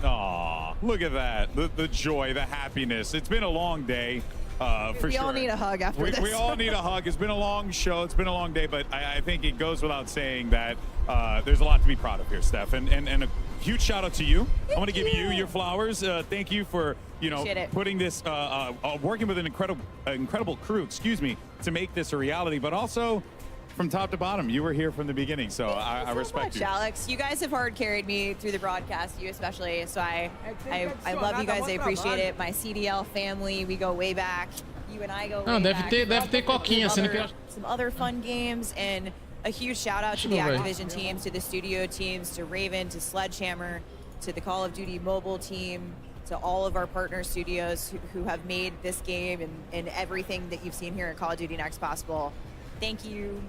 Aw, look at that. The joy, the happiness. It's been a long day. For we sure. all need a hug after this. We all need a hug. It's been a long show. It's been a long day, but I think it goes without saying that there's a lot to be proud of here, Steph. And a huge shout out to you. I want to give you your flowers. Thank you for putting this, working with an incredible crew, to make this a reality. But also, from top to bottom. You were here from the beginning, so I respect you. Alex, you guys have hard carried me through the broadcast, you especially, so I love you guys, I appreciate it. My CDL family, we go way back. You and I go way back. Deve ter coquinha, sendo que some other fun games, and a huge shout out to the Activision teams, to the studio teams, to Raven, to Sledgehammer, to the Call of Duty mobile team, to all of our partner studios who have made this game and everything that you've seen here at Call of Duty Next possible. Thank you.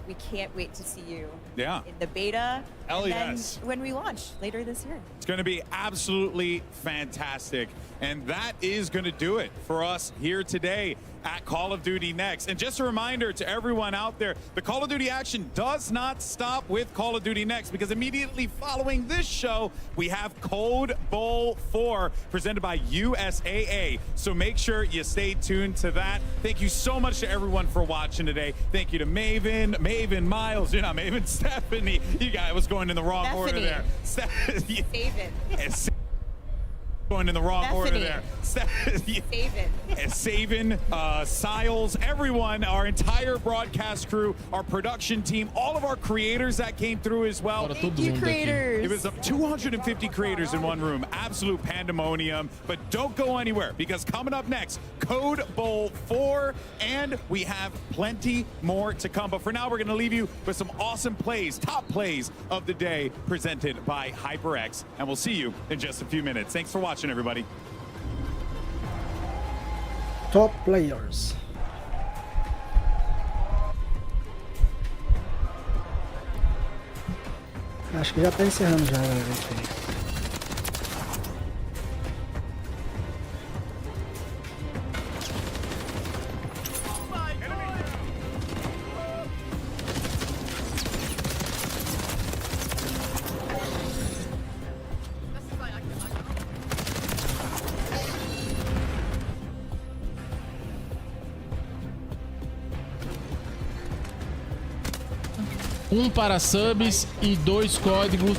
We can't wait to see you in the beta and then when we launch later this year. It's going to be absolutely fantastic. And that is going to do it for us here today at Call of Duty Next. And just a reminder to everyone out there, the Call of Duty action does not stop with Call of Duty Next, because immediately following this show, we have Code Bowl 4 presented by USAA. So make sure you stay tuned to that. Thank you so much to everyone for watching today. Thank you to Maven, Miles, you're not Maven, Stephanie. You guys was going in the wrong order there. Going in the wrong order there. Saven, Siles, everyone, our entire broadcast crew, our production team, all of our creators that came through as well. Thank you, creators. It was 250 creators in one room, absolute pandemonium. But don't go anywhere, because coming up next, Code Bowl 4, and we have plenty more to come. But for now, we're going to leave you with some awesome plays, top plays of the day presented by HyperX, and we'll see you in just a few minutes. Thanks for watching, everybody. Top players. Acho que já tá encerrando já, galera. Um para subs e 2 códigos.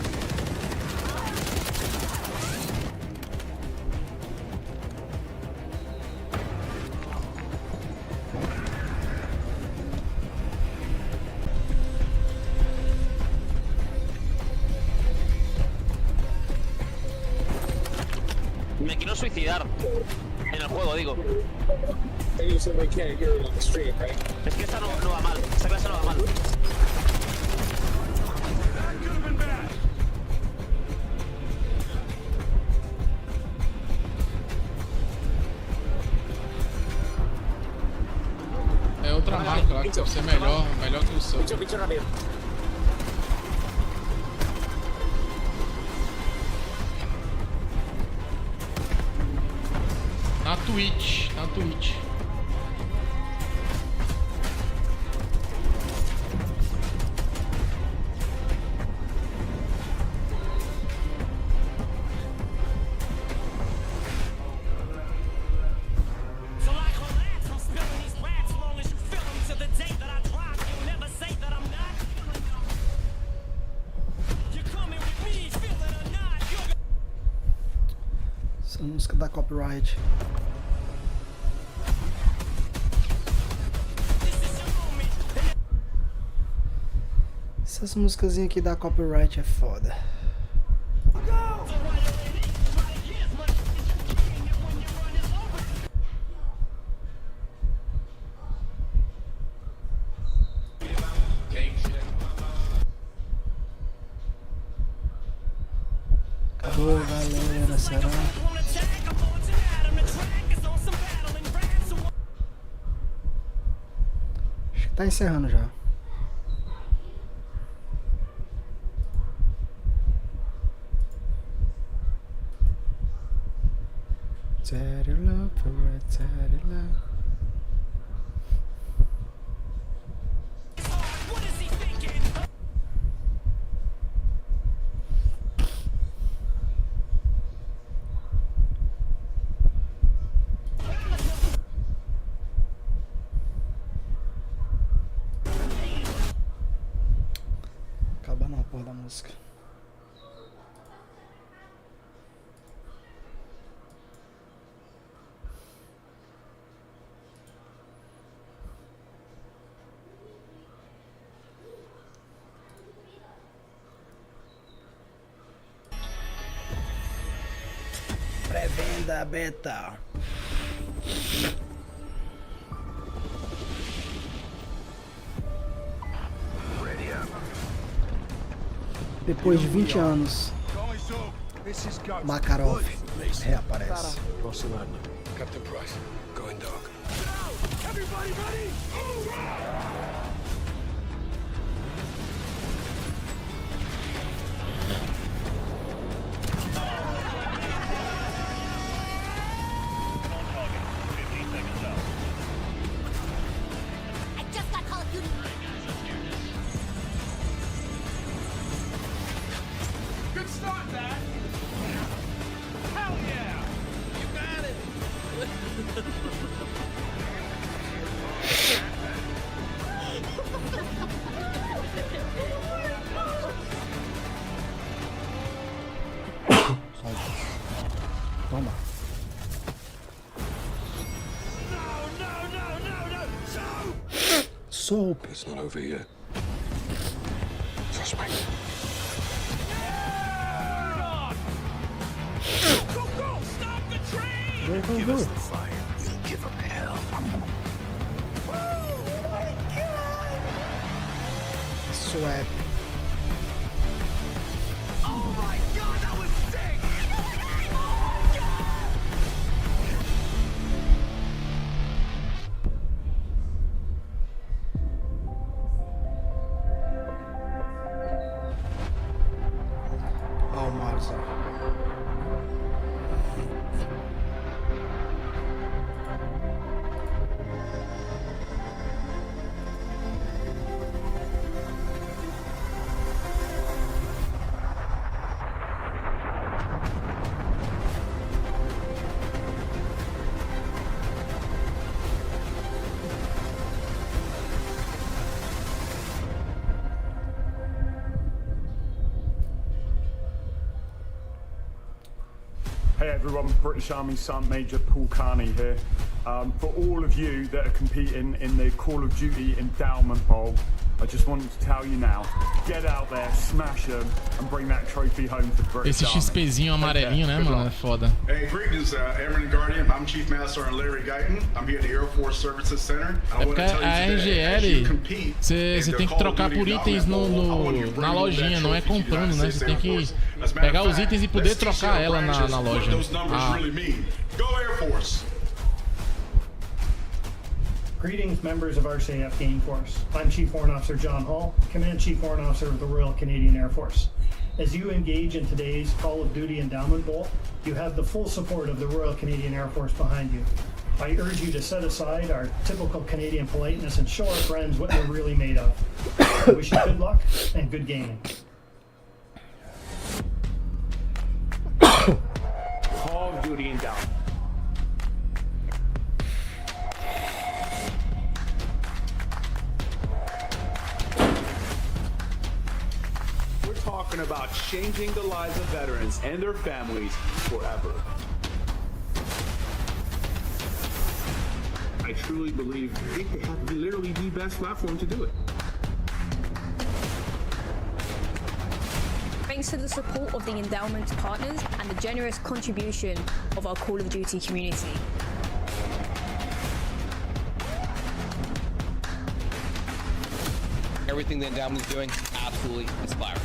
Me quiero suicidar en el juego, digo. Es que esta no va mal, esta clase no va mal. É outra marca lá que deve ser melhor que o seu. Na Twitch. Essa música dá copyright. Essas musicazinhas aqui da copyright é foda. Acabou, galera, será? Acho que tá encerrando já. Acabando a porra da música. Manda beta. Depois de 20 anos, Makarov reaparece. Captain Price, going dark. Everybody ready? I just got Call of Duty. Good start, Dad. Hell yeah! You got it. Toma. Soap. It's not over yet. Trust me. Go! Stop the train! Give us the fire. We'll give them hell. Oh my God! Swap. Oh my God, that was sick! Oh, Marza. Hey everyone, British Army Sergeant Major Paul Carney here. For all of you that are competing in the Call of Duty Endowment Bowl, I just wanted to tell you now, get out there, smash them, and bring that trophy home for the British Esse XPzinho amarelinho, né, mano? É foda. Hey, greetings, Airman and Guardian. I'm Chief Master Sergeant Larry Guyton. I'm here at the Air Force Services Center. É porque a RGL, você tem que trocar por itens na lojinha, não é comprando, né? Você tem que pegar os itens e poder trocar ela na loja. Go Air Force! Greetings, members of RCAF Game Force. I'm Chief Warrant Officer John Hall, Command Chief Warrant Officer of the Royal Canadian Air Force. As you engage in today's Call of Duty Endowment Bowl, you have the full support of the Royal Canadian Air Force behind you. I urge you to set aside our typical Canadian politeness and show our friends what we're really made of. I wish you good luck and good gaming. Call of Duty Endowment. We're talking about changing the lives of veterans and their families forever. I truly believe they have literally the best platform to do it. Thanks to the support of the endowment partners and the generous contribution of our Call of Duty community. Everything the endowment is doing, absolutely inspiring.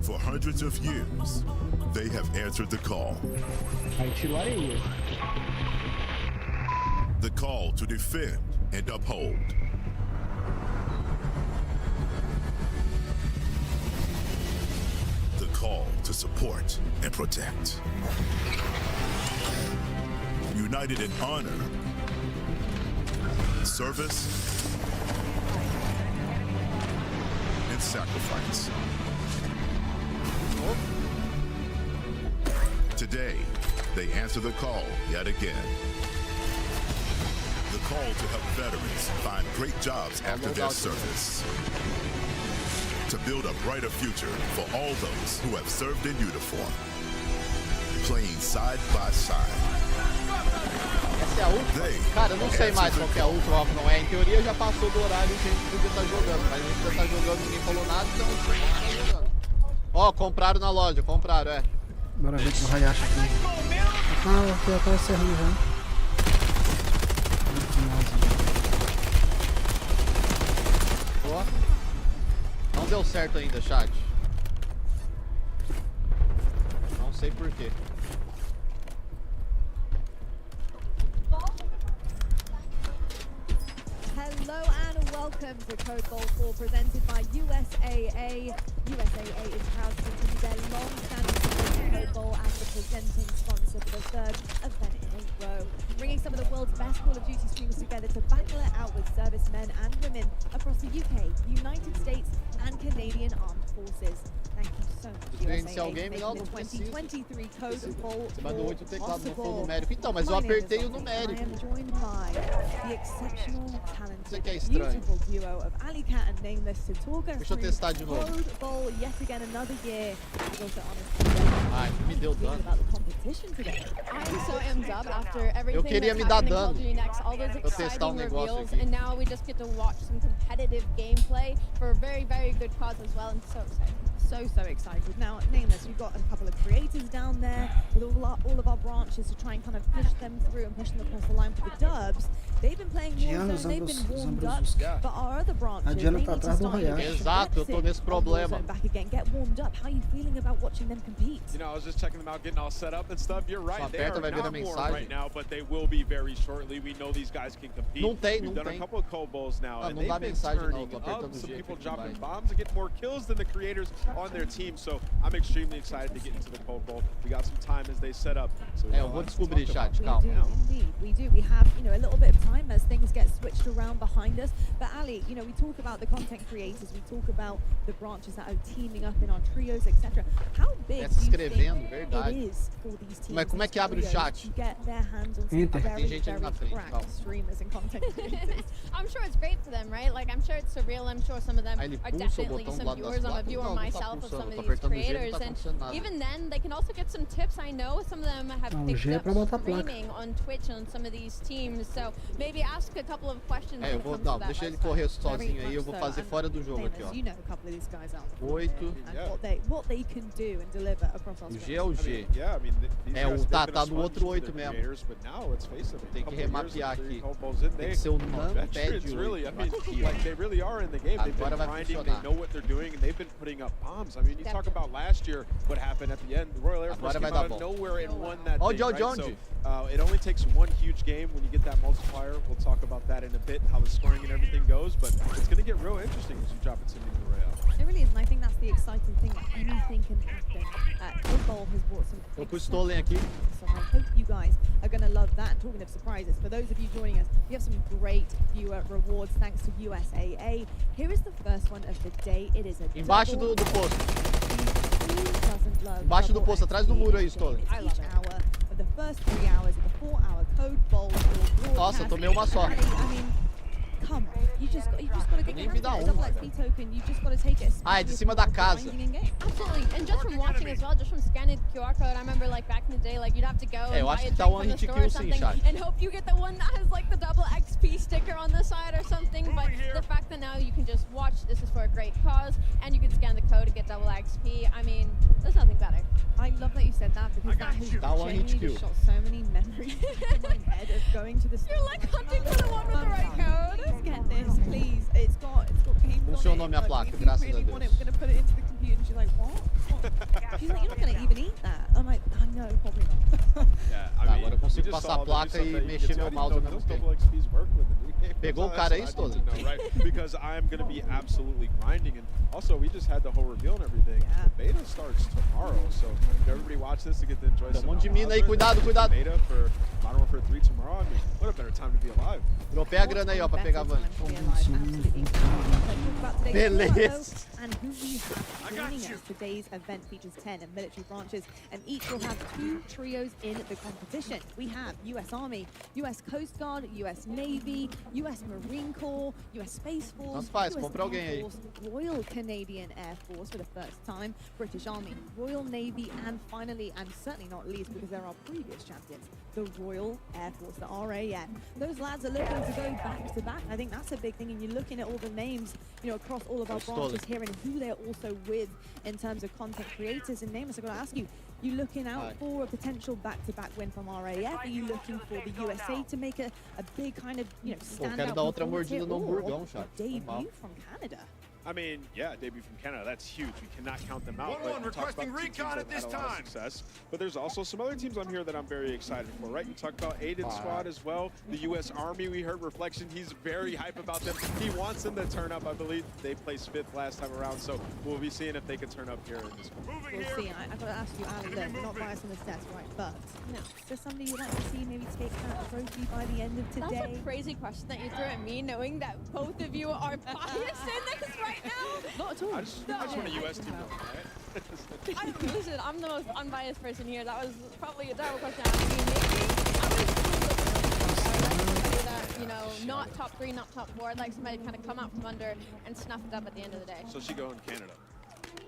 For hundreds of years, they have answered the call. The call to defend and uphold. The call to support and protect. United in honor, service, and sacrifice. Today, they answer the call yet again. The call to help veterans find great jobs after their service. To build a brighter future for all those who have served in uniform. Playing side by side. Essa é a última? Cara, eu não sei mais qual que é a última, não é? Em teoria já passou do horário que a gente podia estar jogando, mas a gente já tá jogando, ninguém falou nada, então a gente tá jogando. Ó, compraram na loja, compraram, é. Bora ver se o Hayashi aqui. Ah, já tá encerrando já. Ó. Não deu certo ainda, chat. Não sei porquê. Hello and welcome to Code Bowl 4 presented by USAA. USAA is proud to continue their long-standing support of Code Bowl as the presenting sponsor for the third event in a row, bringing some of the world's best Call of Duty streamers together to battle it out with servicemen and women across the UK, United States and Canadian Armed Forces. Thank you so much, USAA, for making the 2023 Code Bowl Você mandou 8 teclado, não foi o possible. numérico. Então, mas eu apertei o I numérico. am joined by the exceptional, Isso aqui é talented, estranho. beautiful duo of Ali Cat and Nameless to talk us Deixa eu through testar de novo. Code Bowl yet again another year. And also honestly, Ai, me deu dano. about the competition today. I'm so amped up after everything Eu queria that's me dar happened in Call dano. of Duty Next, all those Vou testar exciting negócio reveals, aqui. and now we just get to watch some competitive gameplay for a very, very good cause as well, and so excited. So excited. Now, Nameless, we've got a couple of creators down there with all of our branches to try and kind of push them through and push them across the line for the dubs. They've been playing Warzone, they've been warmed up, but our other branches, they need to start Exato, eu tô nesse problema. back again, get warmed up. How are you feeling about watching them compete? You know, I was just checking them out, getting all set up and stuff. You're right, they are Aperta, vai vir a not warm mensagem. right now, but they will be very shortly. We know these guys can compete. Não tem, We've não done tem. a couple of Cold Bowls now, Ah, and não dá they've been mensagem não, turning tô up. apertando Some G people aqui, dropping vai. bombs and getting more kills than the creators on their team. So I'm extremely excited to get into the Cold Bowl. We got some time as they set up. So É, eu vou descobrir, chat, We calma. do, indeed, we do. We have, you know, a little bit of time as things get switched around behind us. But Ali, you know, we talk about the content creators, we talk about the branches that are teaming up in our trios, etc. How big Se do you inscrevendo, think verdade. it is for these teams? Mas como é que and abre o trios chat? to get their hands on some Enter. very, Tem gente ali na very frente, cracked calma. streamers and content creators? I'm sure it's great for them, right? Like, I'm sure it's surreal. I'm sure some of them Aí ele are pulsa o definitely botão do some lado das viewers. I'm a placas. viewer Não, não tá myself of pulsando, some tô of these apertando o G, não creators, tá and acontecendo nada. even then, they can also get some tips. I know some of them have Não, o picked G é up pra botar a placa. streaming on Twitch on some of these teams. So maybe ask a couple of questions. É, eu when it vou, comes não, to that deixa ele lifestyle. correr sozinho aí, eu vou so, fazer and fora do jogo aqui, Nameless, ó. you know a couple of these guys out there. 8. And what they can do and deliver across our O G é o G. Yeah, I mean, these É, guys, o tá, they've been tá a no sponge outro for 8 their mesmo. creators, but now, let's face it, Tem que a couple of years remapear and three aqui. Cold Bowls in, Tem they que ser o are numpad veterans, really. I mean, aqui, ó. like, they really are in the game. They've Agora been vai grinding, they funcionar. know what they're doing, and they've been putting up bombs. I mean, you talk about last year, what happened at the end. The Royal Air Force Agora vai came dar out of bom. nowhere and won that Onde, thing, onde, right? onde? So, it only takes one huge game when you get that multiplier. We'll talk about that in a bit, how the scoring and everything goes, but it's going to get real interesting as you drop into the Royale. It really is, and I think that's the exciting thing. Anything can happen. Code Bowl has brought some. Tô com o Stolen aqui. So I hope you guys are going to love that. And talking of surprises, for those of you joining us, we have some great viewer rewards thanks to USAA. Here is the first one of the day. It is a Embaixo double- do posto. Who doesn't love Embaixo do double posto, atrás do XP muro aí, each Stolen. game? It's each hour of the first 3 hours of the 4-hour Code Bowl. Nossa, tomei uma só. I mean, come on. You just got to get Nem your me hands dá on it. Double uma, XP token. You just got to take it. Ah, é de cima da casa. Absolutely, and just from watching as well, just from scanning the QR code, I remember like back in the day, like you'd have to go É, and eu buy acho a que tá drink one from the hit store or kill sim, something, chat. and hope you get the one that has like the double XP sticker on the side or something. But the fact that now you can just watch, this is for a great cause, and you can scan the code to get double XP. I mean, there's nothing better. I love that you said that because that has That one hit genuinely kill. just shot so many memories in my head of going to the store. You're like hunting for the one with the right code. Let's get this, please. It's got games on Funcionou it. minha Like, placa, if graças you really a want it, Deus. we're going to put it into the computer. And she's like, what? She's like, you're not going to even eat that. I'm like, I know, probably not. Yeah, Tá, I mean, agora eu we consigo just passar saw a the placa new e stuff that you mexer get to. meu I didn't mouse know ao mesmo those tempo. double XPs work with the new game. Pegou o That's cara aí, what I Stolen? need to know, right? Because I'm going to be absolutely grinding, and also we just had the whole reveal and everything. Yeah. The beta starts tomorrow, so if everybody watch this to get to enjoy Tem some monte de mina aí, Warzone, cuidado, cuidado. Beta for Modern Warfare 3 tomorrow. I mean, what a better time to be alive. Dropei a grana aí, ó, pra pegar a van. Beleza. And who we have joining us. Today's event features 10 military branches, and each will have 2 trios in the competition. We have U.S. Army, U.S. Coast Guard, U.S. Navy, U.S. Marine Corps, U.S. Space Force, US Air Force, Royal Canadian Air Force for the first time, British Army, Royal Navy, and finally, and certainly not least, because there are previous champions, the Royal Air Force, the RAF. Those lads are looking to go back to back. I think that's a big thing, and you're looking at all the names, you know, across all of our branches here and who they're also with in terms of content creators. And Namus, I've got to ask you, you looking out for a potential back-to-back win from RAF? Are you looking for the USA to make a big kind of, you know, standout performance here, or a debut from Canada? I mean, yeah, debut from Canada, that's huge. We cannot count them out. 1-1 requesting recon at this time. Success, but there's also some other teams on here that I'm very excited for, right? You talked about Aiden's squad as well. The U.S. Army, we heard Reflection. He's very hype about them. He wants them to turn up. I believe they placed 5th last time around, so we'll be seeing if they can turn up here in this one. We'll see. I've got to ask you, Ali, look, we're not biased on the stats, right? But is there somebody you'd like to see maybe take that trophy by the end of today? That's a crazy question that you threw at me, knowing that both of you are biased in this right now. Not at all. I just want a U.S. team, right? Listen, I'm the most unbiased person here. That was probably a terrible question to ask me. Maybe I was somebody that, you know, not top 3, not top 4. I'd like somebody to kind of come out from under and snuff it up at the end of the day. So she going Canada?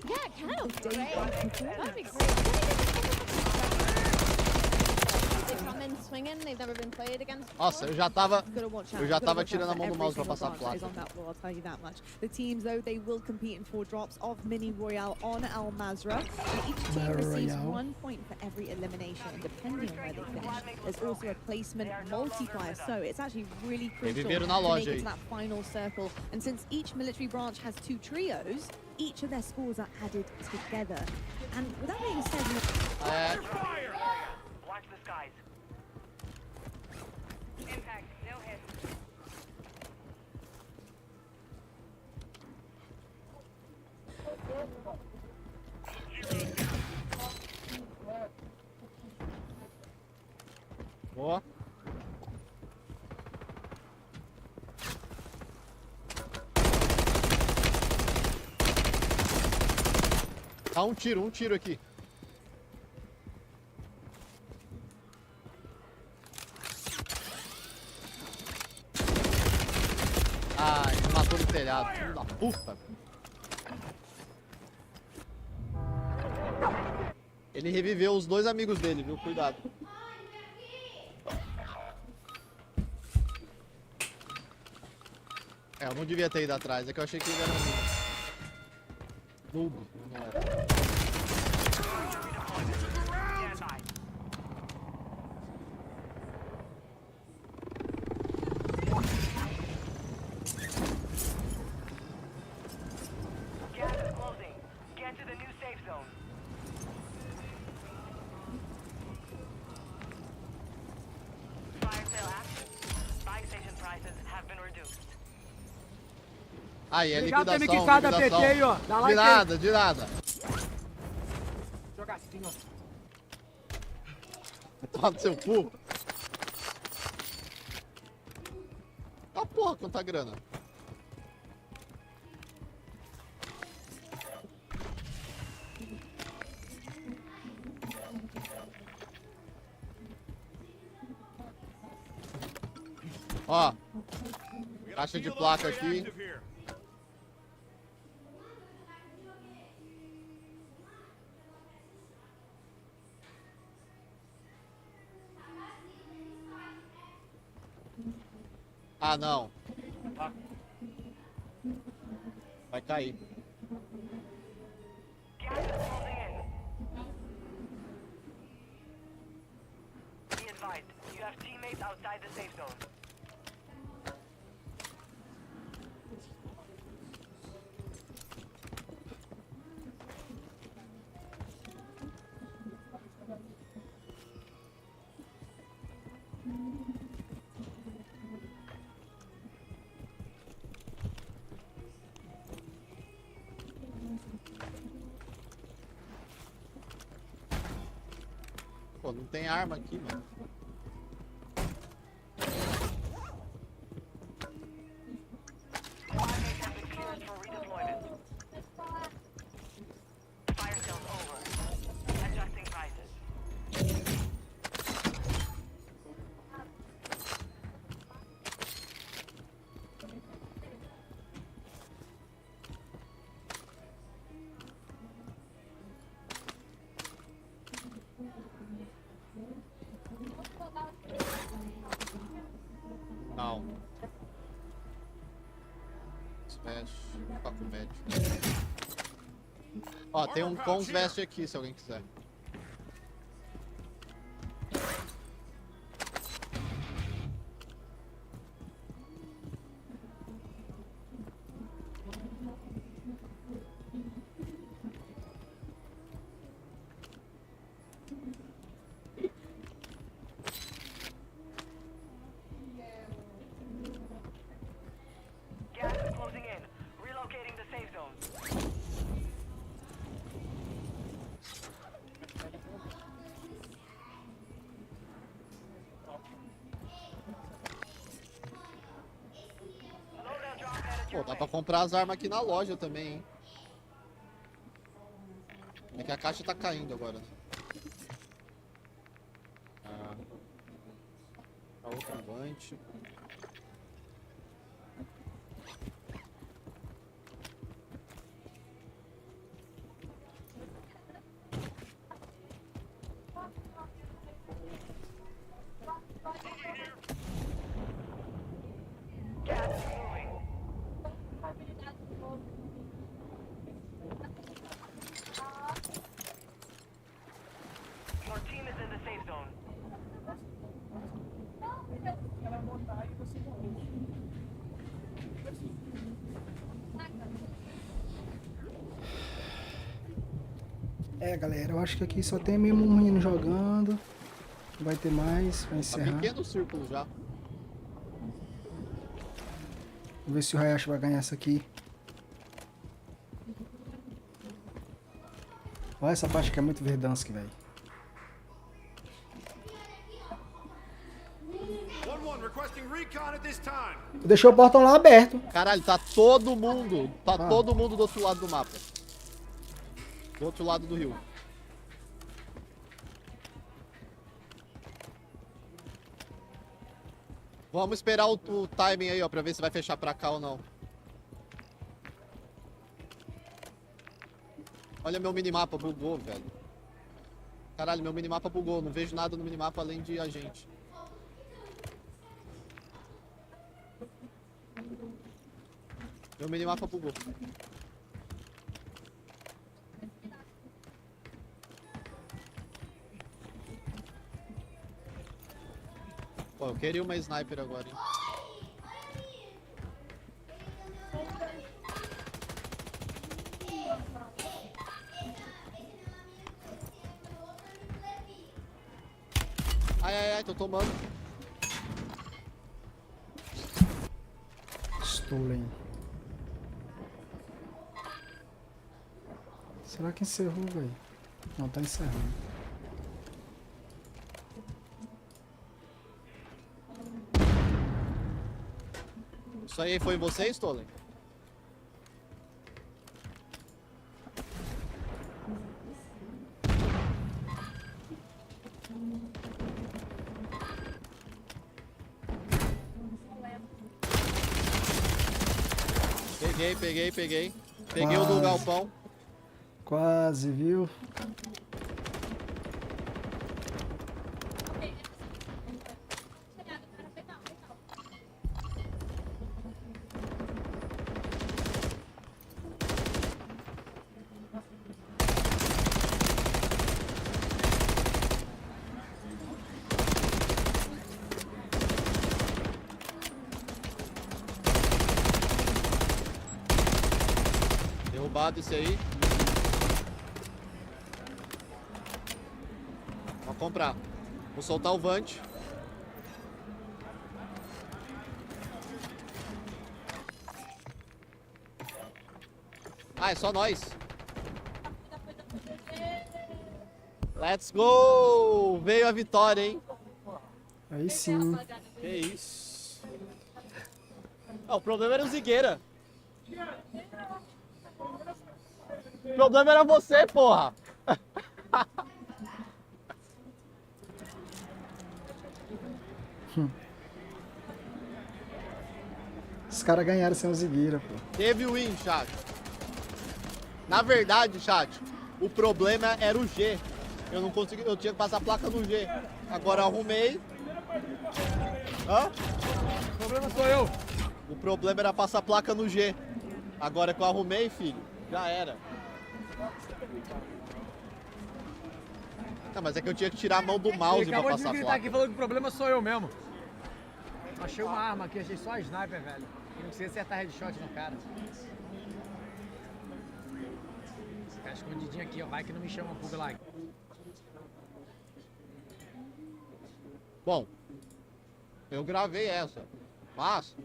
Yeah, Canada would be great. That'd be great. They come in swinging. They've never been played against. Nossa, eu já tava tirando a mão do mouse pra passar a placa. I'll tell you that much. The teams, though, they will compete in 4 drops of Mini Royale on Al Mazrah. And each team receives 1 point for every elimination, depending on where they finish. There's also a placement multiplier, so it's actually really crucial to make it to that final circle. And since each military branch has 2 trios, each of their scores are added together. And with that being said, Watch the skies. Impact, no hit. Boa. Tá um tiro aqui. Ah, ele matou no telhado, filho da puta. Ele reviveu os 2 amigos dele, viu? Cuidado. É, eu não devia ter ido atrás, é que eu achei que ele era um noob. Não era. Aí, é liquidação, liquidação. De nada, de nada. Jogar assim, ó. Toma no seu cu. Ah, porra, quanta grana. Ó, caixa de placa aqui. Ah, não. Vai cair. Be advised, you have teammates outside the safe zone. Pô, não tem arma aqui, mano. Ó, tem um Cons Vest aqui, se alguém quiser. Gas is closing in. Relocating the safe zone. Pô, dá pra comprar as armas aqui na loja também, hein? É que a caixa tá caindo agora. A outra avante. Gas is moving. Your team is in the safe zone. É, galera, eu acho que aqui só tem mesmo um menino jogando. Não vai ter mais, vai Tá encerrar. pequeno círculo já. Vamos ver se o Hayashi vai ganhar essa aqui. Olha essa parte que é muito Verdansk, velho. Deixou o portão lá aberto. Caralho, tá todo mundo. Tá todo mundo do outro lado do mapa. Do outro lado do rio. Vamos esperar o timing aí, ó, pra ver se vai fechar pra cá ou não. Olha meu minimapa, bugou, velho. Caralho, meu minimapa bugou. Não vejo nada no minimapa além de agente. Meu minimapa bugou. Pô, eu queria uma sniper agora, hein. Ai, ai, ai, tô tomando. Stolen. Será que encerrou, velho? Não, tá encerrando. Isso aí foi você, Stolen? Peguei. Peguei o do galpão. Quase, viu? Derrubado esse aí. Vou comprar. Vou soltar o Vant. Ah, é só nós. Let's go! Veio a vitória, hein? Aí sim. Que isso. Ah, o problema era o Zigueira. O problema era você, porra. Os caras ganharam sem o Zigueira, pô. Teve o win, chat. Na verdade, chat, o problema era o G. Eu não consegui, eu tinha que passar a placa no G. Agora eu arrumei. Hã? O problema sou eu. O problema era passar a placa no G. Agora que eu arrumei, filho, já era. Não, mas é que eu tinha que tirar a mão do mouse pra passar a placa. Aqui falando que o problema sou eu mesmo. Achei uma arma aqui, achei só a sniper, velho. E não precisa acertar headshot no cara. Ficar escondidinho aqui, ó. Vai que não me chama pro like. Bom, eu gravei essa, mas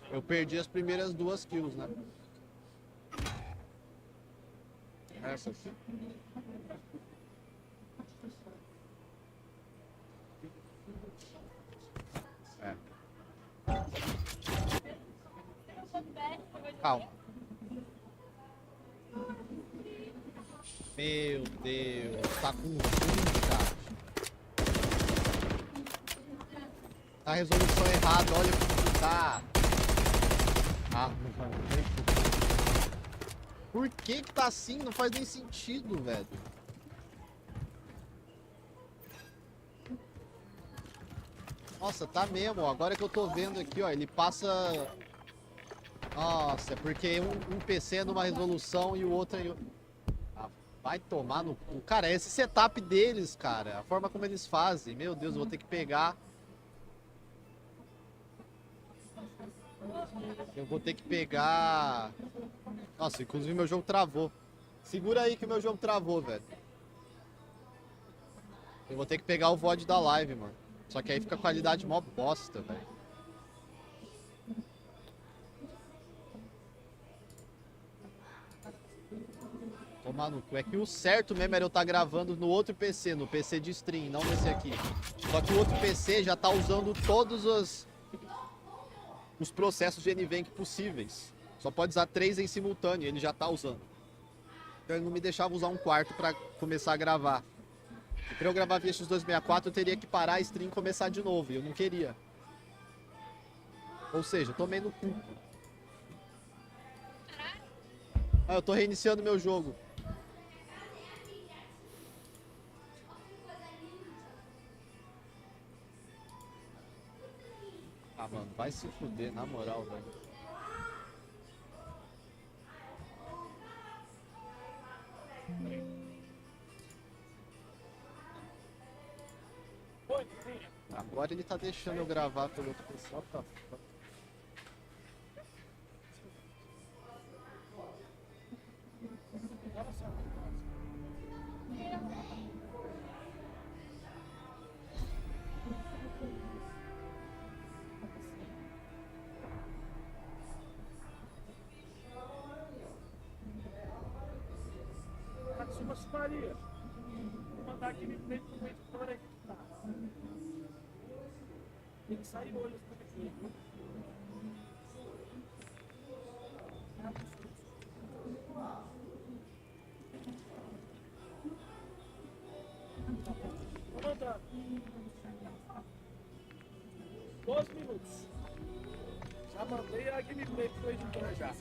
eu perdi as primeiras 2 kills, né? Essa aqui. É. Calma. Meu Deus, tá com cara. Tá a resolução errada, olha como tá. Ah, por que que tá assim? Não faz nem sentido, velho. Nossa, tá mesmo, ó. Agora que eu tô vendo aqui, ó, ele passa... Nossa, é porque um PC é numa resolução e o outro é... Ah, vai tomar no cu. Cara, esse setup deles, cara, a forma como eles fazem. Meu Deus, eu vou ter que pegar... Eu vou ter que pegar... Nossa, inclusive meu jogo travou. Segura aí que o meu jogo travou, velho. Eu vou ter que pegar o VOD da live, mano. Só que aí fica a qualidade mó bosta, velho. Tomar no cu. É que o certo mesmo era eu estar gravando no outro PC, no PC de stream, não nesse aqui. Só que o outro PC já tá usando todos os processos de NVENC possíveis. Só pode usar 3 em simultâneo, ele já tá usando. Então ele não me deixava usar um quarto pra começar a gravar. E pra eu gravar via X264 eu teria que parar a stream e começar de novo, e eu não queria. Ou seja, eu tomei no cu. Ah, eu tô reiniciando meu jogo. Ah, mano, vai se fuder, na moral, velho. Agora ele tá deixando eu gravar pelo outro pessoal, tá? Maria, vou mandar aqui no meio do editor aí. Tá. Tem que sair olhos por aqui. Vou mandar. 12 minutos. Já mandei a gameplay pro editor já.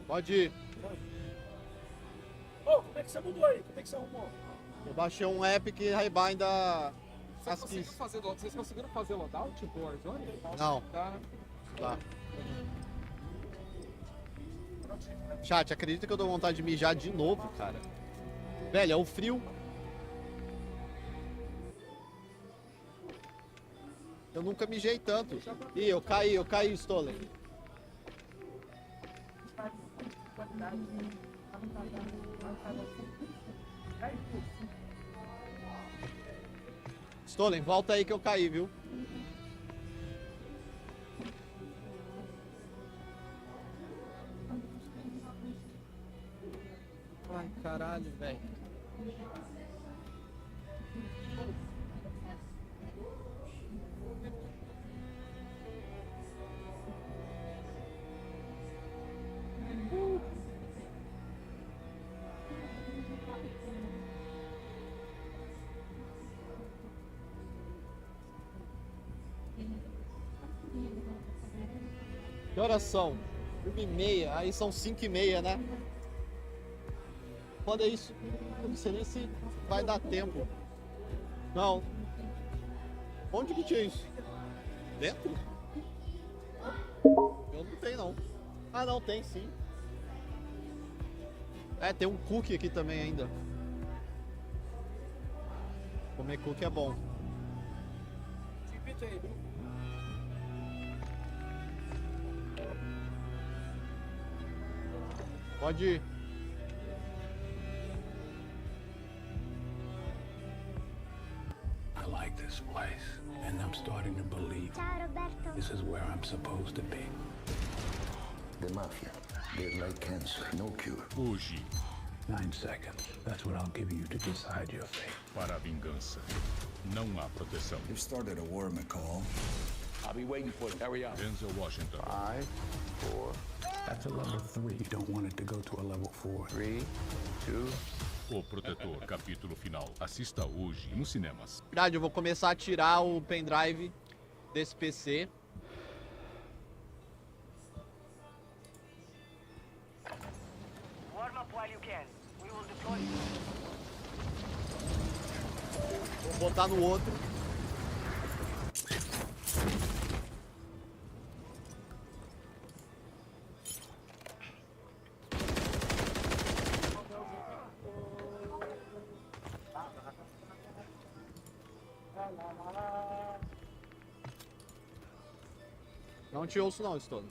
Pode ir. Ô, como é que você mudou aí? Como é que você arrumou? Eu baixei um Epic Highbind da... Vocês conseguiram fazer loadout pro Warzone? Não. Tá. Chat, acredita que eu dou vontade de mijar de novo, cara? Velho, é o frio. Eu nunca mijei tanto. Ih, eu caí, Stolen. Stolen, volta aí que eu caí, viu? Ai, caralho, velho. Que horas são? 1h30, aí são 5h30, né? Foda isso. Eu não sei nem se vai dar tempo. Não. Onde que tinha isso? Dentro? Eu não tenho, não. Ah, não, tem sim. É, tem um cookie aqui também ainda. Comer cookie é bom. Pode ir. I like this place, and I'm starting to believe this is where I'm supposed to be. The mafia, they're like cancer, no cure. Hoje. 9 seconds. That's what I'll give you to decide your fate. Para a vingança, não há proteção. You've started a war, McCall. I'll be waiting for it. Hurry up. Denzel Washington. 5, 4. That's a level 3. You don't want it to go to a level 4. 3, 2. O Protetor, capítulo final. Assista hoje nos cinemas. Verdade, eu vou começar a tirar o pendrive desse PC. Warm up while you can. We will deploy. Vou botar no outro. Não te ouço não, Stone.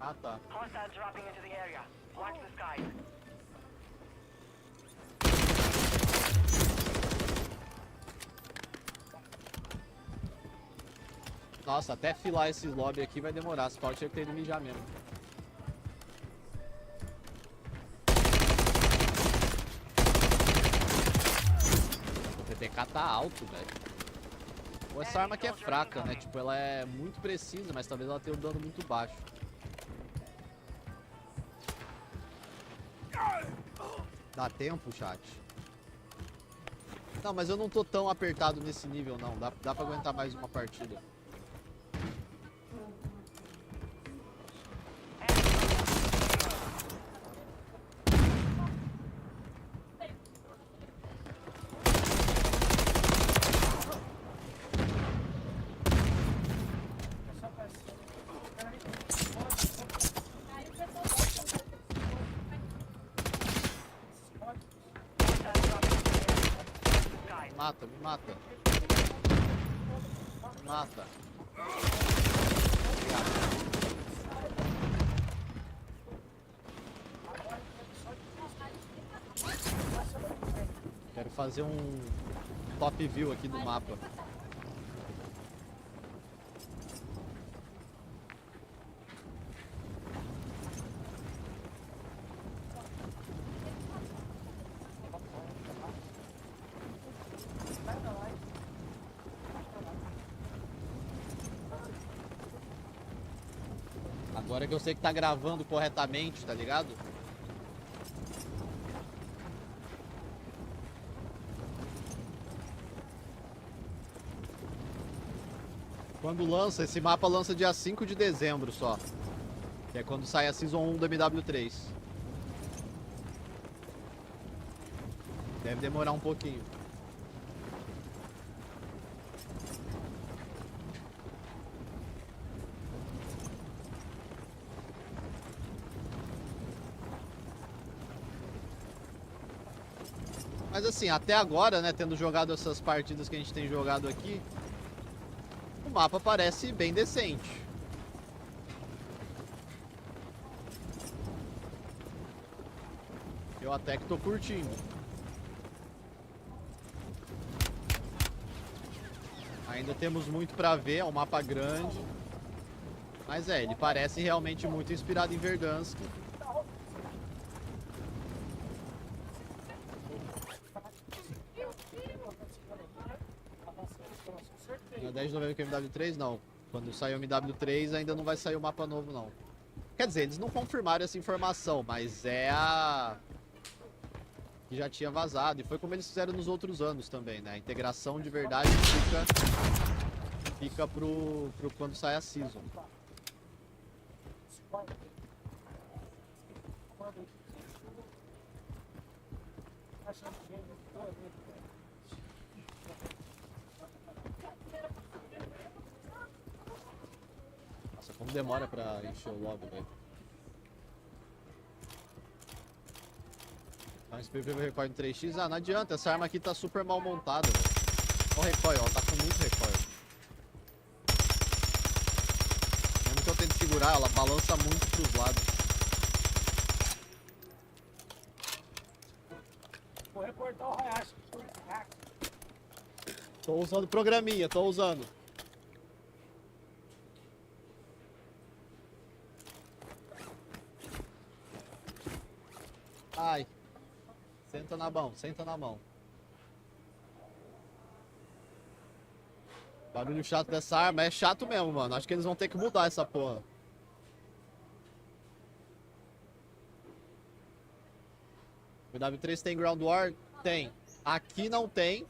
Ah, tá. Hostiles dropping into the area. Watch the skies. Nossa, até filar esses lobby aqui vai demorar. Se pode ter ido mijar mesmo. O PPK tá alto, velho. Essa arma aqui é fraca, né? Tipo, ela é muito precisa, mas talvez ela tenha um dano muito baixo. Dá tempo, chat? Não, mas eu não tô tão apertado nesse nível, não. Dá pra aguentar mais uma partida. Mata, me mata. Me mata. Quero fazer um top view aqui do mapa. Agora que eu sei que tá gravando corretamente, tá ligado? Quando lança, esse mapa lança dia 5 de dezembro só. Que é quando sai a Season 1 do MW3. Deve demorar um pouquinho. Mas assim, até agora, né, tendo jogado essas partidas que a gente tem jogado aqui, o mapa parece bem decente. Eu até que tô curtindo. Ainda temos muito pra ver, é um mapa grande. Mas ele parece realmente muito inspirado em Verdansk. Na 10 de novembro que é MW3, não. Quando sair o MW3 ainda não vai sair o mapa novo, não. Quer dizer, eles não confirmaram essa informação, mas é a... que já tinha vazado. E foi como eles fizeram nos outros anos também, né? A integração de verdade fica pro quando sai a Season. Como demora pra encher o lobby, velho. Mas PV recoil em 3x? Ah, não adianta, essa arma aqui tá super mal montada, velho. Olha o recoil, ó, tá com muito recoil. Mesmo que eu tente segurar, ela balança muito pros lados. Vou reportar o Hayashi. Tô usando programinha, tô usando. Ai. Senta na mão, senta na mão. Barulho chato dessa arma é chato mesmo, mano. Acho que eles vão ter que mudar essa porra. O MW3 tem Ground War? Tem. Aqui não tem,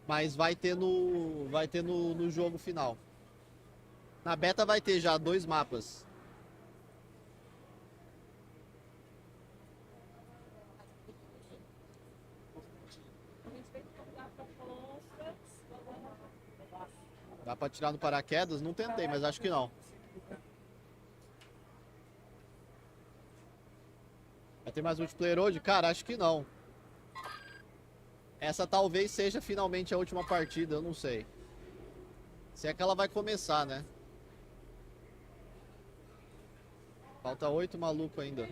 mas vai ter no jogo final. Na beta vai ter já 2 mapas. Dá pra tirar no paraquedas? Não tentei, mas acho que não. Vai ter mais multiplayer hoje? Cara, acho que não. Essa talvez seja finalmente a última partida, eu não sei. Se é que ela vai começar, né? Falta 8 malucos ainda.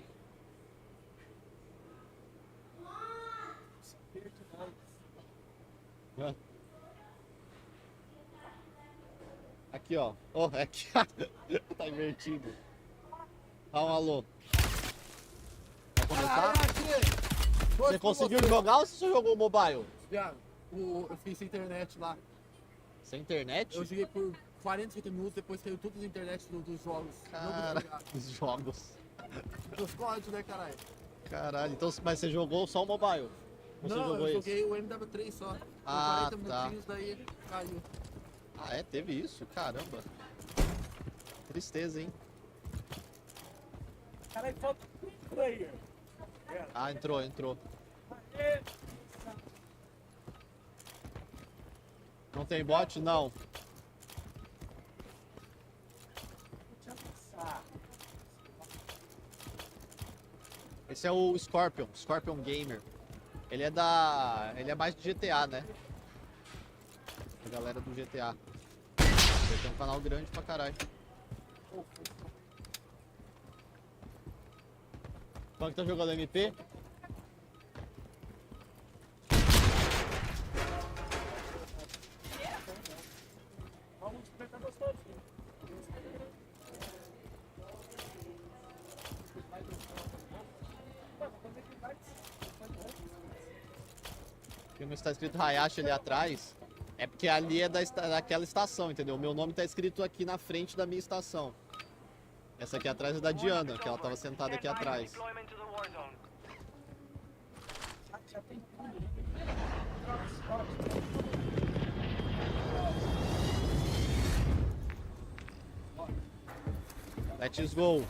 Aqui, ó. Oh, é aqui. Tá invertido. Dá um alô. Vai começar? Você conseguiu jogar ou você só jogou o mobile? Eu fiz sem internet lá. Sem internet? Eu joguei por 40, 50 minutos, depois caiu tudo na internet dos jogos. Cara, os jogos. Dos códigos, né, caralho? Caralho, então, mas você jogou só o mobile? Ou não, você jogou eu joguei o MW3 só. Por 40 minutinhos, daí caiu. Ah, é? Teve isso? Caramba. Tristeza, hein? Caralho, falta um player. Ah, entrou. Não tem bot? Não. Esse é o Scorpion Gamer. Ele é mais de GTA, né? A galera do GTA. Ele tem um canal grande pra caralho. Qual que tá jogando MP? Aqui não está escrito Hayashi ali atrás. É porque ali é daquela estação, entendeu? O meu nome tá escrito aqui na frente da minha estação. Essa aqui atrás é da Diana, que ela tava sentada aqui atrás. Let's go.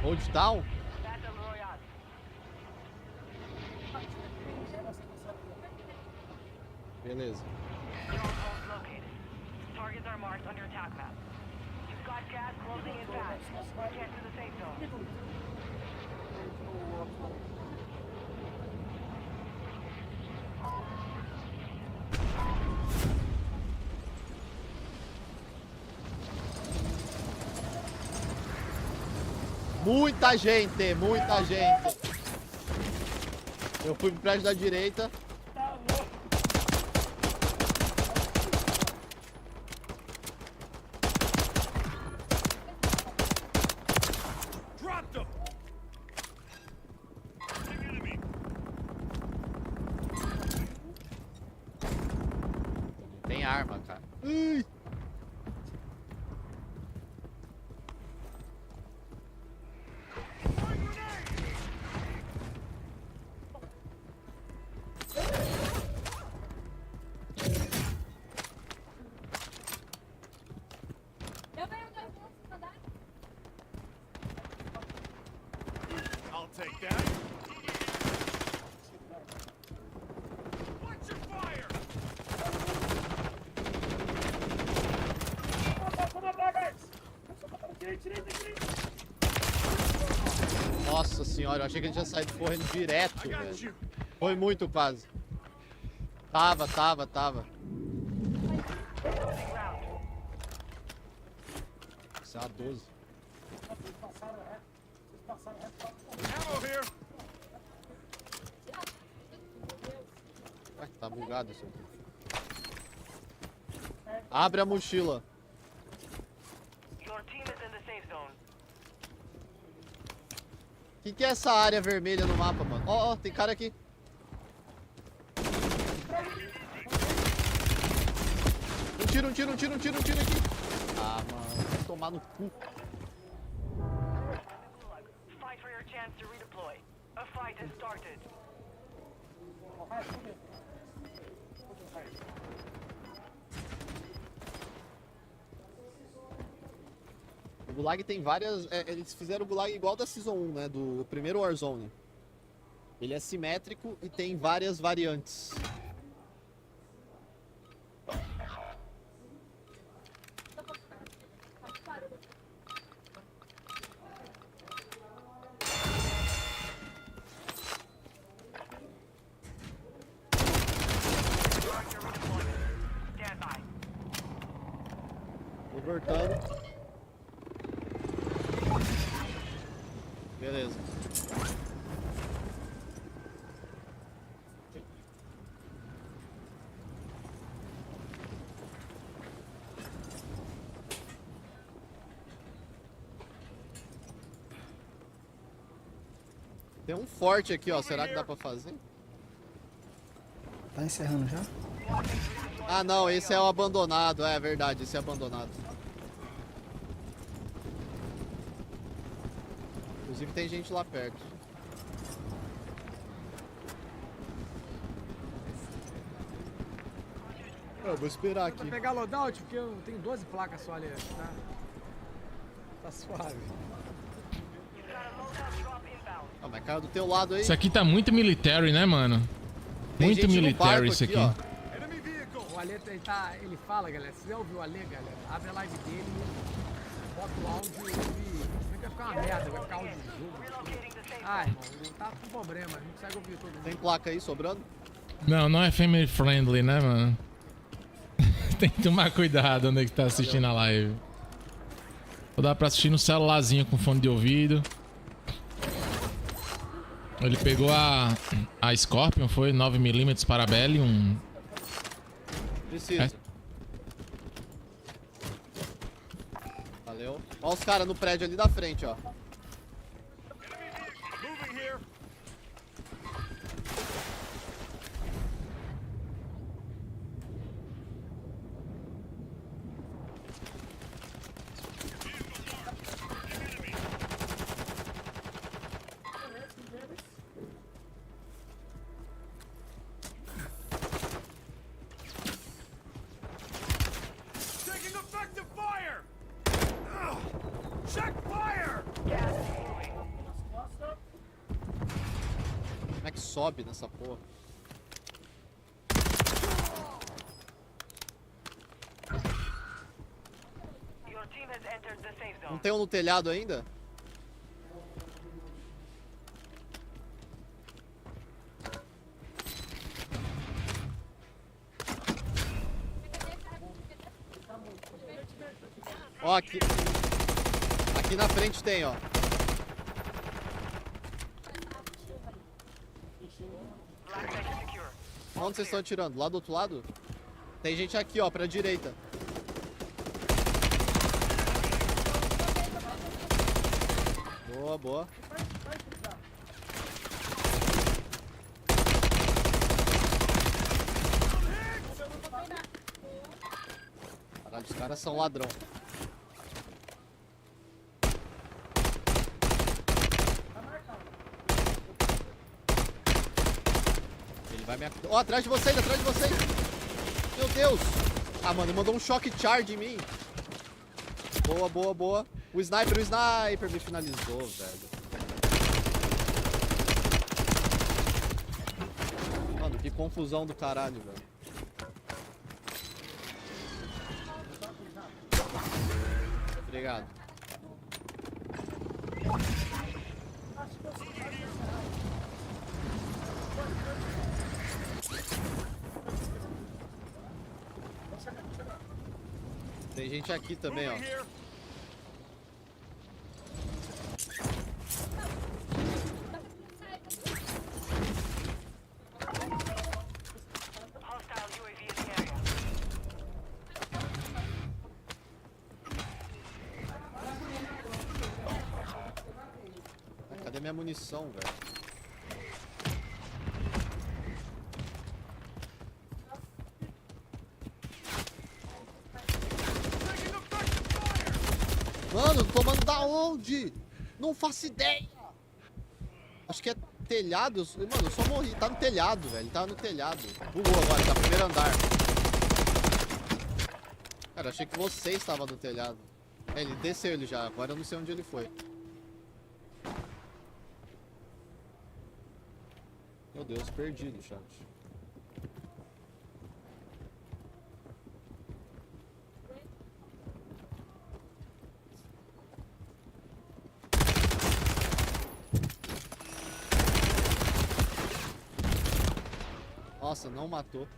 Old Town? Beleza. Targets are marked on your attack map. You've got gas closing in fast. Get to the safe zone. Muita gente, muita gente. Eu fui pro prédio da direita. Tem arma, cara. Ui. Nossa senhora, eu achei que ele tinha saído correndo direto, velho. Foi muito quase. Tava. Isso é a 12. Ué, tá bugado isso aqui. Abre a mochila. O que é essa área vermelha no mapa, mano? Ó, tem cara aqui. Um tiro aqui. Ah, mano, vai tomar no cu. Fight for your chance to redeploy. A fight has started. O Gulag tem várias... eles fizeram o Gulag igual da Season 1, né? Do primeiro Warzone. Ele é simétrico e tem várias variantes. Voltando. Beleza. Tem um forte aqui, ó. Será que dá pra fazer? Tá encerrando já? Ah, não. Esse é o abandonado. É verdade. Esse é abandonado. Inclusive tem gente lá perto. Eu vou esperar aqui. Vou pegar loadout porque eu tenho 12 placas só ali, tá? Tá suave. Ah, mas caiu do teu lado aí. Isso aqui tá muito military, né, mano? Muito military isso aqui. Ó. O Ale, ele fala, galera. Se você ouviu o Ale, galera, abre a live dele, bota o áudio e ouve. Vai ficar uma merda, vai ficar áudio de jogo. Ah, irmão, tá com problema, não consegue ouvir todo mundo. Tem placa aí sobrando? Não é family friendly, né, mano? Tem que tomar cuidado onde é que tá assistindo a live. Vou dar pra assistir no celularzinho com fone de ouvido. Ele pegou a Scorpion, foi 9mm Parabellum. Precisa. Valeu. Olha os caras no prédio ali da frente, ó. Como é que sobe nessa porra? Não tem um no telhado ainda? Ó, aqui na frente tem, ó. Onde vocês estão atirando? Lá do outro lado? Tem gente aqui, ó, pra direita. Boa, boa. Caralho, os caras são ladrão. Ele vai me... Ó, atrás de vocês, atrás de vocês! Meu Deus! Ah, mano, ele mandou um choque charge em mim. Boa, boa, boa. O sniper me finalizou, velho. Mano, que confusão do caralho, velho. Obrigado. Tem gente aqui também, ó. Cadê minha munição, velho? Mano, tomando da onde? Não faço ideia. Acho que é telhado. Mano, eu só morri. Tá no telhado, velho. Ele tava no telhado. Bugou agora, tá no primeiro andar. Cara, achei que você estava no telhado. É, ele desceu ele já. Agora eu não sei onde ele foi. Meu Deus, perdi no chat. Nossa, não matou.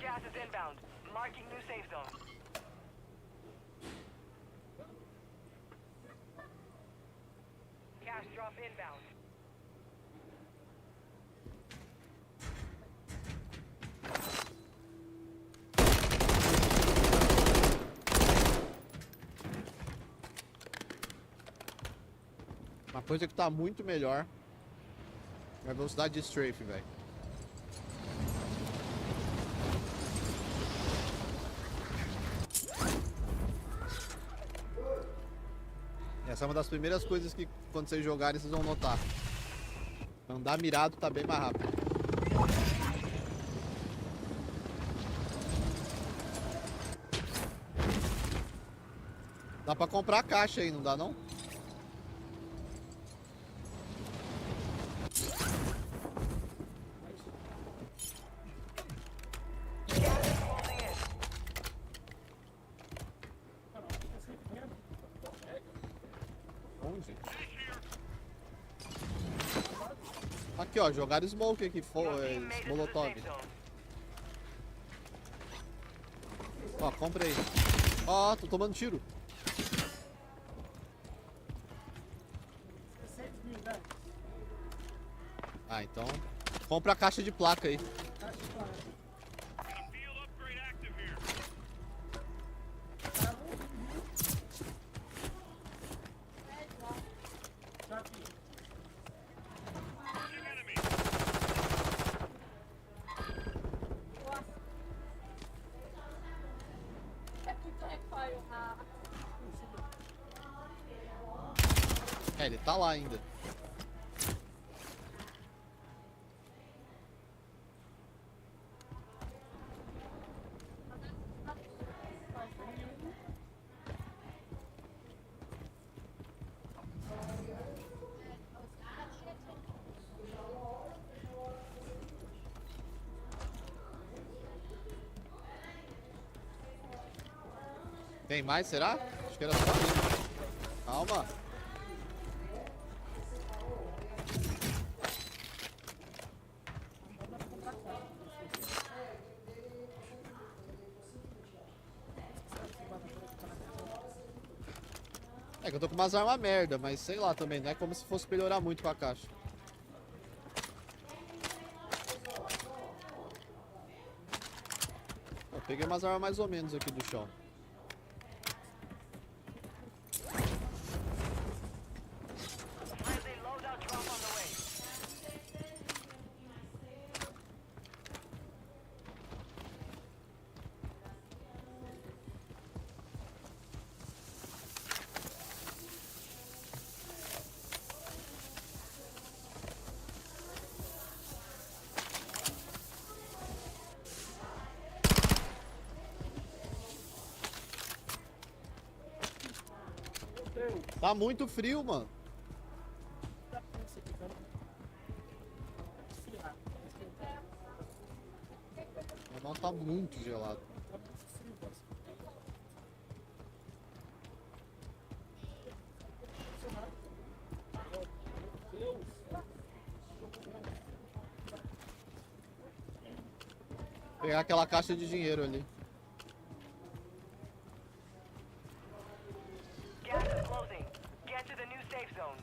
Gas is inbound. Marking new safe zone. Cash drop inbound. Uma coisa que tá muito melhor é a velocidade de strafe, velho. Essa é uma das primeiras coisas que quando vocês jogarem vocês vão notar. Andar mirado tá bem mais rápido. Dá pra comprar a caixa aí, não dá não? Aqui, ó, jogaram smoke aqui, molotov. Ó, compra aí. Ó, tô tomando tiro. Ah, então compra a caixa de placa aí. É, ele tá lá ainda. Tem mais, será? Acho que era só isso. Calma. É que eu tô com umas armas merda, mas sei lá também, não é como se fosse melhorar muito com a caixa. Eu peguei umas armas mais ou menos aqui do chão. Tá muito frio, mano. Minha mão tá muito gelado. Pegar aquela caixa de dinheiro ali. Gas is closing. Get to the new safe zone.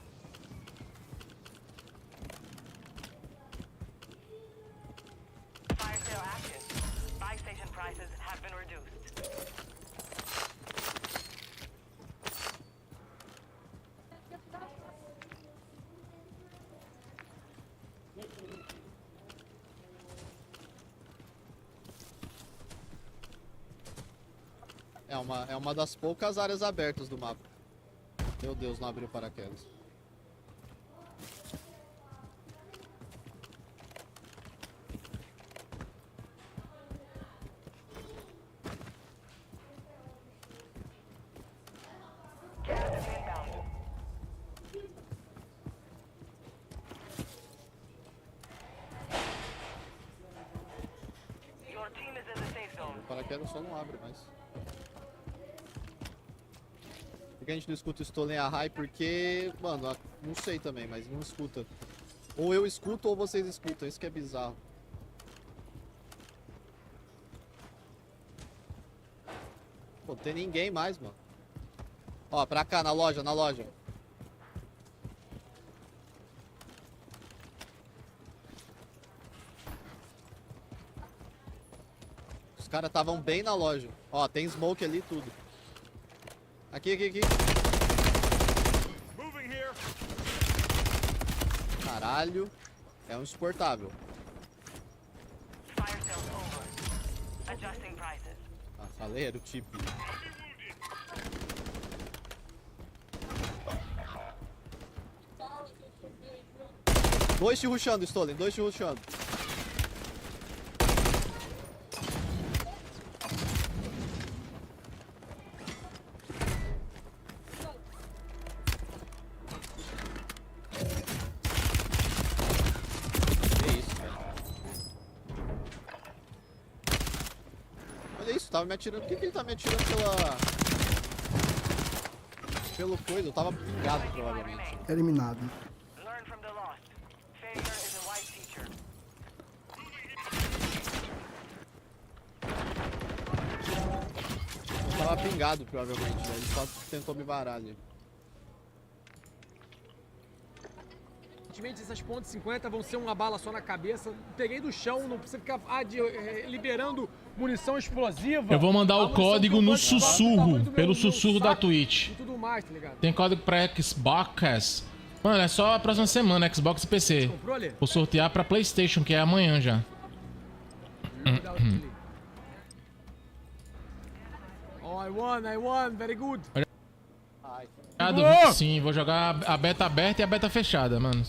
Fire sale active. Buy station prices have been reduced. É uma das poucas áreas abertas do mapa. Meu Deus, não abriu paraquedas. Gas is inbound. Your team is in the safe zone. O paraquedas só não abre mais. Por que a gente não escuta o Stolen a High? Porque, mano, não sei também, mas não escuta. Ou eu escuto ou vocês escutam, isso que é bizarro. Pô, não tem ninguém mais, mano. Ó, pra cá, na loja, na loja. Os caras estavam bem na loja. Ó, tem smoke ali e tudo. Aqui, aqui, aqui. Caralho. É um insuportável. Fire sale over. Adjusting prices. Ah, falei, era o tipo. Dois te rushando, Stolen. Dois te rushando. Tava me atirando. Por que ele tá me atirando pelo coisa? Eu tava pingado, provavelmente. Eliminado. Learn from the lost. Failure is a wise teacher. Eu tava pingado, provavelmente. Né? Ele só tentou me varar ali. Aparentemente essas pontes 50 vão ser uma bala só na cabeça. Peguei do chão, não precisa ficar liberando munição explosiva. Eu vou mandar o código no sussurro, pelo sussurro da Twitch. E tudo mais, tá ligado? Tem código pra Xbox. Mano, é só a próxima semana, Xbox e PC. Vou sortear pra PlayStation, que é amanhã já. Oh, I won, very good. Sim, vou jogar a beta aberta e a beta fechada, mano.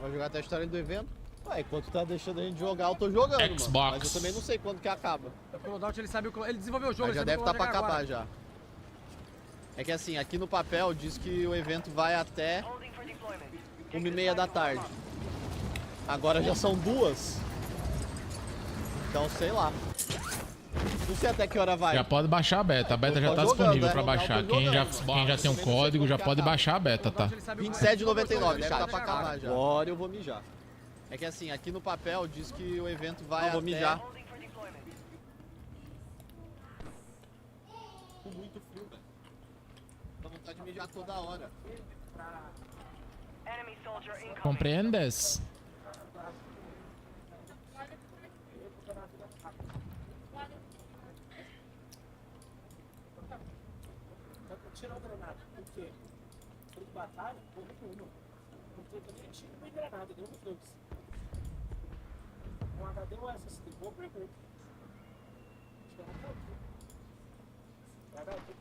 Vai jogar até a história do evento? Ué, enquanto tá deixando a gente jogar, eu tô jogando, Xbox. mano. Mas eu também não sei quando que acaba. O Cloud, ele sabe ele desenvolveu o jogo, Mas já deve estar pra acabar já. É que assim, aqui no papel diz que o evento vai até 1h30 da tarde. Agora já são 2. Então, sei lá. Não sei até que hora vai. Já pode baixar a beta já tá disponível pra baixar. Quem já tem um código já pode baixar a beta, tá? R$27,99, chat. Pra acabar já. Agora eu vou mijar. É que assim, aqui no papel diz que o evento vai até... vou mijar. Tô muito frio, velho. Dá vontade de mijar toda hora. Compreendes? Tirar o granada, por quê? Foi de batalha, porra nenhuma. Porque eu também tiro uma granada, deu uns dois. Um HD ou SSD? Boa pergunta. Acho que é um HD.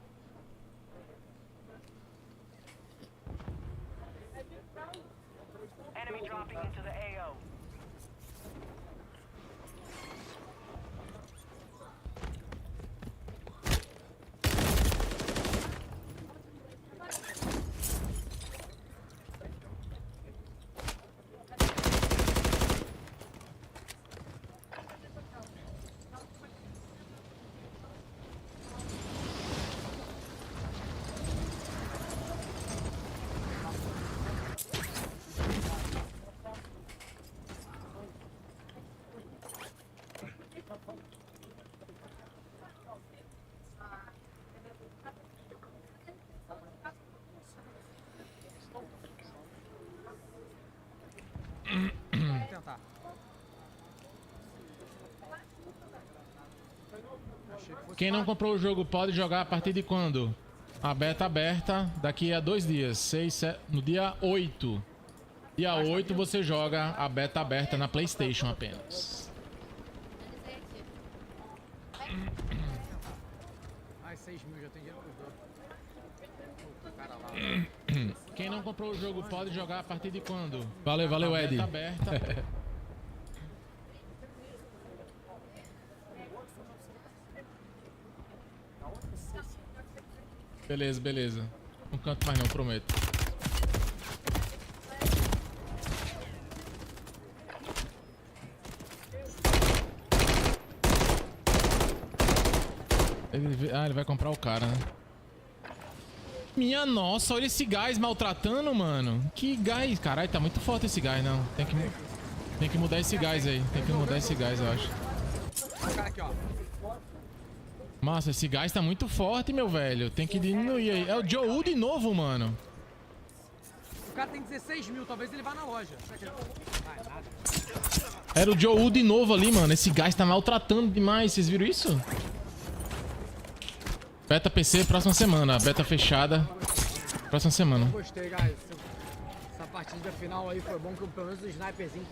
Enemy dropping into the AO. tá. Quem não comprou o jogo pode jogar a partir de quando? A beta aberta daqui a 2 dias. 6, 7, no dia 8. Dia 8 você joga a beta aberta na PlayStation apenas. Mais 6 mil, já tem dinheiro pro cara lá. Quem não comprou o jogo pode jogar a partir de quando? Valeu, valeu, Ed. Beta aberta. Beleza, beleza. Não canto mais não, prometo. Ele vai comprar o cara, né? Minha nossa, olha esse gás maltratando, mano. Que gás? Caralho, tá muito forte esse gás, não. Tem que mudar esse gás aí. Tem que mudar esse gás, eu acho. Aqui, ó. Nossa, esse gás tá muito forte, meu velho. Tem que diminuir aí. É o Joe de novo, mano. O cara tem 16 mil, talvez ele vá na loja. Era o Joe de novo ali, mano. Esse gás tá maltratando demais. Vocês viram isso? Beta PC próxima semana. Beta fechada próxima semana. Gostei, guys. Essa partida final aí foi bom, que pelo menos o sniperzinho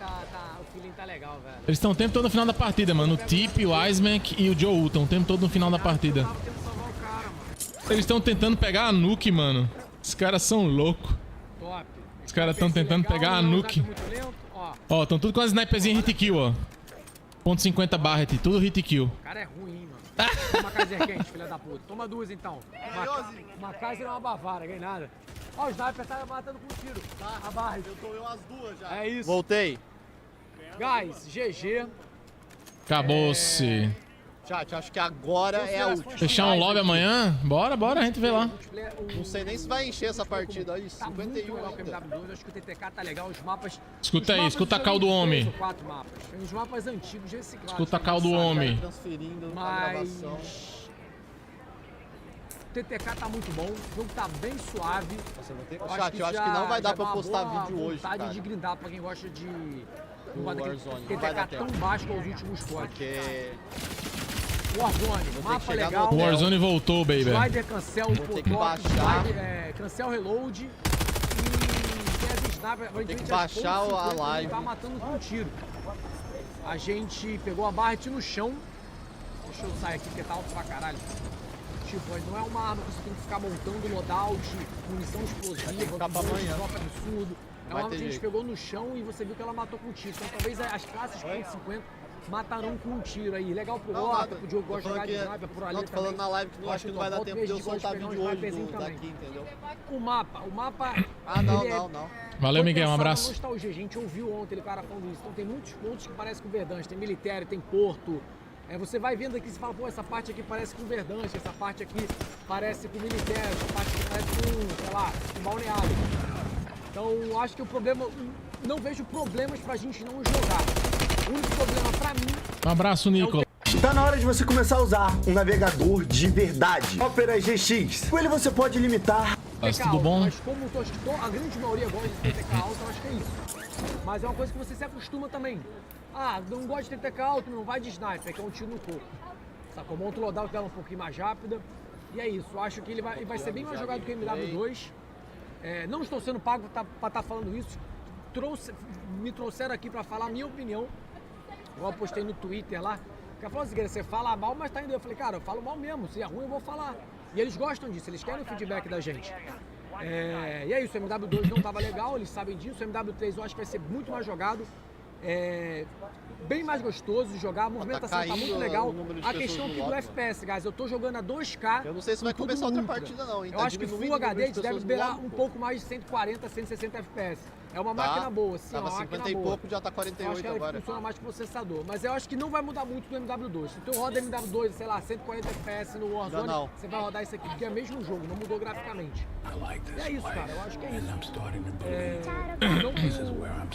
o feeling tá legal, velho. Eles estão o tempo todo no final da partida, mano. O Tip, o RYZEN e o Joe estão o tempo todo no final da partida. Eles estão tentando pegar a nuke, mano. Os caras são loucos. Top. Os caras estão tentando pegar a nuke. Ó, estão tudo com as sniperzinhas hit kill, ó. .50 Barret, tudo hit kill. O cara é ruim, mano. Toma Kaiser quente, filha da puta. Toma 2 então. Uma Kaiser é uma Bavara, ganhei nada. Ó, o sniper tá matando com tiro. A Barret. Eu tô as duas já. É isso. Voltei. Guys, GG. Acabou-se. Chat, acho que agora é a última. Fechar um lobby amanhã? Bora, a gente vê lá. Não sei nem se vai encher essa partida aí. 51 ainda. Acho que o TTK tá legal, os mapas... Escuta aí, escuta a cal do homem. 4 mapas. Tem os mapas antigos reciclados. Escuta a cal do homem. Mas... O TTK tá muito bom, o jogo tá bem suave. Chat, eu acho que não vai dar pra postar vídeo hoje, cara. Vontade de grindar pra quem gosta de... Warzone, TTK tão baixo que os últimos códigos. Warzone, mapa legal. O Warzone voltou, baby. Slider cancel, ter que baixar. Cancel reload. E tem as snipers. Tem que baixar a live. Tá matando com um tiro. A gente pegou a Barret no chão. Deixa eu sair aqui porque tá alto pra caralho. Tipo, não é uma arma que você tem que ficar montando loadout, munição explosiva, drop absurdo. É uma arma que a gente pegou no chão e você viu que ela matou com um tiro. Então talvez as classes .50 matarão com um tiro aí. Legal pro Horta, pro Diogo gosta de jogar de sniper, por ali. Não, tô falando na live que não acho que não vai dar tempo de eu soltar vídeo hoje daqui, entendeu? O mapa... não. Valeu, Miguel, um abraço. Nostalgia, a gente ouviu ontem ele cara falando isso. Então tem muitos pontos que parecem com Verdansk. Tem Militério, tem Porto. Você vai vendo aqui e fala, pô, essa parte aqui parece com Verdansk, essa parte aqui parece com Militério, essa parte aqui parece com, sei lá, com Balneário. Então, acho que o problema... Não vejo problemas pra gente não jogar. O único problema pra mim... Um abraço, Nicolas. Tá na hora de você começar a usar um navegador de verdade. Opera GX. Com ele você pode limitar... Tudo bom? Mas como a grande maioria gosta de TTK alto, eu acho que é isso. Mas é uma coisa que você se acostuma também. Ah, não gosta de TTK alto, não vai de sniper, que é um tiro no corpo. Sacou? Monta o loadout dela um pouquinho mais rápida. E é isso, eu acho que ele vai ser bem mais jogado que o MW2. Não estou sendo pago pra estar falando isso. Me trouxeram aqui pra falar a minha opinião. Eu postei no Twitter lá. O cara falou assim, você fala mal, mas tá indo. Eu falei, cara, eu falo mal mesmo. Se é ruim, eu vou falar. E eles gostam disso, eles querem o feedback da gente. E é isso, o MW2 não tava legal, eles sabem disso. O MW3 eu acho que vai ser muito mais jogado. Bem mais gostoso de jogar, a movimentação tá muito legal. A questão aqui do FPS, guys, eu tô jogando a 2K. Eu não sei se vai começar outra partida não, hein? Eu acho que Full HD deve beirar um pouco mais de 140, 160 FPS. É uma máquina boa, sim, tava 50 e pouco, já tá 48 acho que agora. Funciona mais que o processador, mas eu acho que não vai mudar muito do MW2. Se tu roda MW2, sei lá, 140 FPS no Warzone, você vai rodar isso aqui, porque é o mesmo jogo, não mudou graficamente. E é isso, cara, eu acho que é isso.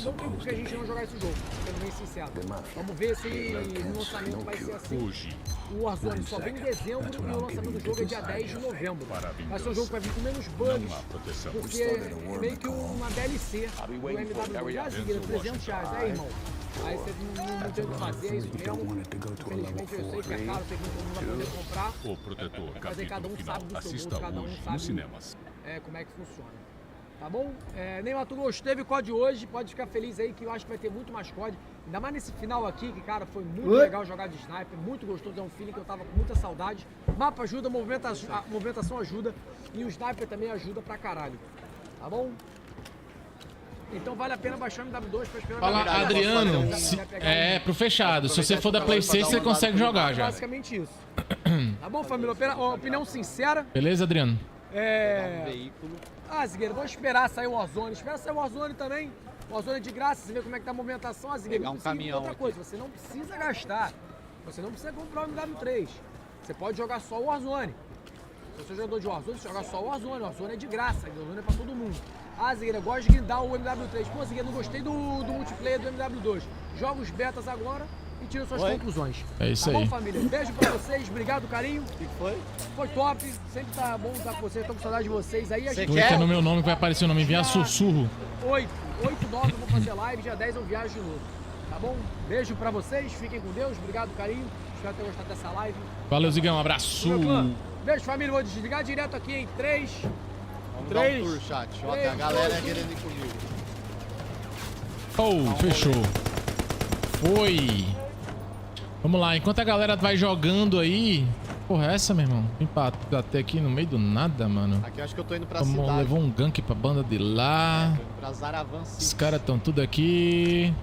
Não tem porque a gente não jogar esse jogo, sendo bem sincero. Vamos ver se no lançamento vai ser assim. O Warzone só vem em dezembro e o lançamento do jogo é dia 10 de novembro. Vai ser um jogo que vai vir com menos bugs, porque é meio que uma DLC do MW2. Já ziga, R$300, irmão? Aí você não tem o que fazer, é isso mesmo. Infelizmente eu sei que é caro, sei que todo mundo vai poder comprar. O protetor, mas aí cada um sabe do seu assista bolso, cada um hoje sabe nos cinemas. Como é que funciona. Tá bom? Neymar, tu gostou? Teve COD hoje, pode ficar feliz aí que eu acho que vai ter muito mais COD. Ainda mais nesse final aqui, que cara, foi muito legal jogar de sniper, muito gostoso, é um feeling que eu tava com muita saudade. Mapa ajuda, a movimentação ajuda e o sniper também ajuda pra caralho. Tá bom? Então vale a pena baixar o MW2 pra esperar. Fala, Adriano, pro fechado. Se você for da Play 6, você consegue jogar já. Basicamente isso. Tá bom, família? Opinião sincera. Beleza, Adriano? Zigueira, vamos esperar sair o Warzone. Espera sair o Warzone também. O Warzone é de graça, você vê como é que tá a movimentação. Zigueira, não precisa outra coisa, você não precisa gastar. Você não precisa comprar o MW3. Você pode jogar só o Warzone. Se você é jogador de Warzone, você joga só o Warzone. O Warzone é de graça, o Warzone é pra todo mundo. Zigueira, gosto de grindar o MW3. Pô, Zigueira, não gostei do multiplayer do MW2. Joga os betas agora e tira suas conclusões. É isso aí. Tá bom, família? Beijo pra vocês, obrigado, carinho. O que foi? Foi top, sempre tá bom estar com vocês, tô com saudade de vocês aí. Clica no meu nome que vai aparecer o nome, enviar sussurro. 8, 9 eu vou fazer live, dia 10 eu viajo de novo. Tá bom? Beijo pra vocês, fiquem com Deus, obrigado, carinho. Espero ter gostado dessa live. Valeu, Zigão, um abraço. Beijo, família, vou desligar direto aqui em 3. Vamos dar um tour, chat. Ó, tem a galera querendo ir comigo. Fechou. Foi. Vamos lá, enquanto a galera vai jogando aí... Porra, essa, meu irmão? Vim até aqui no meio do nada, mano. Aqui eu acho que eu tô indo pra cidade. Levou um gank pra banda de lá. Tô indo pra Zaravan City. Os caras estão tudo aqui.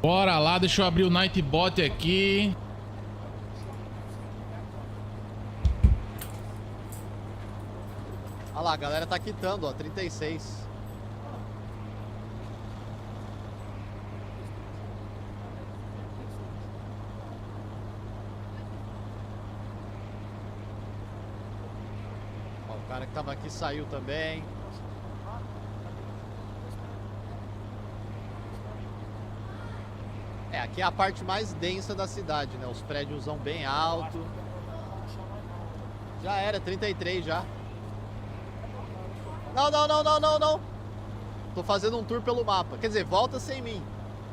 Bora lá, deixa eu abrir o Nightbot aqui. Olha lá, a galera tá quitando, ó, 36. Ó, o cara que tava aqui saiu também. Aqui é a parte mais densa da cidade, né? Os prédios são bem altos. Já era, 33 já. Não. Tô fazendo um tour pelo mapa. Quer dizer, volta sem mim.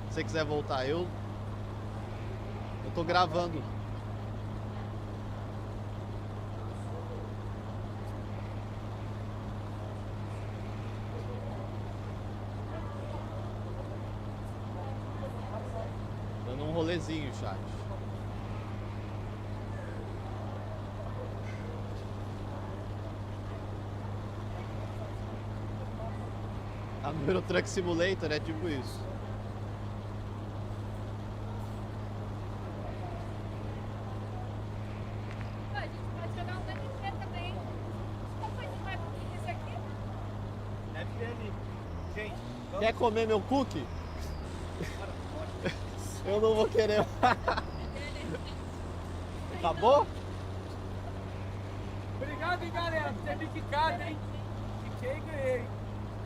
Se você quiser voltar, eu tô gravando. Dando um rolezinho, chat. A Euro Truck Simulator é tipo isso. A gente pode jogar um DMT também. Qual foi que vai comer esse aqui? Deve ter ali. Gente, quer comer meu cookie? Eu não vou querer. Acabou? Obrigado, hein, galera, por ter me quicado, hein? Fiquei e ganhei.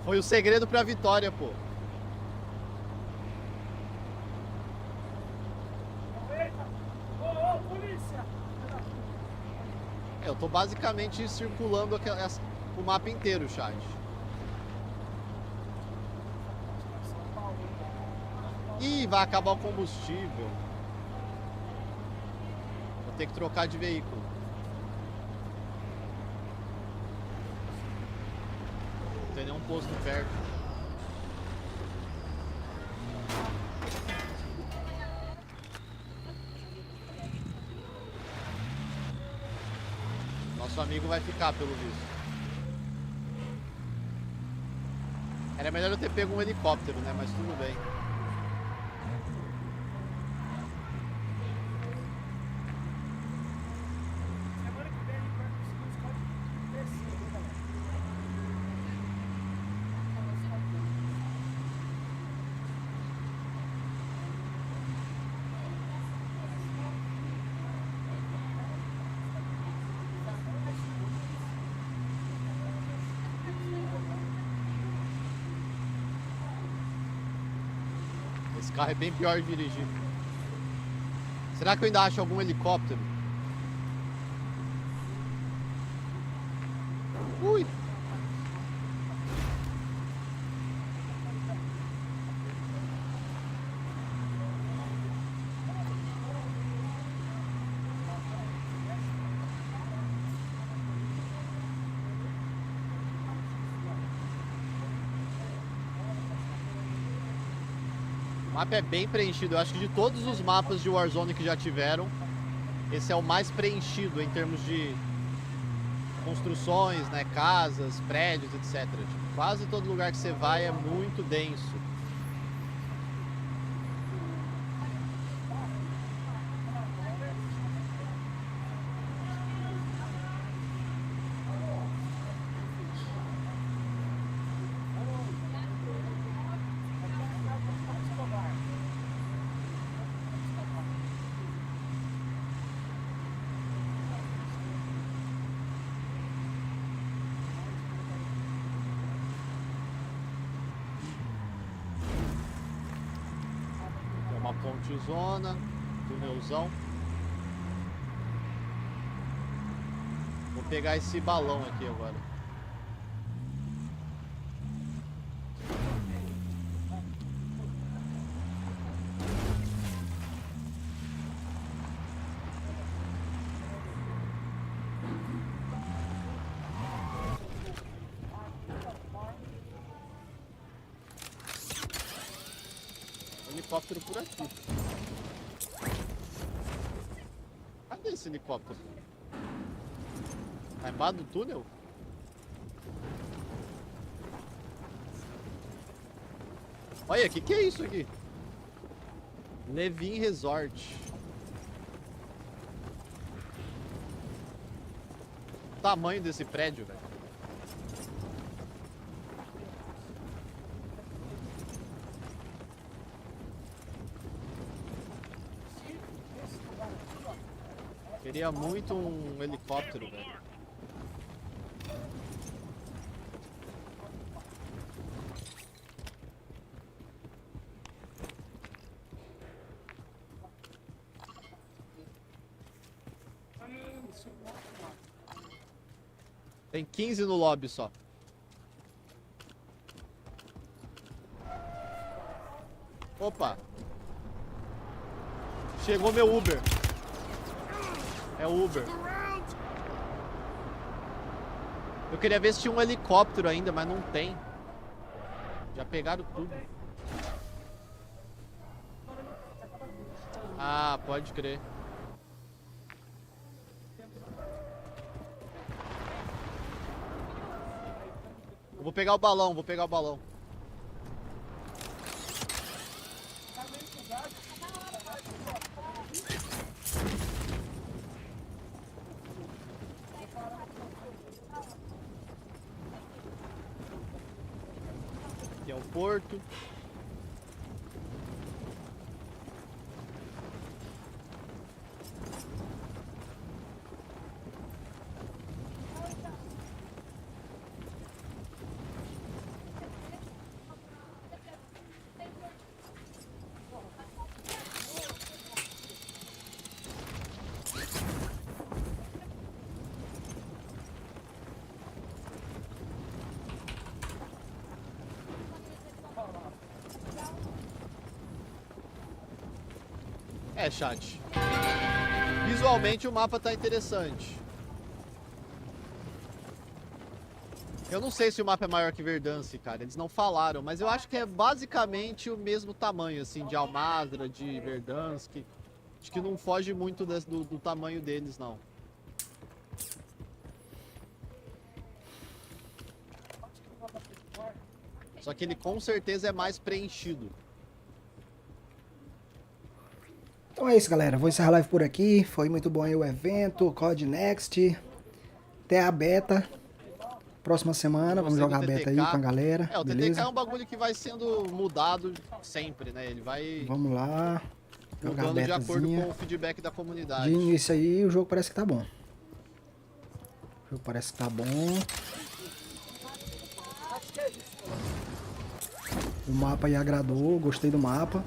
Foi o segredo pra vitória, pô. Ô, polícia! Eu tô basicamente circulando o mapa inteiro, chat. Ih, vai acabar o combustível. Vou ter que trocar de veículo. Não tem nenhum posto perto. Nosso amigo vai ficar, pelo visto. Era melhor eu ter pego um helicóptero, né? Mas tudo bem. Esse carro é bem pior de dirigir. Será que eu ainda acho algum helicóptero? Ui! mapa é bem preenchido. Eu acho que de todos os mapas de Warzone que já tiveram, esse é o mais preenchido em termos de construções, né, casas, prédios, etc. Tipo, quase todo lugar que você vai é muito denso. Uma pontezona, tunelzão. Vou pegar esse balão aqui agora. Helicóptero por aqui. Cadê esse helicóptero? Tá embaixo do túnel? Olha, que é isso aqui? Levin Resort. O tamanho desse prédio, velho. Queria muito um helicóptero, velho. Tem 15 no lobby só. Opa! Chegou meu Uber. É o Uber. Eu queria ver se tinha um helicóptero ainda, mas não tem. Já pegaram tudo. Ah, pode crer. Eu vou pegar o balão, vou pegar o balão. Aqui é o porto. É, chat. Visualmente o mapa tá interessante. Eu não sei se o mapa é maior que Verdansk, cara. Eles não falaram, mas eu acho que é basicamente o mesmo tamanho, assim, de Almazra, de Verdansk. Acho que não foge muito do tamanho deles, não. Só que ele com certeza é mais preenchido. Então é isso, galera. Vou encerrar a live por aqui. Foi muito bom aí o evento, COD Next. Até a beta. Próxima semana, vamos jogar a beta aí com a galera. É, o beleza? TTK é um bagulho que vai sendo mudado sempre, né? Ele vai Vamos lá. Jogar a mudando de acordo betazinha. com o feedback da comunidade. De início aí, o jogo parece que tá bom. O jogo parece que tá bom. O mapa aí agradou, gostei do mapa.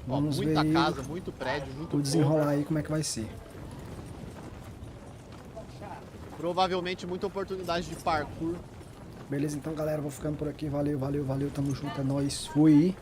Vamos muita ver casa, muito prédio, muito o desenrolar povo. aí, como é que vai ser. Provavelmente muita oportunidade de parkour. Beleza, então, galera, vou ficando por aqui. Valeu, valeu, valeu. Tamo junto, é nóis. Fui.